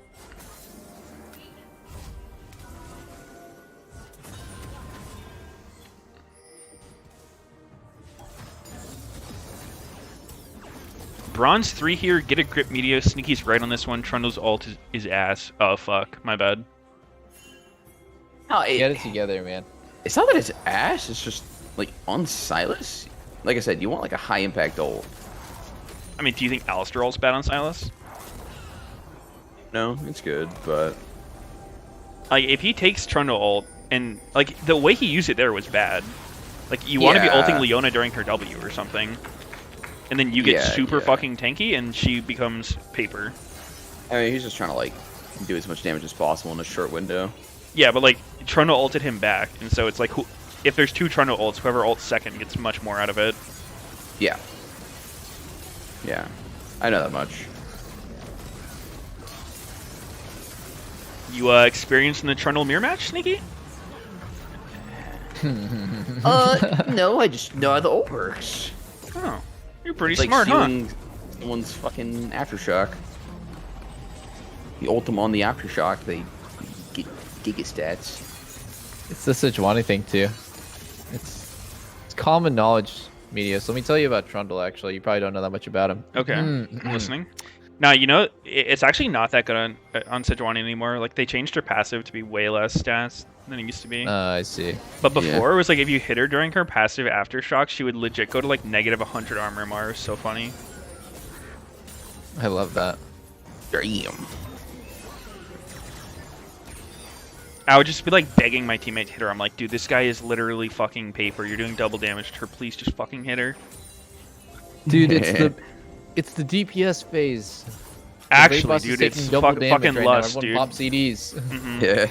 Bronze 3 here, get a grip Meteos. Sneaky's right on this one. Trundle's ult is ass. Oh, fuck. My bad. Get it together, man. It's not that it's ass, it's just, like, on Silas. Like I said, you want, like, a high-impact ult. I mean, do you think Alistair ult's bad on Sylas? No, it's good, but like if he takes Trundle ult and like the way he used it there was bad. Like you want to be ulting Leona during her W or something, and then you get super fucking tanky and she becomes paper. I mean, he's just trying to like do as much damage as possible in a short window. Yeah, but like Trundle ulted him back, and so it's like if there's 2 Trundle ults, whoever ults second gets much more out of it. Yeah. Yeah, I know that much. You experienced in the Trundle mirror match, Sneaky? No, I just know how the ult works. Oh, you're pretty It's smart, like huh? sealing someone's fucking aftershock. You ult them on the aftershock, they get giga stats. It's the Sejuani thing too. It's common knowledge, Meteos. Let me tell you about Trundle. Actually, you probably don't know that much about him. Okay, I'm listening. Now, you know, it's actually not that good on Sejuani anymore. Like, they changed her passive to be way less stats than it used to be. I see. But before, it was like if you hit her during her passive Aftershock, she would legit go to like negative 100 armor MR. It was so funny. I love that. Damn. I would just be like begging my teammate to hit her. I'm like, dude, this guy is literally fucking paper. You're doing double damage to her. Please just fucking hit her. Dude, it's the DPS phase. Actually, dude, it's fucking right lust, now. dude. Pop CDs. Yeah.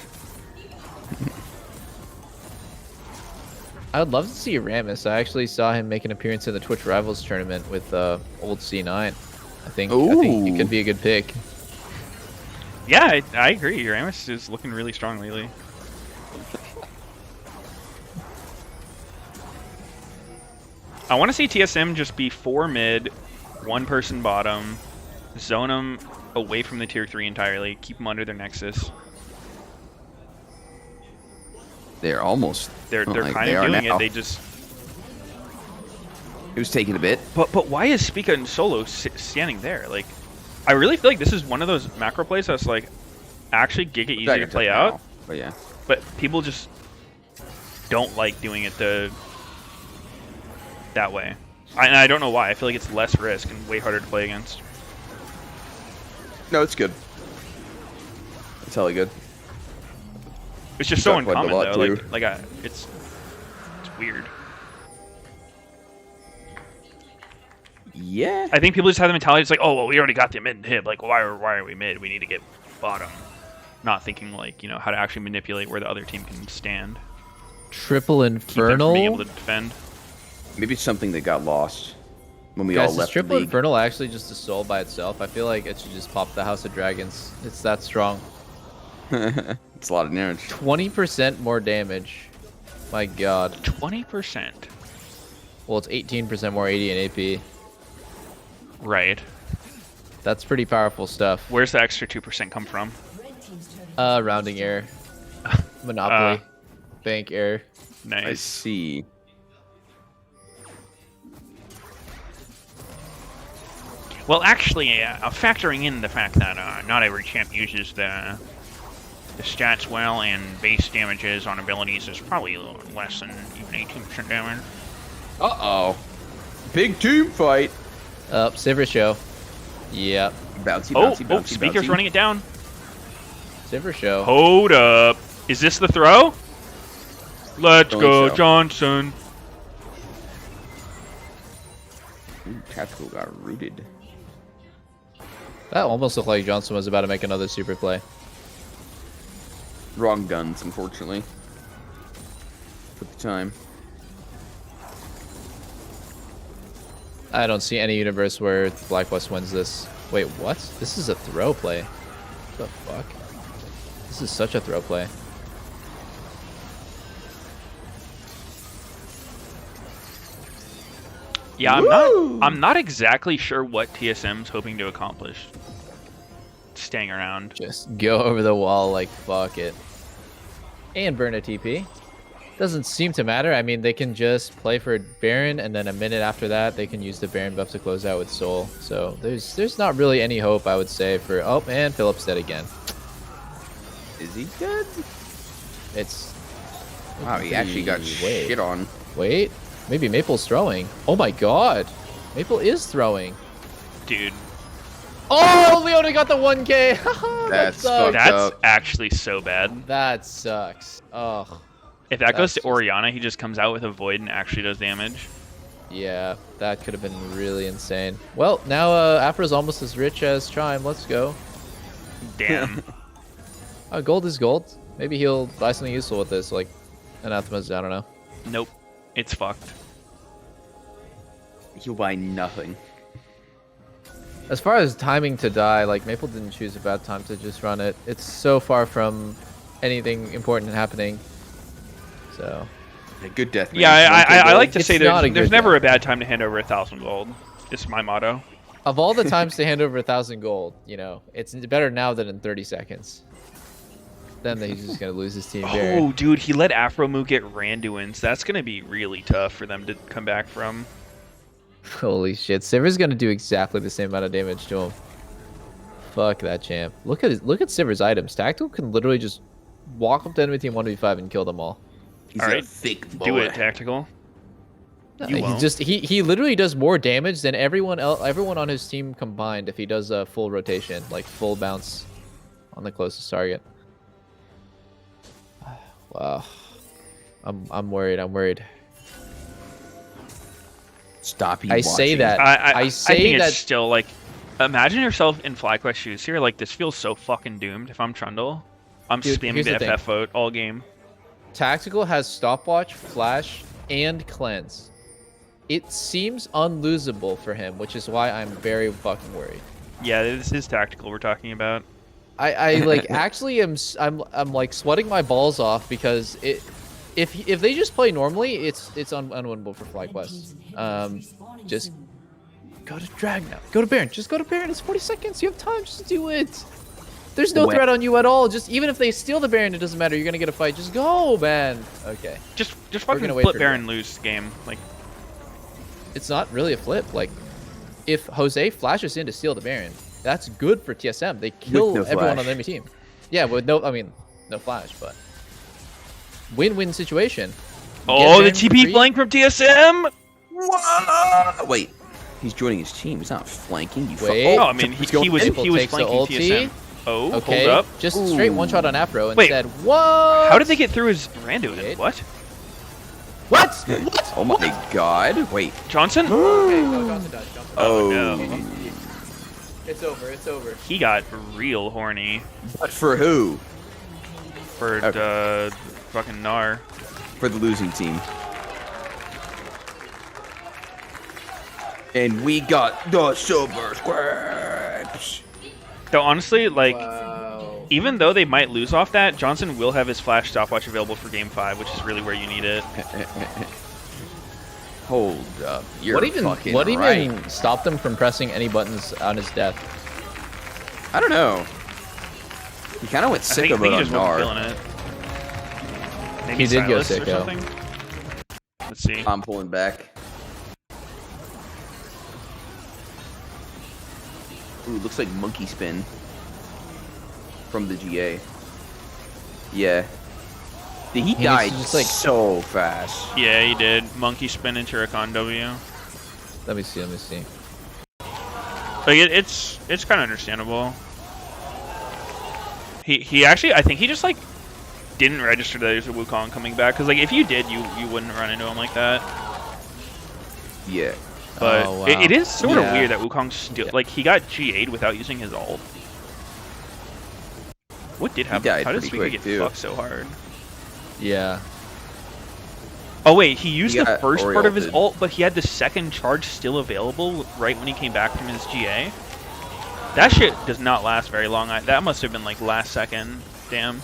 I would love to see Rammus. I actually saw him make an appearance in the Twitch Rivals tournament with old C9. I think he could be a good pick. Yeah, I agree. Rammus is looking really strong lately. I want to see TSM just be 4 mid, 1 person bottom, zone them away from the tier 3 entirely, keep them under their nexus. They're almost. They're kind of doing it. They just. It was taking a bit. But why is Spica and Solo standing there? Like, I really feel like this is one of those macro plays that's like actually giga easy to play out. But yeah. But people just don't like doing it that way. And I don't know why. I feel like it's less risk and way harder to play against. No, it's good. It's hella good. It's just so uncommon though. It's weird. Yeah. I think people just have the mentality. It's like, oh well, we already got the mid and hit. Like, why are we mid? We need to get bottom. Not thinking like how to actually manipulate where the other team can stand. Triple Infernal. Being able to defend. Maybe it's something that got lost when we all left Triple the league. Infernal actually just a soul by itself? I feel like it should just pop the House of Dragons. It's that strong. It's a lot of damage. 20% more damage. My god. 20%. Well, it's 18% more AD and AP. Right. That's pretty powerful stuff. Where's the extra 2% come from? Rounding error. Monopoly. Bank error. Nice. I see. Well, actually, factoring in the fact that not every champ uses the stats well and base damages on abilities is probably a little less than even 18% damage. Uh-oh. Big team fight. Sivir show. Yep. Bouncy, Speaker's running it down. Sivir show. Hold up. Is this the throw? Let's go, so. Johnson. Ooh, Tactical got rooted. That almost looked like Johnson was about to make another super play. Wrong guns, unfortunately. Took the time. I don't see any universe where Black West wins this. Wait, what? This is a throw play. What the fuck? This is such a throw play. Yeah, I'm not exactly sure what TSM's hoping to accomplish. Staying around. Just go over the wall like fuck it. And burn a TP. Doesn't seem to matter. I mean, they can just play for Baron, and then a minute after that, they can use the Baron buff to close out with Soul. So there's not really any hope, I would say, for... Oh, and Philip's dead again. Is he dead? It's... Wow, he actually got shit on. Wait, maybe Maple's throwing. Oh my god. Maple is throwing. Dude. Oh, Leona got the 1K. That's sucks. That's actually so bad. That sucks. Oh. If that goes to just... Oriana, he just comes out with a Void and actually does damage. Yeah, that could have been really insane. Well, now Afra's almost as rich as Chime. Let's go. Damn. Gold is gold. Maybe he'll buy something useful with this, like Anathemas. I don't know. Nope. It's fucked. He'll buy nothing. As far as timing to die, like Maple didn't choose a bad time to just run it. It's so far from anything important happening. So. A good death. Yeah, I like to say there's there's never a bad time to hand over 1,000 gold. It's my motto. Of all the times to hand over 1,000 gold, you know, it's better now than in 30 seconds. Then he's just gonna lose his team. Oh, dude, he let Afromoo get Randuins. That's gonna be really tough for them to come back from. Holy shit, Sivir's gonna do exactly the same amount of damage to him. Fuck that champ. Look at Sivir's items. Tactical can literally just walk up to enemy team 1v5 and kill them all. He's all right, a thick boy. do it, Tactical. You won't. He literally does more damage than everyone on his team combined if he does a full rotation, like full bounce on the closest target. Wow. I'm worried. I'm worried. Stop you I watching. say that. I think that it's still like, imagine yourself in FlyQuest shoes here. Like, this feels so fucking doomed. If I'm Trundle, I'm Dude, spamming here's the the FF vote all game. Tactical has stopwatch, flash, and cleanse. It seems unlosable for him, which is why I'm very fucking worried. Yeah, this is Tactical we're talking about. I like actually I'm like sweating my balls off because if they just play normally, it's unwinnable for FlyQuest. Just go to drag now. Go to Baron. Just go to Baron. It's 40 seconds. You have time. Just do it. There's no threat on you at all. Just even if they steal the Baron, it doesn't matter. You're gonna get a fight. Just go, man. Okay. Just fucking flip Baron lose game. Like, it's not really a flip. Like, if Jose flashes in to steal the Baron, that's good for TSM. They kill everyone on the enemy team. Yeah, with no flash, but win-win situation. Oh, the TP flank from TSM. Whoa! Wait, he's joining his team. He's not flanking. You wait. Oh, I mean, he was flanking TSM. Oh, okay. Hold up. Just straight one-shot on Afro and Wait, said, what? How did they get through his Randuin? What? What? Oh my god. Wait. Johnson? Okay, no, Johnson dies. Oh, no. It's over. It's over. He got real horny. But for who? For fucking Gnar. For the losing team. And we got the Silver Squares. Though honestly, like, even though they might lose off that, Johnson will have his flash stopwatch available for Game 5, which is really where you need it. Hold up. You're what even stopped them from pressing any buttons on his death? I don't know. He kind of went sicko mode on Gnar. Maybe he did go Silas or sicko. something? Let's see. I'm pulling back. Ooh, looks like monkey spin from the GA. Yeah. He died just like so fast. Yeah, he did. Monkey spin into Rakan W. Let me see. Like it's kind of understandable. He actually, I think he just like didn't register that there's a Wukong coming back, because like if you did, you wouldn't run into him like that. Yeah. But wow. it is sort of weird that Wukong still like he got G8'd without using his ult. What did happen? How did Speaker get fucked so hard? Yeah. Oh wait, he used the first Ori part of his ulted. ult, but he had the second charge still available right when he came back from his GA. That shit does not last very long. That must have been like last second. Damn.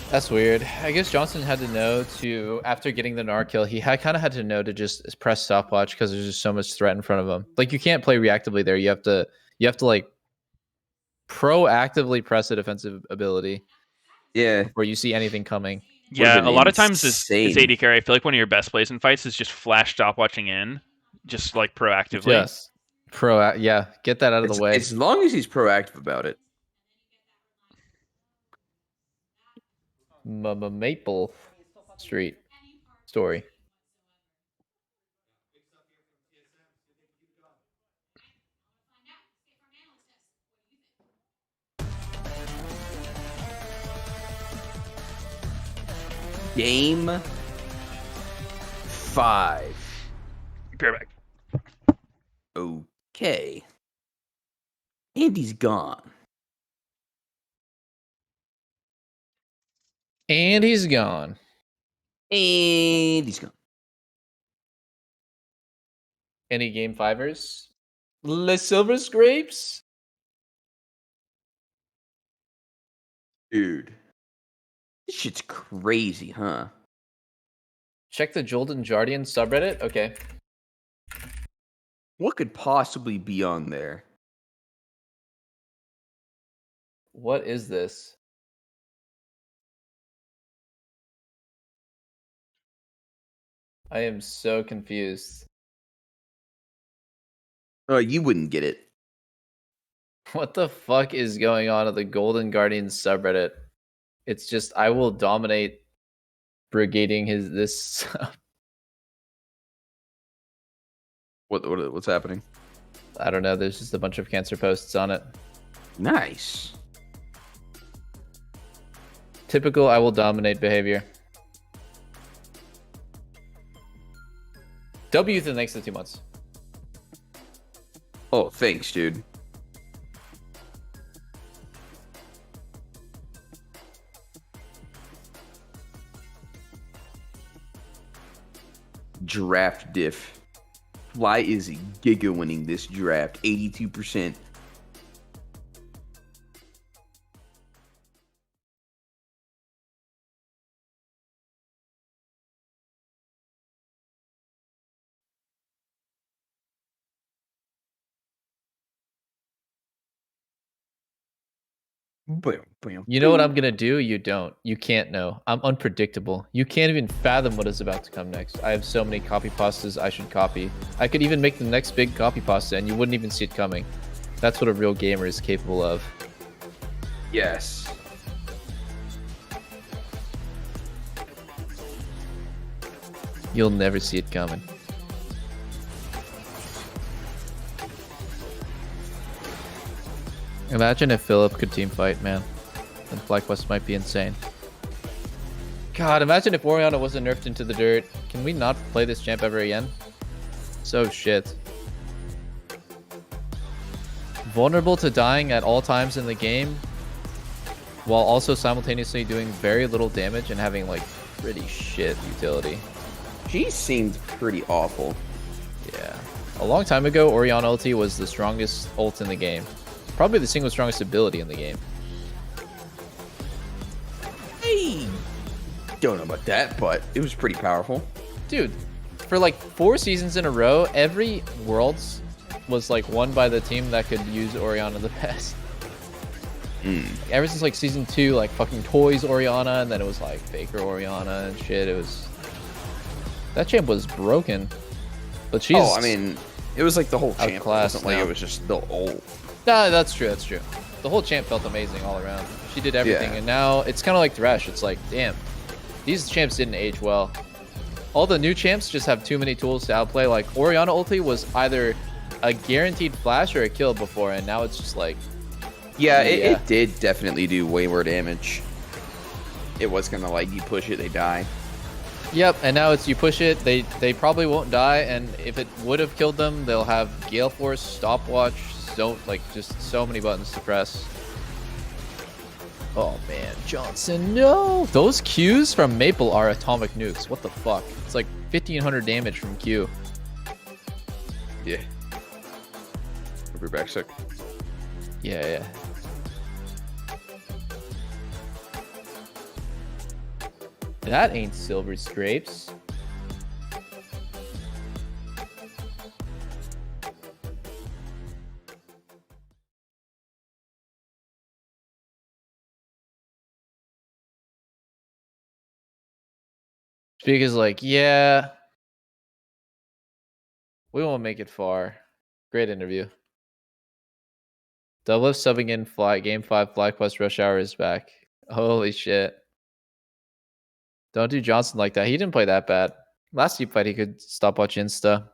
That's weird. I guess Johnson had to know to, after getting the Gnar kill, he kind of had to know to just press stopwatch because there's just so much threat in front of him. Like, you can't play reactively there. You have to like proactively press a defensive ability. Yeah. Before you see anything coming. Yeah, a lot of times as AD carry, I feel like one of your best plays in fights is just flash stopwatching in, just like proactively. Yes. Yeah, get that out of the way. As long as he's proactive about it. Maple Street story. Game 5. Be right back. Okay. Andy's gone. And he's gone. And he's gone. Any game fivers? Les Silver Scrapes? Dude. This shit's crazy, huh? Check the Jolden Jardian subreddit? Okay. What could possibly be on there? What is this? I am so confused. You wouldn't get it. What the fuck is going on at the Golden Guardian subreddit? It's just I will dominate brigading this. What's happening? I don't know. There's just a bunch of cancer posts on it. Nice. Typical I will dominate behavior. W to the next 2 months. Oh, thanks, dude. Draft diff. Fly is giga winning this draft. 82%. You know what I'm gonna do? You don't. You can't know. I'm unpredictable. You can't even fathom what is about to come next. I have so many copy pastas I should copy. I could even make the next big copy pasta and you wouldn't even see it coming. That's what a real gamer is capable of. Yes. You'll never see it coming. Imagine if Philip could team fight, man. Then FlyQuest might be insane. God, imagine if Oriana wasn't nerfed into the dirt. Can we not play this champ ever again? So shit. Vulnerable to dying at all times in the game, while also simultaneously doing very little damage and having like pretty shit utility. She seemed pretty awful. Yeah. A long time ago, Oriana ulti was the strongest ult in the game. Probably the single strongest ability in the game. Hey, don't know about that, but it was pretty powerful. Dude, for like 4 seasons in a row, every Worlds was like won by the team that could use Oriana the best. Ever since like season 2, like fucking Toys Oriana, and then it was like Faker Oriana and shit. It was... That champ was broken. But she's... Oh, I mean, it was like the whole champ. It wasn't like now. it was just the old... No, that's true. That's true. The whole champ felt amazing all around. She did everything, Yeah. and now it's kind of like Thresh. It's like, damn, these champs didn't age well. All the new champs just have too many tools to outplay. Like Oriana ulti was either a guaranteed flash or a kill before, and now it's just like, Yeah, it did definitely do way more damage. It was kind of like you push it, they die. yep. And now it's you push it, they probably won't die, and if it would have killed them, they'll have Gale Force, Stopwatch. Don't like just so many buttons to press. Oh man, Johnson, no! Those Qs from Maple are atomic nukes. What the fuck? It's like 1500 damage from Q. Yeah. We're back sick. Yeah. That ain't Silver Scrapes. Speak is like, yeah, we won't make it far. Great interview. Double F subbing in Game 5 FlyQuest Rush Hour is back. Holy shit. Don't do Johnson like that. He didn't play that bad. Last team fight, he could stopwatch Insta.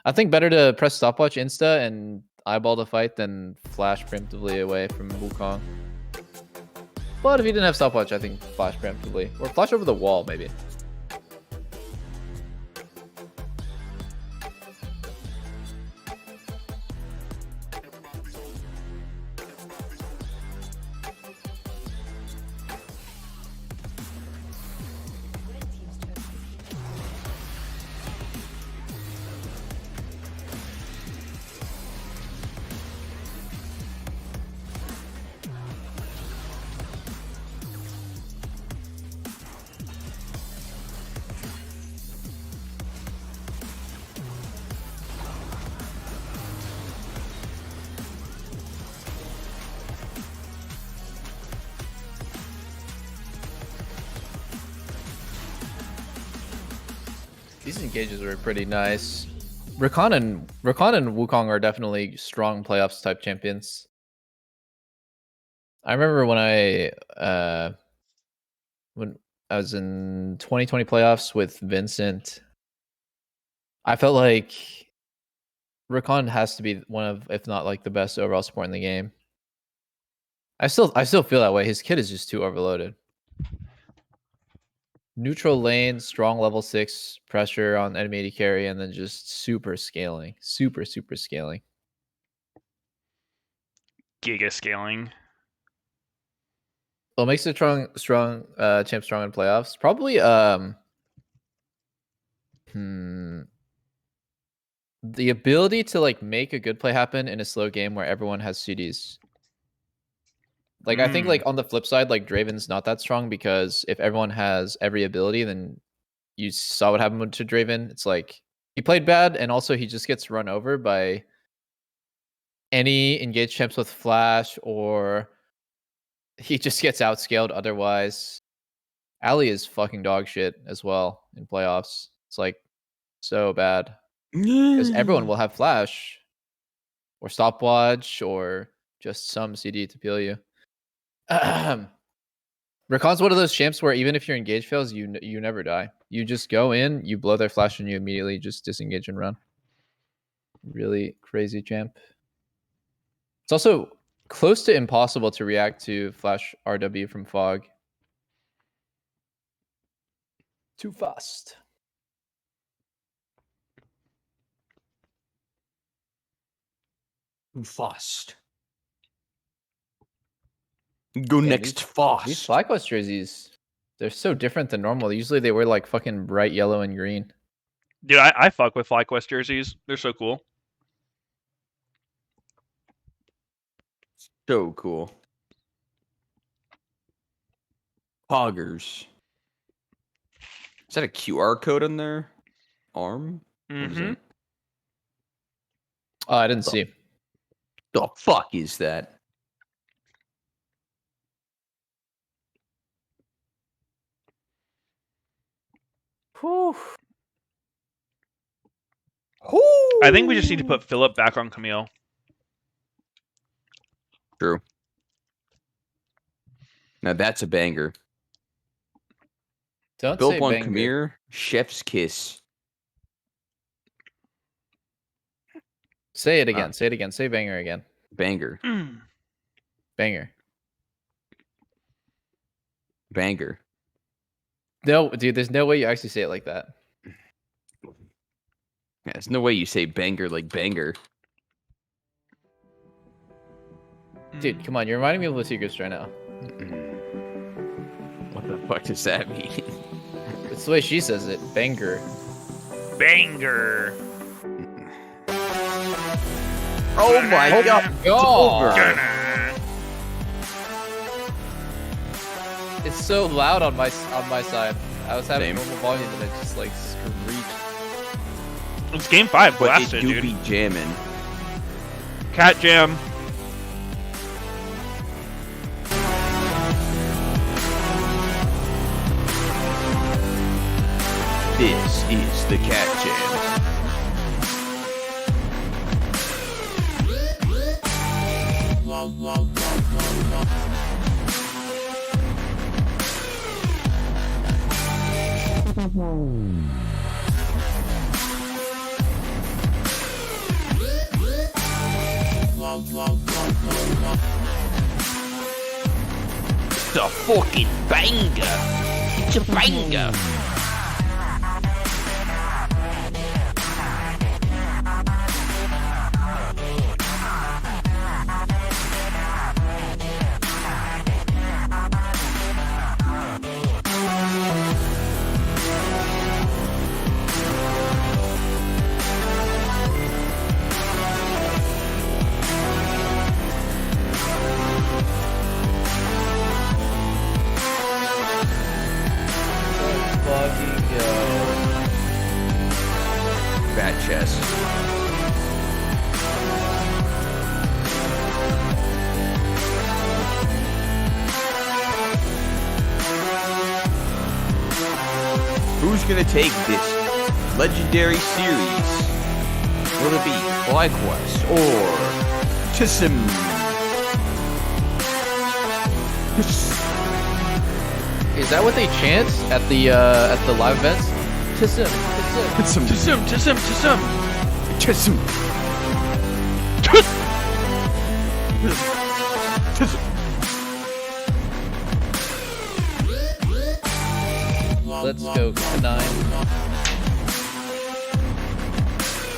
I think better to press stopwatch Insta and eyeball the fight than flash preemptively away from Wukong. But if he didn't have stopwatch, I think flash preemptively. Or flash over the wall, maybe. These engages were pretty nice. Rakan and Wukong are definitely strong playoffs type champions. I remember when I was in 2020 playoffs with Vincent, I felt like Rakan has to be one of, if not like the best overall support in the game. I still feel that way. His kit is just too overloaded. Neutral lane, strong level 6 pressure on enemy AD carry, and then just super scaling. Super scaling. Giga scaling. What makes a strong champ strong in playoffs? Probably the ability to like make a good play happen in a slow game where everyone has CDs. Like I think like on the flip side, like Draven's not that strong because if everyone has every ability, then you saw what happened to Draven. It's like he played bad, and also he just gets run over by any engaged champs with flash, or he just gets outscaled otherwise. Ali is fucking dog shit as well in playoffs. It's like so bad because everyone will have flash or stopwatch or just some CD to peel you. Rakan's one of those champs where even if your engage fails, you never die. You just go in, you blow their flash, and you immediately just disengage and run. Really crazy champ. It's also close to impossible to react to flash RW from Fog. Too fast. Too fast. Go next fast. These FlyQuest jerseys, they're so different than normal. Usually they wear like fucking bright yellow and green. Dude, I fuck with FlyQuest jerseys. They're so cool. So cool. Poggers. Is that a QR code on their arm? Mm-hmm. Oh, I didn't see. The fuck is that? Whew. I think we just need to put Philip back on Camille. True. Now that's a banger. Don't Philip say on banger. Camille, chef's kiss. Say it again. Say it again. Say banger again. Banger. Banger. Banger. No, dude, there's no way you actually say it like that. Yeah, there's no way you say banger like banger. Dude, come on. You're reminding me of Latigus right now. What the fuck does that mean? It's the way she says it. Banger. Banger. Oh my god. It's so loud on my side. I was having normal volume and it just like screeched. It's game 5 But blasted, it do dude. be jamming. Cat jam. This is the Cat Jam. It's a fucking banger. It's a banger. Fat chest. Who's gonna take this legendary series? Will it be FlyQuest or Tissim? Is that what they chant at the live events? Tissim, tissim, Tissim, tissim, tissim, tissim. Let's go, 9.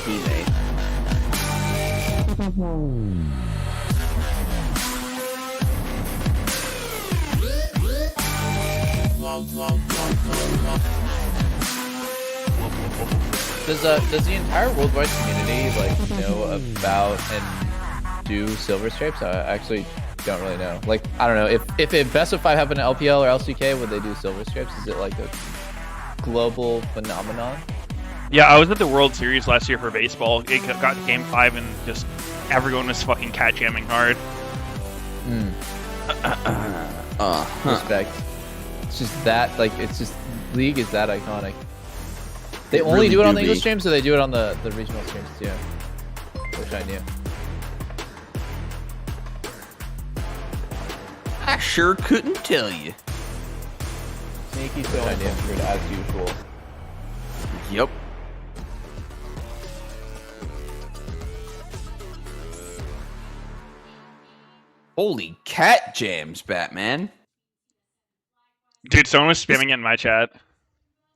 Teammate. Does the entire worldwide community like know about and do silver stripes? I actually don't really know. Like, I don't know if it best of 5 happened in LPL or LCK, would they do silver stripes? Is it like a global phenomenon? Yeah, I was at the World Series last year for baseball. It got to Game 5 and just everyone was fucking cat jamming hard. Respect. It's just that, like, it's just League is that iconic. They only do it on the English streams, or they do it on the regional streams too. Wish I knew. I sure couldn't tell you. Sneaky so uncomfortable as usual. Yep. Holy cat jams, Batman. Dude, someone was spamming it in my chat.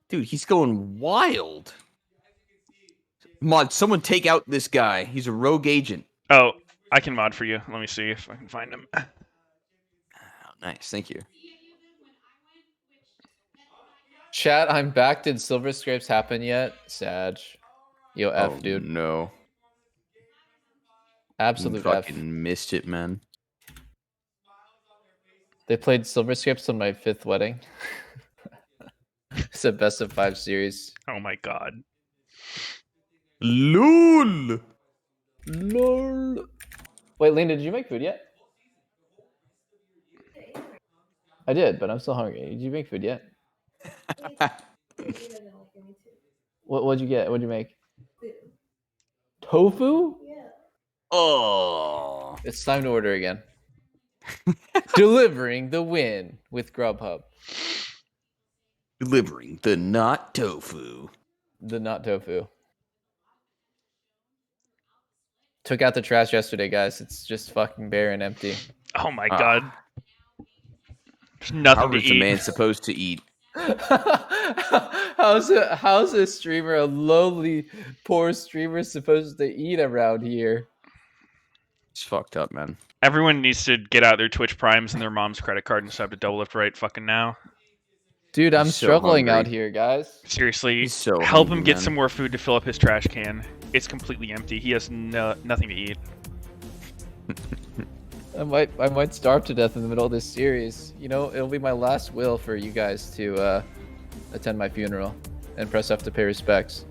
Dude, he's going wild. Mod, someone take out this guy. He's a rogue agent. Oh, I can mod for you. Let me see if I can find him. Oh, nice, thank you. Chat, I'm back. Did silver scrapes happen yet? Sag. Yo, F, dude. No. Absolute you F. fucking missed it, man. They played silver scrapes on my 5th wedding. It's a best of 5 series. Oh my god. LOL. LOL. Wait, Lena, did you make food yet? I did, but I'm still hungry. Did you make food yet? What'd you get? What'd you make? Tofu? Oh. It's time to order again. Delivering the win with Grubhub. Delivering the not tofu. The not tofu. Took out the trash yesterday, guys. It's just fucking bare and empty. Oh my god. There's nothing How to is eat. the man supposed to eat? How's a streamer, a lowly, poor streamer, supposed to eat around here? It's fucked up, man. Everyone needs to get out their Twitch Primes and their mom's credit card and sub to Double Lift right fucking now. Dude, I'm He's so struggling hungry. out here, guys. Seriously, He's so help hungry, him get man. some more food to fill up his trash can. It's completely empty. He has nothing to eat. I might starve to death in the middle of this series. You know, it'll be my last will for you guys to attend my funeral and press F to pay respects.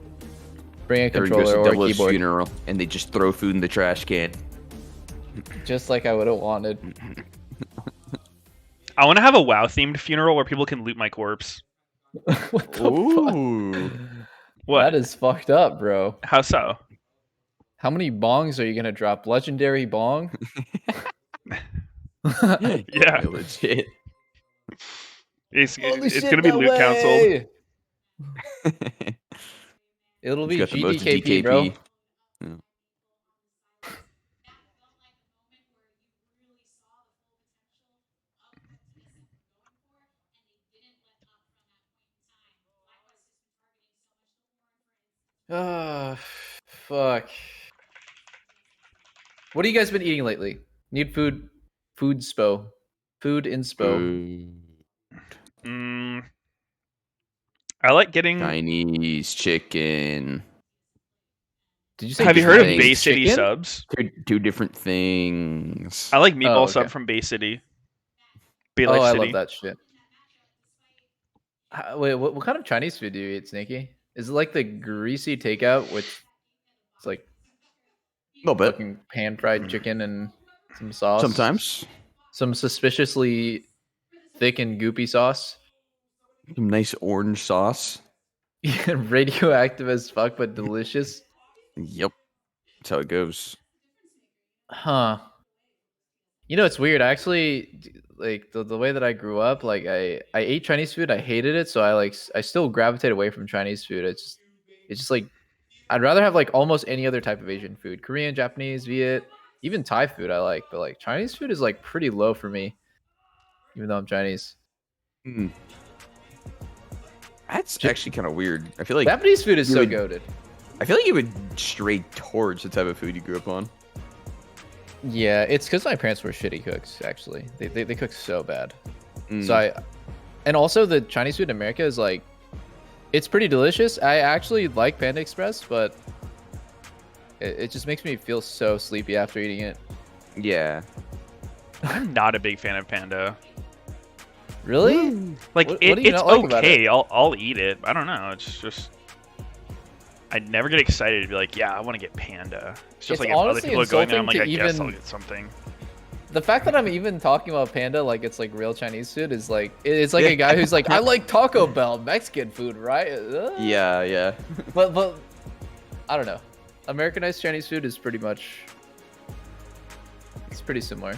Bring a Everyone goes controller to or a Double Lift's keyboard, funeral, and they just throw food in the trash can. just like I would have wanted. I want to have a WoW themed funeral where people can loot my corpse. What the Ooh. fuck? What? That is fucked up, bro. How so? How many bongs are you gonna drop? Legendary bong? Yeah. Legit. It's gonna be loot counseled. It'll be He's got the most GDKP, bro. DKP. Yeah. Fuck. What have you guys been eating lately? Need food. Food spo. Food inspo. I like getting Chinese chicken. Did you say Have you heard of Chinese Bay City chicken? subs? Two different things. I like meatball okay. sub from Bay City. Bay Oh, Life I City. love that shit. Wait, what kind of Chinese food do you eat, Sneaky? Is it like the greasy takeout, which it's like A little bit. fucking pan-fried chicken and some sauce? Sometimes. Some suspiciously thick and goopy sauce. Some nice orange sauce. Radioactive as fuck, but delicious. Yep. That's how it goes. Huh. You know, it's weird. I actually like the way that I grew up. Like I ate Chinese food. I hated it, so I still gravitate away from Chinese food. It's just like I'd rather have like almost any other type of Asian food. Korean, Japanese, Viet, even Thai food I like, but like Chinese food is like pretty low for me, even though I'm Chinese. That's actually kind of weird. I feel like Japanese food is so would- goated. I feel like you would stray towards the type of food you grew up on. Yeah, it's because my parents were shitty cooks. Actually, they cook so bad. Mm. So and also the Chinese food in America is like, it's pretty delicious. I actually like Panda Express, but it just makes me feel so sleepy after eating it. Yeah. I'm not a big fan of Panda. Really? Like What do you it's not like about okay. it? I'll eat it. I don't know. It's just I'd never get excited to be like, yeah, I want to get Panda. It's just It's like if other honestly people are going there, I'm like, insulting I to guess I'll even- get something. The fact that I'm even talking about Panda like it's like real Chinese food is like it's like a guy who's like, I like Taco Bell, Mexican food, right? Yeah. But I don't know. Americanized Chinese food is pretty much it's pretty similar.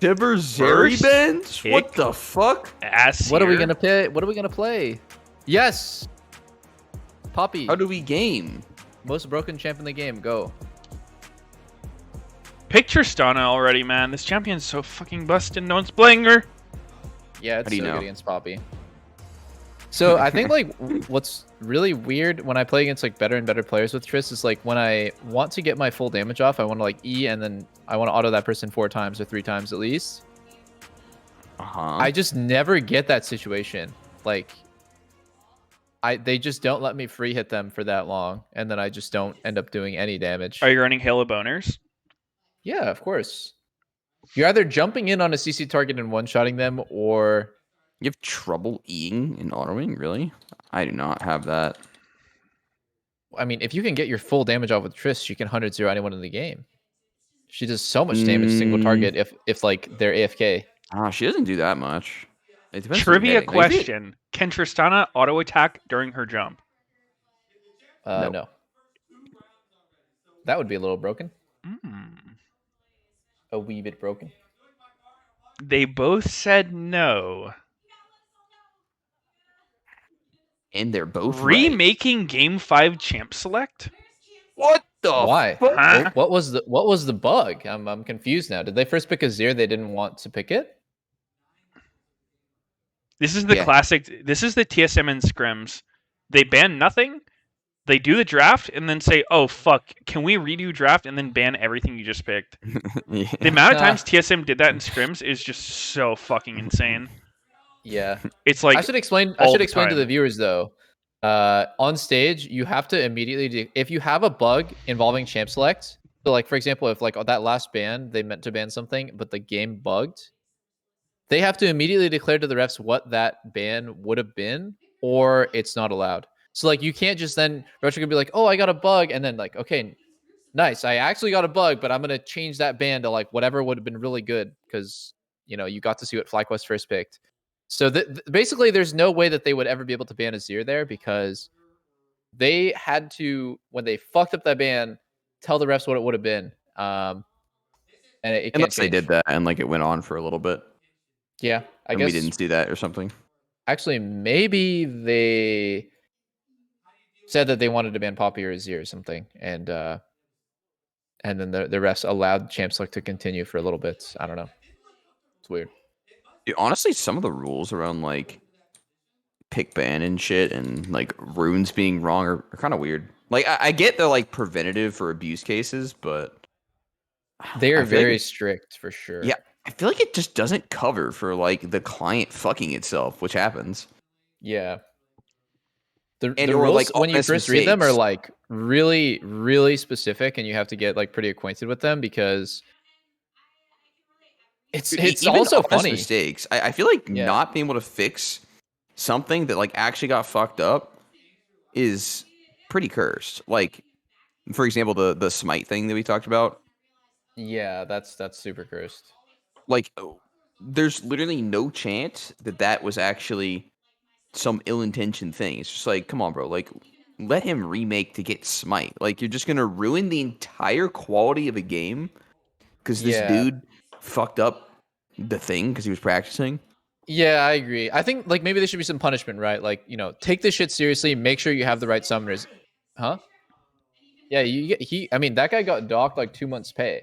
Tiberzeri First Bench? What pick the fuck? Ass What are we here. gonna play? What are we gonna play? Yes, Poppy. How do we game? Most broken champ in the game. Go. Pick Tristana already, man. This champion's so fucking busted. No one's playing her. Yeah, it's How do you so know? good against Poppy. So I think like what's really weird when I play against like better and better players with Triss is like when I want to get my full damage off, I want to like E and then I want to auto that person 4 times or 3 times at least. I just never get that situation. Like they just don't let me free hit them for that long, and then I just don't end up doing any damage. Are you running Halo boners? Yeah, of course. You're either jumping in on a CC target and one-shotting them, or You have trouble eating and autoing? Really? I do not have that. I mean, if you can get your full damage off with Triss, she can 100-0 anyone in the game. She does so much damage single target if like they're AFK. Ah, she doesn't do that much. It depends what Trivia you're getting. Like, if you- question: can Tristana auto attack during her jump? No. That would be a little broken. A wee bit broken. They both said no. And they're both right. Remaking Game 5 Champ Select? What the Why? fuck? Huh? What was the bug? I'm confused now. Did they first pick Azir? They didn't want to pick it. This is the Yeah. classic. This is the TSM and scrims. They ban nothing. They do the draft and then say, "Oh fuck, can we redo draft and then ban everything you just picked?" Yeah. The amount of times TSM did that in scrims is just so fucking insane. Yeah. It's like I should explain all the to the time. viewers though. On stage, you have to immediately if you have a bug involving champ select. So like for example, if like that last ban they meant to ban something, but the game bugged, they have to immediately declare to the refs what that ban would have been, or it's not allowed. So like you can't just then Retro could be like, oh, I got a bug, and then like, okay, nice, I actually got a bug, but I'm gonna change that ban to like whatever would have been really good because you got to see what FlyQuest first picked. So basically, there's no way that they would ever be able to ban Azir there because they had to, when they fucked up that ban, tell the refs what it would have been. And it can't Unless they change. did that and like it went on for a little bit. Yeah, I and guess we didn't see that or something. actually maybe they said that they wanted to ban Poppy or Azir or something, and then the refs allowed Champ Select to continue for a little bit. I don't know. It's weird. Dude, honestly, some of the rules around like pick ban and shit, and like runes being wrong are kind of weird. Like I get they're like preventative for abuse cases, but They are I feel like very strict for sure. yeah, I feel like it just doesn't cover for like the client fucking itself, which happens. Yeah. The or, rules like, when you honest first read them are mistakes. like really, really specific, and you have to get like pretty acquainted with them because it's Even also honest funny. mistakes. I feel like Yeah. not being able to fix something that like actually got fucked up is pretty cursed. Like, for example, the smite thing that we talked about. Yeah, that's super cursed. Like, there's literally no chance that that was actually some ill-intentioned thing. It's just like, come on, bro. Like, let him remake to get smite. Like, you're just gonna ruin the entire quality of a game because this Yeah. dude fucked up the thing because he was practicing. Yeah, I agree. I think like maybe there should be some punishment, right? Like, take this shit seriously, make sure you have the right summoners. Huh? Yeah, I mean, that guy got docked like 2 months pay.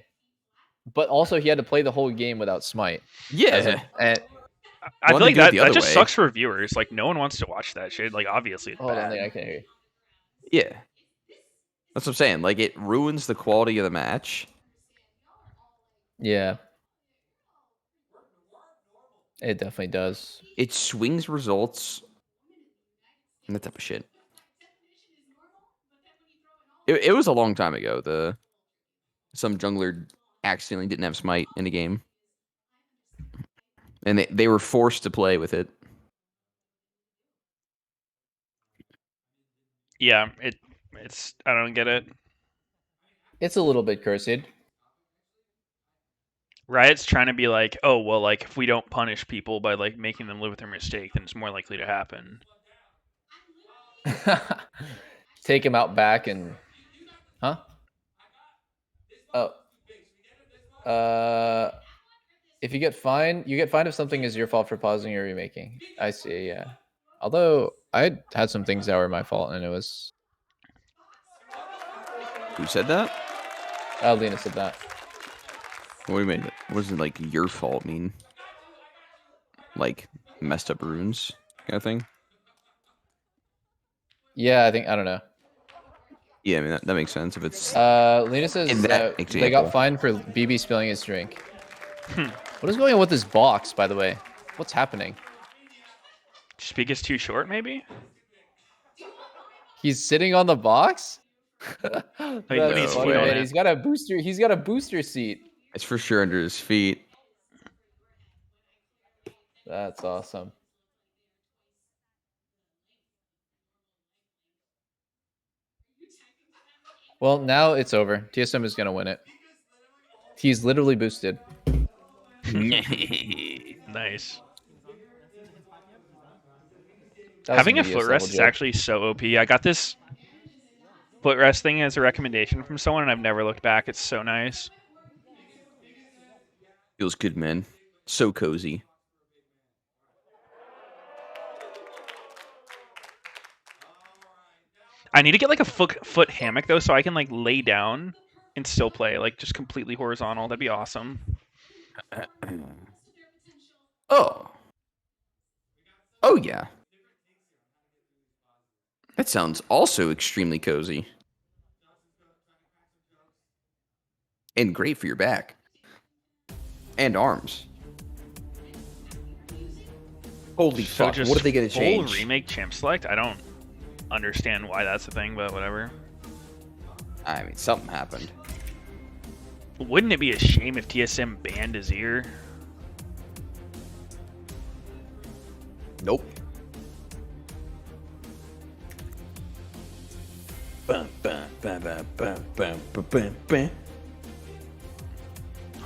But also he had to play the whole game without smite. Yeah. I feel Wanted to like do it that the that other just way. sucks for viewers. Like no one wants to watch that shit. Like obviously it's Hold on, bad. I can't hear you. Yeah. That's what I'm saying. Like, it ruins the quality of the match. Yeah. It definitely does. It swings results and that type of shit. It was a long time ago. Some jungler accidentally didn't have smite in a game. And they were forced to play with it. Yeah, it's I don't get it. It's a little bit cursed. Riot's trying to be like, oh well, like if we don't punish people by like making them live with their mistake, then it's more likely to happen. Take him out back and huh? Oh. If you get fined if something is your fault for pausing or remaking. I see, yeah. Although I had some things that were my fault and it was Who said that? Lena said that. What do you mean? What does it like your fault mean? Like messed up runes kind of thing? Yeah, I don't know. Yeah, I mean that makes sense if it's Lena says in that they got example. fined for BB spilling his drink. What is going on with this box, by the way? What's happening? Speak is too short, maybe? He's sitting on the box? Wait, That's he's funny, wheeling man. it. He's got a booster seat. It's for sure under his feet. That's awesome. Well, now it's over. TSM is going to win it. He's literally boosted. Nice. That was Having a Meteos foot level rest is joke. actually so OP. I got this foot rest thing as a recommendation from someone, and I've never looked back. It's so nice. Feels good, man. So cozy. I need to get like a foot hammock though, so I can like lay down and still play, like just completely horizontal. That'd be awesome. Oh. Oh yeah. That sounds also extremely cozy. And great for your back. And arms. Holy So fuck, just what are they gonna full change? remake champ select? I don't understand why that's a thing, but whatever. I mean, something happened. Wouldn't it be a shame if TSM banned Azir? Nope. Huh.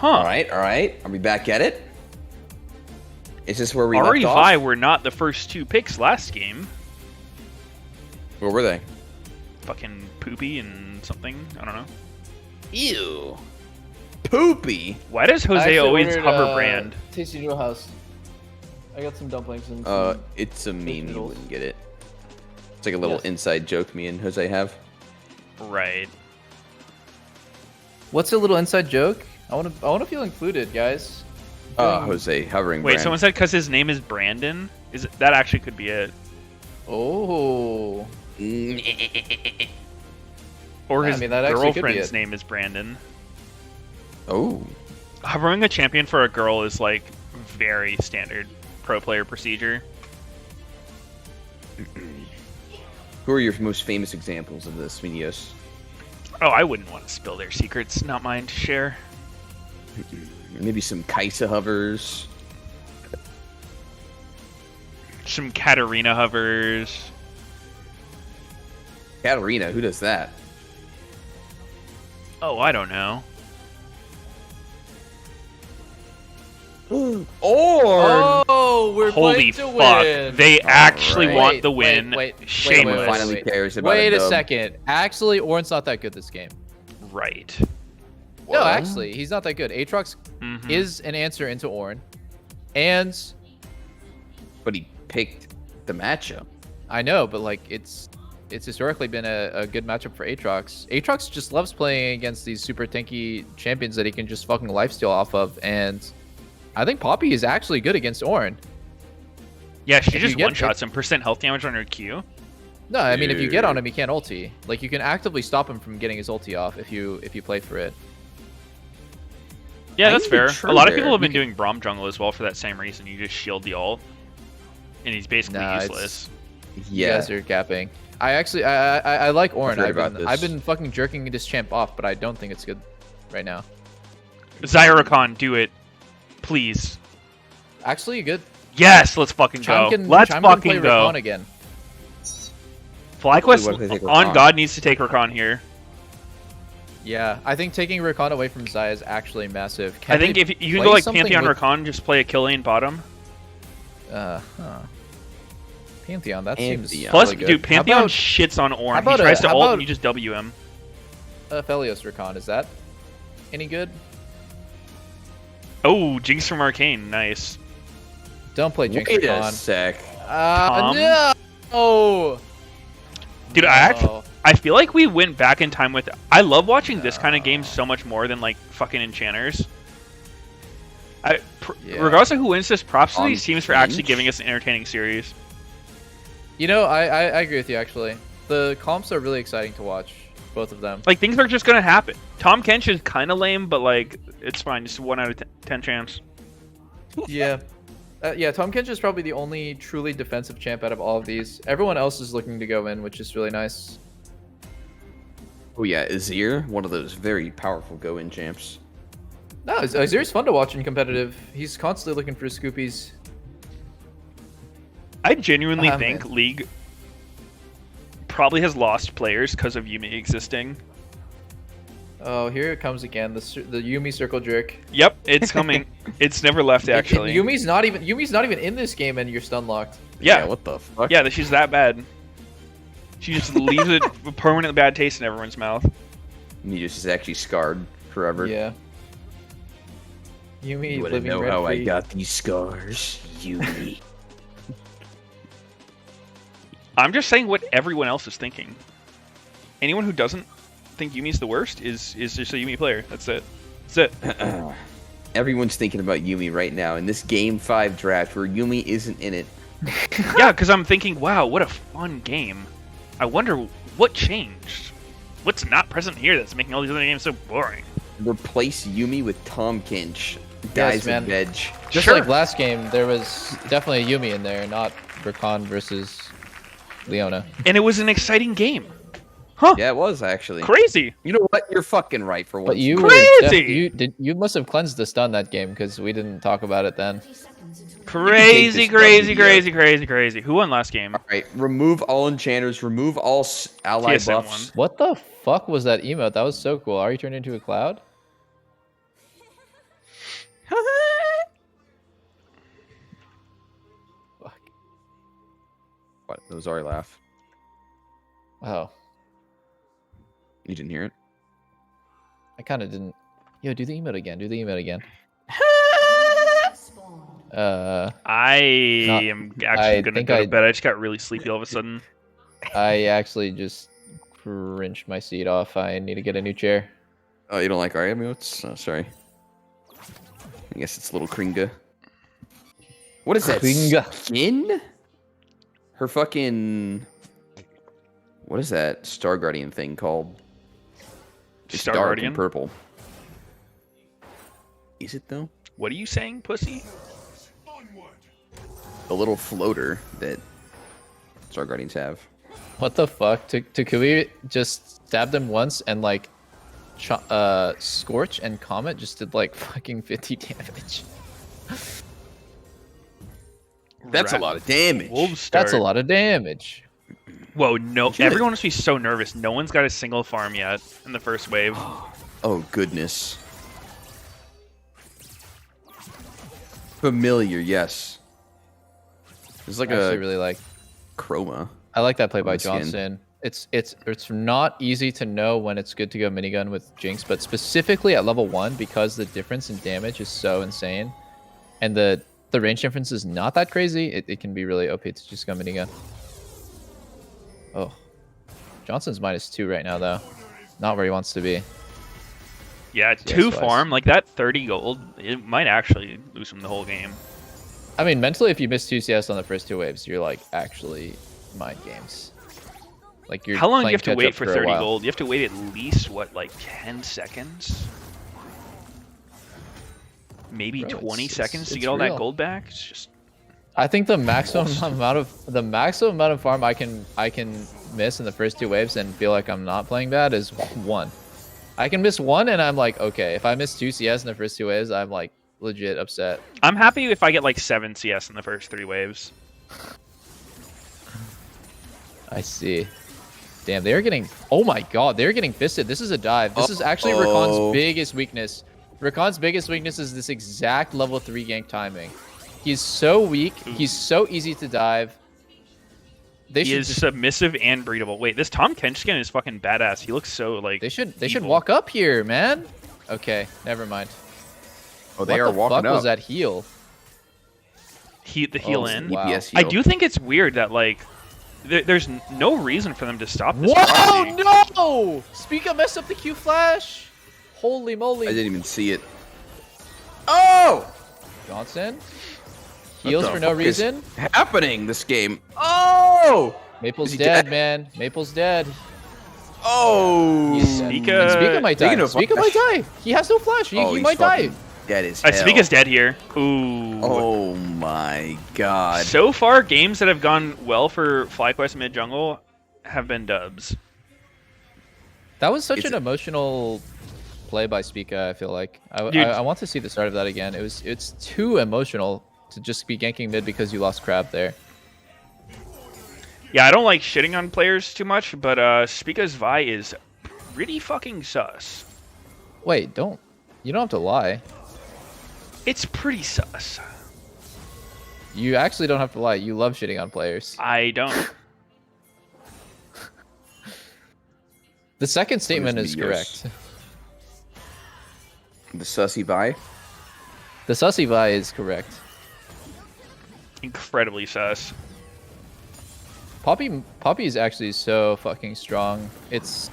Alright. Are we back at it? Is this where we Ari left Vi off? were not the first two picks last game. Where were they? Fucking Poopy and something. I don't know. Ew. Poopy? Why does I Jose actually always ordered, hover brand? Tasty Noodle House. I got some dumplings and It's a meme. You noodles. wouldn't get it. It's like a little Yes. inside joke me and Jose have. Right. What's a little inside joke? I want to feel included, guys. Jose hovering Wait, brand. someone said because his name is Brandon. That actually could be it? Oh. Or I his mean, that actually could be girlfriend's it. name is Brandon. Oh. Hovering a champion for a girl is like very standard pro player procedure. Who are your most famous examples of this, Meteos? Oh, I wouldn't want to spill their secrets. Not mine to share. Maybe some Kaisa hovers. Some Katarina hovers. Katarina, who does that? Oh, I don't know. Or Oh, we're holy playing to fuck! win. They actually right. want the win. Shameless. finally cares about Wait a a dub. second. Actually, Orn's not that good this game. Right. No, actually, he's not that good. Aatrox is an answer into Ornn, and But he picked the matchup. I know, but like it's historically been a good matchup for Aatrox. Aatrox just loves playing against these super tanky champions that he can just fucking lifesteal off of, and I think Poppy is actually good against Ornn. Yeah, she If just you get- one-shots him. Percent health damage on her Q. No, I mean if you get on him, he can't ulti. Like you can actively stop him from getting his ulti off if you play for it. Yeah, that's think you're fair. true A lot of there. people have been doing Braum jungle as well for that same reason. You just shield the ult, and he's basically Nah, useless. You guys are capping. I actually I like Ornn. heard about this. I've been fucking jerking this champ off, but I don't think it's good right now. Zyracon, do it, please. Actually, good. Yes, let's fucking go. Let's Chime fucking can play go. Rakan again. What if they take FlyQuest Rakan? on God needs to take Rakan here. Yeah, I think taking Rakan away from Zai is actually massive. I think if you can go like Pantheon Rakan, just play a kill lane bottom. Pantheon, that Pantheon. seems Plus, really good. dude, Pantheon How about, shits on Ornn. how He about tries to how ult about- and you just W him. Felios Rakan, is that any good? Oh, Jinx from Arcane, nice. Don't play Jinx Wait a Rakan. sec. Tom? No! Oh! Dude, No. I feel like we went back in time with. I love watching this kind of game so much more than like fucking Enchanters. Regardless of who wins this, props to these teams for actually giving us an entertaining series. You know, I agree with you, actually. The comps are really exciting to watch, both of them. Like, things are just gonna happen. Tom Kench is kind of lame, but like, it's fine. Just 1 out of 10 chance. Yeah. Yeah, Tom Kench is probably the only truly defensive champ out of all of these. Everyone else is looking to go in, which is really nice. Oh yeah, Azir, one of those very powerful go-in champs. No, Azir's fun to watch in competitive. He's constantly looking for scoopies. I genuinely man. think League probably has lost players because of Yumi existing. Oh, here it comes again. The Yumi circle jerk. Yep, it's coming. It's never left, actually. Yumi's not even in this game, and you're stun locked. Yeah. What the fuck? Yeah, she's that bad. She just leaves a permanent bad taste in everyone's mouth. Meteos is actually scarred forever. Yeah. Yumi You wanna living know how I rent-free. got these scars, Yumi? I'm just saying what everyone else is thinking. Anyone who doesn't think Yumi's the worst is just a Yumi player. That's it. That's it. Everyone's thinking about Yumi right now in this Game 5 draft where Yumi isn't in it. Yeah, because I'm thinking, wow, what a fun game. I wonder what changed. What's not present here that's making all these other games so boring? Replace Yumi with Tom Kinch. Guys man. and veg. Just like last game, there was definitely a Yumi in there, not Rakan versus Leona. And it was an exciting game. Huh. Yeah, it was actually. Crazy. You know what? You're fucking right for once. But you Crazy. you must have cleansed the stun that game because we didn't talk about it then. Crazy, this crazy, W. crazy, crazy, crazy. Who won last game? Alright, remove all enchanters, remove all ally TSM buffs. What the fuck was that emote? That was so cool. Are you turned into a cloud? Fuck. What? That was our laugh. Oh, You didn't hear it? I kind of didn't. Yo, do the emote again. Do the emote again. I am actually I gonna think go to I- bed. I just got really sleepy all of a sudden. I actually just cringed my seat off. I need to get a new chair. Oh, you don't like our emotes? Oh, sorry. I guess it's a little Kringa. What is that? Kringa. Skin? Her fucking... What is that Star Guardian thing called? It's Star dark Guardian? and purple. Is it though? What are you saying, pussy? A little floater that Star Guardians have. What the fuck? Takui just stabbed him once and like Scorch and Comet just did like fucking 50 damage. That's a lot of damage. That's a lot of damage. Whoa, no. Everyone must be so nervous. No one's got a single farm yet in the first wave. Oh, goodness. Familiar, yes. It's like I actually really like chroma. I like that play by on the skin. Johnson. It's not easy to know when it's good to go minigun with Jinx, but specifically at level 1 because the difference in damage is so insane, and the range difference is not that crazy. It can be really OP to just go minigun. Oh, Johnson's -2 right now though, not where he wants to be. Yeah, CS 2 wise. farm, like that 30 gold, it might actually lose him the whole game. I mean, mentally, if you miss 2 CS on the first 2 waves, you're like actually mind games. Like you're. How long do you playing have to catch wait up for a 30 while. gold? You have to wait at least, what, like 10 seconds? Maybe Bro, 20 it's- seconds to it's get all real. that gold back? It's just... I think the maximum amount of farm I can miss in the first 2 waves and feel like I'm not playing bad is 1. I can miss 1 and I'm like, okay. If I miss 2 CS in the first 2 waves, I'm like legit upset. I'm happy if I get like 7 CS in the first 3 waves. I see. Damn, they're getting... Oh my god, they're getting fisted. This is a dive. This is actually Rakan's biggest weakness. Rakan's biggest weakness is this exact level 3 gank timing. He's so weak. He's so easy to dive. They He should is just... submissive and breedable. Wait, this Tom Kench skin is fucking badass. He looks so like... They should evil. walk up here, man. Okay, never mind. Oh, they what are the walking fuck up. was that heal? The heal in. Wow. DPS I heal. do think it's weird that like there's no reason for them to stop this. Whoa, proxy. no! Speaker messed up the Q flash. Holy moly. I didn't even see it. Oh! Johnson. What Heals the for no fuck is reason. happening this game? Oh! Maple's Is he dead, dead? man. Maple's dead. Oh! Spica- Spica might die. Speaking of Spica might die. He has no flash. He he's might die. fucking dead as hell. Spica's dead here. Ooh. Oh my god. So far, games that have gone well for FlyQuest mid jungle have been dubs. That was such It's an emotional play by Spica, I feel like. Dude. I want to see the start of that again. It's too emotional to just be ganking mid because you lost Crab there. Yeah, I don't like shitting on players too much, but Spica's Vi is pretty fucking sus. Wait, you don't have to lie. It's pretty sus. You actually don't have to lie. You love shitting on players. I don't. The second statement is Meteos? correct. The sussy Vi? The sussy Vi is correct. Incredibly sus. Poppy is actually so fucking strong. It's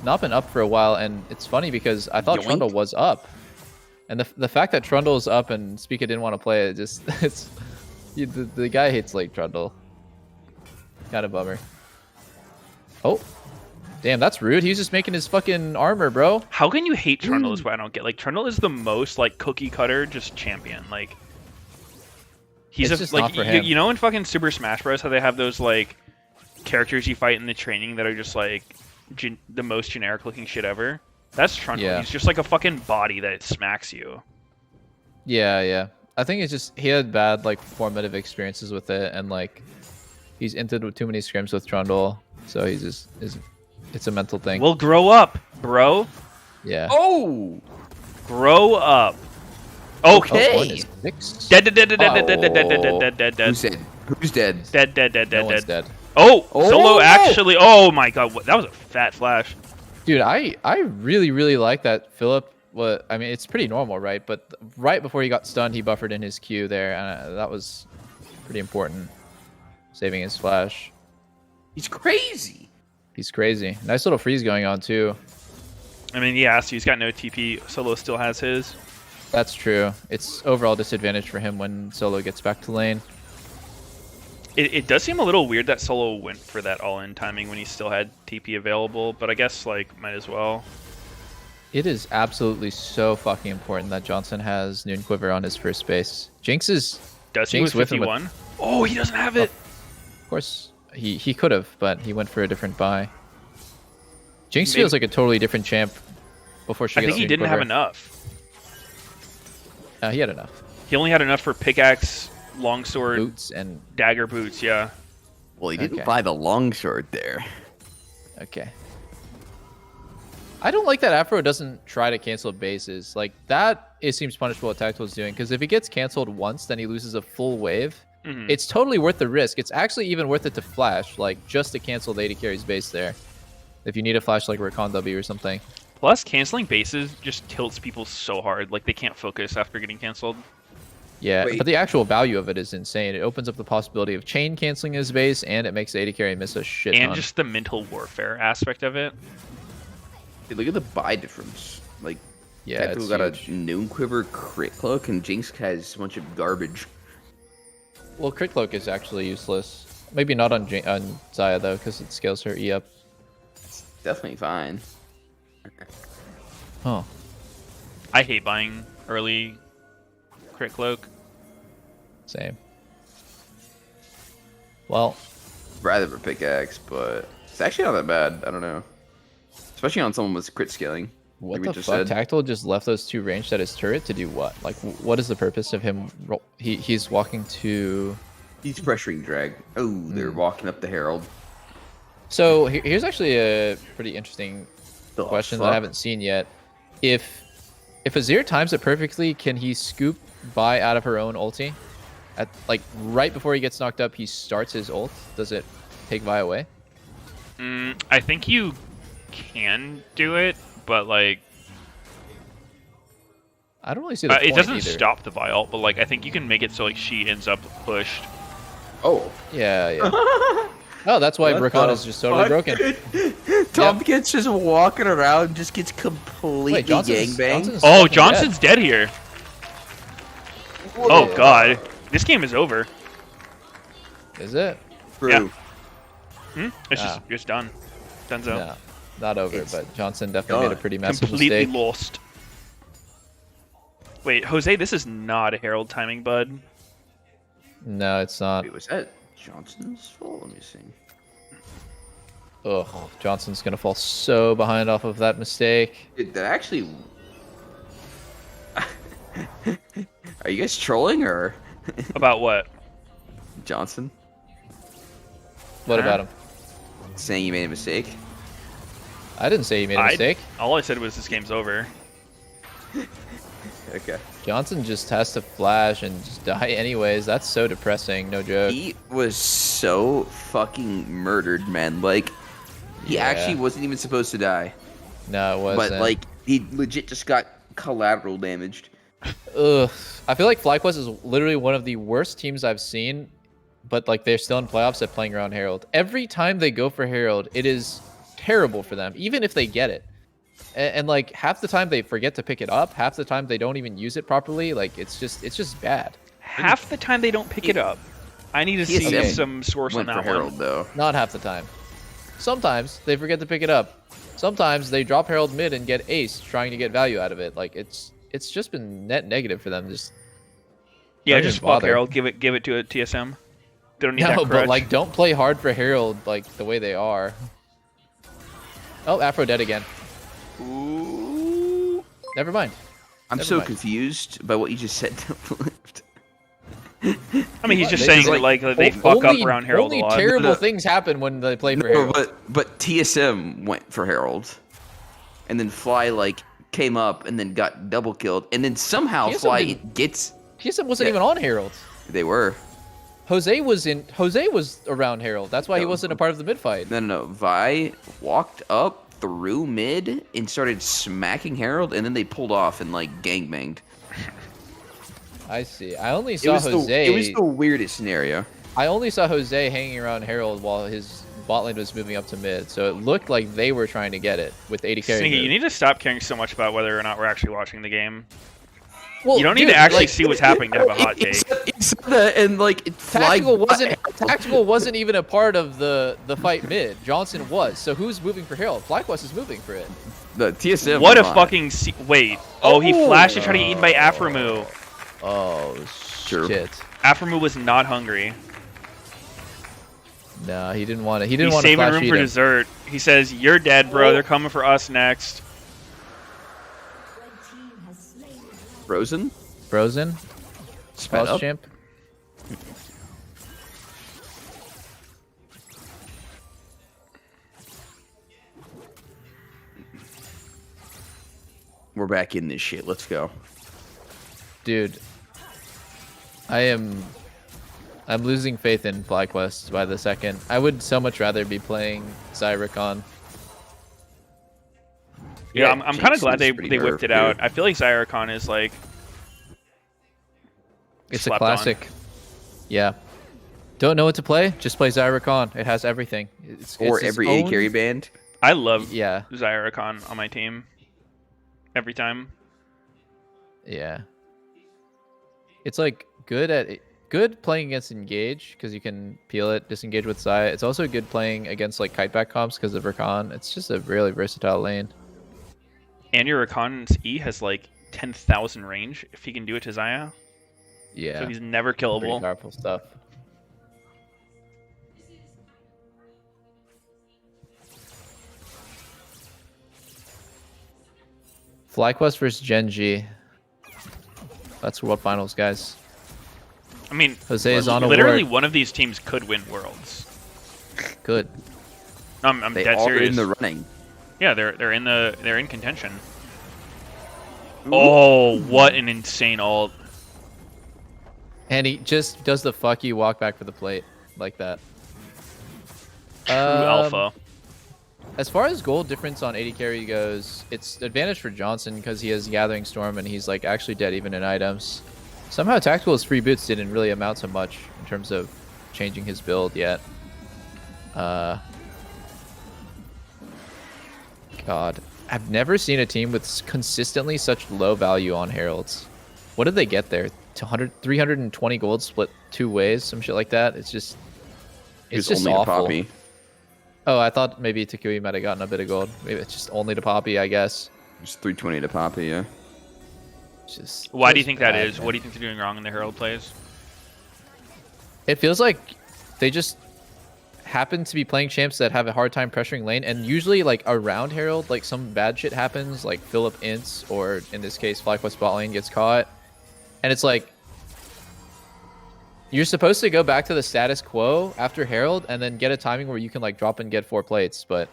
not been up for a while, and it's funny because I thought Yoink. Trundle was up. And the fact that Trundle is up and Spica didn't want to play it, just the guy hates Lake Trundle. Kind of bummer. Oh, damn, that's rude. He's just making his fucking armor, bro. How can you hate Trundle is what I don't get. Like, Trundle is the most, like, cookie cutter just champion. Like, he's It's just not for him. You know in fucking Super Smash Bros. How they have those, like, characters you fight in the training that are just, like, the most generic looking shit ever? That's Trundle. Yeah. He's just like a fucking body that smacks you. Yeah. I think it's just he had bad like formative experiences with it, and like he's entered with too many scrims with Trundle, so he's just it's a mental thing. Well, grow up, bro. Yeah. Oh! Grow up. Okay. One is fixed. Dead. Who's dead? Who's dead? Dead. No one's dead. Oh, Oh! Solo actually. Oh my god, that was a fat flash. Dude, I really like that Philip. What I mean, it's pretty normal, right? But right before he got stunned, he buffered in his Q there, and that was pretty important, saving his flash. He's crazy. He's crazy. Nice little freeze going on too. I mean, yeah, so he's got no TP. Solo still has his. That's true. It's overall disadvantage for him when Solo gets back to lane. It does seem a little weird that Solo went for that all-in timing when he still had TP available, but I guess like might as well. It is absolutely so fucking important that Johnson has Noon Quiver on his first base. Jinx is Does he Jinx with with him 51? Oh, he doesn't have it. Of course, he could have, but he went for a different buy. Jinx Maybe- feels like a totally different champ before she I gets think he Noon didn't have Quiver. enough. He had enough. He only had enough for pickaxe, longsword, Boots and dagger boots. Yeah. Well, he didn't Okay. buy the longsword there. Okay. I don't like that Afro doesn't try to cancel bases. Like, that, it seems punishable what Tactical is doing, because if he gets canceled once, then he loses a full wave. Mhm. It's totally worth the risk. It's actually even worth it to flash, like, just to cancel the AD carry's base there. If you need a flash like Recon W or something. Plus, canceling bases just tilts people so hard. Like, they can't focus after getting canceled. Yeah, Wait. but the actual value of it is insane. It opens up the possibility of chain canceling his base, and it makes the AD carry miss a shit And ton. just the mental warfare aspect of it. Dude, look at the buy difference. Like, Yeah, Tactical it's got huge. a Noon Quiver crit cloak, and Jinx has a bunch of garbage. Well, Crit Cloak is actually useless. Maybe not on on Zaya, though, because it scales her E up. Definitely fine. Huh. I hate buying early crit cloak. Same. Well, Rather for pickaxe, but it's actually not that bad. I don't know. Especially on someone with crit scaling. what like we the just fuck? said. Tactical just left those two ranged at his turret to do what? Like, what is the purpose of him? He's walking to... He's pressuring drag. Oh, they're walking up the Herald. So here's actually a pretty interesting The question that I fuck? haven't seen yet. If Azir times it perfectly, can he scoop Vi out of her own ulti? At like right before he gets knocked up, he starts his ult. Does it take Vi away? I think you can do it, but like I don't really see the point it doesn't either. stop the Vi ult, but like I think you can make it so like she ends up pushed. Oh. Yeah, yeah. Oh, that's why Recon is just totally broken. Tompkins just walking around, just gets completely Wait, Johnson's gangbanged. Oh, fucking Johnson's dead here. Oh god, this game is over. Is it? True. It's just done. Dunzo. No, not over, but Johnson definitely made a pretty massive Completely mistake. lost. Wait, Jose, this is not a Herald timing, bud. No, it's not. Wait, was that Johnson's fault? Let me see. Ugh, Johnson's gonna fall so behind off of that mistake. Dude, that actually... Are you guys trolling, or...? About what? Johnson? What about him? Saying you made a mistake? I didn't say he made a mistake. All I said was this game's over. Okay. Johnson just has to flash and just die anyways. That's so depressing, no joke. He was so fucking murdered, man. Like, he Yeah. actually wasn't even supposed to die. No, it wasn't. But, like, he legit just got collateral damaged. Ugh. I feel like FlyQuest is literally one of the worst teams I've seen, but like they're still in playoffs at playing around Herald. Every time they go for Herald, it is terrible for them, even if they get it. And like half the time they forget to pick it up, half the time they don't even use it properly. Like it's just bad. Half the time they don't pick it up. I need to see Okay. some source on Went for that Herald, one. though. Not half the time. Sometimes they forget to pick it up. Sometimes they drop Herald mid and get ace trying to get value out of it. Like it's just been net negative for them. Just Yeah, don't just even fuck bother. Herald. Give it to a TSM. They don't need that No, crutch. but like don't play hard for Herald like the way they are. Oh, Afro dead again. Ooh. Never mind. I'm Never so mind. confused by what you just said to Lift. I mean, he's just They saying just, like they fuck up around Herald a Only lot. terrible No. things happen when they play for No, Herald. but TSM went for Herald. And then Fly, like, came up and then got double killed. And then somehow TSM Fly didn't- gets... TSM wasn't Yeah. even on Herald. They were. Jose was around Herald. That's why he No. wasn't a part of the mid fight. No. Vi walked up through mid and started smacking Herald, and then they pulled off and, like, gangbanged. I see. I only It saw was, Jose. it was the weirdest scenario. I only saw Jose hanging around Herald while his bot lane was moving up to mid. So it looked like they were trying to get it with 80 carry. Sneaky, move. you need to stop caring so much about whether or not we're actually watching the game. Well, you don't need dude, to actually like, see what's happening to have a hot take. And like Tactical wasn't even a part of the fight mid. Johnson was. So who's moving for Herald? FlyQuest is moving for it. The TSM. What a fucking wait. Oh, he flashed to try to get eaten by Aframu. Oh Sure. shit. Aframu was not hungry. No, he didn't want it. He didn't He's want to saving flash room eat for him. dessert. He says, "You're dead, bro. They're coming for us next." Frozen. Frozen. Sped up. Champ. We're back in this shit. Let's go. Dude, I'm losing faith in FlyQuest by the second. I would so much rather be playing Zyricon. Yeah, I'm kind of glad they pretty whipped it nerfed, out. dude. I feel like Zyricon is like It's a slept classic. on. Yeah. Don't know what to play? Just play Zyricon. It has everything. Or it's its every own- A carry band. I love Yeah. Zyricon on my team every time. Yeah. It's like good playing against Engage because you can peel it, disengage with Zy. It's also good playing against like kiteback comps because of Rakan. It's just a really versatile lane. And your Rakan's E has like 10,000 range if he can do it to Zaya. Yeah. So he's never Pretty killable. powerful stuff. FlyQuest versus Genji. That's World Finals, guys. I mean, Jose is on a literally ward. one of these teams could win Worlds. Good. I'm They dead are serious. in the running. Yeah, they're in contention. Oh, what an insane ult. And he just does the fuck you walk back for the plate like that. True alpha. As far as gold difference on 80 carry goes, it's advantage for Johnson because he has Gathering Storm and he's like actually dead even in items. Somehow Tactical's free boots didn't really amount to much in terms of changing his build yet. God, I've never seen a team with consistently such low value on Heralds. What did they get there? 320 gold split two ways, some shit like that. It's just Only a awful. Poppy. Oh, I thought maybe Takui might have gotten a bit of gold. Maybe it's just only to Poppy, I guess. Just 320 to Poppy, yeah. It's just Why do you feels think that bad, is? man. What do you think they're doing wrong in the Herald plays? It feels like they just happen to be playing champs that have a hard time pressuring lane, and usually like around Herald, like some bad shit happens, like Philip ints, or in this case, FlyQuest bot lane gets caught, and it's like you're supposed to go back to the status quo after Herald and then get a timing where you can like drop and get 4 plates, but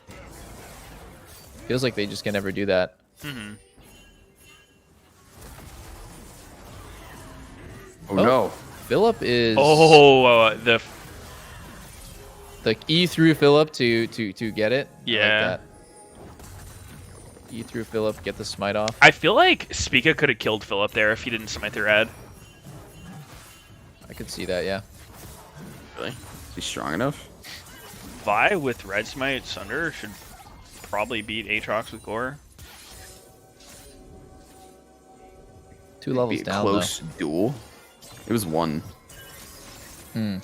feels like they just can never do that. Mm-hmm. Oh, no. Philip is the E through Philip to get it. Yeah. I like that. E through Philip, get the smite off. I feel like Spica could have killed Philip there if he didn't smite the red. I could see that, yeah. Really? Is he strong enough? Vi with red smite Sunder should probably beat Aatrox with Gore. 2 levels Be a down, close duel. It was 1. Hmm.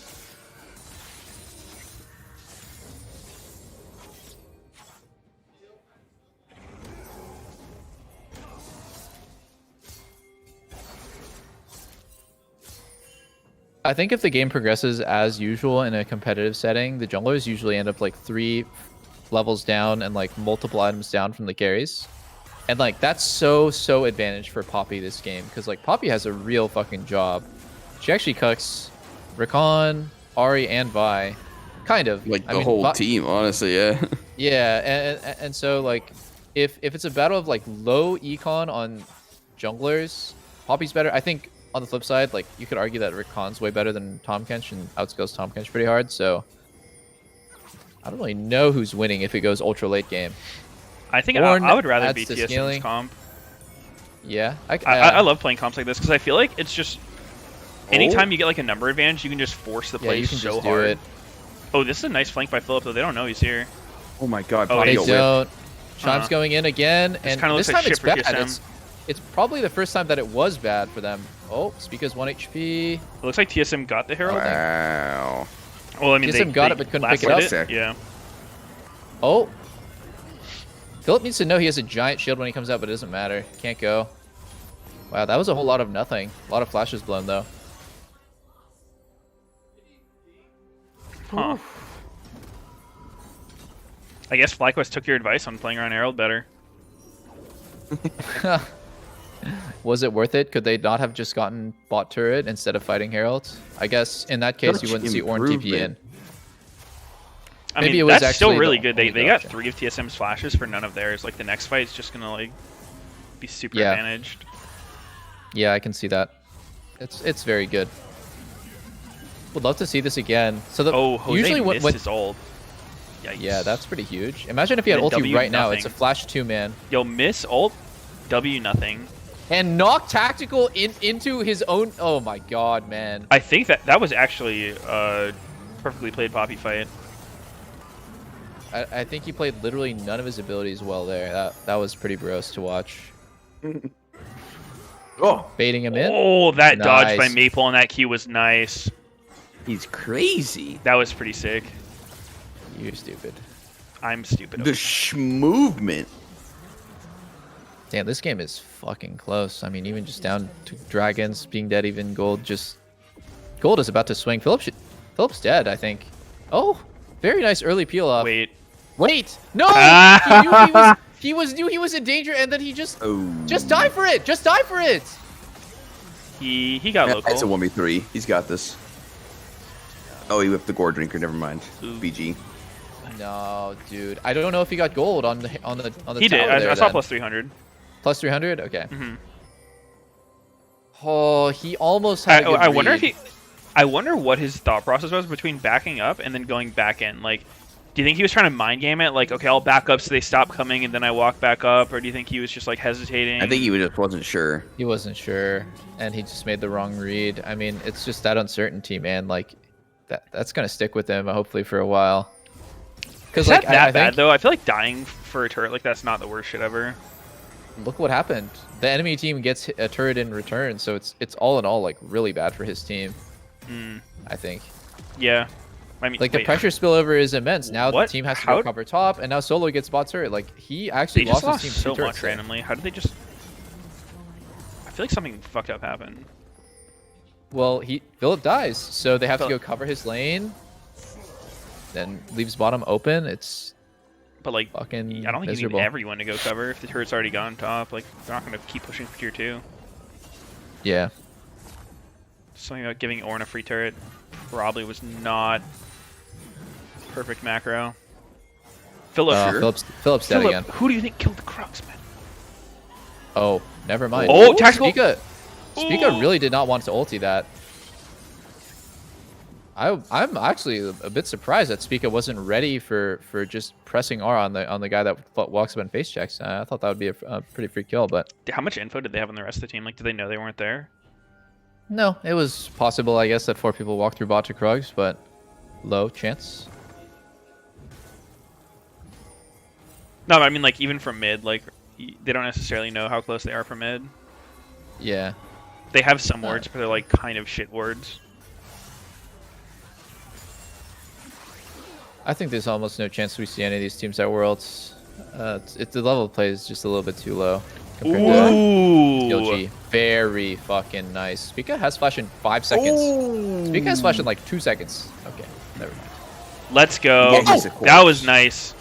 I think if the game progresses as usual in a competitive setting, the junglers usually end up like 3 levels down and like multiple items down from the carries. And like that's so advantage for Poppy this game because like Poppy has a real fucking job. She actually cucks Rakan, Ahri, and Vi. Kind of. Like the whole team, honestly, yeah. Yeah, and so like if it's a battle of like low econ on junglers, Poppy's better. I think on the flip side, like you could argue that Rakan's way better than Tahm Kench and outscales Tahm Kench pretty hard, so I don't really know who's winning if it goes ultra late game. I think I would rather be adds to TSM's scaling. comp. Yeah, I love playing comps like this because I feel like it's just anytime you get like a number advantage, you can just force the play you can so just do hard. it. Oh, this is a nice flank by Philip though. They don't know he's here. Oh my god, Oh, They Poppy don't. Chime's going in again, This and kinda this looks time like it's shit for bad. TSM. it's probably the first time that it was bad for them. Oh, Spica's 1 HP. It looks like TSM got the Herald. Wow. Well, I mean, TSM got it but couldn't pick it up. Yeah. Oh. Philip needs to know he has a giant shield when he comes out, but it doesn't matter. Can't go. Wow, that was a whole lot of nothing. A lot of flashes blown, though. Huh. I guess FlyQuest took your advice on playing around Herald better. Was it worth it? Could they not have just gotten bot turret instead of fighting Heralds? I guess in that case you wouldn't see Ornn TP in. I mean, Maybe it was that's still actually really the good. They only got option. 3 of TSM's flashes for none of theirs. Like the next fight is just gonna like be super Yeah. advantaged. Yeah, I can see that. It's very good. Would love to see this again. So the Jose usually missed his ult. Yikes. Yeah, that's pretty huge. Imagine if he had And ulti W right now. It's a nothing. flash 2-man. Yo, miss ult, W nothing. And knock tactical into his own. Oh my god, man. I think that was actually a perfectly played Poppy fight. I think he played literally none of his abilities well there. That was pretty gross to watch. Oh, baiting him in. Oh, that dodge by Nice. Maple on that Q was nice. He's crazy. That was pretty sick. You're stupid. I'm stupid. The movement. Damn, this game is fucking close. I mean, even just down to dragons being dead, even gold just. Gold is about to swing. Philip's dead, I think. Oh, very nice early peel off. Wait, no! He knew he was in danger, and then he just die for it. Just die for it. He got local. It's a 1v3. He's got this. Oh, he whipped the gore drinker. Never mind. BG. No, dude. I don't know if he got gold on the He did. tower there I saw then. plus 300. Plus 300. Okay. Mm-hmm. Oh, he almost had. A good I wonder read. if he. I wonder what his thought process was between backing up and then going back in. Like, do you think he was trying to mind game it? Like, okay, I'll back up so they stop coming and then I walk back up, or do you think he was just like hesitating? I think he just wasn't sure. He wasn't sure, and he just made the wrong read. I mean, it's just that uncertainty, man. Like, that's gonna stick with him hopefully for a while. Is like that that I bad think, though? I feel like dying for a turret like that's not the worst shit ever. look what happened. The enemy team gets a turret in return, so it's all in all like really bad for his team. I think. Yeah. I mean, Like the wait, pressure spillover is immense. Now What? the team has to How- go cover top, and now Solo gets bot turret. Like he actually They just lost lost his team so two turrets much there. randomly. How did they just? I feel like something fucked up happened. Well, Philip dies, so they have to Philip- go cover his lane. Then leaves bottom open. It's But like, fucking I don't think miserable. you need everyone to go cover if the turret's already gone top. Like, they're not gonna keep pushing for tier 2. Yeah. Something about giving Ornn a free turret probably was not perfect macro. Philip, Philip's dead again. Who do you think killed the Crux, man? Oh, never mind. Oh, tactical- Spica really did not want to ulti that. I'm actually a bit surprised that Spica wasn't ready for just pressing R on the guy that walks up and face checks. I thought that would be a pretty free kill, but How much info did they have on the rest of the team? Like, did they know they weren't there? no, it was possible, I guess, that 4 people walked through bot to Krugs, but low chance. No, I mean, like, even from mid, like, they don't necessarily know how close they are from mid. Yeah. They have some wards, but they're, like, kind of shit wards. I think there's almost no chance we see any of these teams at Worlds. The level of play is just a little bit too low compared Ooh. to CLG. Very fucking nice. Spica has flash in 5 seconds. Spica has flash in like 2 seconds. Okay, never mind. Let's go. Yeah, he's a corpse. That was nice.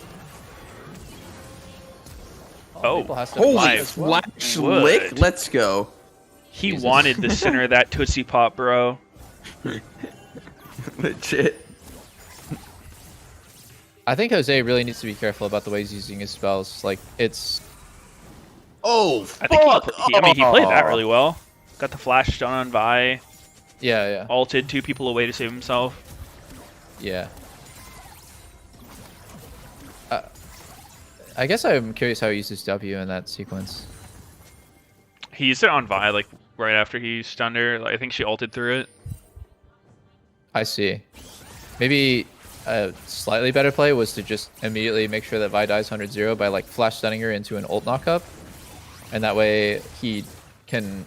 Maple has to Holy fly as well. flash Would. lick. Let's go. He Jesus. wanted the center of that Tootsie Pop, bro. Legit. I think Jose really needs to be careful about the way he's using his spells. Like, it's... Oh, I think I mean, he played that really well. Got the flash stun on Vi. Yeah. Ulted 2 people away to save himself. Yeah. I guess I'm curious how he uses W in that sequence. He used it on Vi, like, right after he stunned her. Like, I think she ulted through it. I see. Maybe a slightly better play was to just immediately make sure that Vi dies 100-0 by like flash stunning her into an ult knockup. and that way he can.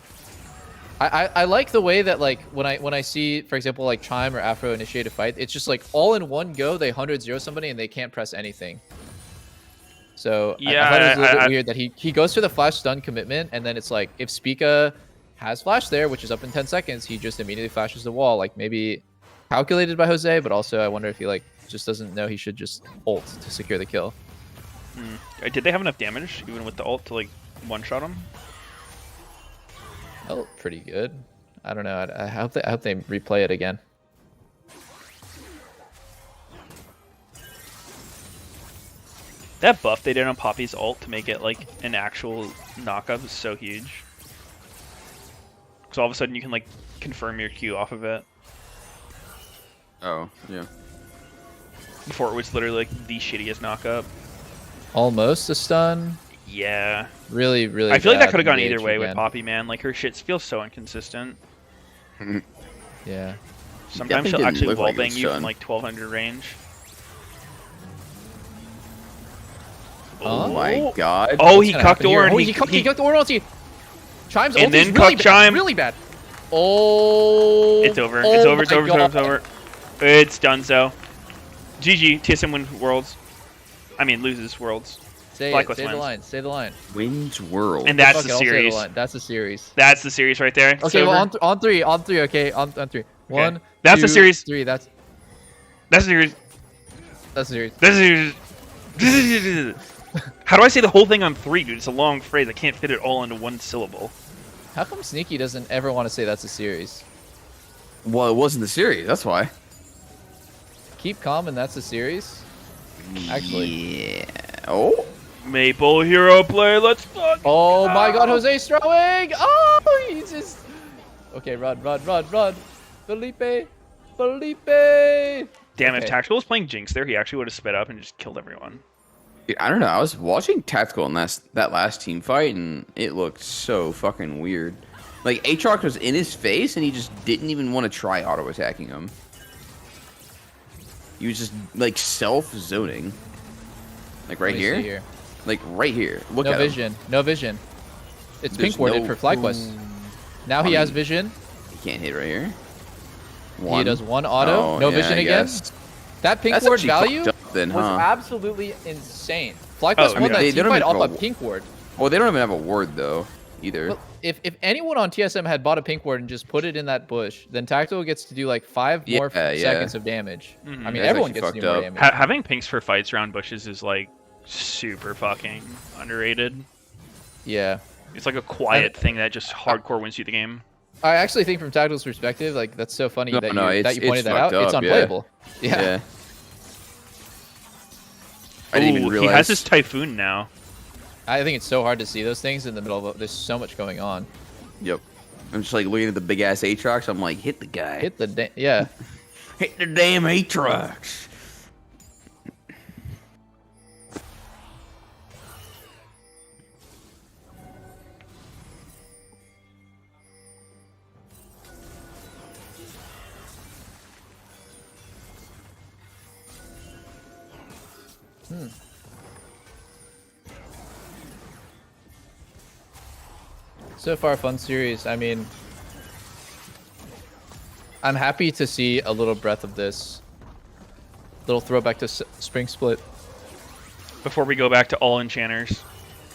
I like the way that like when I see, for example, like Chime or Afro initiate a fight, it's just like all in one go they 100-0 somebody and they can't press anything. So Yeah, I thought it was a little bit weird that he goes for the flash stun commitment, and then it's like if Spica has flash there, which is up in 10 seconds, he just immediately flashes the wall. Like maybe calculated by Jose, but also I wonder if he like just doesn't know he should just ult to secure the kill. Did they have enough damage even with the ult to like one-shot him? Oh, pretty good. I don't know. I hope they replay it again. That buff they did on Poppy's ult to make it like an actual knockup is so huge. Because all of a sudden you can like confirm your Q off of it. Oh, yeah. Before it was literally like the shittiest knockup. Almost a stun. Yeah. Really, really. I feel like that could have gone engage either way with again. Poppy, man. Like her shit feels so inconsistent. Yeah. Sometimes she'll actually wallbang you from like 1200 range. Oh my god. Oh, he cucked Orin. Oh, he cucked Orin ulti. Chime's and ulti is then really cucked bad. Chime. Really bad. Oh. It's over. Oh It's over. It's my over. God. It's over. It's done. So, GG. TSM wins Worlds. I mean, loses Worlds. Say FlyQuest it. Say wins. the line. Say the line. Wins World. And that's Okay, the I'll say the series. line. That's the series. That's the series right there. It's Okay, well, over. on three. On three. Okay, on three. One. That's the two, series. 3. That's the series. the series. That's the series. How do I say the whole thing on 3, dude? It's a long phrase. I can't fit it all into one syllable. How come Sneaky doesn't ever want to say that's a series? Well, it wasn't the series. That's why. Keep calm and that's a series. Actually. Yeah. Oh. Maple hero play. Let's fuck. Oh my God, Jose's throwing. Oh, he's just. Okay, run. Felipe. Damn, if Okay. Tactical was playing Jinx there, he actually would have sped up and just killed everyone. Dude, I don't know. I was watching Tactical in that last team fight, and it looked so fucking weird. Like, Aatrox was in his face, and he just didn't even want to try auto-attacking him. He was just, like, self-zoning. Like, right Let me here? see here. Like, right here. Look No at him. vision. No vision. It's There's pink warded no- for FlyQuest. Now he has vision. He can't hit right here. He does one auto. Oh, no yeah, vision I again. guess. That pink That's ward actually value fucked up then, was huh? absolutely insane. FlyQuest I won mean, that they team don't fight even off have a pink ward. Well, they don't even have a ward, though, either. Well, if anyone on TSM had bought a pink ward and just put it in that bush, then Tactical gets to do like 5 more Yeah, yeah. seconds of damage. I mean, That's everyone actually gets to do fucked more up. damage. Having pinks for fights around bushes is like super fucking underrated. Yeah. It's like a quiet thing that just hardcore wins you the game. I actually think from Tactical's perspective, like that's so funny No, that, no, you, that it's- you pointed it's that out. fucked It's up, yeah. unplayable. Yeah. Yeah. I didn't even Ooh, realize. he has his Typhoon now. I think it's so hard to see those things in the middle of. There's so much going on. Yep. I'm just like looking at the big ass Aatrox. I'm like, hit the guy. Hit the yeah. Hit the damn Aatrox. So far, fun series. I mean, I'm happy to see a little breath of this. Little throwback to Spring Split. Before we go back to all enchanters,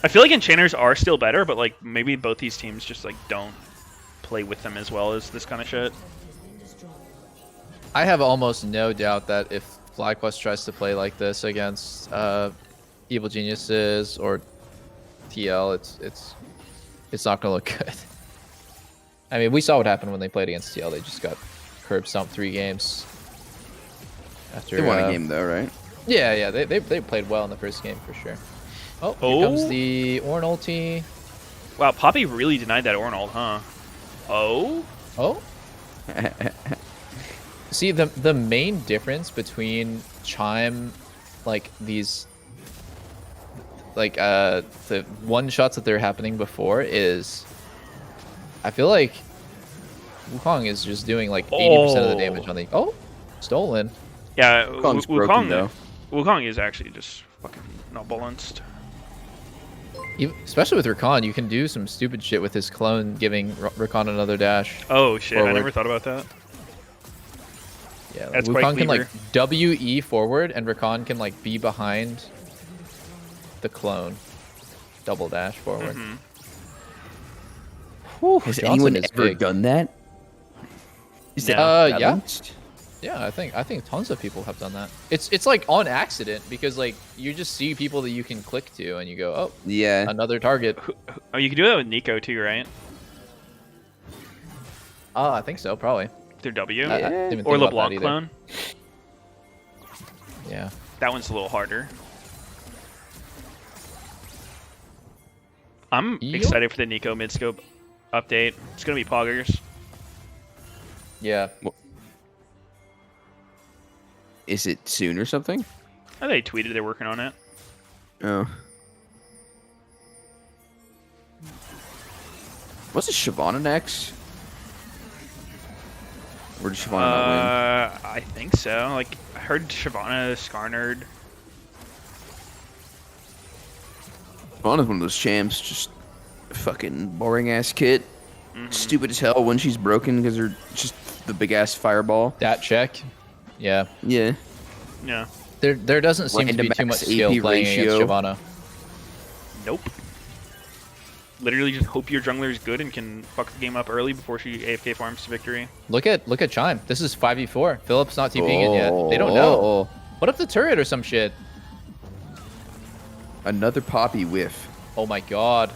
I feel like enchanters are still better, but like maybe both these teams just like don't play with them as well as this kind of shit. I have almost no doubt that if FlyQuest tries to play like this against Evil Geniuses or TL, it's not gonna look good. I mean, we saw what happened when they played against TL. They just got curb stomped 3 games. After, They won a game though, right? Yeah, they played well in the first game for sure. Oh, here comes the Ornn ulti. Wow, Poppy really denied that Ornn ult, huh? Oh? Oh? See, the main difference between Chime, like these, like the one shots that they're happening before is, I feel like Wukong is just doing like 80% of the damage on the. Oh, stolen. Yeah, Wukong's broken, though. Wukong is actually just fucking not balanced. Especially with Rakan, you can do some stupid shit with his clone giving Rakan another dash. Oh shit! Forward. I never thought about that. Yeah, That's Wukong quite can like clever. WE forward, and Rakan can like be behind the clone, double dash forward. Mm-hmm. Whew, Has Johnson anyone is ever big. done that? Is that Yeah. balanced? Yeah, I think tons of people have done that. It's like on accident because like you just see people that you can click to and you go, oh Yeah. another target. Oh, you can do that with Nico too, right? Oh, I think so, probably. Through W I didn't even or think about that LeBlanc either. clone. Yeah. That one's a little harder. I'm excited for the Nico midscope update. It's gonna be poggers. Yeah. Is it soon or something? Oh, they tweeted they're working on it. Oh. Was it Shyvana next? Or did Shyvana not I think so. Like, I heard Shyvana, Skarnard. win? Shyvana's one of those champs, just a fucking boring ass kit. Stupid as hell when she's broken because they're just the big ass fireball. That check. Yeah. Yeah. Yeah. There doesn't seem to be too much skill playing against Shyvana. Nope. Literally just hope your jungler is good and can fuck the game up early before she AFK farms to victory. Look at Chime. This is 5v4. Philip's not TPing it yet. They don't know. What if the turret or some shit? Another Poppy whiff. Oh my god.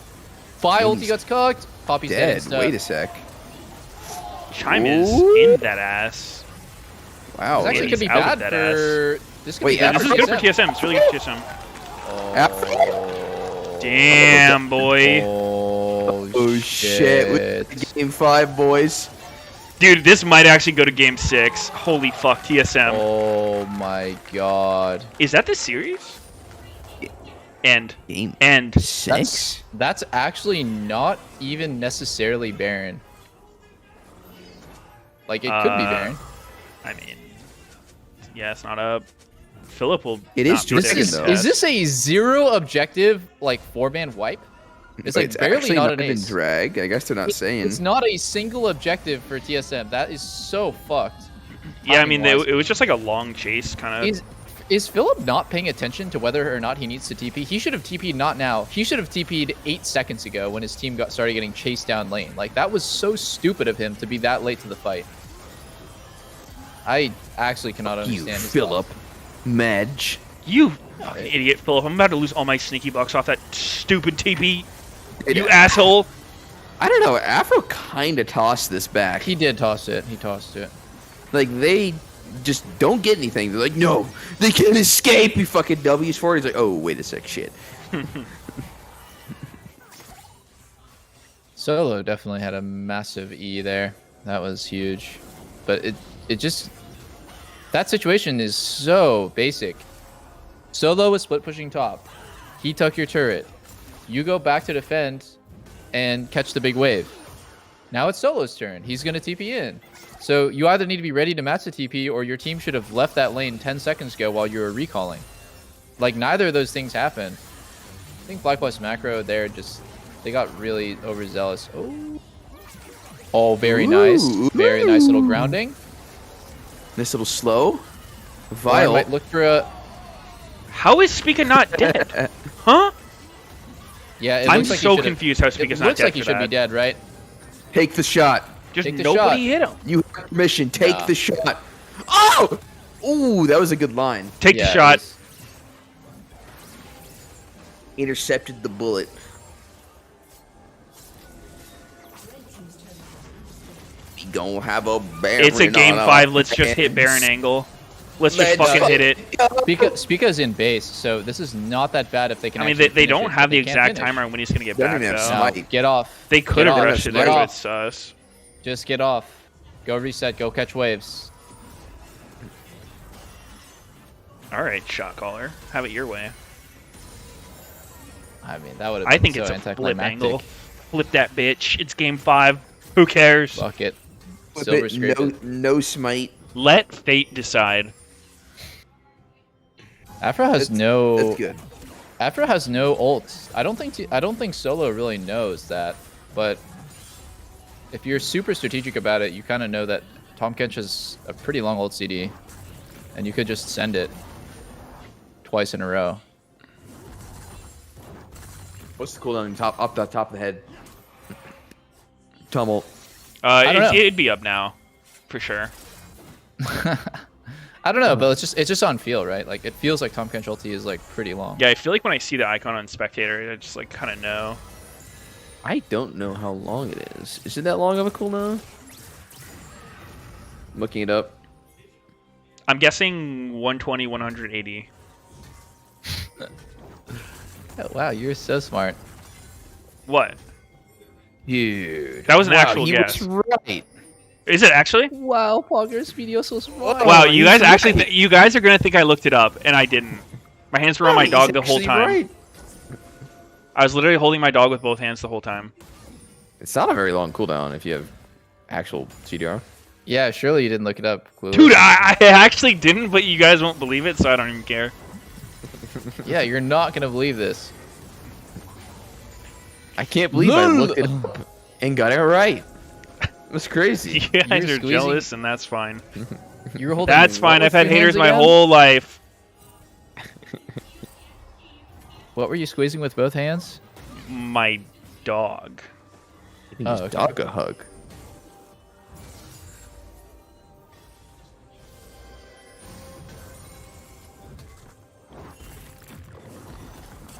Fi ulti gets cooked. Poppy's Dead. dead. Wait a sec. Chime is in that ass. Wow. This actually could be He's out bad with that for. This could Wait, be bad This is for good for TSM. TSM. It's really good for TSM. Oh. Damn, boy. Oh shit. Game 5, boys. Dude, this might actually go to game 6. Holy fuck, TSM. Oh my god. Is that the series? End. Game End. 6? That's actually not even necessarily Baron. Like, it could be Baron. I mean, yeah, it's not up. Philip will. It is not be Dragon, second though. Is this a zero objective, like, 4-man wipe? It's like barely actually not an even ace. drag. I guess they're not saying. It's not a single objective for TSM. That is so fucked. Yeah, I mean, timing-wise. it was just like a long chase, kind of. Is Philip not paying attention to whether or not he needs to TP? He should have TP'd not now. He should have TP'd 8 seconds ago when his team started getting chased down lane. Like, that was so stupid of him to be that late to the fight. I actually cannot understand his Philip. Madge. You fucking idiot, Philip. I'm about to lose all my sneaky bucks off that stupid TP. You asshole. I don't know. Afro kind of tossed this back. He did toss it. He tossed it. Like, they just don't get anything. They're like, no, they can't escape. He fucking W's for it. He's like, oh, wait a sec, shit. Solo definitely had a massive E there. That was huge. But it just... That situation is so basic. Solo was split pushing top. He took your turret. You go back to defend and catch the big wave. Now it's Solo's turn. He's going to TP in. So you either need to be ready to match the TP or your team should have left that lane 10 seconds ago while you were recalling. Like, neither of those things happened. I think Black Plus Macro there just... They got really overzealous. Oh, very nice. Very nice little grounding. This little slow. Or I Vile. might look for a... How is Spica not dead? Huh? Yeah, it I'm looks like so he should've- confused how Spica's it not looks dead like he for should be that. dead, right? Take the shot. Just Take the nobody shot. hit him. You have permission. Take the shot. Oh! Ooh, that was a good line. Take the shot. Intercepted the bullet. We gonna have a Baron. It's a game on 5. our Let's just hit Baron hands. angle. Let's just fucking hit it. Spica's in base, so this is not that bad if they can. I mean, actually they finish don't it, have but the they can't exact finish. timer on when he's gonna get They don't back even have though. smite. Get off. They could Get have off. rushed it. Get That's off. sus. Just get off. Go reset. Go catch waves. All right, shot caller. Have it your way. I mean, that would have. I think so it's a flip anticlimactic. angle. Flip that bitch. It's game 5. Who cares? Fuck it. Flip Silver it, scrape it. no smite. Let fate decide. Afro has no. That's good. Afro has no ults. I don't think Solo really knows that, but if you're super strategic about it, you kind of know that Tahm Kench has a pretty long ult CD, and you could just send it twice in a row. What's the cooldown up the top of the head? Tumult. It'd be up now, for sure. I don't know, but it's just on feel, right? Like it feels like Tahm Kench ulti is like pretty long. Yeah, I feel like when I see the icon on Spectator, I just like kind of know. I don't know how long it is. Is it that long of a cooldown? I'm looking it up. I'm guessing 120, 180. Oh, wow, you're so smart. What? Dude. That was an actual guess. He was right. Is it actually? Wow, Poggers Meteos was right. Wow, you guys actually you guys are gonna think I looked it up, and I didn't. My hands were on my dog the whole time. Right. I was literally holding my dog with both hands the whole time. It's not a very long cooldown if you have actual CDR. Yeah, surely you didn't look it up. Clueless. Dude, I actually didn't, but you guys won't believe it, so I don't even care. Yeah, you're not gonna believe this. I can't believe I looked it up and got it right. It was crazy. You guys are jealous, and that's fine. You were holding. That's fine. I've had haters my again? whole life. What were you squeezing with both hands? My dog. Just dog a hug.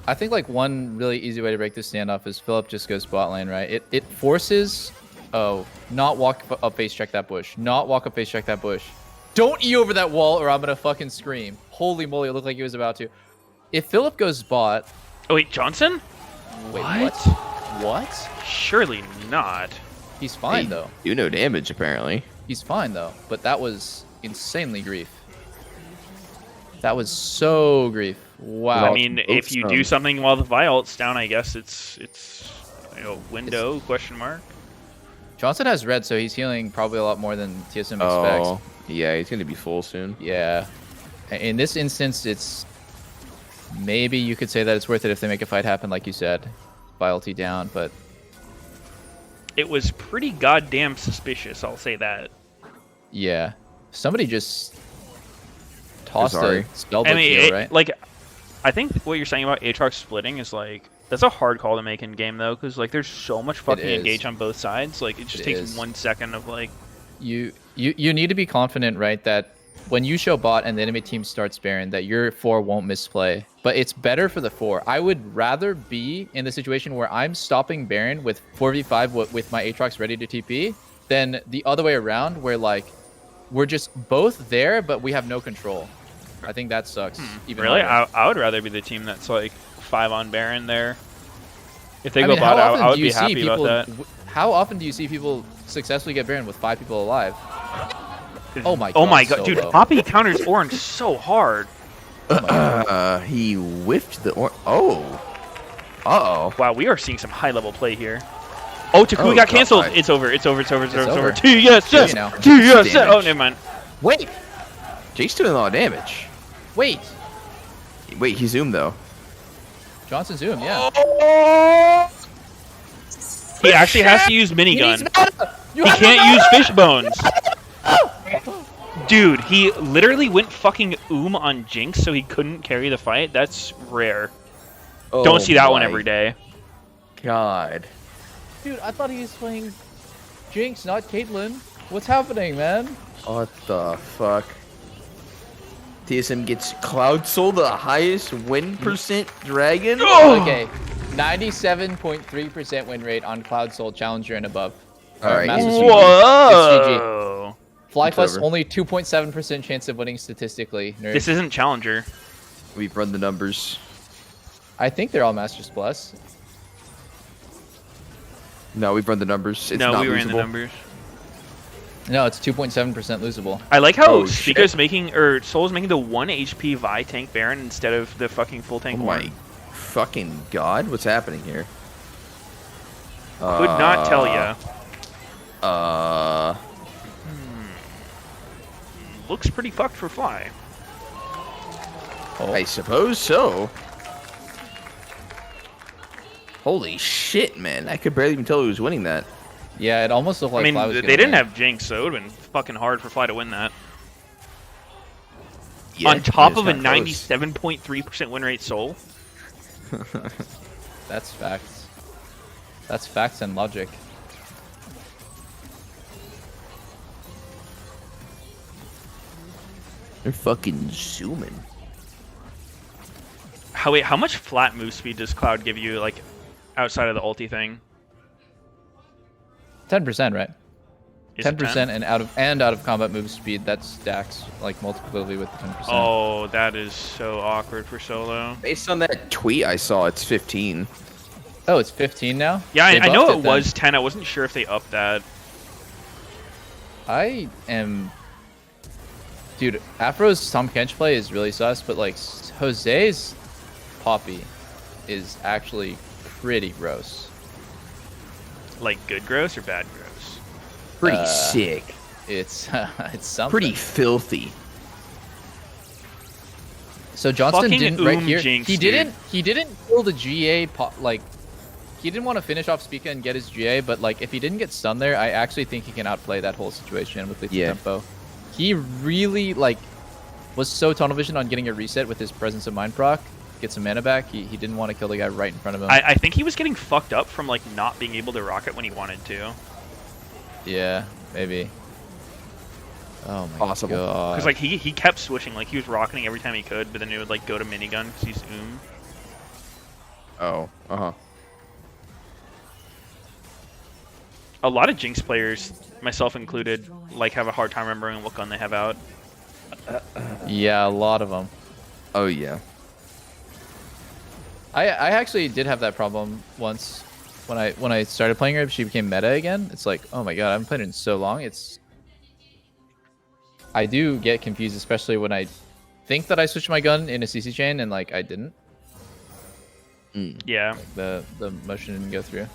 I think like one really easy way to break this standoff is Philip just goes bot lane, right? It forces, not walk up face check that bush. Not walk up face check that bush. Don't E over that wall or I'm gonna fucking scream. Holy moly, it looked like he was about to. If Philip goes bot. Oh wait, Johnson? Wait, what? What? Surely not. He's fine though. Do no damage apparently. He's fine though, but that was insanely grief. That was so grief. Wow. I mean, if you do something while the Violt's down, I guess it's window question mark. Johnson has red, so he's healing probably a lot more than TSM expects. Oh, yeah, he's gonna be full soon. Yeah. In this instance, it's maybe you could say that it's worth it if they make a fight happen, like you said. Violty down, but it was pretty goddamn suspicious. I'll say that. Yeah. Somebody just tossed a spellbook heal, right? Like, I think what you're saying about Aatrox splitting is like that's a hard call to make in game though, because like there's so much fucking engage on both sides. Like it just takes 1 second of like. You need to be confident, right, that when you show bot and the enemy team starts Baron, that your 4 won't misplay. But it's better for the 4. I would rather be in the situation where I'm stopping Baron with 4v5 with my Aatrox ready to TP than the other way around, where like we're just both there, but we have no control. I think that sucks. Even really? harder. I would rather be the team that's like 5 on Baron there. If they go bot, I would be happy about that. How often do you see people successfully get Baron with 5 people alive? Oh my god. Oh my god, so dude, low. Poppy counters orange so hard. He whiffed the oh. Uh-oh. Wow, we are seeing some high level play here. Oh, Takui got canceled. God. It's over. It's over. It's over. It's over. over. TSS. now. TSS. Oh, never mind. Wait. Jake's doing a lot of damage. Wait. Wait, he zoomed though. Johnson zoom, yeah. He actually has to use minigun. He can't use fish bones. Dude, he literally went fucking on Jinx so he couldn't carry the fight. That's rare. Don't see that one every day. God. Dude, I thought he was playing Jinx, not Caitlyn. What's happening, man? What the fuck? TSM gets Cloud Soul, the highest win percent dragon. Okay, 97.3% win rate on Cloud Soul Challenger and above. All right. Whoa. FlyQuest only 2.7% chance of winning statistically. Nerd. This isn't Challenger. We've run the numbers. I think they're all Masters Plus. No, we've run the numbers. It's no, not we ran losable. the numbers. No, it's 2.7% losable. I like how shit. Sheikah's making, or Soul's making the 1 HP Vi tank Baron instead of the fucking full tank Oh Warren. my fucking god, what's happening here? Could not tell ya. Looks pretty fucked for Fly. I suppose so. Holy shit, man! I could barely even tell who was winning that. Yeah, it almost looked like I mean, Fly was they gonna didn't win. have Jinx, so it would have been fucking hard for Fly to win that. Yeah, On top it was of a kinda close. 97.3% win rate Soul. That's facts. That's facts and logic. They're fucking zooming. How much flat move speed does Cloud give you, like, outside of the ulti thing? 10%, right? Is it 10% and out of combat move speed. That stacks like multiplicity with the 10%. Oh, that is so awkward for solo. Based on that tweet I saw, it's 15. Oh, it's 15 now? Yeah, They I know buffed it then. was 10. I wasn't sure if they upped that. I am... Dude, Afro's Tom Kench play is really sus, but like Jose's Poppy is actually pretty gross. Like good gross or bad gross? Pretty sick. It's it's something. Pretty filthy. So Johnston Fucking didn't right here. Jinx, He dude. didn't kill the GA like he didn't want to finish off Spica and get his GA, but like if he didn't get stunned there, I actually think he can outplay that whole situation with lethal tempo. He really like was so tunnel vision on getting a reset with his presence of mind proc, get some mana back. He didn't want to kill the guy right in front of him. I think he was getting fucked up from like not being able to rocket when he wanted to. Yeah, maybe. Oh my Possible. god. Because like he kept switching, like he was rocketing every time he could, but then it would like go to minigun because he's Oh, uh-huh. A lot of Jinx players, myself included, like have a hard time remembering what gun they have out. Yeah, a lot of them. Oh yeah. I actually did have that problem once when I started playing her. She became meta again. It's like, oh my god, I haven't played her in so long. I do get confused, especially when I think that I switched my gun in a CC chain and like I didn't. Yeah. The motion didn't go through.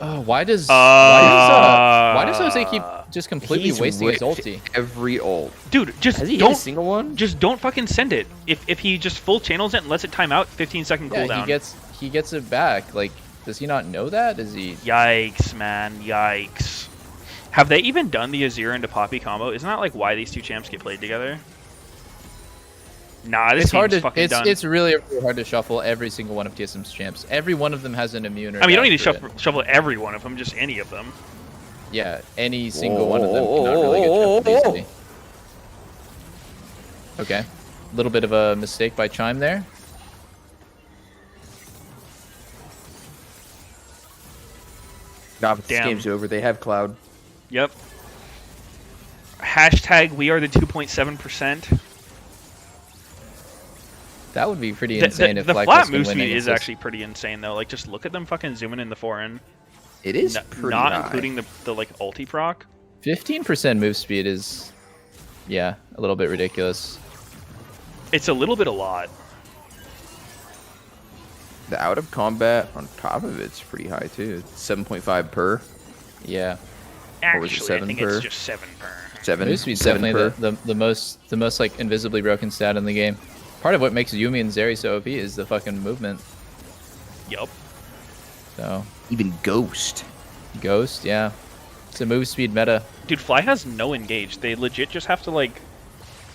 Oh, why does Jose keep just completely He's wasting his ripped ulti? Every ult. Dude, just Has he hit don't a single one? Just don't fucking send it. If he just full channels it and lets it time out, 15-second Yeah, cooldown. he gets it back. Like, does he not know that? Is he? Yikes, man, yikes. Have they even done the Azir into Poppy combo? Isn't that like why these two champs get played together? Nah, this It's hard seems to. fucking done. It's really hard to shuffle every single one of TSM's champs. Every one of them has an immune. Or I mean, you don't need to dash for it. shuffle every one of them, just any of them. Yeah, any single one of them cannot really get shuffled easily. Okay, a little bit of a mistake by Chime there. Nah, but this Damn. game's over. They have Cloud. Yep. Hashtag we are the 2.7%. That would be pretty insane if the Black flat West can move win speed against is us. actually pretty insane though. Like just look at them fucking zooming in the foreign. It is pretty not high. including the like ulti proc. 15% move speed is, yeah, a little bit ridiculous. It's a little bit a lot. The out of combat on top of it's pretty high too. It's 7.5 per. Yeah. Or was it Actually, 7 I think per? it's just 7 per. 7. Move speed's 7 definitely per. the most like invisibly broken stat in the game. Part of what makes Yumi and Zeri so OP is the fucking movement. Yup. So Even Ghost. Ghost, yeah. It's a move speed meta. Dude, Fly has no engage. They legit just have to like.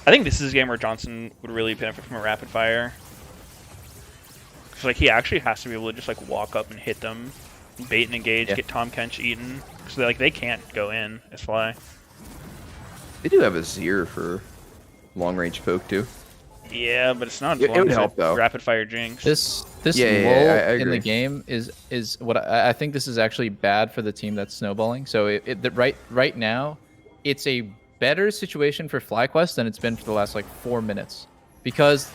I think this is a game where Johnson would really benefit from a rapid fire. Cause like he actually has to be able to just like walk up and hit them, bait and engage, Yeah. get Tom Kench eaten. So like they can't go in as Fly. They do have a Zir for long range poke too. Yeah, but it's not as It long would as help, a though. rapid fire Jinx. This Yeah, lull I in the agree. game is what I think this is actually bad for the team that's snowballing. So right now, it's a better situation for FlyQuest than it's been for the last like 4 minutes, because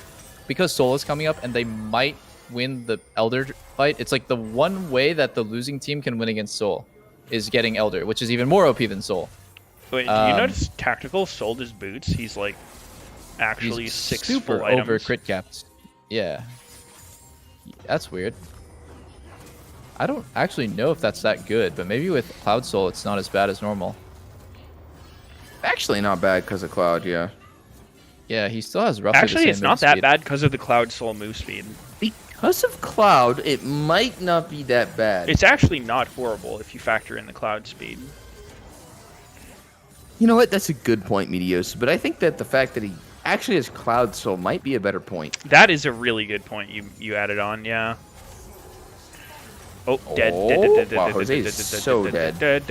Soul is coming up and they might win the Elder fight. It's like the one way that the losing team can win against Soul is getting Elder, which is even more OP than Soul. Wait, do you notice Tactical sold his boots? He's like actually He's 6 super full over items. crit caps. Yeah, that's weird. I don't actually know if that's that good, but maybe with Cloud Soul, it's not as bad as normal. Actually, not bad because of Cloud. Yeah. Yeah, he still has roughly the Actually, same it's not move that speed. bad because of the Cloud Soul move speed. Because Because of Cloud, it might not be that bad. It's actually not horrible if you factor in the cloud speed. You know what? That's a good point, Meteos. But I think that the fact that he actually has Cloud Soul might be a better point. That is a really good point you added on, yeah. Oh, dead. Wow, Jose is so dead. Dead.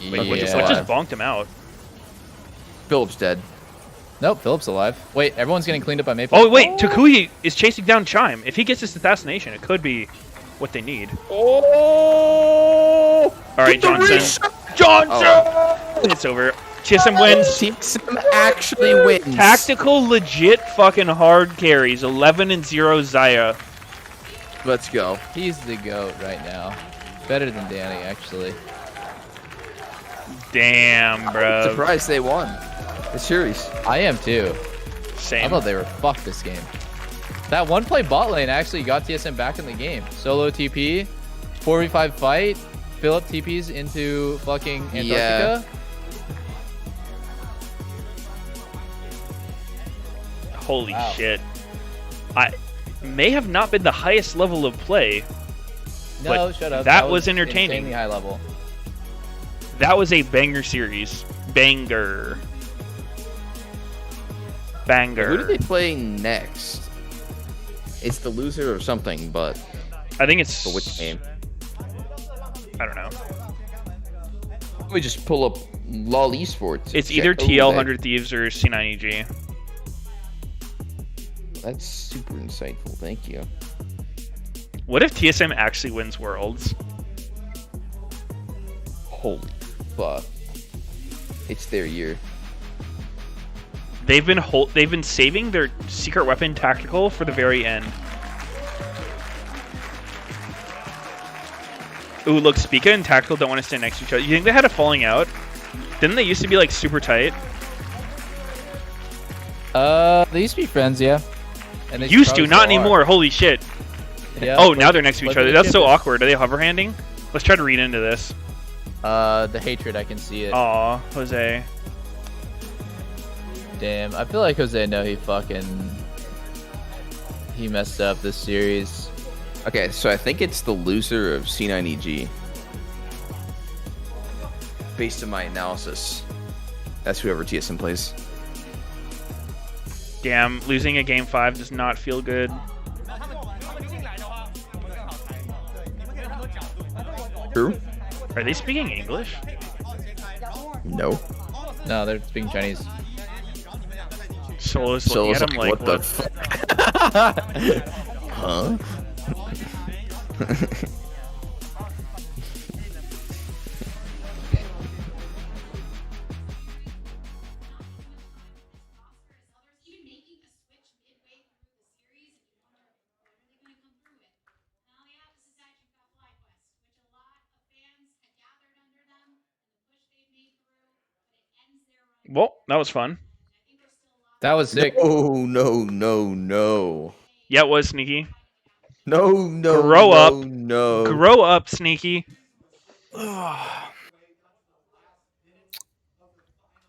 Wait, what just bonked him out? Philip's dead. Nope, Philip's alive. Wait, everyone's getting cleaned up by Maple. Oh, wait, Takuhi is chasing down Chime. If he gets this assassination, it could be what they need. Oh! All right, Johnson. It's over. TSM wins. TSM actually wins. Tactical, legit, fucking hard carries. 11-0 Zaya. Let's go. He's the GOAT right now. Better than Danny, actually. Damn, bro. I'm surprised they won the series. I am too. Same. I thought they were fucked this game. That one play bot lane actually got TSM back in the game. Solo TP, 4v5 fight. Philip TPs into fucking Antarctica. Yeah. Holy shit. I may have not been the highest level of play. No, shut up. That was entertaining. Insanely high level. That was a banger series. Banger. Who do they play next? It's the loser of something, but I think it's for which game? I don't know. Let me just pull up LOL Esports. It's either TL 100 Thieves or C9EG. That's super insightful. Thank you. What if TSM actually wins Worlds? Holy fuck! It's their year. They've been saving their secret weapon tactical for the very end. Ooh, look, Spica and Tactical don't want to stand next to each other. You think they had a falling out? Didn't they used to be like super tight? They used to be friends, yeah. And they used to, not anymore. Holy shit. Yeah, oh, now they're next to each other. That's so awkward. Are they hover handing? Let's try to read into this. The hatred, I can see it. Aw, Jose. Damn, I feel like Jose he messed up this series. Okay, so I think it's the loser of C9EG. Based on my analysis, that's whoever TSM plays. Damn, losing a game 5 does not feel good. True. Are they speaking English? No. No, they're speaking Chinese. Solo's looking at him like, what the fuck? Huh? Well, that was fun. That was sick. No. Yeah, it was, Sneaky. No. Grow up. No. Grow up, Sneaky.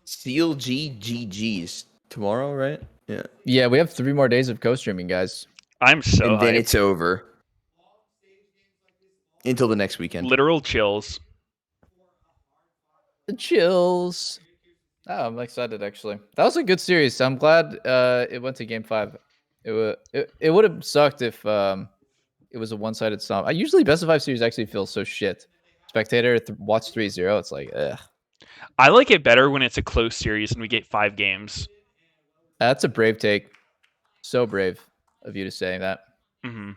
Seal GGG's tomorrow, right? Yeah. Yeah, we have 3 more days of co-streaming, guys. I'm so And then hyped. it's over. Until the next weekend. Literal chills. The chills. Oh, I'm excited actually. That was a good series. I'm glad it went to game 5. It would have sucked if it was a one-sided stomp. I usually best of 5 series actually feels so shit. Spectator watch 3-0. It's like ugh. I like it better when it's a close series and we get 5 games. That's a brave take. So brave of you to say that. Mm-hmm.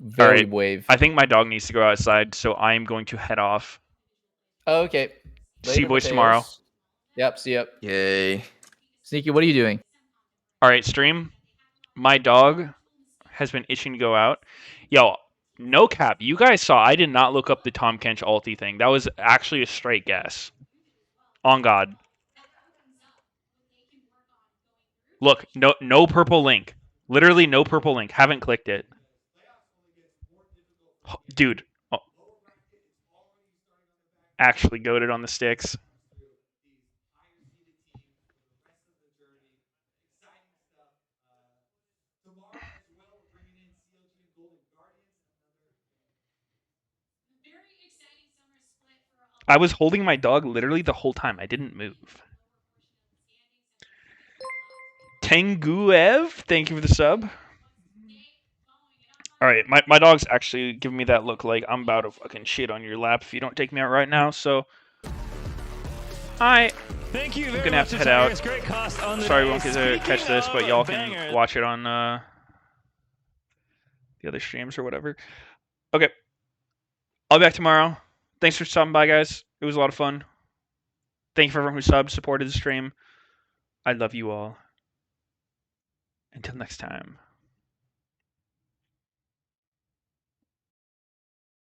Very wave. I think my dog needs to go outside, so I'm going to head off. Oh, okay. See you boys tomorrow. Yep, see ya. Yay. Sneaky, what are you doing? All right, stream. My dog has been itching to go out. Yo, no cap. You guys saw I did not look up the Tom Kench ulti thing. That was actually a straight guess. On God. Look, no purple link. Literally no purple link. Haven't clicked it. Dude. Oh. Actually goated on the sticks. I was holding my dog literally the whole time. I didn't move. Tenguev, thank you for the sub. Alright, my dog's actually giving me that look like I'm about to fucking shit on your lap if you don't take me out right now, so... Thank you I'm very gonna have much, to head out. Atarius. Great cost on the Sorry, day. we won't get to catch this, but y'all can Banger. watch it on the other streams or whatever. Okay. I'll be back tomorrow. Thanks for stopping by, guys. It was a lot of fun. Thank you for everyone who subbed, supported the stream. I love you all. Until next time.